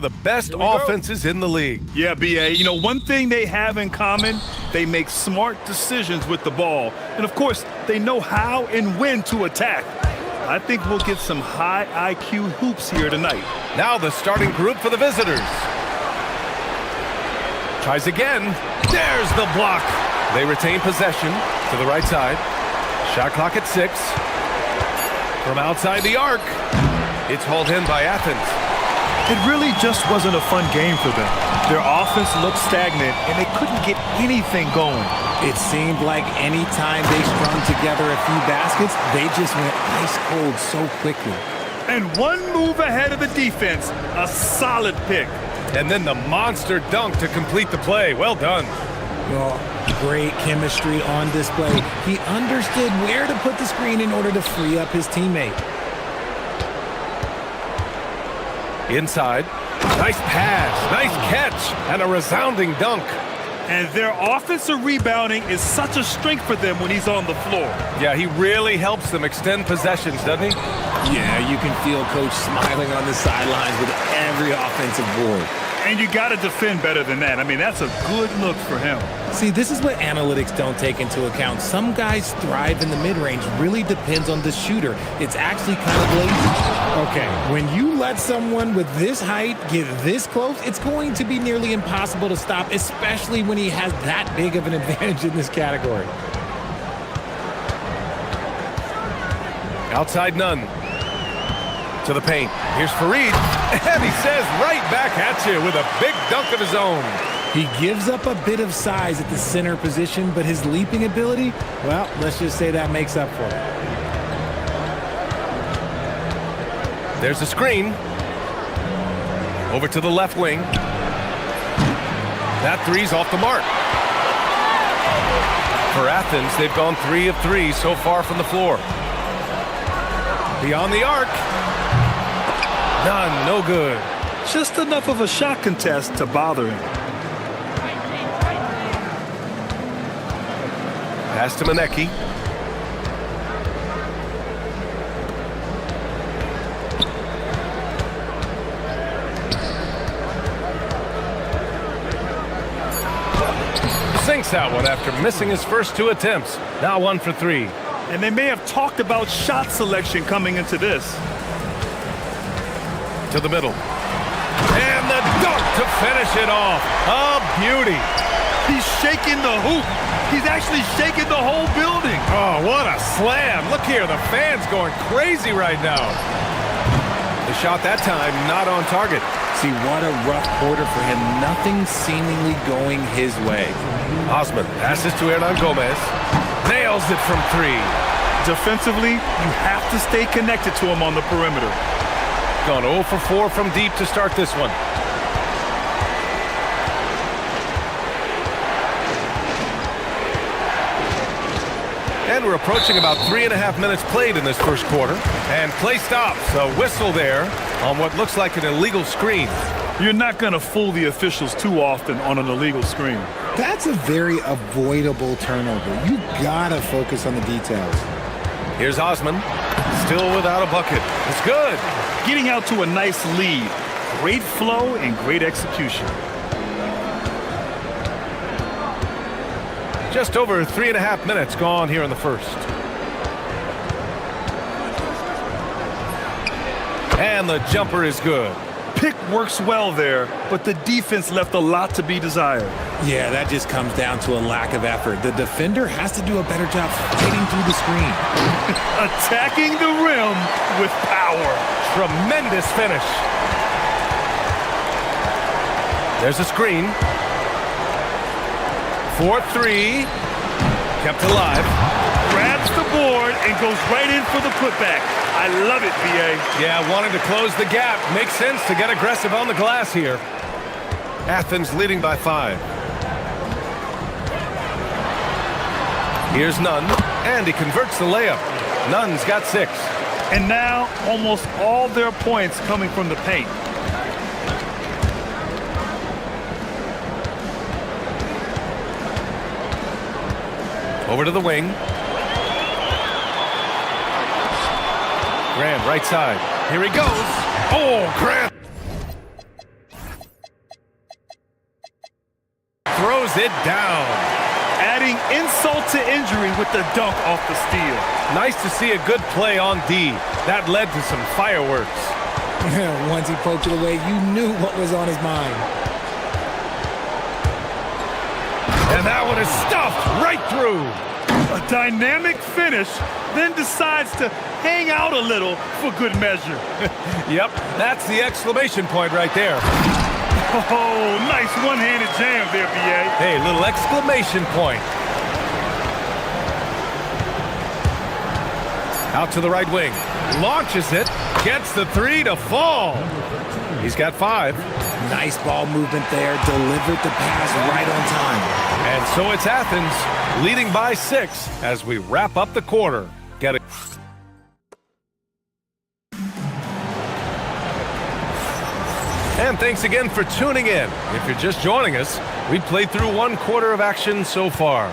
The best offenses in the league. Yeah, BA. You know, one thing they have in common, they make smart decisions with the ball. And, of course, they know how and when to attack. I think we'll get some high IQ hoops here tonight. Now the starting group for the visitors. Tries again. There's the block. They retain possession to the right side. Shot clock at 6. From outside the arc, it's hauled in by Athens. It really just wasn't a fun game for them. Their offense looked stagnant, and they couldn't get anything going. It seemed like any time they strung together a few baskets, they just went ice cold so quickly. And one move ahead of the defense, a solid pick. And then the monster dunk to complete the play. Well done. Well, great chemistry on display. He understood where to put the screen in order to free up his teammate. Inside. Nice pass, nice catch, and a resounding dunk. And their offensive rebounding is such a strength for them when he's on the floor. Yeah, he really helps them extend possessions, doesn't he? Yeah, you can feel Coach smiling on the sidelines with every offensive board. And you got to defend better than that. I mean, that's a good look for him. See, this is what analytics don't take into account. Some guys thrive in the mid-range. Really depends on the shooter. It's actually kind of lazy. Okay, when you let someone with this height get this close, it's going to be nearly impossible to stop, especially when he has that big of an advantage in this category. Outside none. To the paint. Here's Fareed. And he says right back at you with a big dunk of his own. He gives up a bit of size at the center position, but his leaping ability, well, let's just say that makes up for it. There's a screen. Over to the left wing. That three's off the mark. For Athens, they've gone 3 of 3 so far from the floor. Beyond the arc. None, no good. Just enough of a shot contest to bother him. Pass to Manecki. Sinks that one after missing his first 2 attempts. Now 1 for 3. And they may have talked about shot selection coming into this. To the middle. And the dunk to finish it off. A beauty. He's shaking the hoop. He's actually shaking the whole building. Oh, what a slam. Look here, the fans going crazy right now. The shot that time not on target. See, what a rough quarter for him. Nothing seemingly going his way. Osman passes to Hernan Gomez. Nails it from 3. Defensively, you have to stay connected to him on the perimeter. Gone 0 for 4 from deep to start this one. And we're approaching about 3.5 minutes played in this first quarter. And play stops. A whistle there on what looks like an illegal screen. You're not going to fool the officials too often on an illegal screen. That's a very avoidable turnover. You gotta focus on the details. Here's Osman. Still without a bucket. It's good. Getting out to a nice lead. Great flow and great execution. Just over 3.5 minutes gone here in the first. And the jumper is good. Pick works well there, but the defense left a lot to be desired. Yeah, that just comes down to a lack of effort. The defender has to do a better job fighting through the screen. Attacking the rim with power. Tremendous finish. There's a screen. 4-3. Kept alive. Grabs the board and goes right in for the putback. I love it, BA. Yeah, wanting to close the gap. Makes sense to get aggressive on the glass here. Athens leading by 5. Here's Nunn, and he converts the layup. Nunn's got 6. And now almost all their points coming from the paint. Over to the wing. Grant, right side. Here he goes. Oh, Grant. it down. Adding insult to injury with the dunk off the steal. Nice to see a good play on D. That led to some fireworks. Once he poked it away, you knew what was on his mind. And that one is stuffed right through. A dynamic finish, then decides to hang out a little for good measure. Yep, that's the exclamation point right there. Oh, nice one-handed jam there, B.A. Hey, little exclamation point. Out to the right wing. Launches it. Gets the three to fall. He's got 5. Nice ball movement there. Delivered the pass right on time. And so it's Athens leading by 6 as we wrap up the quarter. Get it. And thanks again for tuning in. If you're just joining us, we played through 1 quarter of action so far.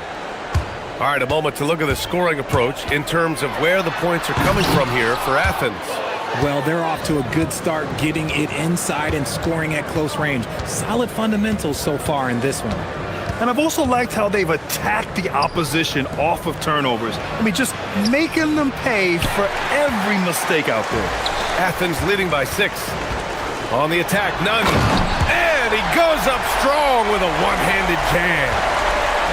All right, a moment to look at the scoring approach in terms of where the points are coming from here for Athens. Well, they're off to a good start getting it inside and scoring at close range. Solid fundamentals so far in this one. And I've also liked how they've attacked the opposition off of turnovers. I mean, just making them pay for every mistake out there. Athens leading by 6. On the attack, Nunn. And he goes up strong with a one-handed jam.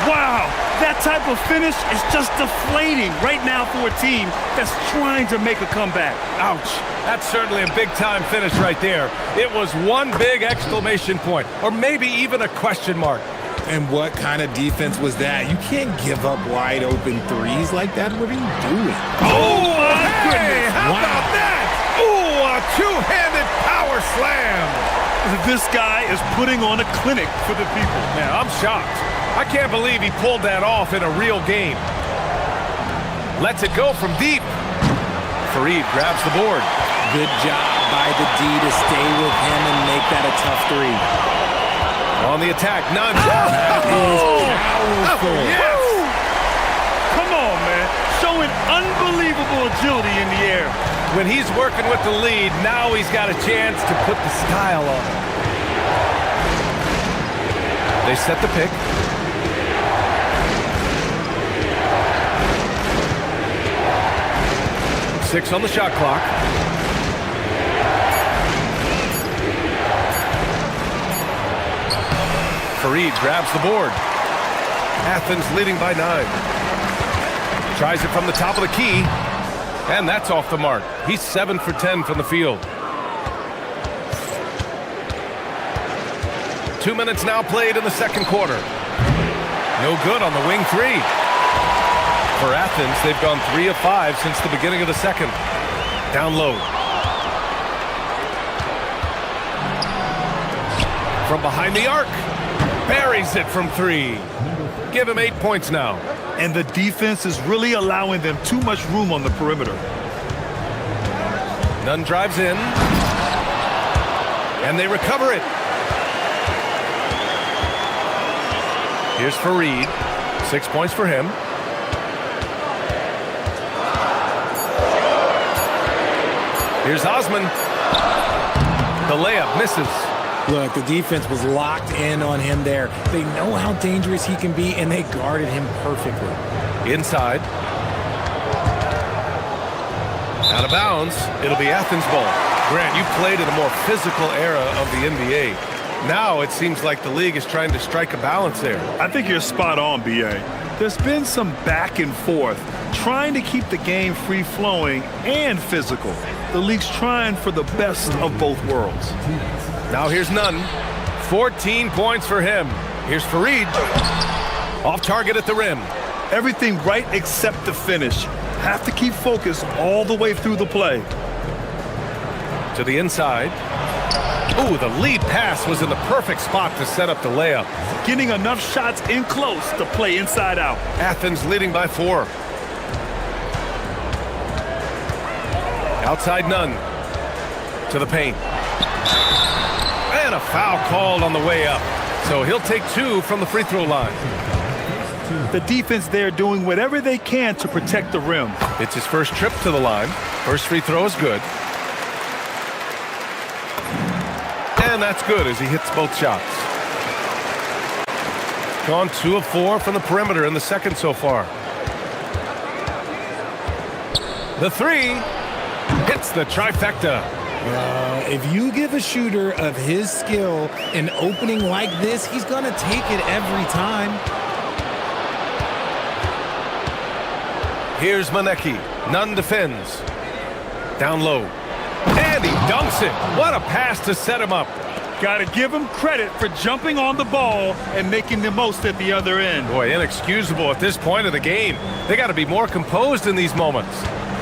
Wow, that type of finish is just deflating right now for a team that's trying to make a comeback. Ouch. That's certainly a big-time finish right there. It was one big exclamation point, or maybe even a question mark. And what kind of defense was that? You can't give up wide open threes like that. What are you doing? Oh, my goodness. How about that? Ooh, a two-handed power slam. This guy is putting on a clinic for the people. Man, I'm shocked. I can't believe he pulled that off in a real game. Lets it go from deep. Fareed grabs the board. Good job by the D to stay with him and make that a tough 3. On the attack, Nunn. That is powerful. Yes! Come on, man. Showing unbelievable agility in the air. When he's working with the lead, now he's got a chance to put the style on it. They set the pick. Six on the shot clock. Fareed grabs the board. Athens leading by 9. Tries it from the top of the key. And that's off the mark. He's 7 for 10 from the field. 2 minutes now played in the second quarter. No good on the wing 3. For Athens, they've gone 3 of 5 since the beginning of the second. Down low. From behind the arc. Buries it from 3. Give him 8 points now. And the defense is really allowing them too much room on the perimeter. Nunn drives in. And they recover it. Here's Fareed. 6 points for him. Here's Osman. The layup misses. Look, the defense was locked in on him there. They know how dangerous he can be, and they guarded him perfectly. Inside. Out of bounds. It'll be Athens ball. Grant, you played in a more physical era of the NBA. Now it seems like the league is trying to strike a balance there. I think you're spot on, B.A. There's been some back and forth, trying to keep the game free-flowing and physical. The league's trying for the best of both worlds. Now here's Nunn. 14 points for him. Here's Fareed. Off target at the rim. Everything right except the finish. Have to keep focused all the way through the play. To the inside. Ooh, the lead pass was in the perfect spot to set up the layup. Getting enough shots in close to play inside out. Athens leading by 4. Outside Nunn. To the paint. And a foul called on the way up. So he'll take 2 from the free throw line. The defense there doing whatever they can to protect the rim. It's his first trip to the line. First free throw is good. And that's good as he hits both shots. gone 2 of 4 from the perimeter in the second so far. The three hits the trifecta. If you give a shooter of his skill an opening like this, he's going to take it every time. Here's Manecki. Nunn defends. Down low. And he dunks it. What a pass to set him up. Got to give him credit for jumping on the ball and making the most at the other end. Boy, inexcusable at this point of the game. They got to be more composed in these moments.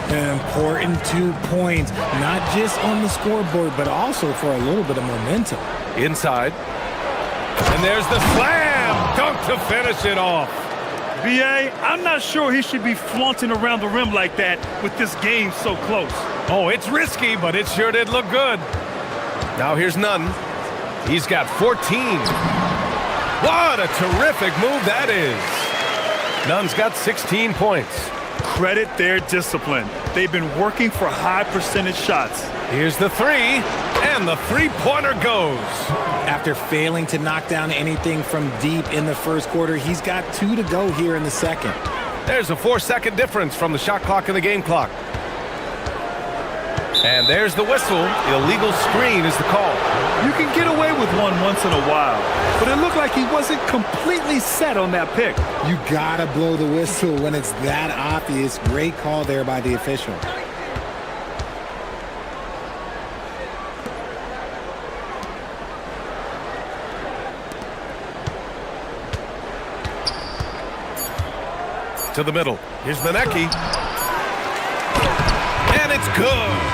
An important 2 points, not just on the scoreboard, but also for a little bit of momentum. Inside. And there's the slam. Dunk to finish it off. B.A., I'm not sure he should be flaunting around the rim like that with this game so close. Oh, it's risky, but it sure did look good. Now here's Nunn. He's got 14. What a terrific move that is. Nunn's got 16 points. Credit their discipline. They've been working for high percentage shots. Here's the three, and the three-pointer goes. After failing to knock down anything from deep in the first quarter, he's got 2 to go here in the second. There's a 4-second difference from the shot clock and the game clock. And there's the whistle. Illegal screen is the call. You can get away with one once in a while, but it looked like he wasn't completely set on that pick. You gotta blow the whistle when it's that obvious. Great call there by the official. To the middle. Here's Manecki. And it's good.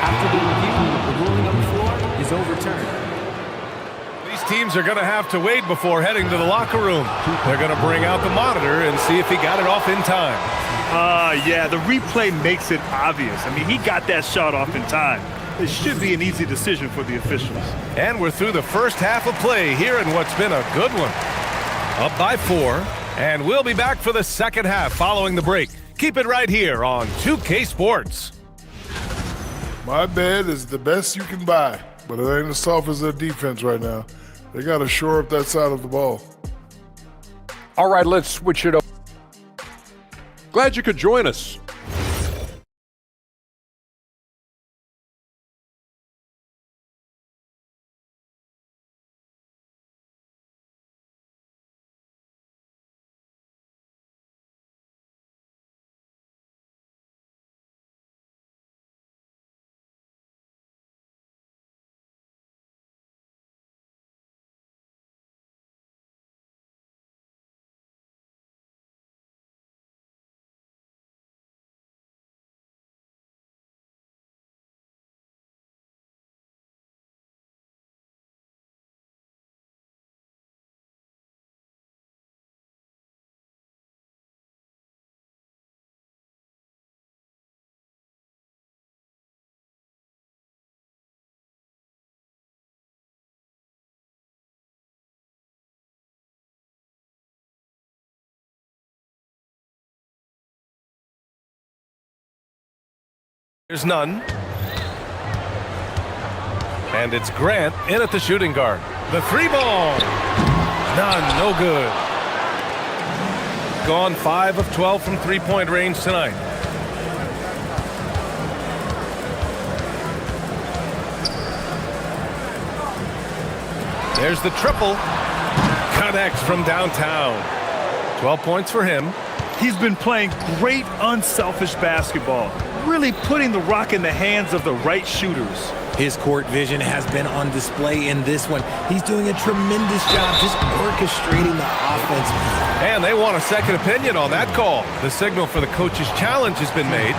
After the review, the ruling on the floor is overturned. These teams are going to have to wait before heading to the locker room. They're going to bring out the monitor and see if he got it off in time. Yeah, the replay makes it obvious. I mean, he got that shot off in time. It should be an easy decision for the officials. And we're through the first half of play here in what's been a good one. Up by 4, and we'll be back for the second half following the break. Keep it right here on 2K Sports. My bed is the best you can buy, but it ain't as soft as their defense right now. They got to shore up that side of the ball. All right, let's switch it up. Glad you could join us. There's none. And it's Grant in at the shooting guard. The 3 ball. None, no good. Gone 5 of 12 from three-point range tonight. There's the triple. Connects from downtown. 12 points for him. He's been playing great unselfish basketball, really putting the rock in the hands of the right shooters. His court vision has been on display in this one. He's doing a tremendous job just orchestrating the offense. And they want a second opinion on that call. The signal for the coach's challenge has been made.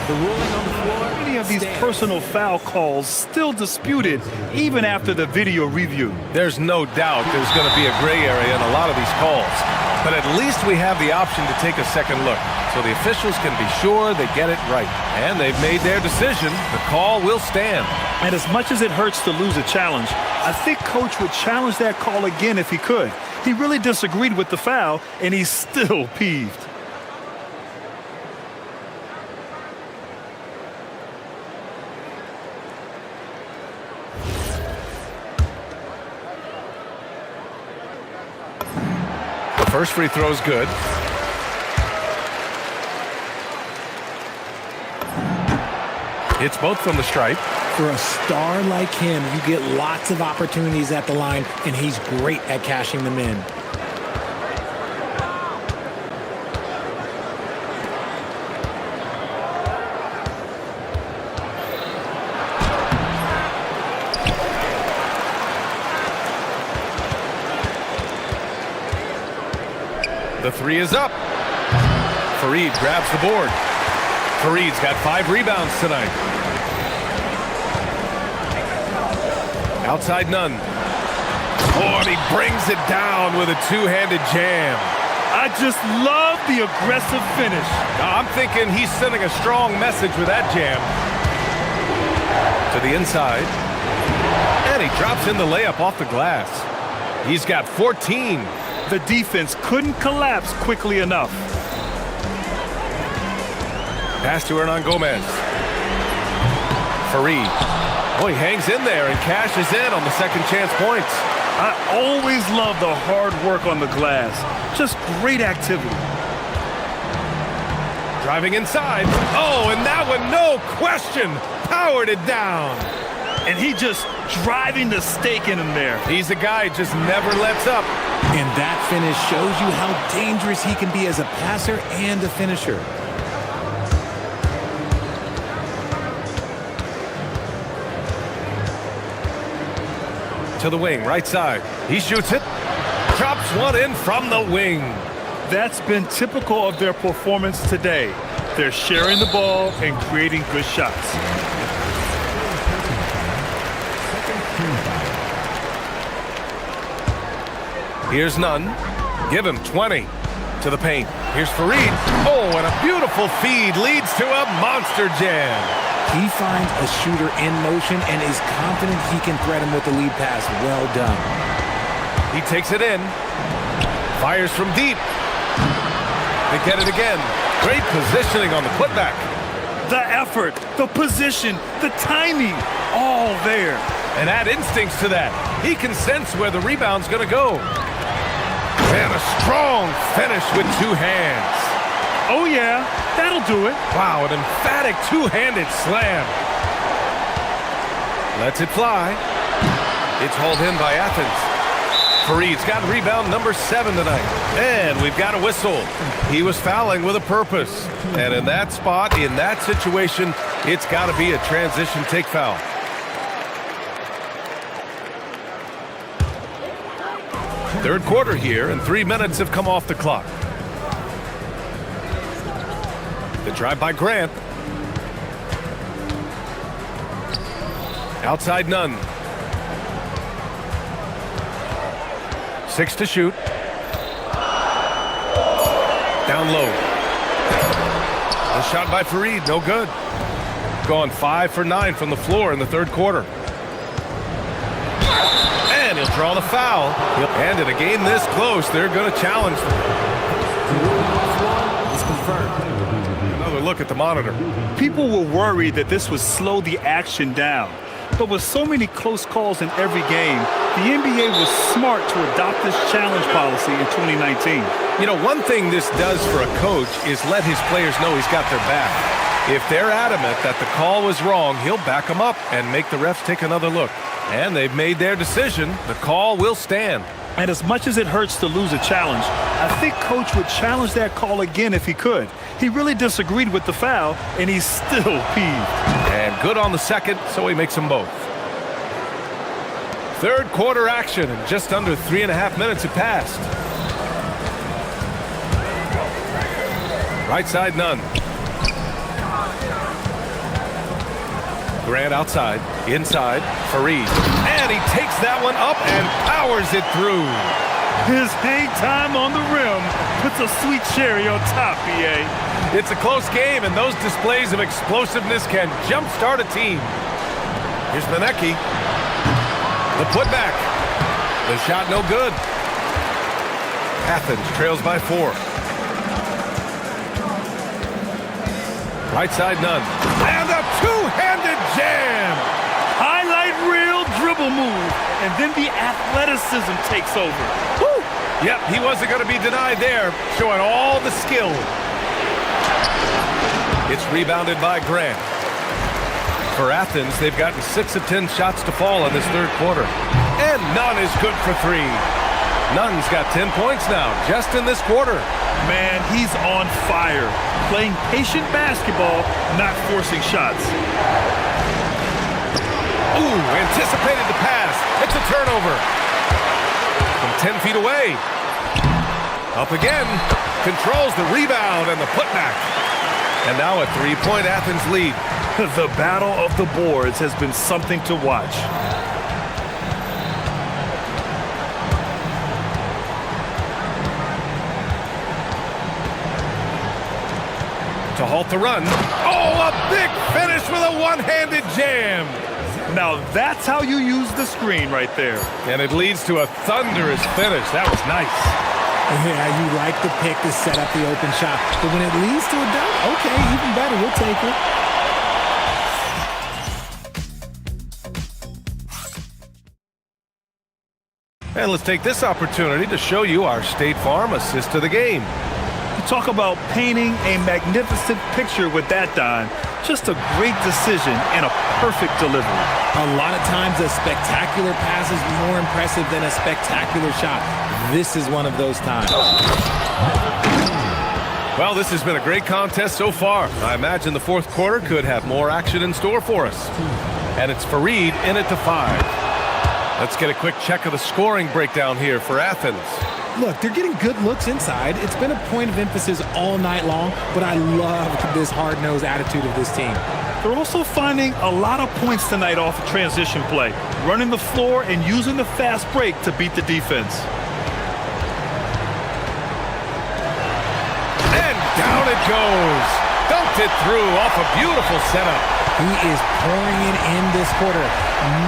The ruling on the floor. Many of these personal foul calls still disputed even after the video review. There's no doubt there's going to be a gray area in a lot of these calls. But at least we have the option to take a second look, so the officials can be sure they get it right. And they've made their decision. The call will stand. And as much as it hurts to lose a challenge, I think Coach would challenge that call again if he could. He really disagreed with the foul, and he's still peeved. First free throw's good. Hits both from the stripe. For a star like him, you get lots of opportunities at the line, and he's great at cashing them in. The three is up. Fareed grabs the board. Fareed's got 5 rebounds tonight. Outside none. Oh, and he brings it down with a two-handed jam. I just love the aggressive finish. I'm thinking he's sending a strong message with that jam. To the inside. And he drops in the layup off the glass. He's got 14. The defense couldn't collapse quickly enough. Pass to Hernan Gomez. Fareed. Oh, he hangs in there and cashes in on the second chance points. I always love the hard work on the glass. Just great activity. Driving inside. Oh, and that one, no question, powered it down. And he just driving the stake in him there. He's a guy who just never lets up. And that finish shows you how dangerous he can be as a passer and a finisher. To the wing, right side. He shoots it. Drops one in from the wing. That's been typical of their performance today. They're sharing the ball and creating good shots. Here's none. Give him 20. To the paint. Here's Fareed. Oh, and a beautiful feed leads to a monster jam. He finds a shooter in motion and is confident he can thread him with the lead pass. Well done. He takes it in. Fires from deep. They get it again. Great positioning on the putback. The effort, the position, the timing, all there. And add instincts to that. He can sense where the rebound's going to go. And a strong finish with 2 hands. Oh, yeah, that'll do it. Wow, an emphatic two-handed slam. Lets it fly. It's hauled in by Athens. Fareed's got rebound number 7 tonight. And we've got a whistle. He was fouling with a purpose. And in that spot, in that situation, it's got to be a transition take foul. Third quarter here, and 3 minutes have come off the clock. The drive by Grant. Outside none. 6 to shoot. Down low. A shot by Fareed, no good. Gone 5 for 9 from the floor in the third quarter. And he'll draw the foul. And in a game this close, they're going to challenge them. It's confirmed. Another look at the monitor. People were worried that this would slow the action down. But with so many close calls in every game, the NBA was smart to adopt this challenge policy in 2019. You know, one thing this does for a coach is let his players know he's got their back. If they're adamant that the call was wrong, he'll back them up and make the refs take another look. And they've made their decision. The call will stand. And as much as it hurts to lose a challenge, I think Coach would challenge that call again if he could. He really disagreed with the foul, and he's still peeved. And good on the second, so he makes them both. Third quarter action, and just under 3.5 minutes have passed. Right side, none. Grant outside, inside, Fareed. And he takes that one up and powers it through. His hang time on the rim puts a sweet cherry on top, BA. It's a close game, and those displays of explosiveness can jumpstart a team. Here's Manecki. The putback. The shot no good. Athens trails by 4. Right side, none. And a two-handed jam! Highlight reel dribble move, and then the athleticism takes over. Woo! Yep, he wasn't going to be denied there, showing all the skill. It's rebounded by Grant. For Athens, they've gotten 6 of 10 shots to fall in this third quarter. And none is good for 3. Nunn's got 10 points now, just in this quarter. Man, he's on fire. Playing patient basketball, not forcing shots. Ooh, anticipated the pass. It's a turnover. From 10 feet away. Up again. Controls the rebound and the putback. And now a 3-point Athens lead. The battle of the boards has been something to watch. To halt the run. Oh, a big finish with a one-handed jam. Now that's how you use the screen right there. And it leads to a thunderous finish. That was nice. Yeah, you like the pick to set up the open shot. But when it leads to a dunk, okay, even better. We'll take it. And let's take this opportunity to show you our State Farm assist to the game. You talk about painting a magnificent picture with that dime. Just a great decision and a perfect delivery. A lot of times a spectacular pass is more impressive than a spectacular shot. This is one of those times. Well, this has been a great contest so far. I imagine the fourth quarter could have more action in store for us. And it's Fareed in it to 5. Let's get a quick check of the scoring breakdown here for Athens. Look, they're getting good looks inside. It's been a point of emphasis all night long, but I love this hard-nosed attitude of this team. They're also finding a lot of points tonight off of transition play, running the floor and using the fast break to beat the defense. And down it goes. Dunked it through off a beautiful setup. He is pouring it in this quarter.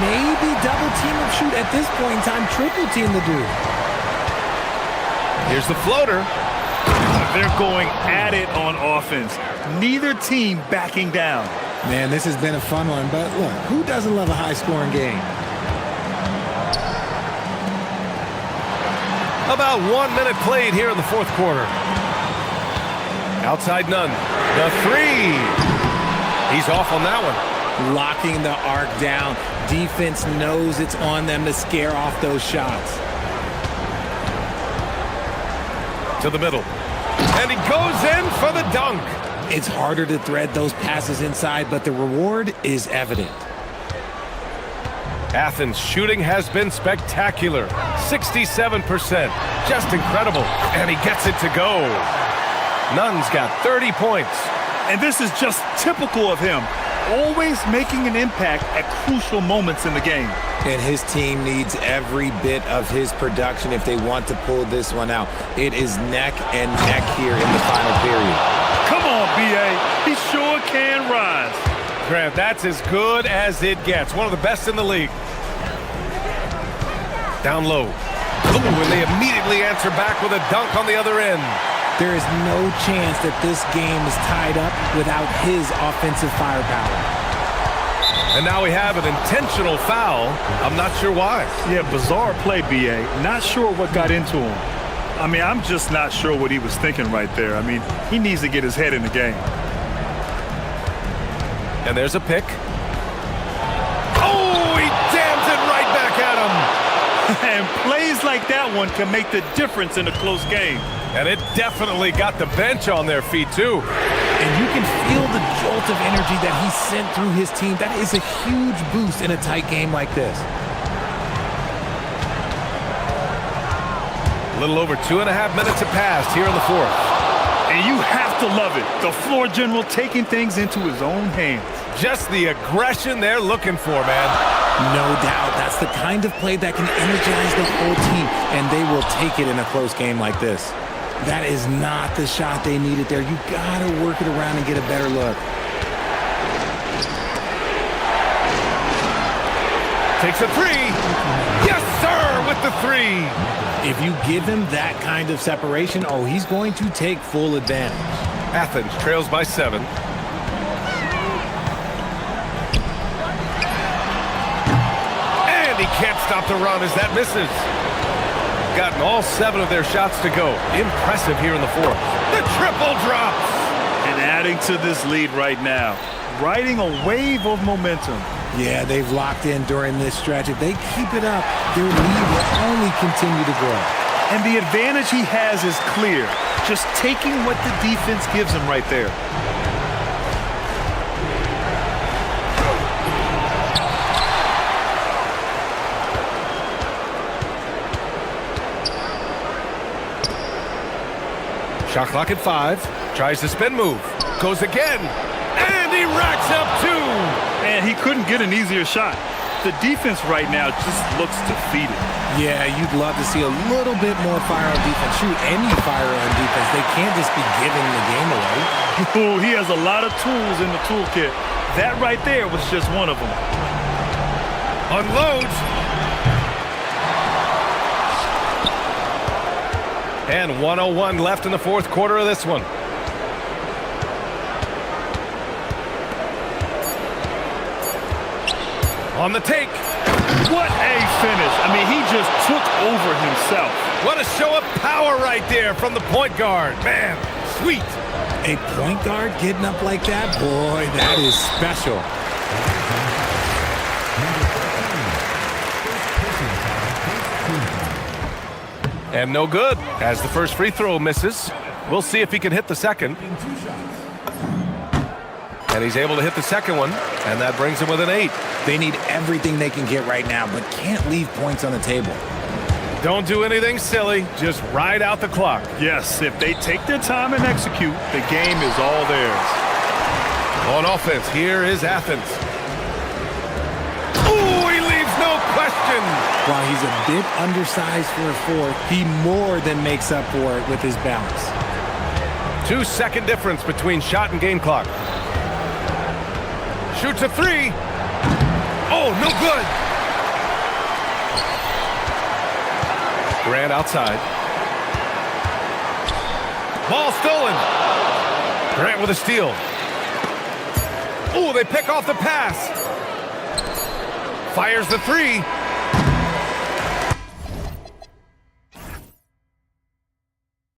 Maybe double team and shoot at this point in time, triple team the dude. Here's the floater. They're going at it on offense. Neither team backing down. Man, this has been a fun one, but look, who doesn't love a high-scoring game? About 1 minute played here in the fourth quarter. Outside Nunn. The 3. He's off on that one. Locking the arc down. Defense knows it's on them to scare off those shots. To the middle. And he goes in for the dunk. It's harder to thread those passes inside, but the reward is evident. Athens' shooting has been spectacular. 67%. Just incredible. And he gets it to go. Nunn's got 30 points. And this is just typical of him. Always making an impact at crucial moments in the game. And his team needs every bit of his production if they want to pull this one out. It is neck and neck here in the final period. Come on, B.A. He sure can rise. Grant, that's as good as it gets. One of the best in the league. Down low. Ooh, and they immediately answer back with a dunk on the other end. There is no chance that this game is tied up without his offensive firepower. And now we have an intentional foul. I'm not sure why. Yeah, bizarre play, B.A. Not sure what got into him. I mean, I'm just not sure what he was thinking right there. I mean, he needs to get his head in the game. And there's a pick. Oh, he jams it right back at him. And plays like that one can make the difference in a close game. And it definitely got the bench on their feet, too. And you can feel the jolt of energy that he sent through his team. That is a huge boost in a tight game like this. A little over 2.5 minutes have passed here in the fourth. And you have to love it. The floor general taking things into his own hands. Just the aggression they're looking for, man. No doubt. That's the kind of play that can energize the whole team, and they will take it in a close game like this. That is not the shot they needed there. You got to work it around and get a better look. Takes a 3. Yes, sir, with the 3. If you give him that kind of separation, oh, he's going to take full advantage. Athens trails by 7. And he can't stop the run as that misses. gotten all 7 of their shots to go. Impressive here in the fourth. The triple drops. And adding to this lead right now, riding a wave of momentum. Yeah, they've locked in during this stretch. If they keep it up, their lead will only continue to grow. And the advantage he has is clear. Just taking what the defense gives him right there. Shot clock at 5. Tries the spin move. Goes again. And he racks up 2. And he couldn't get an easier shot. The defense right now just looks defeated. Yeah, you'd love to see a little bit more fire on defense. Shoot, any fire on defense. They can't just be giving the game away. Oh, he has a lot of tools in the toolkit. That right there was just one of them. Unloads. And 1:01 left in the fourth quarter of this one. On the take. What a finish. I mean, he just took over himself. What a show of power right there from the point guard. Man, sweet. A point guard getting up like that? Boy, that is special. And no good, as the first free throw misses. We'll see if he can hit the second. And he's able to hit the second one, and that brings him with an 8. They need everything they can get right now, but can't leave points on the table. Don't do anything silly. Just ride out the clock. Yes, if they take their time and execute, the game is all theirs. On offense, here is Athens. Ooh, he leaves no question. While he's a bit undersized for a 4, he more than makes up for it with his balance. 2-second difference between shot and game clock. Shoots a 3. Oh, no good. Grant outside. Ball stolen. Grant with a steal. Oh, they pick off the pass. Fires the 3.